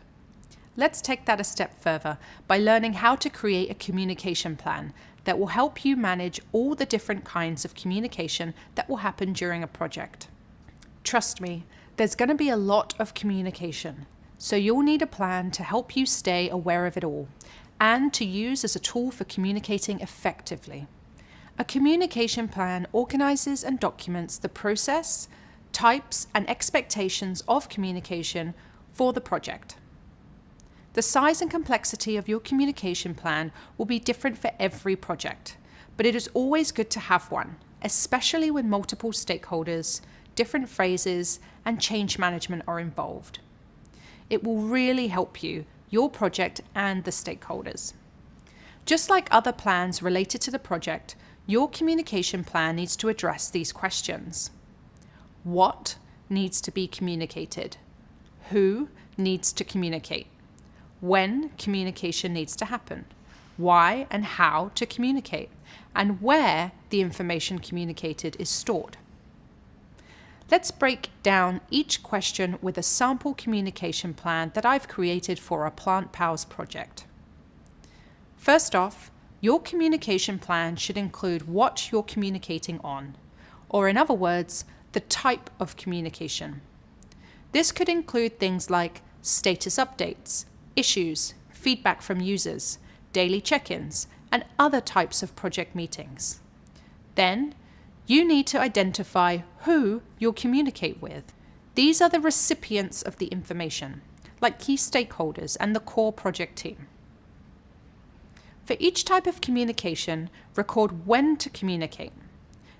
Let's take that a step further by learning how to create a communication plan that will help you manage all the different kinds of communication that will happen during a project. Trust me, there's going to be a lot of communication, so you'll need a plan to help you stay aware of it all and to use as a tool for communicating effectively. A communication plan organizes and documents the process, types, and expectations of communication for the project. The size and complexity of your communication plan will be different for every project, but it is always good to have one especially when multiple stakeholders, different phrases, and change management are involved. It will really help you, your project, and the stakeholders. Just like other plans related to the project, your communication plan needs to address these questions. What needs to be communicated? Who needs to communicate? When communication needs to happen? Why and how to communicate? And where the information communicated is stored. Let's break down each question with a sample communication plan that I've created for our Plant Pals project. First off, your communication plan should include what you're communicating on, or in other words, the type of communication. This could include things like status updates, issues, feedback from users, daily check-ins, and other types of project meetings. Then, you need to identify who you'll communicate with. These are the recipients of the information, like key stakeholders and the core project team. For each type of communication, record when to communicate.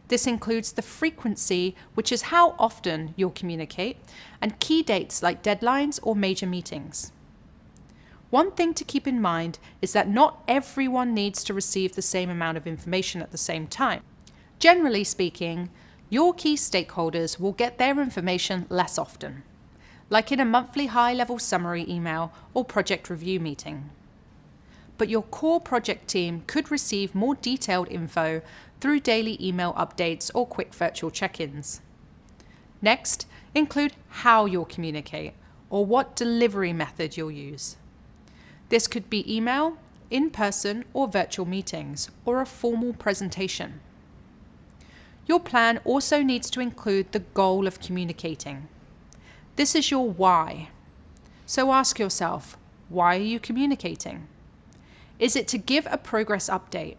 This includes the frequency, which is how often you'll communicate, and key dates like deadlines or major meetings. One thing to keep in mind is that not everyone needs to receive the same amount of information at the same time. Generally speaking, your key stakeholders will get their information less often, like in a monthly high-level summary email or project review meeting. But your core project team could receive more detailed info through daily email updates or quick virtual check-ins. Next, include how you'll communicate or what delivery method you'll use. This could be email, in-person or virtual meetings, or a formal presentation. Your plan also needs to include the goal of communicating. This is your why. So ask yourself, why are you communicating? Is it to give a progress update,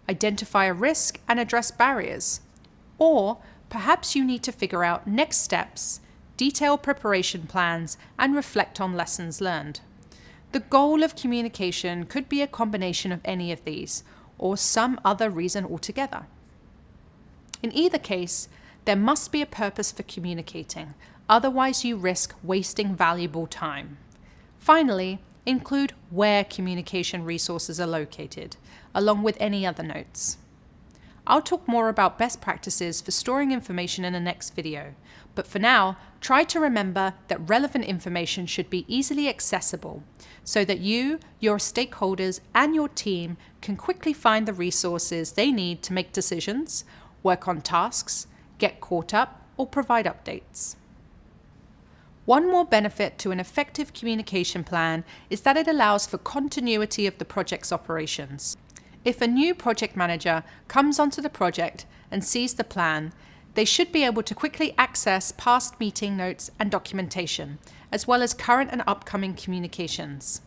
identify a risk and address barriers? Or perhaps you need to figure out next steps, detail preparation plans, and reflect on lessons learned. The goal of communication could be a combination of any of these, or some other reason altogether. In either case, there must be a purpose for communicating, otherwise you risk wasting valuable time. Finally, include where communication resources are located, along with any other notes. I'll talk more about best practices for storing information in the next video, but for now, try to remember that relevant information should be easily accessible so that you, your stakeholders, and your team can quickly find the resources they need to make decisions, work on tasks, get caught up, or provide updates. One more benefit to an effective communication plan is that it allows for continuity of the project's operations. If a new project manager comes onto the project and sees the plan, they should be able to quickly access past meeting notes and documentation, as well as current and upcoming communications.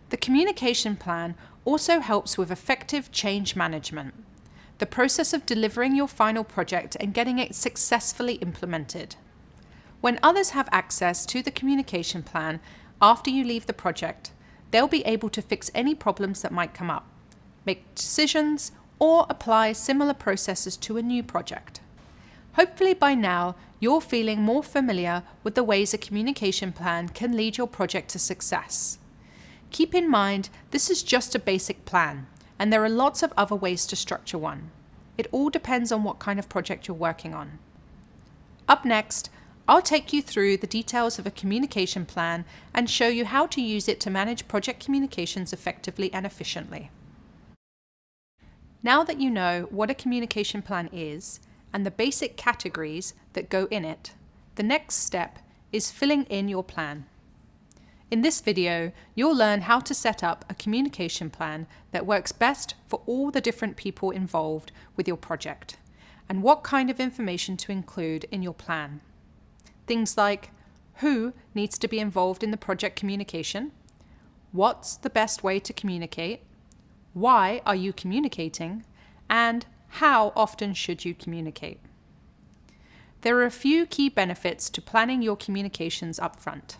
The communication plan also helps with effective change management, the process of delivering your final project and getting it successfully implemented. When others have access to the communication plan after you leave the project, they'll be able to fix any problems that might come up, make decisions, or apply similar processes to a new project. Hopefully by now, you're feeling more familiar with the ways a communication plan can lead your project to success. Keep in mind, this is just a basic plan, and there are lots of other ways to structure one. It all depends on what kind of project you're working on. Up next, I'll take you through the details of a communication plan and show you how to use it to manage project communications effectively and efficiently. Now that you know what a communication plan is and the basic categories that go in it, the next step is filling in your plan. In this video, you'll learn how to set up a communication plan that works best for all the different people involved with your project, and what kind of information to include in your plan. Things like who needs to be involved in the project communication, what's the best way to communicate, why are you communicating, and how often should you communicate. There are a few key benefits to planning your communications upfront.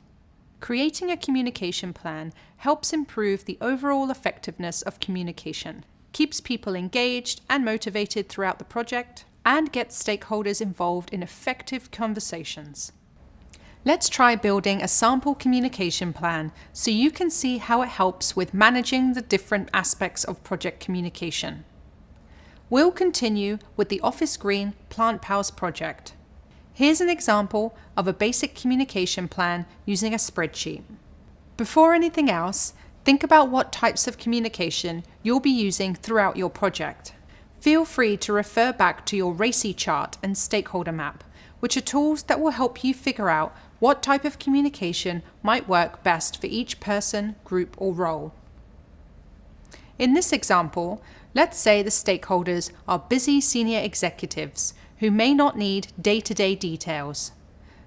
Creating a communication plan helps improve the overall effectiveness of communication. keeps people engaged and motivated throughout the project, and gets stakeholders involved in effective conversations. Let's try building a sample communication plan so you can see how it helps with managing the different aspects of project communication. We'll continue with the Office Green Plant Pals project. Here's an example of a basic communication plan using a spreadsheet. Before anything else, think about what types of communication you'll be using throughout your project. Feel free to refer back to your RACI chart and stakeholder map, which are tools that will help you figure out what type of communication might work best for each person, group, or role. In this example, let's say the stakeholders are busy senior executives who may not need day-to-day details.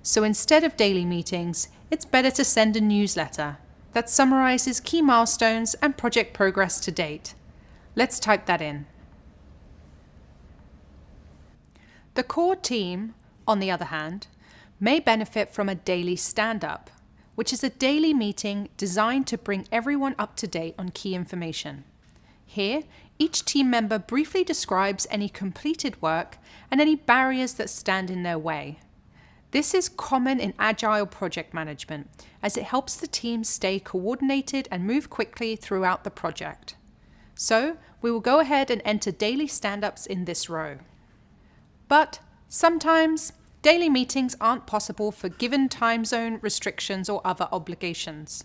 So instead of daily meetings, it's better to send a newsletter that summarizes key milestones and project progress to date. Let's type that in. The core team, on the other hand, may benefit from a daily stand-up, which is a daily meeting designed to bring everyone up to date on key information. Here, each team member briefly describes any completed work and any barriers that stand in their way. This is common in agile project management, as it helps the team stay coordinated and move quickly throughout the project. So, we will go ahead and enter daily stand-ups in this row. But sometimes, daily meetings aren't possible for given time zone restrictions or other obligations.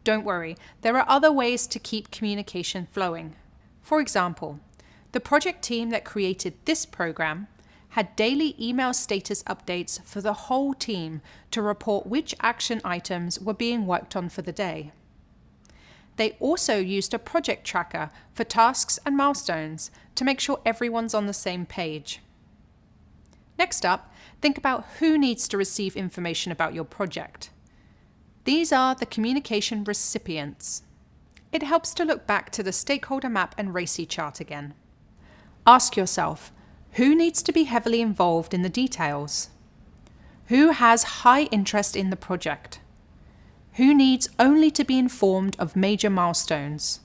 Don't worry, there are other ways to keep communication flowing. For example, the project team that created this program had daily email status updates for the whole team to report which action items were being worked on for the day. They also used a project tracker for tasks and milestones to make sure everyone's on the same page. Next up, think about who needs to receive information about your project. These are the communication recipients. It helps to look back to the stakeholder map and RACI chart again. Ask yourself, who needs to be heavily involved in the details? Who has high interest in the project? Who needs only to be informed of major milestones?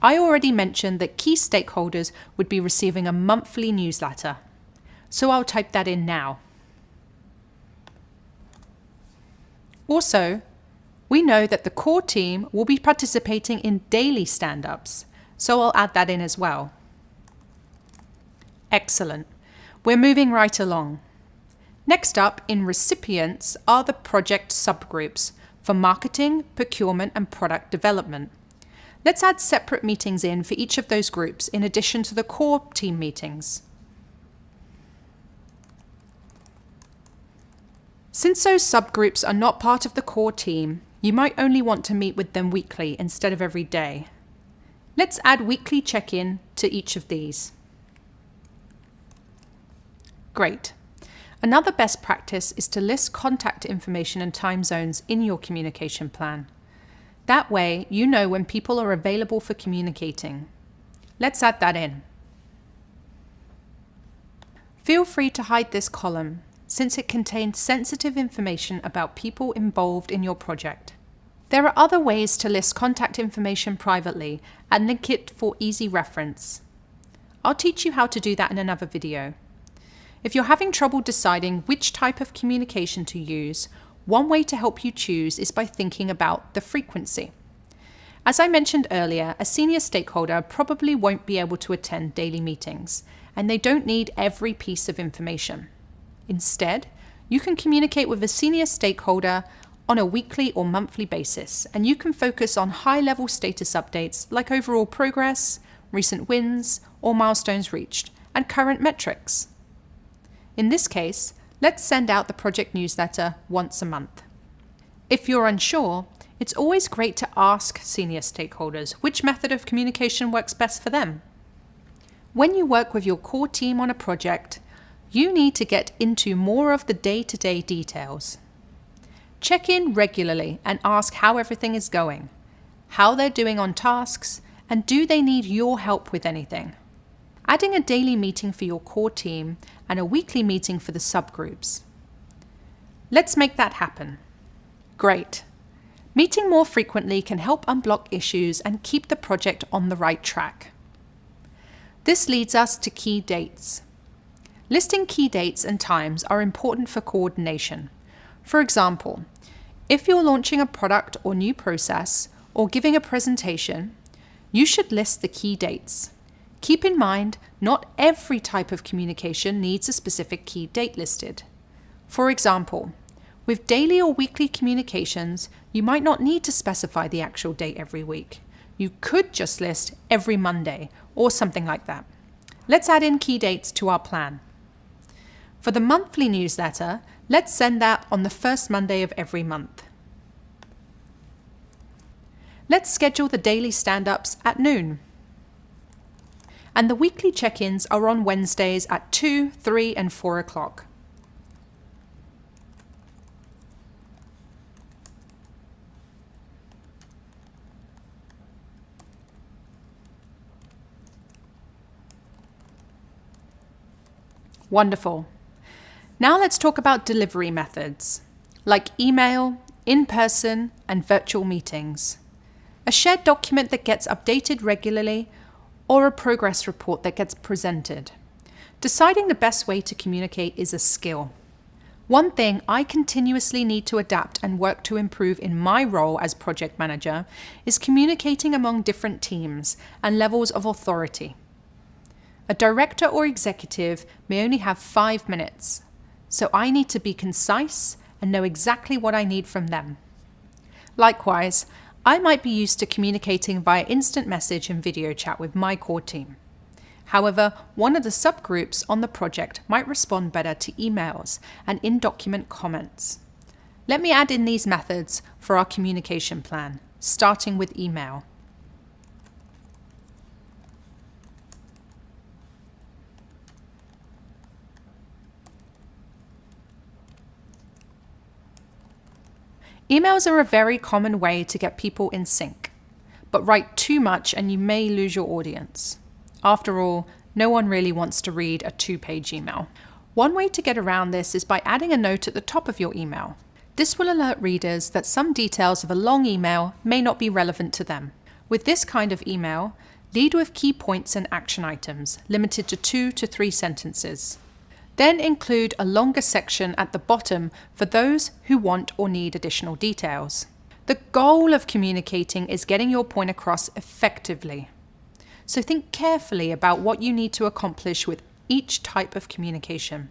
I already mentioned that key stakeholders would be receiving a monthly newsletter, so I'll type that in now. Also, we know that the core team will be participating in daily stand-ups, so I'll add that in as well. Excellent. We're moving right along. Next up in recipients are the project subgroups for marketing, procurement, and product development. Let's add separate meetings in for each of those groups in addition to the core team meetings. Since those subgroups are not part of the core team, you might only want to meet with them weekly instead of every day. Let's add weekly check-in to each of these. Great. Another best practice is to list contact information and time zones in your communication plan. That way, you know when people are available for communicating. Let's add that in. Feel free to hide this column, since it contains sensitive information about people involved in your project. There are other ways to list contact information privately and link it for easy reference. I'll teach you how to do that in another video. If you're having trouble deciding which type of communication to use, one way to help you choose is by thinking about the frequency. As I mentioned earlier, a senior stakeholder probably won't be able to attend daily meetings, and they don't need every piece of information. Instead, you can communicate with a senior stakeholder on a weekly or monthly basis, and you can focus on high-level status updates like overall progress, recent wins, or milestones reached, and current metrics. In this case, let's send out the project newsletter once a month. If you're unsure, it's always great to ask senior stakeholders which method of communication works best for them. When you work with your core team on a project, you need to get into more of the day-to-day details. Check in regularly and ask how everything is going, how they're doing on tasks, and do they need your help with anything. Adding a daily meeting for your core team and a weekly meeting for the subgroups. Let's make that happen. Great. Meeting more frequently can help unblock issues and keep the project on the right track. This leads us to key dates. Listing key dates and times are important for coordination. For example, if you're launching a product or new process or giving a presentation, you should list the key dates. Keep in mind, not every type of communication needs a specific key date listed. For example, with daily or weekly communications, you might not need to specify the actual date every week. You could just list every Monday or something like that. Let's add in key dates to our plan. For the monthly newsletter, let's send that on the first Monday of every month. Let's schedule the daily stand-ups at noon. And the weekly check-ins are on Wednesdays at 2, 3, and 4 o'clock. Wonderful. Now let's talk about delivery methods, like email, in-person, and virtual meetings. A shared document that gets updated regularly, or a progress report that gets presented. Deciding the best way to communicate is a skill. One thing I continuously need to adapt and work to improve in my role as project manager is communicating among different teams and levels of authority. A director or executive may only have 5 minutes, so I need to be concise and know exactly what I need from them. Likewise, I might be used to communicating via instant message and video chat with my core team. However, one of the subgroups on the project might respond better to emails and in-document comments. Let me add in these methods for our communication plan, starting with email. Emails are a very common way to get people in sync, but write too much and you may lose your audience. After all, no one really wants to read a 2-page email. One way to get around this is by adding a note at the top of your email. This will alert readers that some details of a long email may not be relevant to them. With this kind of email, lead with key points and action items, limited to 2 to 3 sentences. Then include a longer section at the bottom for those who want or need additional details. The goal of communicating is getting your point across effectively. So think carefully about what you need to accomplish with each type of communication.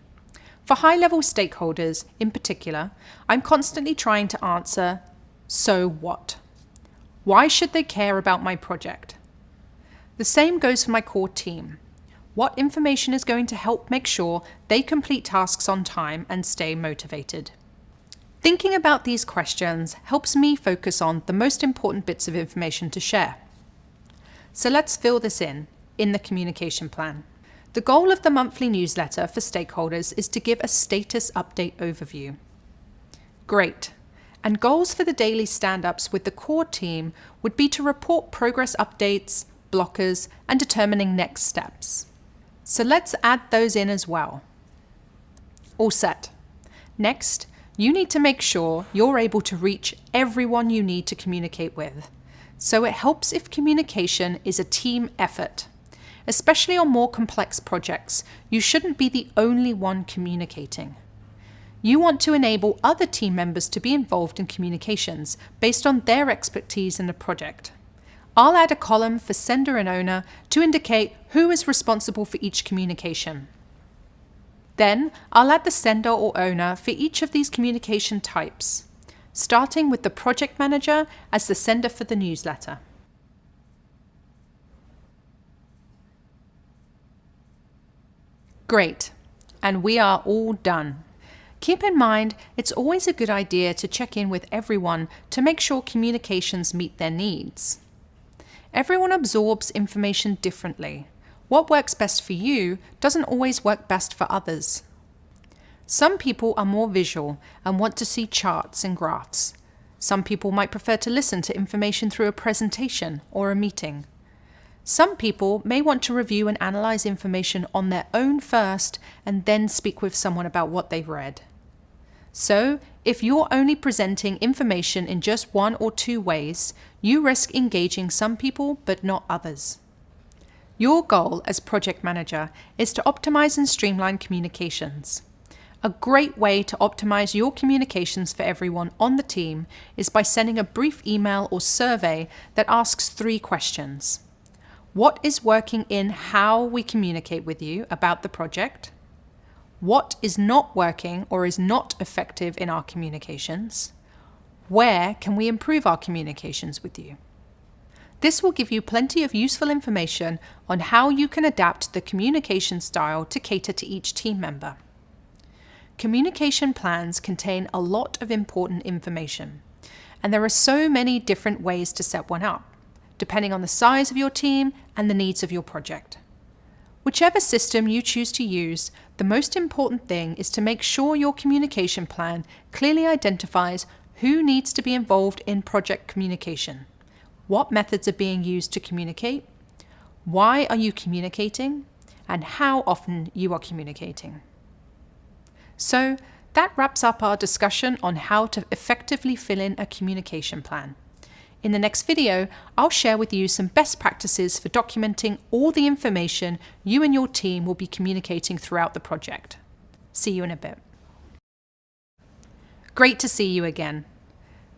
For high-level stakeholders, in particular, I'm constantly trying to answer, so what? Why should they care about my project? The same goes for my core team. What information is going to help make sure they complete tasks on time and stay motivated? Thinking about these questions helps me focus on the most important bits of information to share. So let's fill this in the communication plan. The goal of the monthly newsletter for stakeholders is to give a status update overview. Great. And goals for the daily stand-ups with the core team would be to report progress updates, blockers, and determining next steps. So let's add those in as well. All set. Next, you need to make sure you're able to reach everyone you need to communicate with. So it helps if communication is a team effort. Especially on more complex projects, you shouldn't be the only one communicating. You want to enable other team members to be involved in communications based on their expertise in the project. I'll add a column for sender and owner to indicate who is responsible for each communication. Then I'll add the sender or owner for each of these communication types, starting with the project manager as the sender for the newsletter. Great, and we are all done. Keep in mind, it's always a good idea to check in with everyone to make sure communications meet their needs. Everyone absorbs information differently. What works best for you doesn't always work best for others. Some people are more visual and want to see charts and graphs. Some people might prefer to listen to information through a presentation or a meeting. Some people may want to review and analyze information on their own first and then speak with someone about what they've read. So, if you're only presenting information in just one or two ways, you risk engaging some people but not others. Your goal as project manager is to optimize and streamline communications. A great way to optimize your communications for everyone on the team is by sending a brief email or survey that asks 3 questions. What is working in how we communicate with you about the project? What is not working or is not effective in our communications? Where can we improve our communications with you? This will give you plenty of useful information on how you can adapt the communication style to cater to each team member. Communication plans contain a lot of important information, and there are so many different ways to set one up, depending on the size of your team and the needs of your project. Whichever system you choose to use, the most important thing is to make sure your communication plan clearly identifies who needs to be involved in project communication, what methods are being used to communicate, why are you communicating, and how often you are communicating. So that wraps up our discussion on how to effectively fill in a communication plan. In the next video, I'll share with you some best practices for documenting all the information you and your team will be communicating throughout the project. See you in a bit. Great to see you again.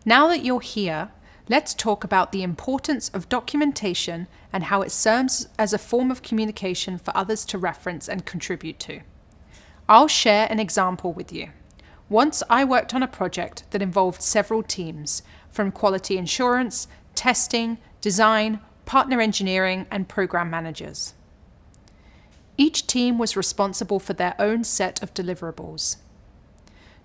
Now that you're here, let's talk about the importance of documentation and how it serves as a form of communication for others to reference and contribute to. I'll share an example with you. Once I worked on a project that involved several teams, from quality assurance, testing, design, partner engineering, and program managers. Each team was responsible for their own set of deliverables.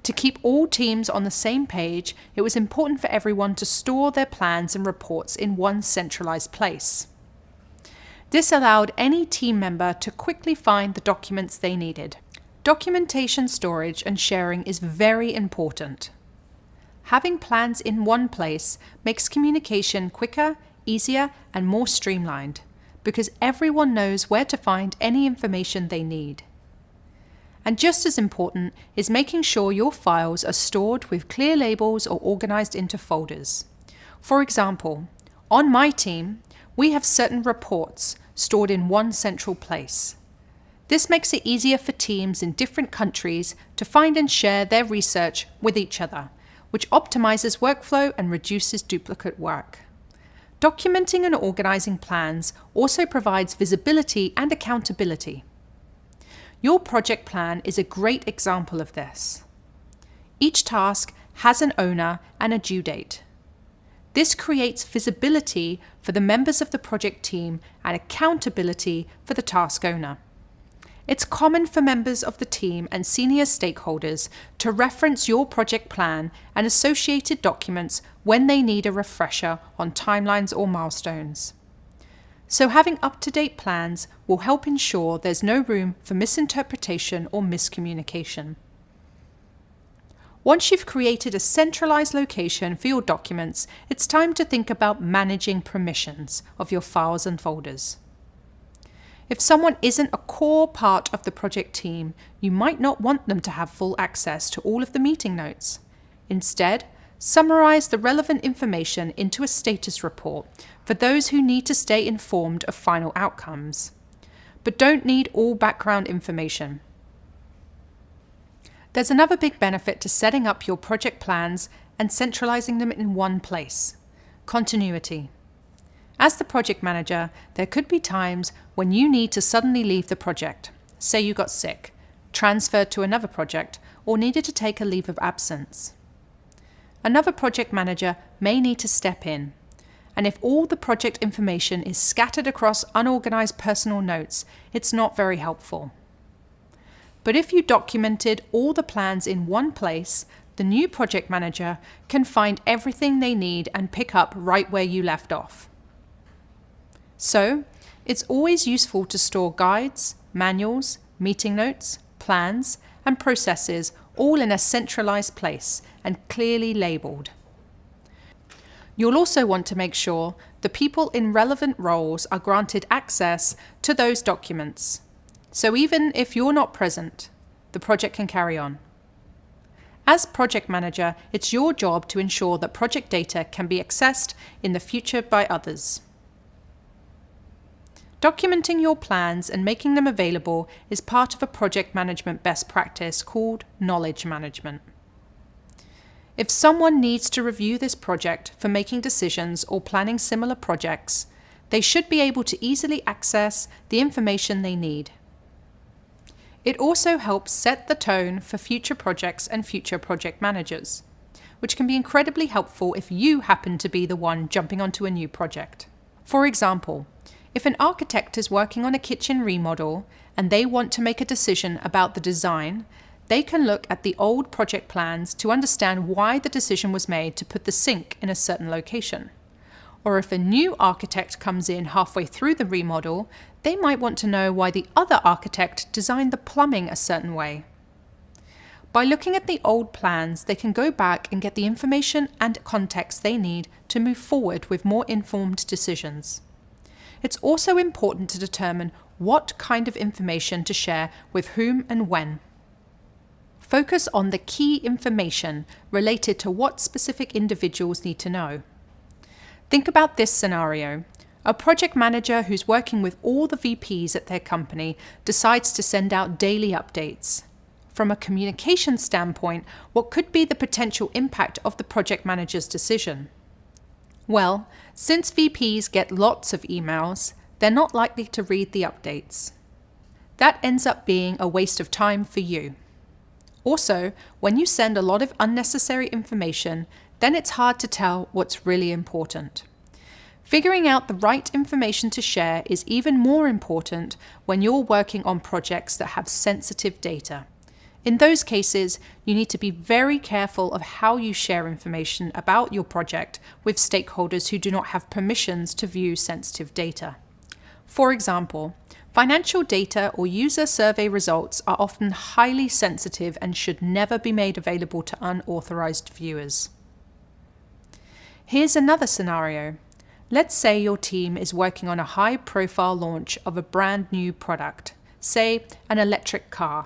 To keep all teams on the same page, it was important for everyone to store their plans and reports in one centralized place. This allowed any team member to quickly find the documents they needed. Documentation storage and sharing is very important. Having plans in one place makes communication quicker, easier, and more streamlined, because everyone knows where to find any information they need. And just as important is making sure your files are stored with clear labels or organized into folders. For example, on my team, we have certain reports stored in one central place. This makes it easier for teams in different countries to find and share their research with each other, which optimizes workflow and reduces duplicate work. Documenting and organizing plans also provides visibility and accountability. Your project plan is a great example of this. Each task has an owner and a due date. This creates visibility for the members of the project team and accountability for the task owner. It's common for members of the team and senior stakeholders to reference your project plan and associated documents when they need a refresher on timelines or milestones. So having up-to-date plans will help ensure there's no room for misinterpretation or miscommunication. Once you've created a centralized location for your documents, it's time to think about managing permissions of your files and folders. If someone isn't a core part of the project team, you might not want them to have full access to all of the meeting notes. Instead, summarize the relevant information into a status report for those who need to stay informed of final outcomes, but don't need all background information. There's another big benefit to setting up your project plans and centralizing them in one place: continuity. As the project manager, there could be times when you need to suddenly leave the project. Say you got sick, transferred to another project, or needed to take a leave of absence. Another project manager may need to step in, and if all the project information is scattered across unorganized personal notes, it's not very helpful. But if you documented all the plans in one place, the new project manager can find everything they need and pick up right where you left off. So, it's always useful to store guides, manuals, meeting notes, plans, and processes all in a centralized place and clearly labeled. You'll also want to make sure the people in relevant roles are granted access to those documents. So even if you're not present, the project can carry on. As project manager, it's your job to ensure that project data can be accessed in the future by others. Documenting your plans and making them available is part of a project management best practice called knowledge management. If someone needs to review this project for making decisions or planning similar projects, they should be able to easily access the information they need. It also helps set the tone for future projects and future project managers, which can be incredibly helpful if you happen to be the one jumping onto a new project. For example, if an architect is working on a kitchen remodel and they want to make a decision about the design, they can look at the old project plans to understand why the decision was made to put the sink in a certain location. Or if a new architect comes in halfway through the remodel, they might want to know why the other architect designed the plumbing a certain way. By looking at the old plans, they can go back and get the information and context they need to move forward with more informed decisions. It's also important to determine what kind of information to share with whom and when. Focus on the key information related to what specific individuals need to know. Think about this scenario. A project manager who's working with all the VPs at their company decides to send out daily updates. From a communication standpoint, what could be the potential impact of the project manager's decision? Well, since VPs get lots of emails, they're not likely to read the updates. That ends up being a waste of time for you. Also, when you send a lot of unnecessary information, then it's hard to tell what's really important. Figuring out the right information to share is even more important when you're working on projects that have sensitive data. In those cases, you need to be very careful of how you share information about your project with stakeholders who do not have permissions to view sensitive data. For example, financial data or user survey results are often highly sensitive and should never be made available to unauthorized viewers. Here's another scenario. Let's say your team is working on a high-profile launch of a brand new product, say an electric car.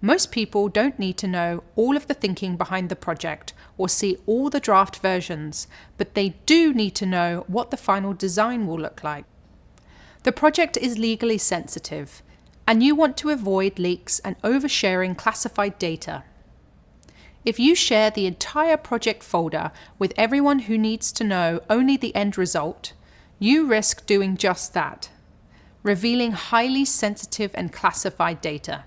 Most people don't need to know all of the thinking behind the project or see all the draft versions, but they do need to know what the final design will look like. The project is legally sensitive, and you want to avoid leaks and oversharing classified data. If you share the entire project folder with everyone who needs to know only the end result, you risk doing just that, revealing highly sensitive and classified data.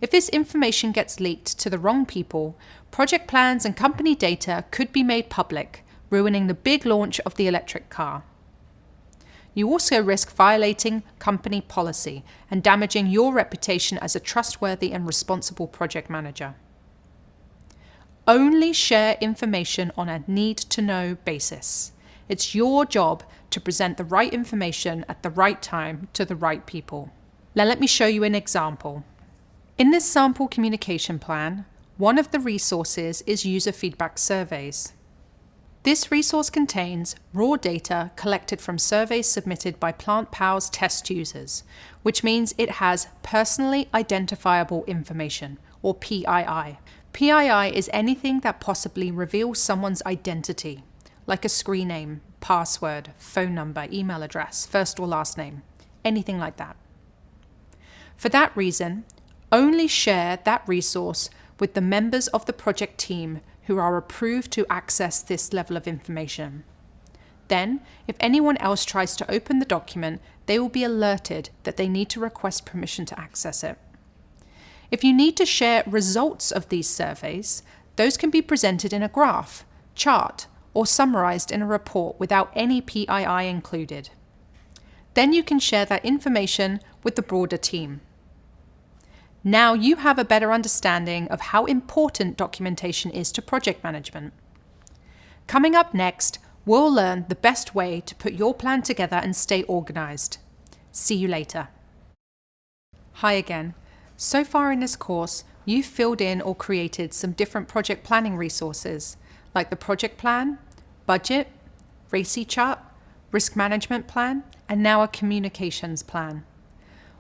If this information gets leaked to the wrong people, project plans and company data could be made public, ruining the big launch of the electric car. You also risk violating company policy and damaging your reputation as a trustworthy and responsible project manager. Only share information on a need-to-know basis. It's your job to present the right information at the right time to the right people. Now let me show you an example. In this sample communication plan, one of the resources is user feedback surveys. This resource contains raw data collected from surveys submitted by PlantPow's test users, which means it has personally identifiable information, or PII. PII is anything that possibly reveals someone's identity, like a screen name, password, phone number, email address, first or last name, anything like that. For that reason, only share that resource with the members of the project team who are approved to access this level of information. Then, if anyone else tries to open the document, they will be alerted that they need to request permission to access it. If you need to share results of these surveys, those can be presented in a graph, chart, or summarized in a report without any PII included. Then you can share that information with the broader team. Now you have a better understanding of how important documentation is to project management. Coming up next, we'll learn the best way to put your plan together and stay organized. See you later. Hi again. So far in this course, you've filled in or created some different project planning resources, like the project plan, budget, RACI chart, risk management plan, and now a communications plan.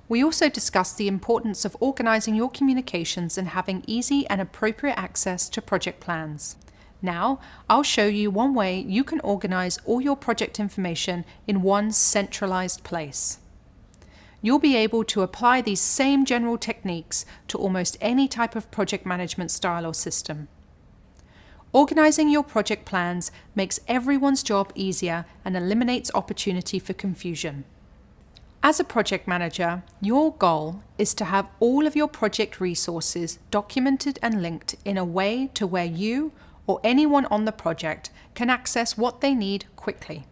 We also discussed the importance of organizing your communications and having easy and appropriate access to project plans. Now, I'll show you one way you can organize all your project information in one centralized place. You'll be able to apply these same general techniques to almost any type of project management style or system. Organizing your project plans makes everyone's job easier and eliminates opportunity for confusion. As a project manager, your goal is to have all of your project resources documented and linked in a way to where you or anyone on the project can access what they need quickly.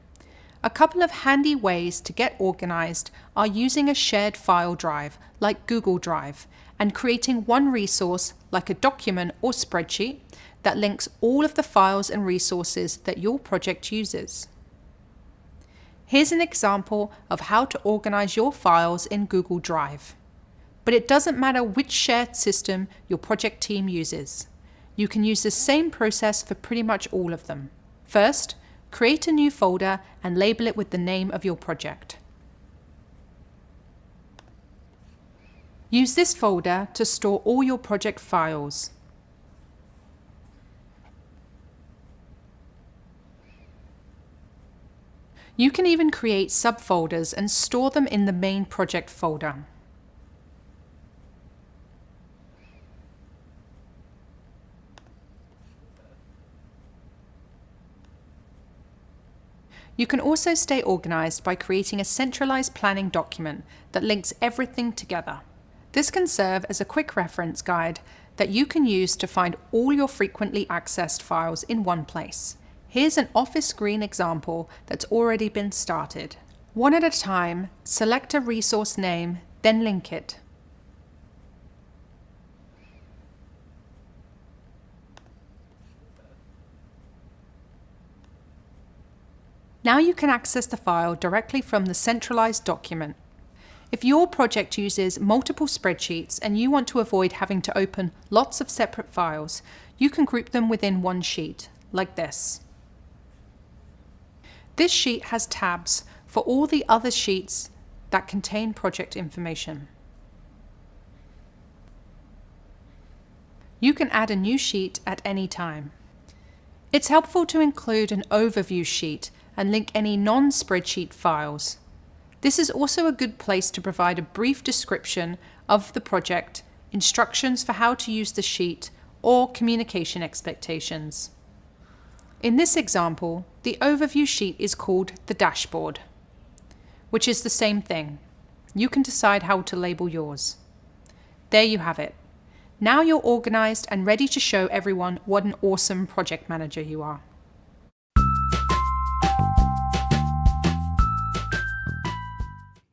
A couple of handy ways to get organized are using a shared file drive like Google Drive and creating one resource like a document or spreadsheet that links all of the files and resources that your project uses. Here's an example of how to organize your files in Google Drive. But it doesn't matter which shared system your project team uses. You can use the same process for pretty much all of them. First, create a new folder and label it with the name of your project. Use this folder to store all your project files. You can even create subfolders and store them in the main project folder. You can also stay organized by creating a centralized planning document that links everything together. This can serve as a quick reference guide that you can use to find all your frequently accessed files in one place. Here's an Office Green example that's already been started. One at a time, select a resource name, then link it. Now you can access the file directly from the centralized document. If your project uses multiple spreadsheets and you want to avoid having to open lots of separate files, you can group them within one sheet, like this. This sheet has tabs for all the other sheets that contain project information. You can add a new sheet at any time. It's helpful to include an overview sheet and link any non-spreadsheet files. This is also a good place to provide a brief description of the project, instructions for how to use the sheet, or communication expectations. In this example, the overview sheet is called the dashboard, which is the same thing. You can decide how to label yours. There you have it. Now you're organized and ready to show everyone what an awesome project manager you are.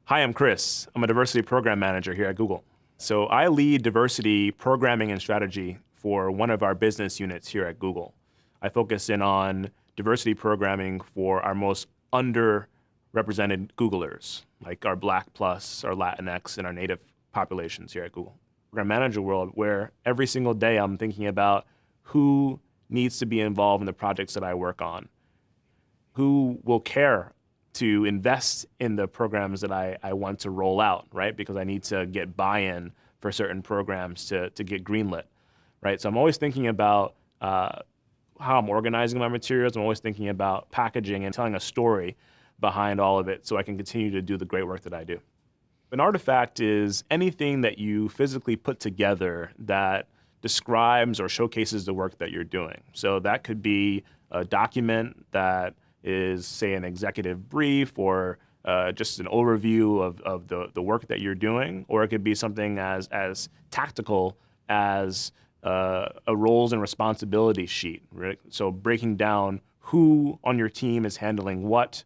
Hi, I'm Chris. I'm a diversity program manager here at Google. So I lead diversity programming and strategy for one of our business units here at Google. I focus in on diversity programming for our most underrepresented Googlers, like our Black+, our Latinx, and our Native populations here at Google. Program manager world, where every single day I'm thinking about who needs to be involved in the projects that I work on, who will care to invest in the programs that I want to roll out, right? Because I need to get buy-in for certain programs to get greenlit, right? So I'm always thinking about how I'm organizing my materials. I'm always thinking about packaging and telling a story behind all of it so I can continue to do the great work that I do. An artifact is anything that you physically put together that describes or showcases the work that you're doing. So that could be a document that is, say, an executive brief or just an overview of the work that you're doing, or it could be something as tactical as a roles and responsibilities sheet, right? So breaking down who on your team is handling what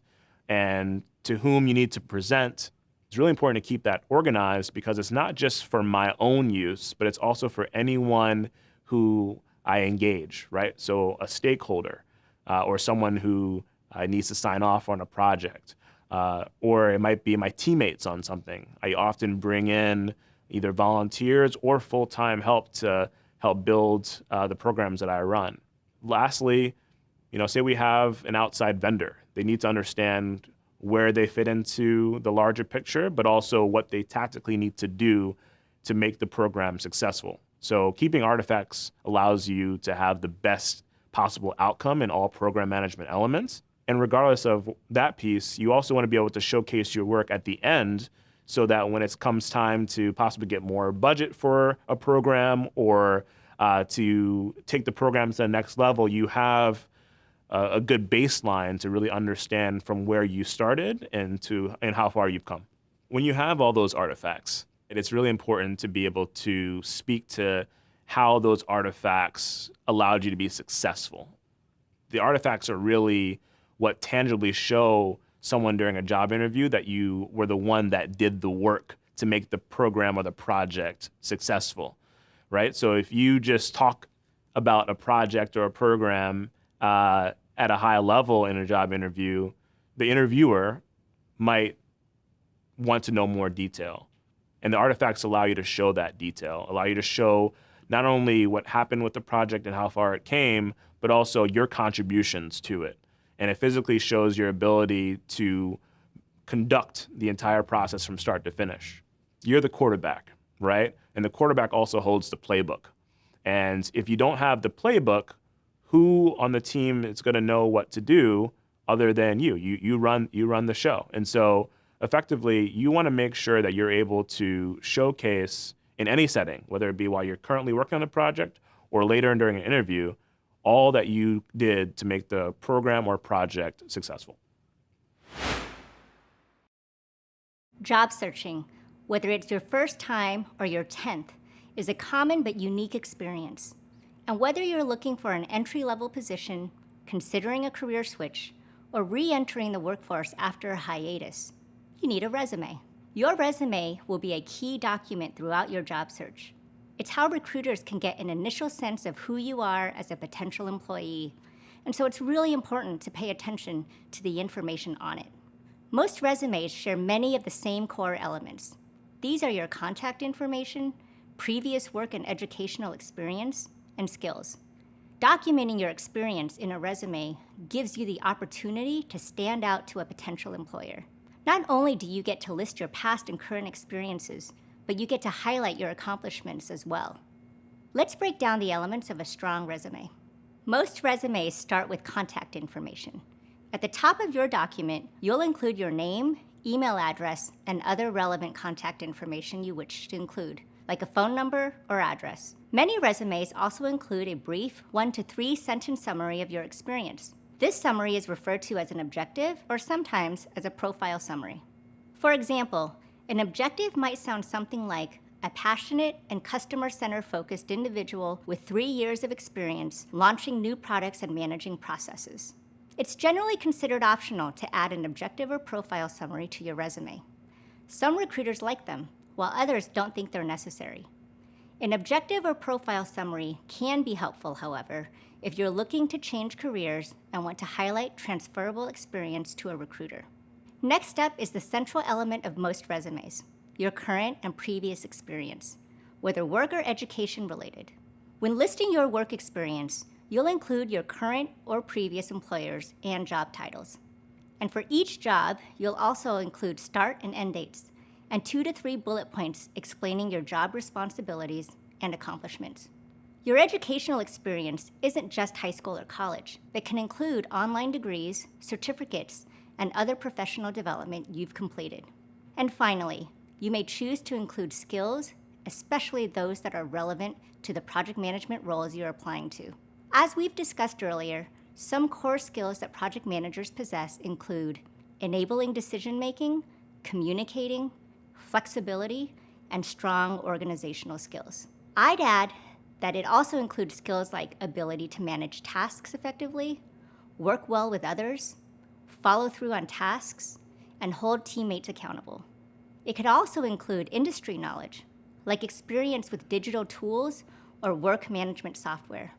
and to whom you need to present. It's really important to keep that organized because it's not just for my own use, but it's also for anyone who I engage, right? So a stakeholder or someone who needs to sign off on a project, or it might be my teammates on something. I often bring in either volunteers or full-time help to help build the programs that I run. Lastly, say we have an outside vendor. They need to understand where they fit into the larger picture, but also what they tactically need to do to make the program successful. So keeping artifacts allows you to have the best possible outcome in all program management elements. And regardless of that piece, you also want to be able to showcase your work at the end so that when it comes time to possibly get more budget for a program or to take the program to the next level, you have a good baseline to really understand from where you started and how far you've come. When you have all those artifacts, it's really important to be able to speak to how those artifacts allowed you to be successful. The artifacts are really what tangibly show someone during a job interview that you were the one that did the work to make the program or the project successful, right? So if you just talk about a project or a program at a high level in a job interview, the interviewer might want to know more detail. And the artifacts allow you to show that detail, allow you to show not only what happened with the project and how far it came, but also your contributions to it. And it physically shows your ability to conduct the entire process from start to finish. You're the quarterback, right? And the quarterback also holds the playbook. And if you don't have the playbook, who on the team is going to know what to do other than you? You run the show. And so effectively, you want to make sure that you're able to showcase in any setting, whether it be while you're currently working on a project or later during an interview, all that you did to make the program or project successful. Job searching, whether it's your first time or your 10th, is a common but unique experience. And whether you're looking for an entry-level position, considering a career switch, or re-entering the workforce after a hiatus, you need a resume. Your resume will be a key document throughout your job search. It's how recruiters can get an initial sense of who you are as a potential employee, and so it's really important to pay attention to the information on it. Most resumes share many of the same core elements. These are your contact information, previous work and educational experience, and skills. Documenting your experience in a resume gives you the opportunity to stand out to a potential employer. Not only do you get to list your past and current experiences, but you get to highlight your accomplishments as well. Let's break down the elements of a strong resume. Most resumes start with contact information. At the top of your document, you'll include your name, email address, and other relevant contact information you wish to include, like a phone number or address. Many resumes also include a brief 1 to 3 sentence summary of your experience. This summary is referred to as an objective or sometimes as a profile summary. For example, an objective might sound something like a passionate and customer-centered focused individual with 3 years of experience launching new products and managing processes. It's generally considered optional to add an objective or profile summary to your resume. Some recruiters like them, while others don't think they're necessary. An objective or profile summary can be helpful, however, if you're looking to change careers and want to highlight transferable experience to a recruiter. Next up is the central element of most resumes, your current and previous experience, whether work or education related. When listing your work experience, you'll include your current or previous employers and job titles. And for each job, you'll also include start and end dates, and 2 to 3 bullet points explaining your job responsibilities and accomplishments. Your educational experience isn't just high school or college, but can include online degrees, certificates, and other professional development you've completed. And finally, you may choose to include skills, especially those that are relevant to the project management roles you're applying to. As we've discussed earlier, some core skills that project managers possess include enabling decision-making, communicating, flexibility, and strong organizational skills. I'd add that it also includes skills like ability to manage tasks effectively, work well with others, follow through on tasks, and hold teammates accountable. It could also include industry knowledge, like experience with digital tools or work management software.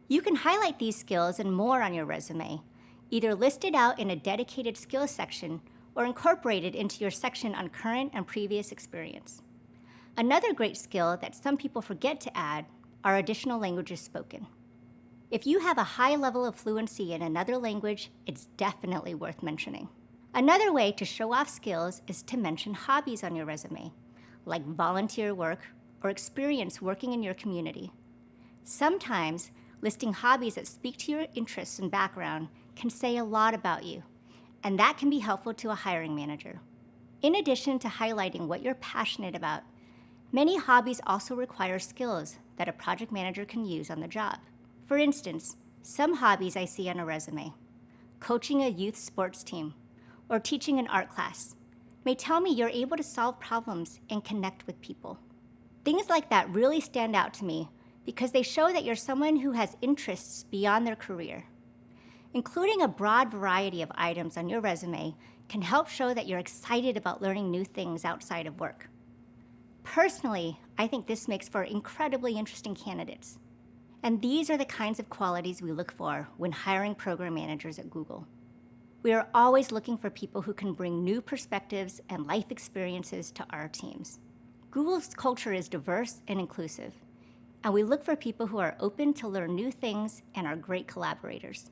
You can highlight these skills and more on your resume, either listed out in a dedicated skills section or incorporated into your section on current and previous experience. Another great skill that some people forget to add are additional languages spoken. If you have a high level of fluency in another language, it's definitely worth mentioning. Another way to show off skills is to mention hobbies on your resume, like volunteer work or experience working in your community. Sometimes listing hobbies that speak to your interests and background can say a lot about you, and that can be helpful to a hiring manager. In addition to highlighting what you're passionate about, many hobbies also require skills that a project manager can use on the job. For instance, some hobbies I see on a resume, coaching a youth sports team or teaching an art class, may tell me you're able to solve problems and connect with people. Things like that really stand out to me because they show that you're someone who has interests beyond their career. Including a broad variety of items on your resume can help show that you're excited about learning new things outside of work. Personally, I think this makes for incredibly interesting candidates. And these are the kinds of qualities we look for when hiring program managers at Google. We are always looking for people who can bring new perspectives and life experiences to our teams. Google's culture is diverse and inclusive, and we look for people who are open to learn new things and are great collaborators.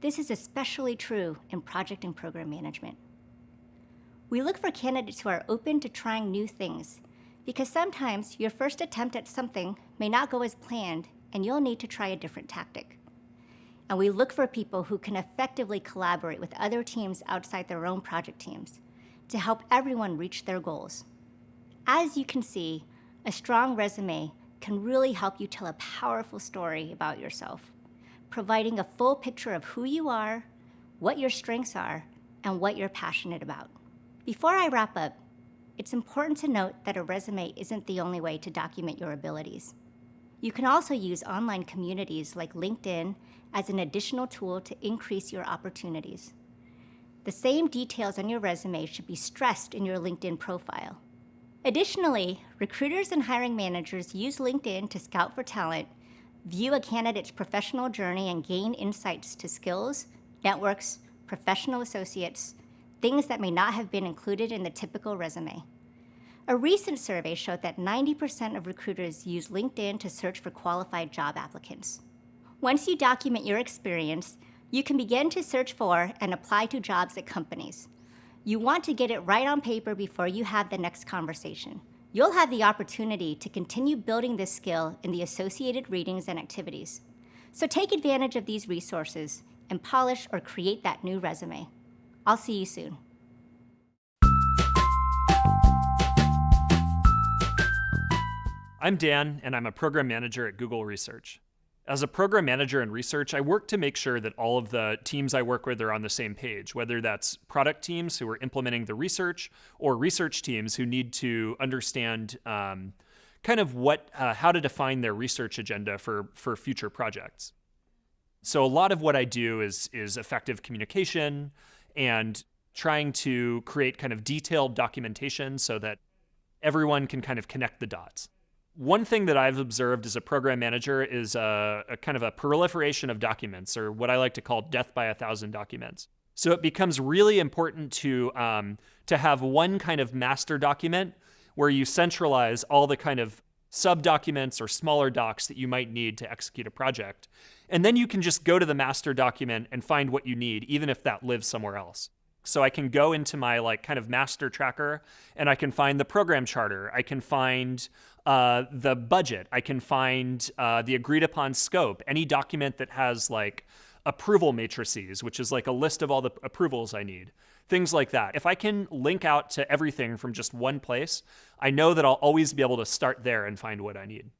This is especially true in project and program management. We look for candidates who are open to trying new things, because sometimes your first attempt at something may not go as planned and you'll need to try a different tactic. And we look for people who can effectively collaborate with other teams outside their own project teams to help everyone reach their goals. As you can see, a strong resume can really help you tell a powerful story about yourself, providing a full picture of who you are, what your strengths are, and what you're passionate about. Before I wrap up, it's important to note that a resume isn't the only way to document your abilities. You can also use online communities like LinkedIn as an additional tool to increase your opportunities. The same details on your resume should be stressed in your LinkedIn profile. Additionally, recruiters and hiring managers use LinkedIn to scout for talent, view a candidate's professional journey, and gain insights to skills, networks, professional associates, things that may not have been included in the typical resume. A recent survey showed that 90% of recruiters use LinkedIn to search for qualified job applicants. Once you document your experience, you can begin to search for and apply to jobs at companies. You want to get it right on paper before you have the next conversation. You'll have the opportunity to continue building this skill in the associated readings and activities. So take advantage of these resources and polish or create that new resume. I'll see you soon. I'm Dan, and I'm a program manager at Google Research. As a program manager in research, I work to make sure that all of the teams I work with are on the same page, whether that's product teams who are implementing the research or research teams who need to understand kind of how to define their research agenda for future projects. So a lot of what I do is effective communication and trying to create kind of detailed documentation so that everyone can kind of connect the dots. One thing that I've observed as a program manager is a kind of a proliferation of documents, or what I like to call death by 1,000 documents. So it becomes really important to have one kind of master document where you centralize all the kind of sub-documents or smaller docs that you might need to execute a project. And then you can just go to the master document and find what you need, even if that lives somewhere else. So I can go into my kind of master tracker and I can find the program charter. I can find the budget. I can find the agreed upon scope, any document that has approval matrices, which is like a list of all the approvals I need, things like that. If I can link out to everything from just one place, I know that I'll always be able to start there and find what I need.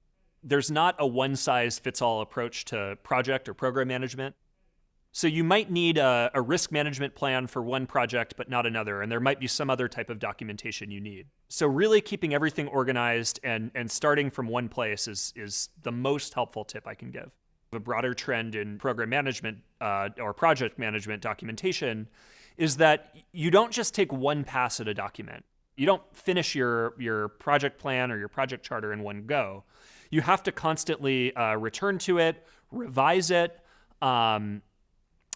There's not a one-size-fits-all approach to project or program management. So you might need a risk management plan for one project, but not another, and there might be some other type of documentation you need. So really keeping everything organized and starting from one place is the most helpful tip I can give. A broader trend in program management or project management documentation is that you don't just take one pass at a document. You don't finish your project plan or your project charter in one go. You have to constantly return to it, revise it,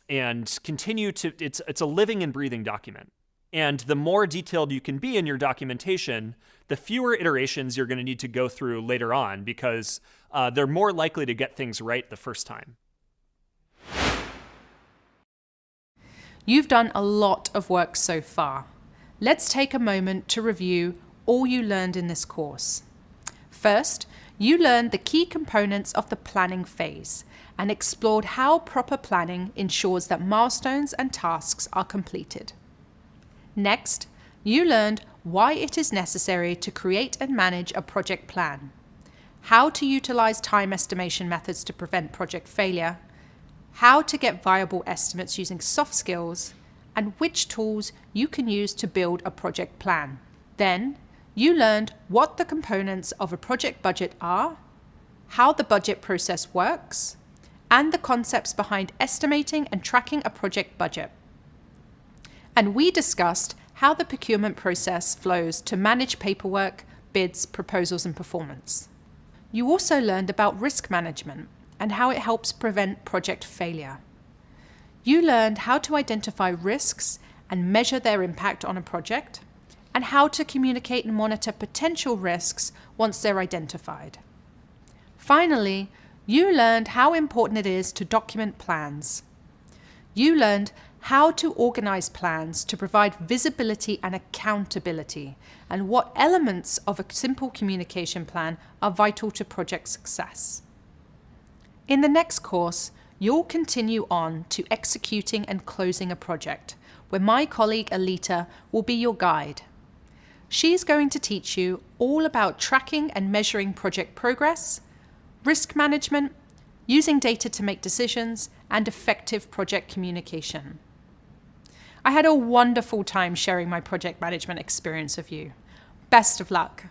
and continue to, it's a living and breathing document. And the more detailed you can be in your documentation, the fewer iterations you're going to need to go through later on, because they're more likely to get things right the first time. You've done a lot of work so far. Let's take a moment to review all you learned in this course. First, you learned the key components of the planning phase and explored how proper planning ensures that milestones and tasks are completed. Next, you learned why it is necessary to create and manage a project plan, how to utilize time estimation methods to prevent project failure, how to get viable estimates using soft skills, and which tools you can use to build a project plan. Then, you learned what the components of a project budget are, how the budget process works, and the concepts behind estimating and tracking a project budget. And we discussed how the procurement process flows to manage paperwork, bids, proposals, and performance. You also learned about risk management and how it helps prevent project failure. You learned how to identify risks and measure their impact on a project, and how to communicate and monitor potential risks once they're identified. Finally, you learned how important it is to document plans. You learned how to organize plans to provide visibility and accountability, and what elements of a simple communication plan are vital to project success. In the next course, you'll continue on to executing and closing a project, where my colleague Alita will be your guide. She's going to teach you all about tracking and measuring project progress, risk management, using data to make decisions, and effective project communication. I had a wonderful time sharing my project management experience with you. Best of luck.